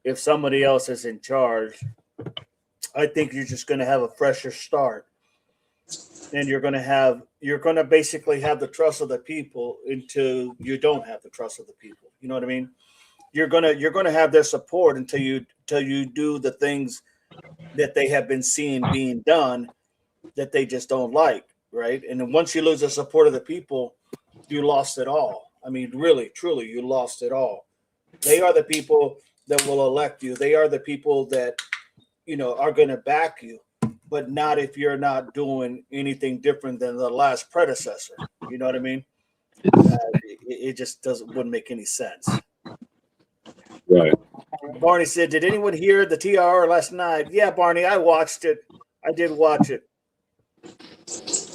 if somebody else is in charge, I think you're just going to have a fresher start, and you're going to basically have the trust of the people until you don't have the trust of the people. You know what I mean? You're gonna have their support until you do the things that they have been seeing being done that they just don't like, right? And then once you lose the support of the people, you lost it all. I mean, really, truly, you lost it all. They are the people that will elect you. They are the people that, you know, are going to back you, but not if you're not doing anything different than the last predecessor. You know what I mean? It just wouldn't make any sense. Right. Barney said, "Did anyone hear the TR last night?" Yeah, Barney, I watched it. I did watch it.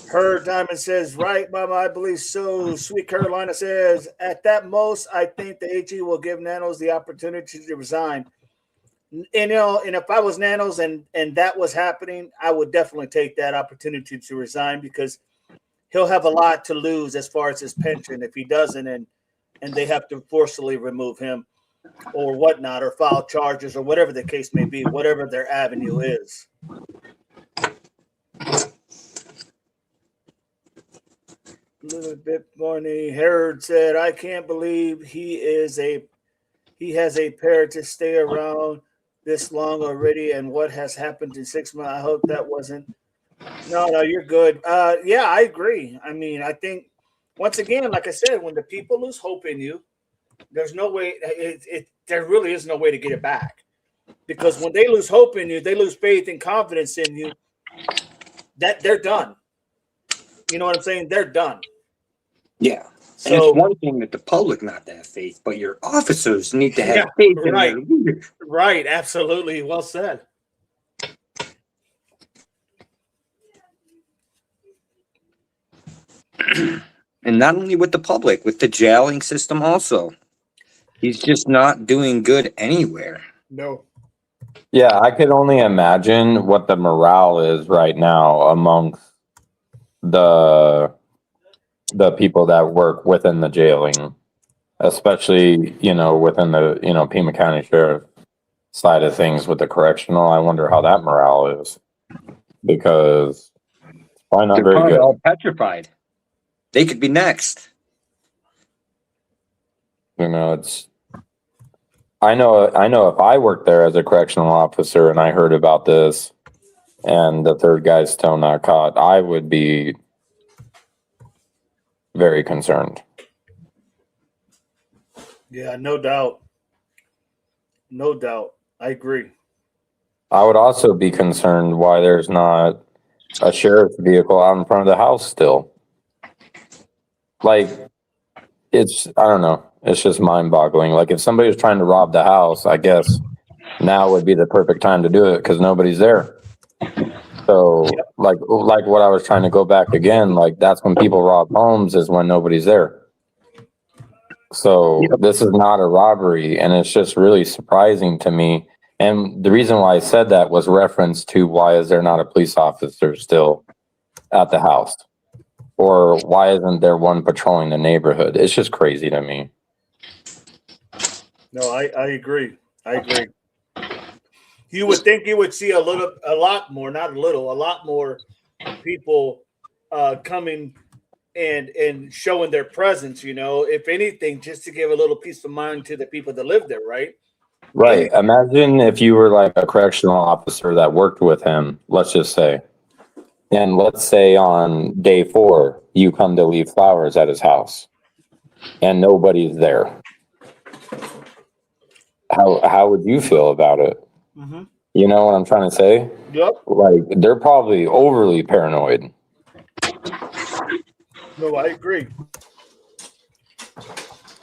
Her Diamond says, "Right, Mama, I believe so." Sweet Carolina says, "At that most, I think the AG will give Nanos the opportunity to resign." And, you know, and if I was Nanos and that was happening, I would definitely take that opportunity to resign, because he'll have a lot to lose as far as his pension if he doesn't, and they have to forcibly remove him or whatnot, or file charges or whatever the case may be, whatever their avenue is. A little bit morning. Herod said, I can't believe he has a pair to stay around this long already, and what has happened in 6 months. I hope that wasn't. No, you're good. Yeah, I agree. I mean, I think once again, like I said, when the people lose hope in you, there's no way. There really is no way to get it back, because when they lose hope in you, they lose faith and confidence in you. That they're done. You know what I'm saying? They're done. Yeah. So, and it's one thing that the public not to have faith, but your officers need to have faith in their leader. Right. Absolutely. Well said. And not only with the public, with the jailing system also. He's just not doing good anywhere. No. Yeah, I could only imagine what the morale is right now amongst the people that work within the jailing, especially, within the, Pima County Sheriff side of things with the correctional. I wonder how that morale is, because it's probably not very probably good. All petrified. They could be next. I know if I worked there as a correctional officer and I heard about this and the third guy's still not caught, I would be very concerned. Yeah, no doubt. No doubt. I agree. I would also be concerned why there's not a sheriff's vehicle out in front of the house still. Like, I don't know. It's just mind-boggling. Like, if somebody was trying to rob the house, I guess now would be the perfect time to do it because nobody's there. So, like what I was trying to go back again, like, that's when people rob homes, is when nobody's there. So this is not a robbery, and it's just really surprising to me. And the reason why I said that was reference to why is there not a police officer still at the house? Or why isn't there one patrolling the neighborhood? It's just crazy to me. No, I agree. I agree. You would think you would see a lot more people coming and showing their presence, if anything, just to give a little peace of mind to the people that live there, right? Right. Imagine if you were like a correctional officer that worked with him, let's just say. And let's say on day 4, you come to leave flowers at his house and nobody's there. How would you feel about it? Mm-hmm. You know what I'm trying to say? Yep. Like, they're probably overly paranoid. No, I agree.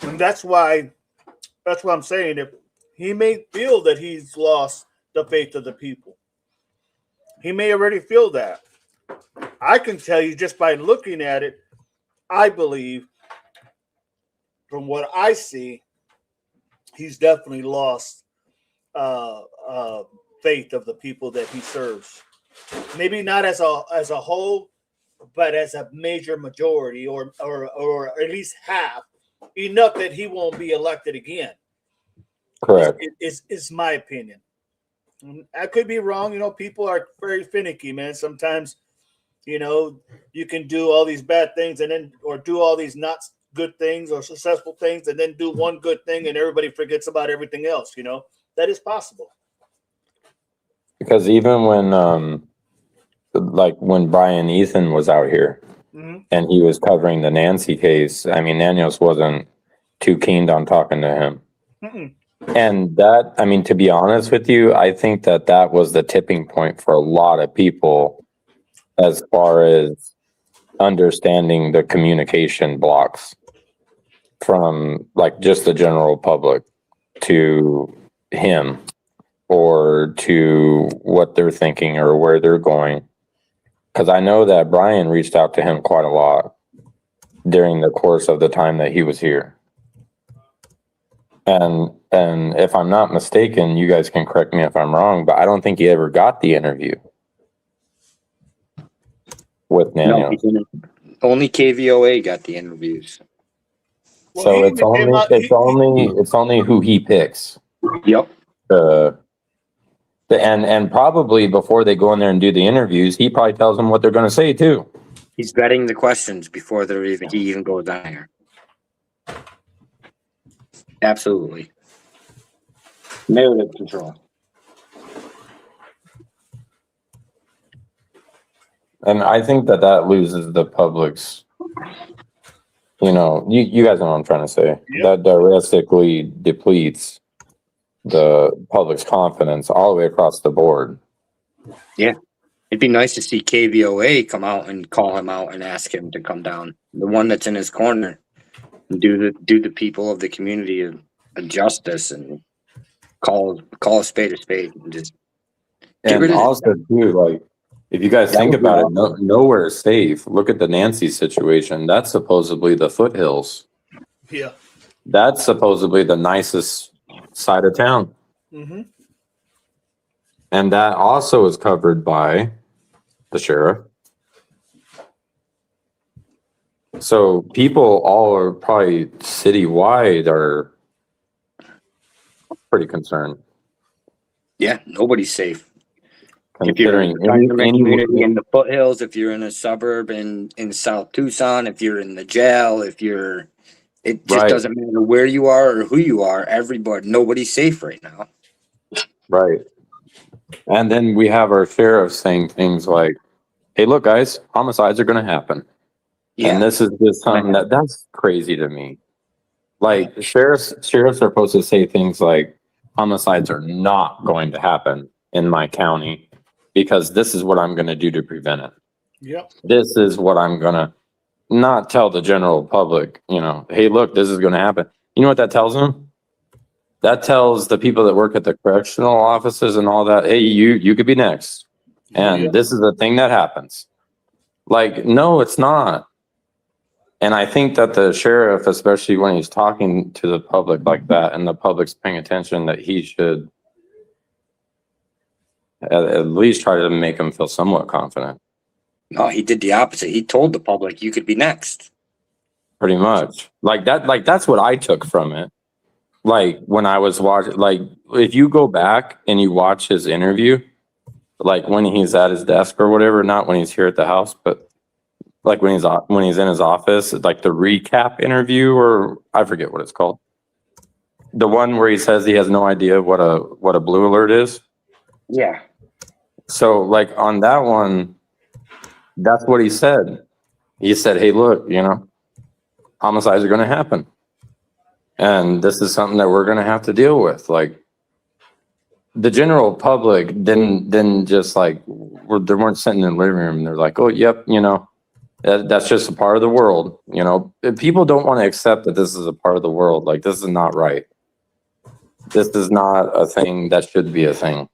And that's why I'm saying, if he may feel that he's lost the faith of the people, he may already feel that. I can tell you just by looking at it, I believe from what I see, he's definitely lost faith of the people that he serves. Maybe not as a whole, but as a major majority, or at least half, enough that he won't be elected again. Correct. Is my opinion. I could be wrong. People are very finicky, man. Sometimes, you can do all these bad things or do all these not good things or successful things, and then do one good thing and everybody forgets about everything else. That is possible. Because even when Brian Ethan was out here, mm-hmm. and he was covering the Nancy case, I mean, Nanios wasn't too keen on talking to him. Mm-mm. And that, I mean, to be honest with you, I think that was the tipping point for a lot of people as far as understanding the communication blocks from like just the general public to him or to what they're thinking or where they're going. Because I know that Brian reached out to him quite a lot during the course of the time that he was here. And if I'm not mistaken, you guys can correct me if I'm wrong, but I don't think he ever got the interview with Nanios. Only KVOA got the interviews. Well, So he it's even came only out- it's only who he picks. Yep. And probably before they go in there and do the interviews, he probably tells them what they're going to say too. He's vetting the questions before he even goes on here. Absolutely. Narrative control. And I think that loses the public's, you guys know what I'm trying to say. Yep. That drastically depletes the public's confidence all the way across the board. It'd be nice to see KVOA come out and call him out and ask him to come down. The one that's in his corner, and do the people of the community a justice and call a spade and just get rid And of it. also too, like, if you guys That think would be about it, nowhere is safe. Look at the Nancy situation. That's supposedly the foothills. Yeah. That's supposedly the nicest side of town. Mm-hmm. And that also is covered by the sheriff. So people all are probably citywide are pretty concerned. Yeah, nobody's safe. If you're in Considering a community in the foothills, if you're in a suburb in South Tucson, if you're in the jail, it just Right. doesn't matter where you are or who you are. Nobody's safe right now. Right. And then we have our sheriff saying things like, hey, look, guys, homicides are going to happen. Yeah, And this is just something that's crazy to me. Like sheriffs are supposed to say things like homicides are not going to happen in my county because this is what I'm going to do to prevent it. Yep. This is what I'm going to not tell the general public, hey, look, this is going to happen. You know what that tells them? That tells the people that work at the correctional offices and all that, hey, you could be next. And this is the thing that happens. Like, no, it's not. And I think that the sheriff, especially when he's talking to the public like that and the public's paying attention, that he should at least try to make them feel somewhat confident. No, he did the opposite. He told the public you could be next. Pretty much. That's what I took from it. Like when I was watching, like if you go back and you watch his interview, like when he's at his desk or whatever, not when he's here at the house, but like when he's in his office, like the recap interview, or I forget what it's called. The one where he says he has no idea what a blue alert is. Yeah. So like on that one, that's what he said. He said, hey, look, homicides are going to happen. And this is something that we're going to have to deal with. Like the general public didn't just like, they weren't sitting in the living room. They're like, oh, yep. That's just a part of the world. People don't want to accept that this is a part of the world. Like this is not right. This is not a thing that should be a thing.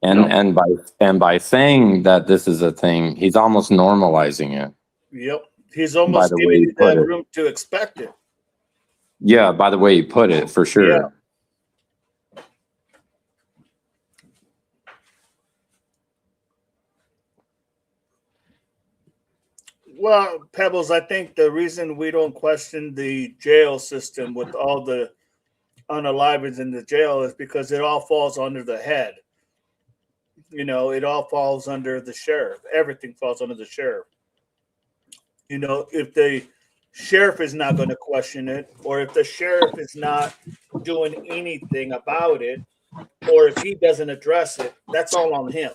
And by saying that this is a thing, he's almost normalizing it. Yep. He's almost giving you that room to expect it. Yeah, by the way he put it, for sure. Yeah. Well, Pebbles, I think the reason we don't question the jail system with all the unaliveds in the jail is because it all falls under the head. It all falls under the sheriff. Everything falls under the sheriff. If the sheriff is not going to question it, or if the sheriff is not doing anything about it, or if he doesn't address it, that's all on him.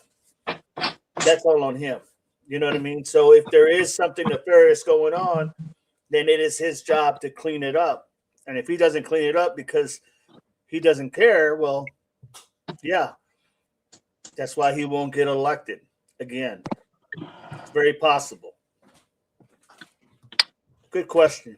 That's all on him. You know what I mean? So if there is something nefarious going on, then it is his job to clean it up. And if he doesn't clean it up because he doesn't care, well, yeah, that's why he won't get elected again. It's very possible. Good question.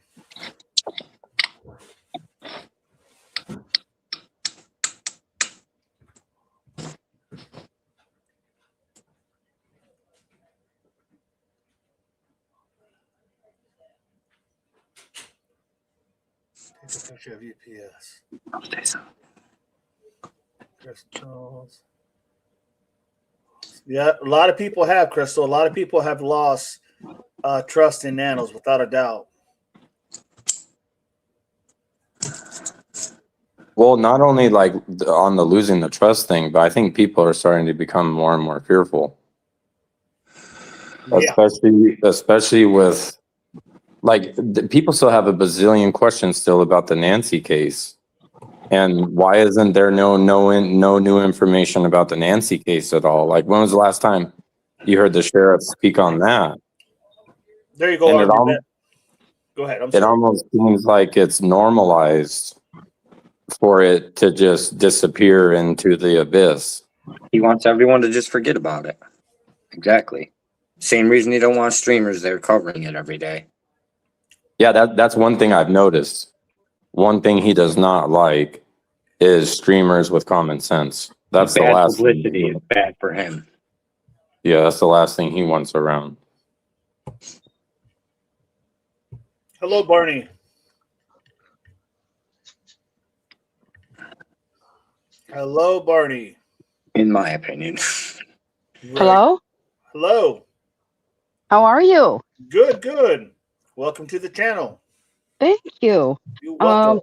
Take a picture of UPS. Crystals. Yeah, a lot of people have, Crystal. A lot of people have lost trust in nanos, without a doubt. Well, not only like on the losing the trust thing, but I think people are starting to become more and more fearful. Yeah. Especially with like people still have a bazillion questions still about the Nancy case. And why isn't there no new information about the Nancy case at all? Like, when was the last time you heard the sheriff speak on that? There you go. And go ahead. I'm it sorry. almost seems like it's normalized for it to just disappear into the abyss. He wants everyone to just forget about it. Exactly. Same reason you don't want streamers there covering it every day. Yeah, that's one thing I've noticed. One thing he does not like is streamers with common sense. That's the bad last publicity thing. is bad for him. Yeah, that's the last thing he wants around. Hello, Barney. Hello, Barney. In my opinion. Right. Hello? Hello. How are you? Good, good. Welcome to the channel. Thank you. You're welcome.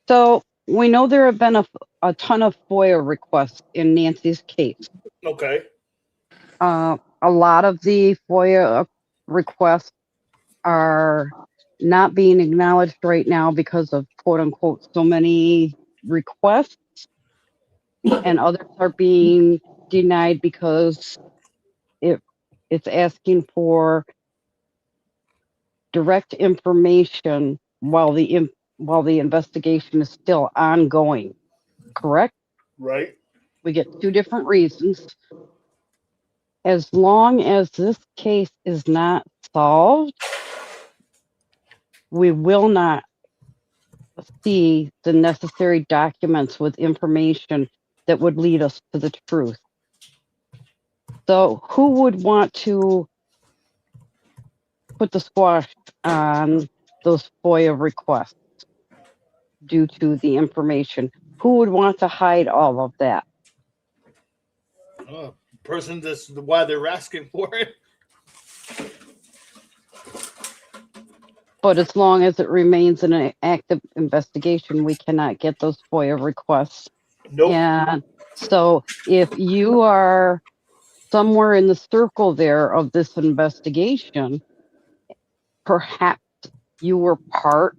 So we know there have been a ton of FOIA requests in Nancy's case. Okay. A lot of the FOIA requests are not being acknowledged right now because of quote unquote so many requests, and others are being denied because it's asking for direct information while the investigation is still ongoing. Correct? Right. We get two different reasons. As long as this case is not solved, we will not see the necessary documents with information that would lead us to the truth. So who would want to put the squash on those FOIA requests due to the information? Who would want to hide all of that? Person, this is why they're asking for it. But as long as it remains in an active investigation, we cannot get those FOIA requests. Nope. And so if you are somewhere in the circle there of this investigation, perhaps you were part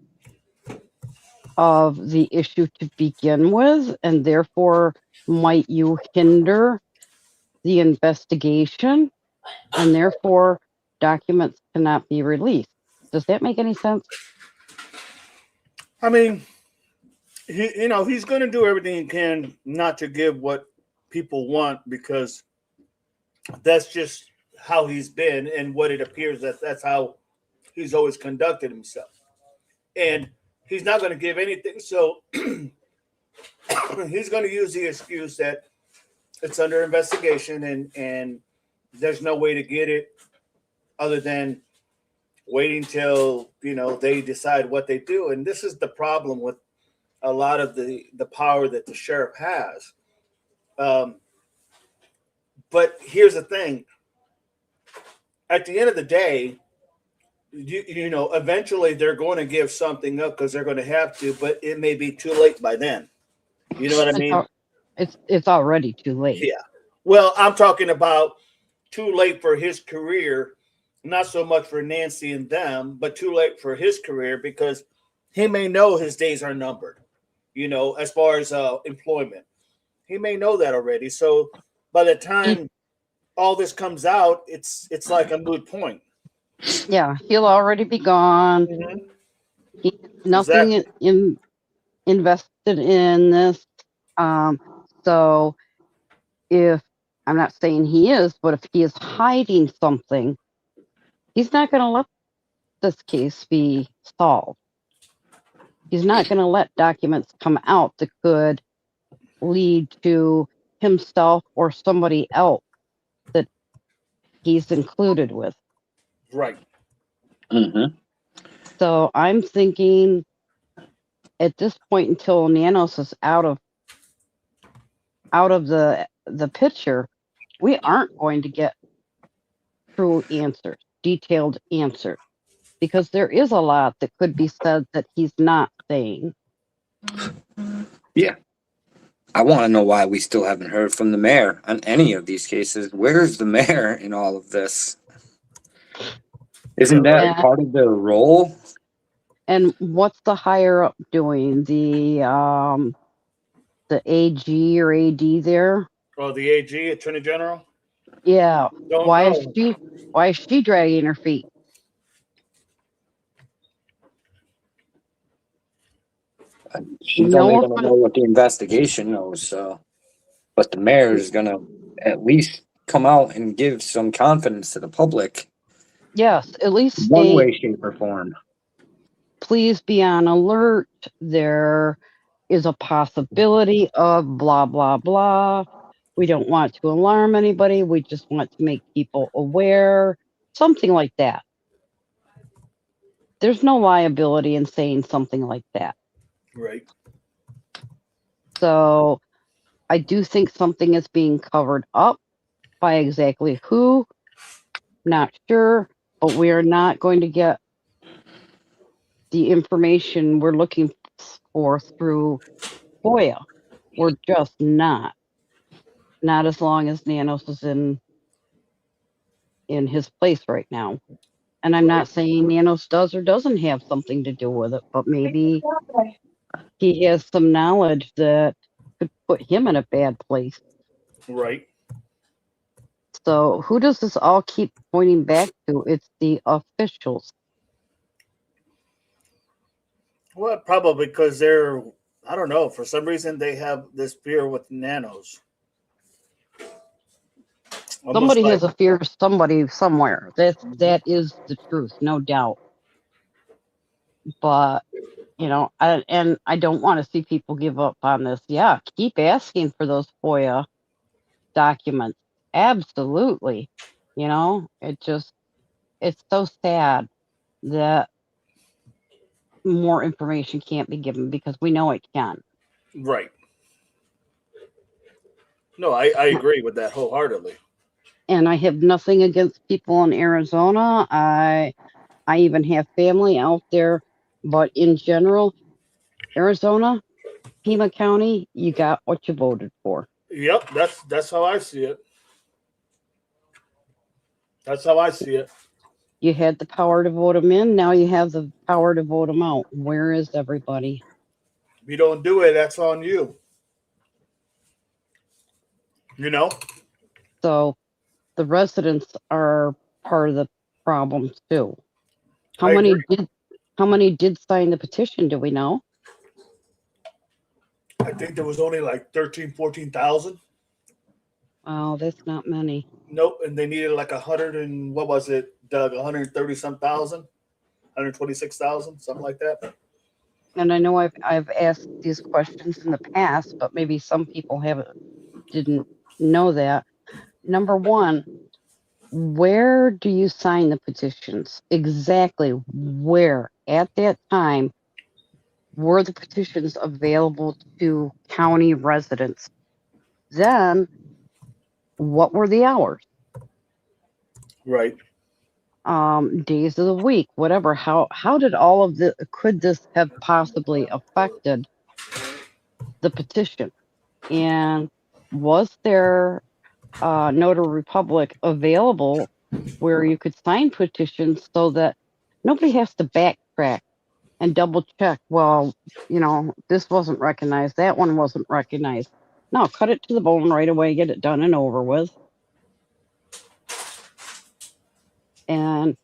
of the issue to begin with, and therefore might you hinder the investigation, and therefore documents cannot be released. Does that make any sense? I mean, he's going to do everything he can not to give what people want, because that's just how he's been and what it appears that's how he's always conducted himself. And he's not going to give anything. So he's going to use the excuse that it's under investigation and there's no way to get it other than waiting till, they decide what they do. And this is the problem with a lot of the power that the sheriff has. But here's the thing. At the end of the day, eventually they're going to give something up because they're going to have to, but it may be too late by then. You know what I mean? It's already too late. Yeah. Well, I'm talking about too late for his career, not so much for Nancy and them, but too late for his career, because he may know his days are numbered, as far as employment. He may know that already. So by the time all this comes out, it's like a moot point. Yeah, he'll already be gone. Mm-hmm. Nothing invested in this. So if I'm not saying he is, but if he is hiding something, he's not going to let this case be solved. He's not going to let documents come out that could lead to himself or somebody else that he's included with. Right. Mm-hmm. So I'm thinking at this point, until Nanos is out of the picture, we aren't going to get true answers, detailed answers, because there is a lot that could be said that he's not saying. Yeah. I want to know why we still haven't heard from the mayor on any of these cases. Where's the mayor in all of this? Isn't that part of the role? And what's the higher up doing? The AG or AD there? Oh, the AG, Attorney General? Yeah. Don't why know. Why is she dragging her feet? She's only going to know what the investigation knows, so. But the mayor is going to at least come out and give some confidence to the public. Yes, at least One way, shape, or form. Please be on alert. There is a possibility of blah, blah, blah. We don't want to alarm anybody. We just want to make people aware. Something like that. There's no liability in saying something like that. Right. So I do think something is being covered up. By exactly who, not sure, but we are not going to get the information we're looking for through FOIA. We're just not. Not as long as Nanos is in his place right now. And I'm not saying Nanos does or doesn't have something to do with it, but maybe he has some knowledge that could put him in a bad place. Right. So who does this all keep pointing back to? It's the officials. Well, probably because they're, I don't know, for some reason they have this fear with Nanos. Somebody has a fear of somebody somewhere. That is the truth, no doubt. But, I don't want to see people give up on this. Yeah, keep asking for those FOIA documents. Absolutely. It's so sad that more information can't be given because we know it can. Right. No, I agree with that wholeheartedly. And I have nothing against people in Arizona. I even have family out there, but in general, Arizona, Pima County, you got what you voted for. Yep, that's how I see it. That's how I see it. You had the power to vote them in. Now you have the power to vote them out. Where is everybody? If you don't do it, that's on you. So the residents are part of the problem too. How many did sign the petition? Do we know? I think there was only like 14,000. Oh, that's not many. Nope, and they needed like 100 and what was it, Doug? 130 some thousand, 126,000, something like that. And I know I've asked these questions in the past, but maybe some people didn't know that. Number one, where do you sign the petitions? Exactly where at that time were the petitions available to county residents? Then what were the hours? Right. Days of the week, whatever. How did all of this, could this have possibly affected the petition? And was there Notary Republic available where you could sign petitions so that nobody has to backtrack and double check? Well, this wasn't recognized, that one wasn't recognized. No, cut it to the bone right away, get it done and over with. And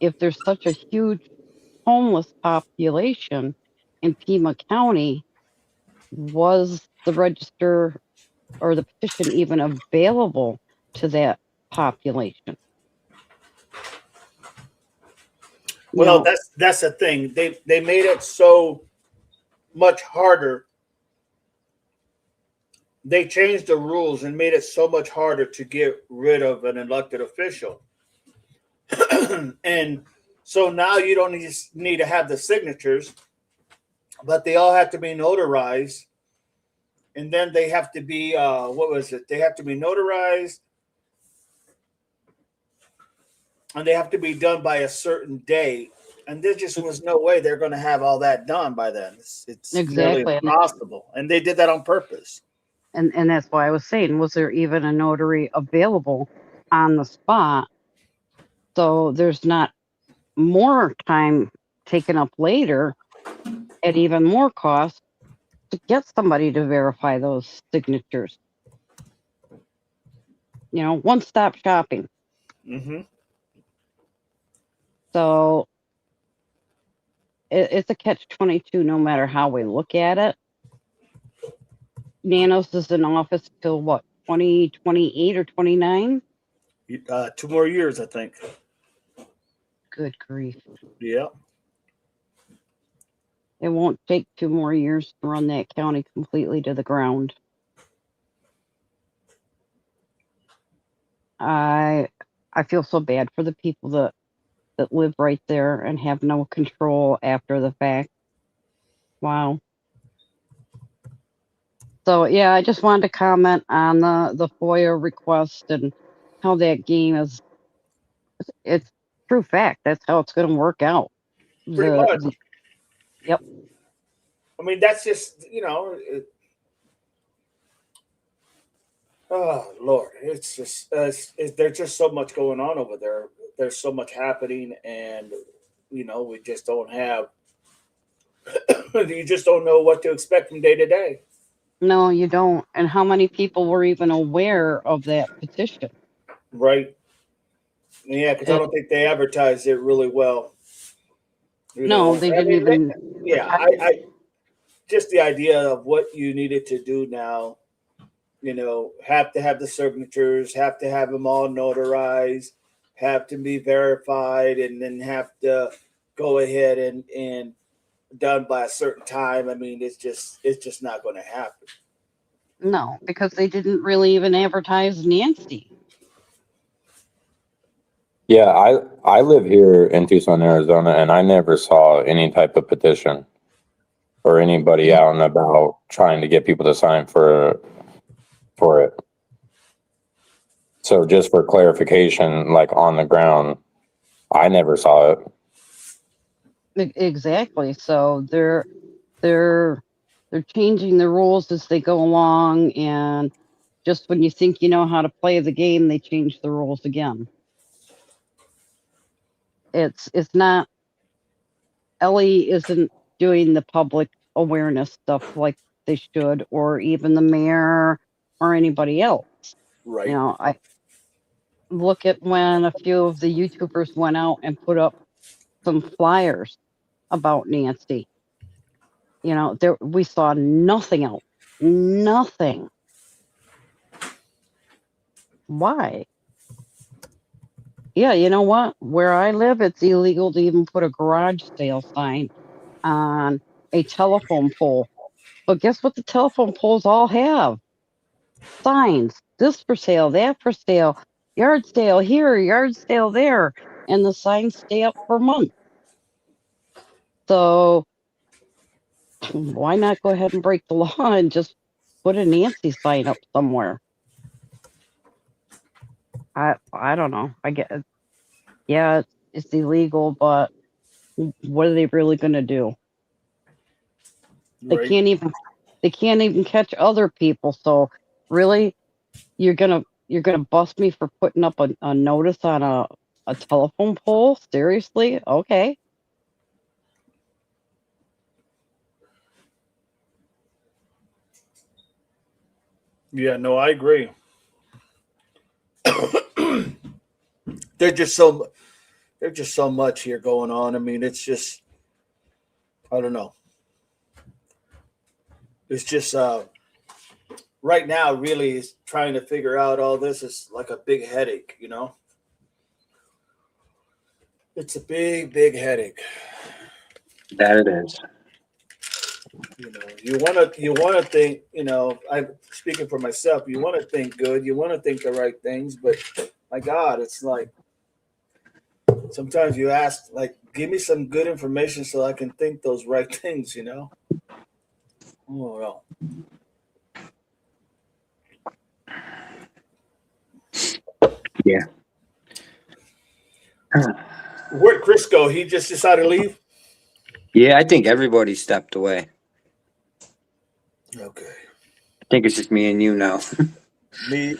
if there's such a huge homeless population in Pima County, was the register or the petition even available to that population? Well, that's the thing. They made it so much harder. They changed the rules and made it so much harder to get rid of an elected official. And so now you don't need to have the signatures, but they all have to be notarized. And then they have to be, They have to be notarized. and they have to be done by a certain day. And there just was no way they're going to have all that done by then. It's Exactly. nearly impossible. And they did that on purpose. And that's why I was saying, was there even a notary available on the spot? So there's not more time taken up later at even more cost to get somebody to verify those signatures. You know, one-stop shopping. Mm-hmm. So it's a catch-22 no matter how we look at it. Nanos is in office till what, 2028 or 29? 2 more years, I think. Good grief. Yeah. It won't take 2 more years to run that county completely to the ground. I feel so bad for the people that live right there and have no control after the fact. Wow. So yeah, I just wanted to comment on the FOIA request and how that game is. It's true fact. That's how it's going to work out. Pretty much. Yep. I mean, that's just, oh Lord, it's just there's just so much going on over there. There's so much happening, and we just don't have. You just don't know what to expect from day to day. No, you don't. And how many people were even aware of that petition? Right. Yeah, because I don't think they advertised it really well. No, they didn't even. Yeah, I just the idea of what you needed to do now. Have to have the signatures, have to have them all notarized, have to be verified, and then have to go ahead and done by a certain time. I mean, it's just not going to happen. No, because they didn't really even advertise Nancy. Yeah, I live here in Tucson, Arizona, and I never saw any type of petition or anybody out and about trying to get people to sign for it. So just for clarification, like on the ground, I never saw it. Exactly. So they're changing the rules as they go along, and just when you think you know how to play the game, they change the rules again. It's not. Ellie isn't doing the public awareness stuff like they should, or even the mayor or anybody else. Right. I look at when a few of the YouTubers went out and put up some flyers about Nancy. We saw nothing else. Nothing. Why? Yeah, you know what? Where I live, it's illegal to even put a garage sale sign on a telephone pole. But guess what the telephone poles all have? Signs. This for sale, that for sale, yard sale here, yard sale there. And the signs stay up for months. So why not go ahead and break the law and just put a Nancy sign up somewhere? I don't know. I get, yeah, it's illegal, but what are they really going to do? Right. They can't even catch other people. So really, you're gonna bust me for putting up a notice on a telephone pole? Seriously? Okay. Yeah, no, I agree. There's just so much here going on. I mean, it's just, I don't know. It's just right now, really, is trying to figure out all this is like a big headache. It's a big, big headache. That it is. You want to think. I'm speaking for myself. You want to think good. You want to think the right things, but my God, it's like sometimes you ask, like, give me some good information so I can think those right things. Oh well. Yeah. Where'd Chris go? He just decided to leave? Yeah, I think everybody stepped away. Okay. I think it's just me and you now. Me.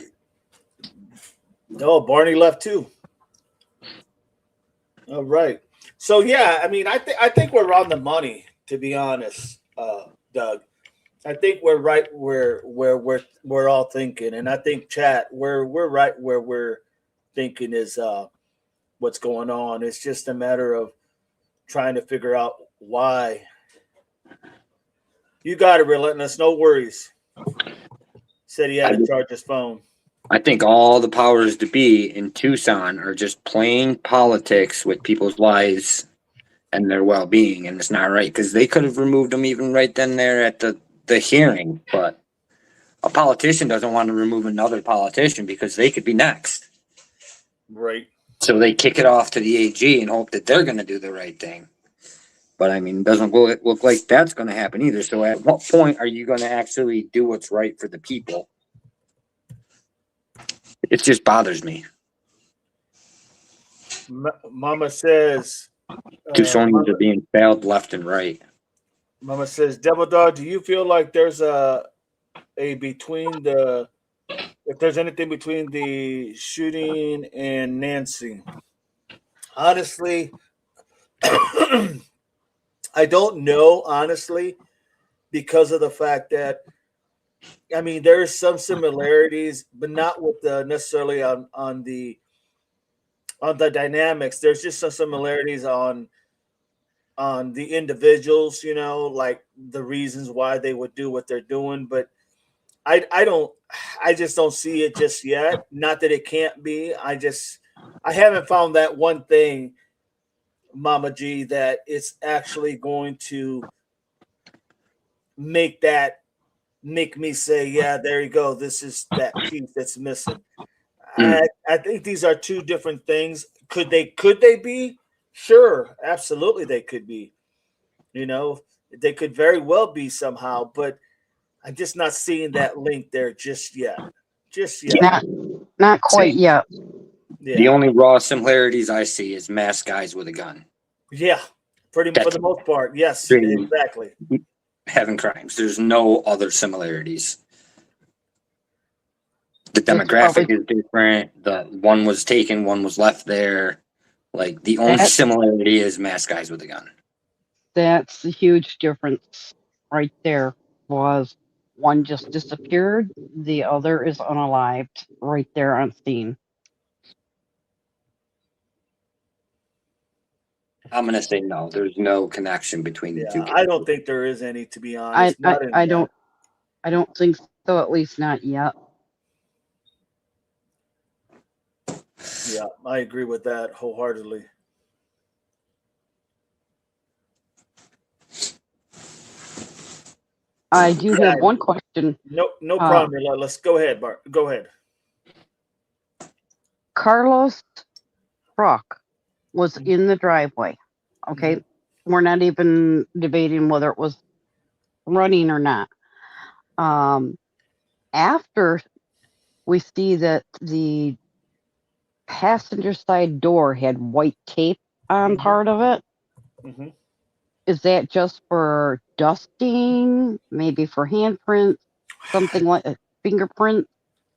No, Barney left too. All right. So yeah, I mean, I think we're on the money, to be honest, Doug. I think we're right where we're all thinking, and I think chat we're right where we're thinking is what's going on. It's just a matter of trying to figure out why. You got it, Relentless. No worries. Said he had to charge his phone. I think all the powers to be in Tucson are just playing politics with people's lives and their well-being, and it's not right because they could have removed them even right then there at the hearing, but a politician doesn't want to remove another politician because they could be next. Right. So they kick it off to the AG and hope that they're going to do the right thing. But I mean, it doesn't look like that's going to happen either. So at what point are you going to actually do what's right for the people? It just bothers me. Mama says Tucsonians are being failed left and right. Mama says, Devil Dog, do you feel like there's if there's anything between the shooting and Nancy? Honestly, I don't know, honestly, because of the fact that, I mean, there's some similarities, but not with the necessarily on the dynamics. There's just some similarities on the individuals, you know, like the reasons why they would do what they're doing. But I just don't see it just yet. Not that it can't be. I haven't found that one thing, Mama G, that it's actually going to make me say, yeah, there you go. This is that piece that's missing. I think these are two different things. Could they be? Sure, absolutely they could be. You know, they could very well be somehow, but I'm just not seeing that link there just yet. Not quite yet. Yeah. The only raw similarities I see is masked guys with a gun. Yeah, pretty much for the most part. Yes, exactly. Having crimes. There's no other similarities. The demographic is different. The one was taken, one was left there. Like the only similarity is masked guys with a gun. That's the huge difference right there. Was one just disappeared, the other is unalived right there on scene. I'm gonna say no. There's no connection between the two. I don't think there is any, to be honest. I don't think so. At least not yet. Yeah, I agree with that wholeheartedly. I do have one question. No problem. Let's go ahead, Bart. Go ahead. Carlos' truck was in the driveway. Okay, we're not even debating whether it was running or not. After we see that the passenger side door had white tape on part of it. Mm-hmm. Is that just for dusting? Maybe for handprints? Something like a fingerprint?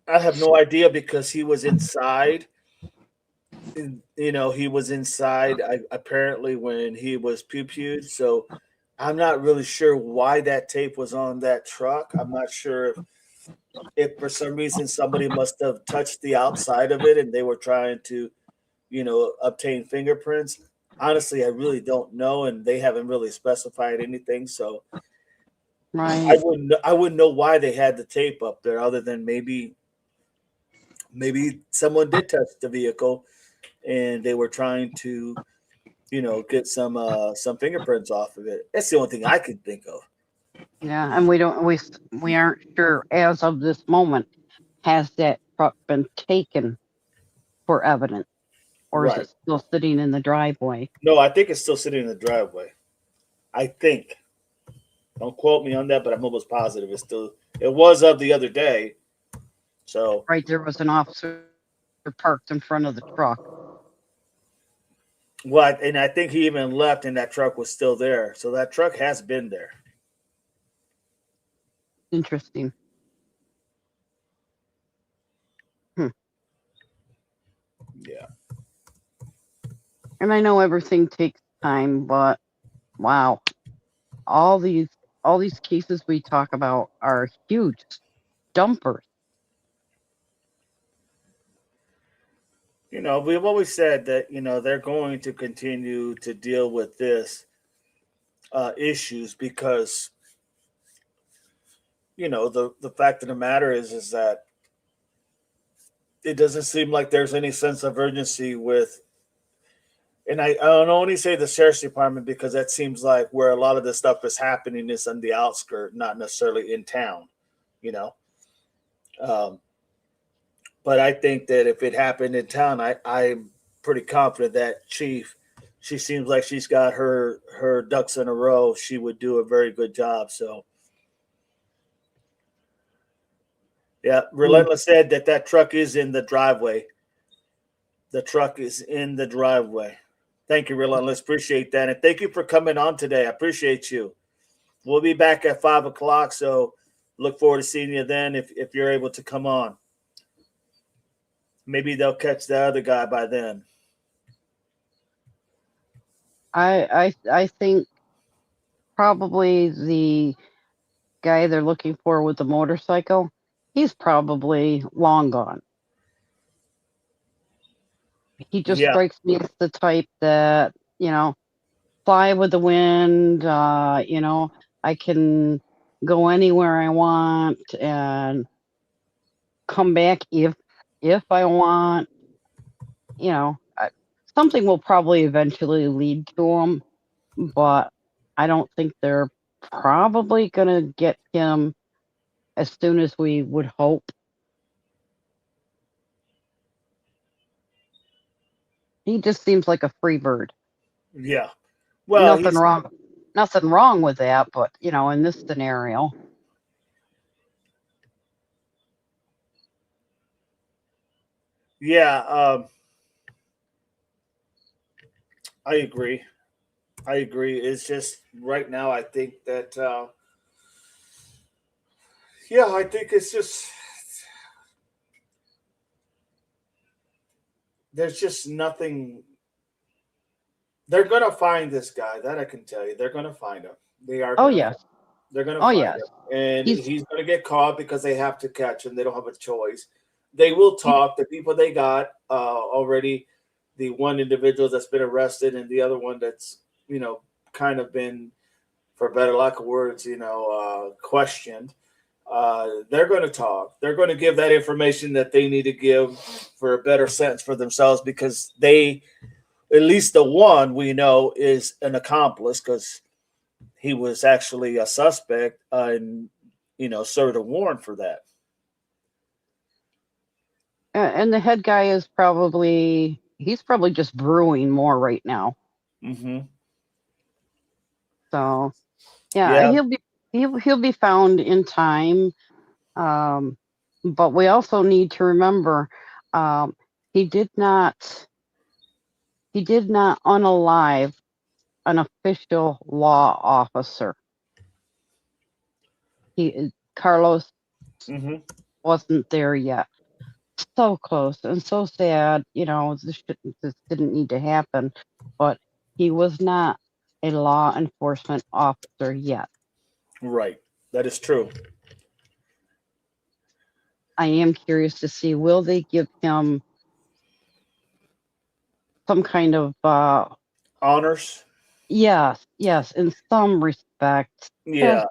I have no idea because he was inside. You know, he was inside apparently when he was pew-pewed. So I'm not really sure why that tape was on that truck. I'm not sure if for some reason somebody must have touched the outside of it and they were trying to, you know, obtain fingerprints. Honestly, I really don't know, and they haven't really specified anything. So right. I wouldn't know why they had the tape up there other than maybe someone did touch the vehicle and they were trying to, you know, get some fingerprints off of it. That's the only thing I could think of. Yeah, and we aren't sure as of this moment, has that truck been taken for evidence, or is it still sitting in the driveway? No, I think it's still sitting in the driveway. I think. Don't quote me on that, but I'm almost positive it was of the other day. So right, there was an officer parked in front of the truck. What? And I think he even left, and that truck was still there. So that truck has been there. Interesting. Yeah. And I know everything takes time, but wow, all these cases we talk about are huge dumpers. We've always said that, they're going to continue to deal with this issues because, the fact of the matter is that it doesn't seem like there's any sense of urgency with, and I don't only say the sheriff's department because that seems like where a lot of this stuff is happening is on the outskirts, not necessarily in town, But I think that if it happened in town, I'm pretty confident that Chief, she seems like she's got her ducks in a row. She would do a very good job. So, yeah, Relentless said that truck is in the driveway. The truck is in the driveway. Thank you, Relentless. Appreciate that. And thank you for coming on today. I appreciate you. We'll be back at 5 o'clock. So look forward to seeing you then if you're able to come on. Maybe they'll catch the other guy by then. I think probably the guy they're looking for with the motorcycle, he's probably long gone. He just strikes me as the type that, fly with the wind, I can go anywhere I want and come back if I want, something will probably eventually lead to him, but I don't think they're probably going to get him as soon as we would hope. He just seems like a free bird. Yeah. Well, nothing wrong with that, but in this scenario. Yeah, I agree. It's just right now I think that I think it's just there's just nothing. They're gonna find this guy. That I can tell you. They're gonna find him. They are. Oh yes. They're gonna find him, and he's gonna get caught because they have to catch him. They don't have a choice. They will talk. The people they got already, the one individual that's been arrested, and the other one that's kind of been, for better lack of words, questioned. They're going to talk. They're going to give that information that they need to give for a better sentence for themselves because they, at least the one we know, is an accomplice because he was actually a suspect and, served a warrant for that. And the head guy is he's probably just brewing more right now. Mm-hmm. So, yeah. He'll be found in time. But we also need to remember, he did not unalive an official law officer. Carlos wasn't there yet. So close and so sad. This didn't need to happen, but he was not a law enforcement officer yet. Right. That is true. I am curious to see, will they give him some kind of honors? Yes, in some respect. Yeah.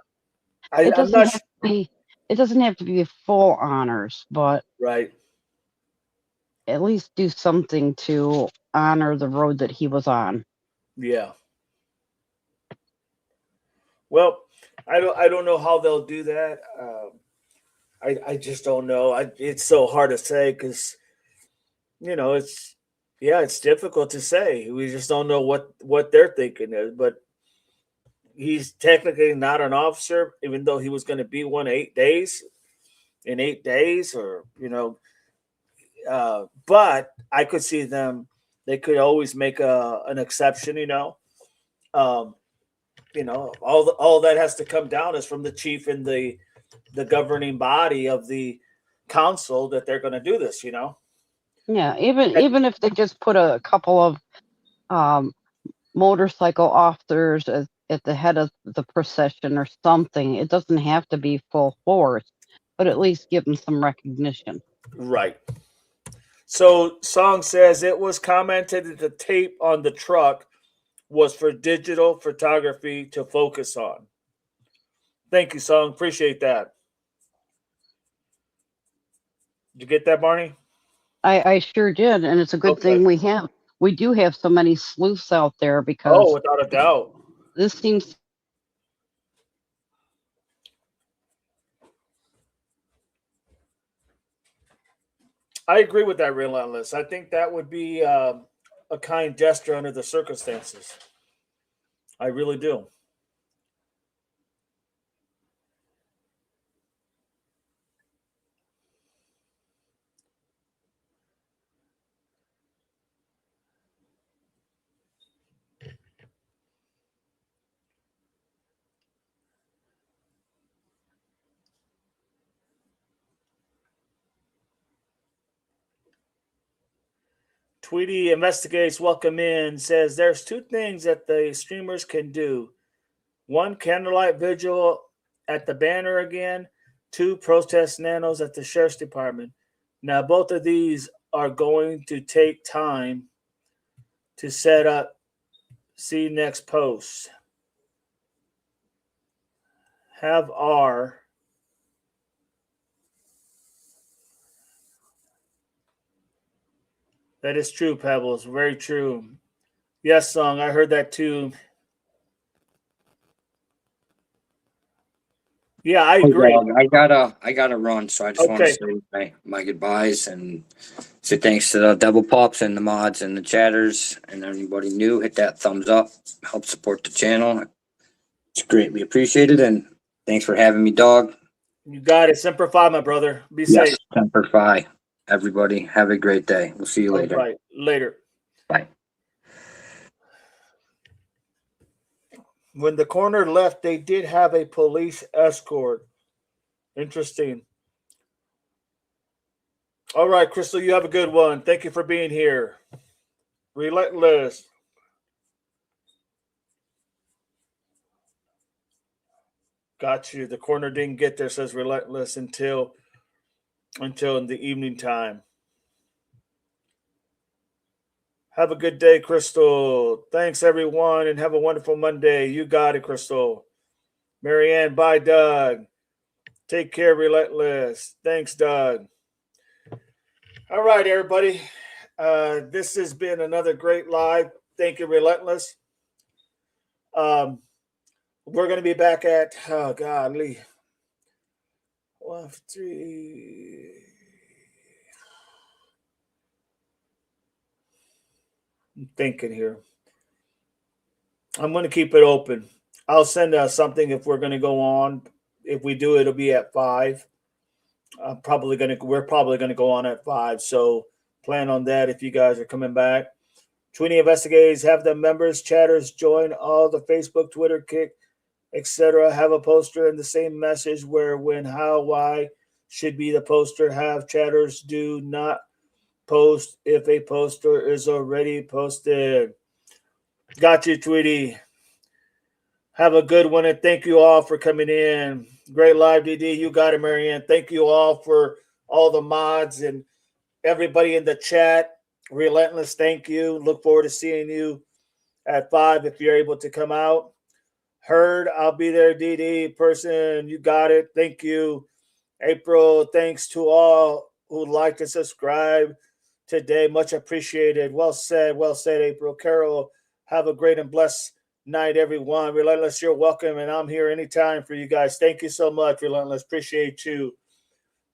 It doesn't have to be full honors, but right. At least do something to honor the road that he was on. Yeah. Well, I don't know how they'll do that. I just don't know. It's so hard to say because, it's difficult to say. We just don't know what they're thinking is. But he's technically not an officer, even though he was going to be one 8 days. In 8 days, or but I could see them they could always make an exception. All that has to come down is from the chief and the governing body of the council that they're going to do this. Yeah, even if they just put a couple of motorcycle officers at the head of the procession or something, it doesn't have to be full force, but at least give them some recognition. Right. So Song says it was commented that the tape on the truck was for digital photography to focus on. Thank you, Song. Appreciate that. Did you get that, Barney? I sure did, and it's a good thing we do have so many sleuths out there, because without a doubt, this seems. I agree with that, Relentless. I think that would be a kind gesture under the circumstances. I really do. Tweety investigates, welcome in, says there's two things that the streamers can do. One, candlelight vigil at the banner again. Two, protest nanos at the sheriff's department. Now, both of these are going to take time to set up. See next post. Have our That is true, Pebbles. Very true. Yes, Song. I heard that too. Yeah, I agree. I gotta run, so I just want to say my goodbyes and say thanks to the Devil Pups and the mods and the chatters and anybody new. Hit that thumbs up, help support the channel. It's greatly appreciated, and thanks for having me, dog. You got it. Semper Fi, my brother. Be safe. Semper Fi. Everybody, have a great day. We'll see you later. Right. Later. Bye. When the coroner left, they did have a police escort. Interesting. All right, Crystal, you have a good one. Thank you for being here. Relentless. Got you. The coroner didn't get there, says Relentless, until in the evening time. Have a good day, Crystal. Thanks, everyone, and have a wonderful Monday. You got it, Crystal. Marianne, bye, Doug. Take care, Relentless. Thanks, Doug. All right, everybody. This has been another great live. Thank you, Relentless. We're going to be back at, oh, golly. 1, 3. I'm thinking here. I'm going to keep it open. I'll send out something if we're going to go on. If we do, it'll be at 5. We're probably going to go on at 5. So plan on that if you guys are coming back. Tweety Investigators, have the members, chatters join all the Facebook, Twitter, Kick, etc. Have a poster and the same message where, when, how, why should be the poster. Have chatters do not post if a poster is already posted. Got you, Tweety. Have a good one, and thank you all for coming in. Great live, DD. You got it, Marianne. Thank you all for all the mods and everybody in the chat. Relentless, thank you. Look forward to seeing you at 5 if you're able to come out. Heard, I'll be there, DD. Person, you got it. Thank you. April, thanks to all who liked and subscribed today. Much appreciated. Well said, April. Carol, have a great and blessed night, everyone. Relentless, you're welcome, and I'm here anytime for you guys. Thank you so much, Relentless. Appreciate you.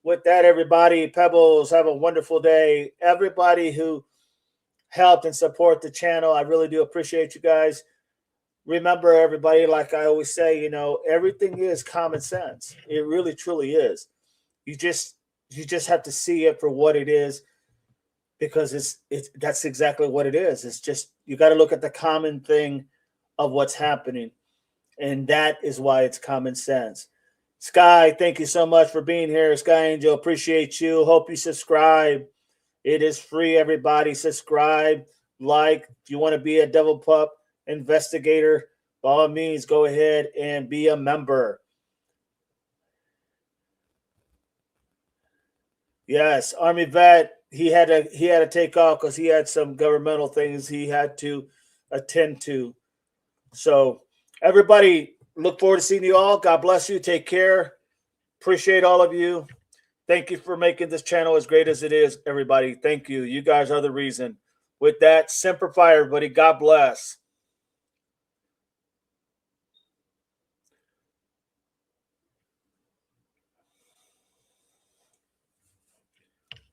With that, everybody, Pebbles, have a wonderful day. Everybody who helped and support the channel, I really do appreciate you guys. Remember, everybody, like I always say, everything is common sense. It really, truly is. You just have to see it for what it is. because it's that's exactly what it is. It's just you got to look at the common thing of what's happening, and that is why it's common sense. Sky, thank you so much for being here. Sky Angel, appreciate you. Hope you subscribe. It is free, everybody. Subscribe, like. If you want to be a Devil Pup investigator, by all means, go ahead and be a member. Yes, Army vet. He had to take off because he had some governmental things he had to attend to. So everybody, look forward to seeing you all. God bless you. Take care. Appreciate all of you. Thank you for making this channel as great as it is, everybody. Thank you. You guys are the reason. With that, Semper Fi, everybody. God bless.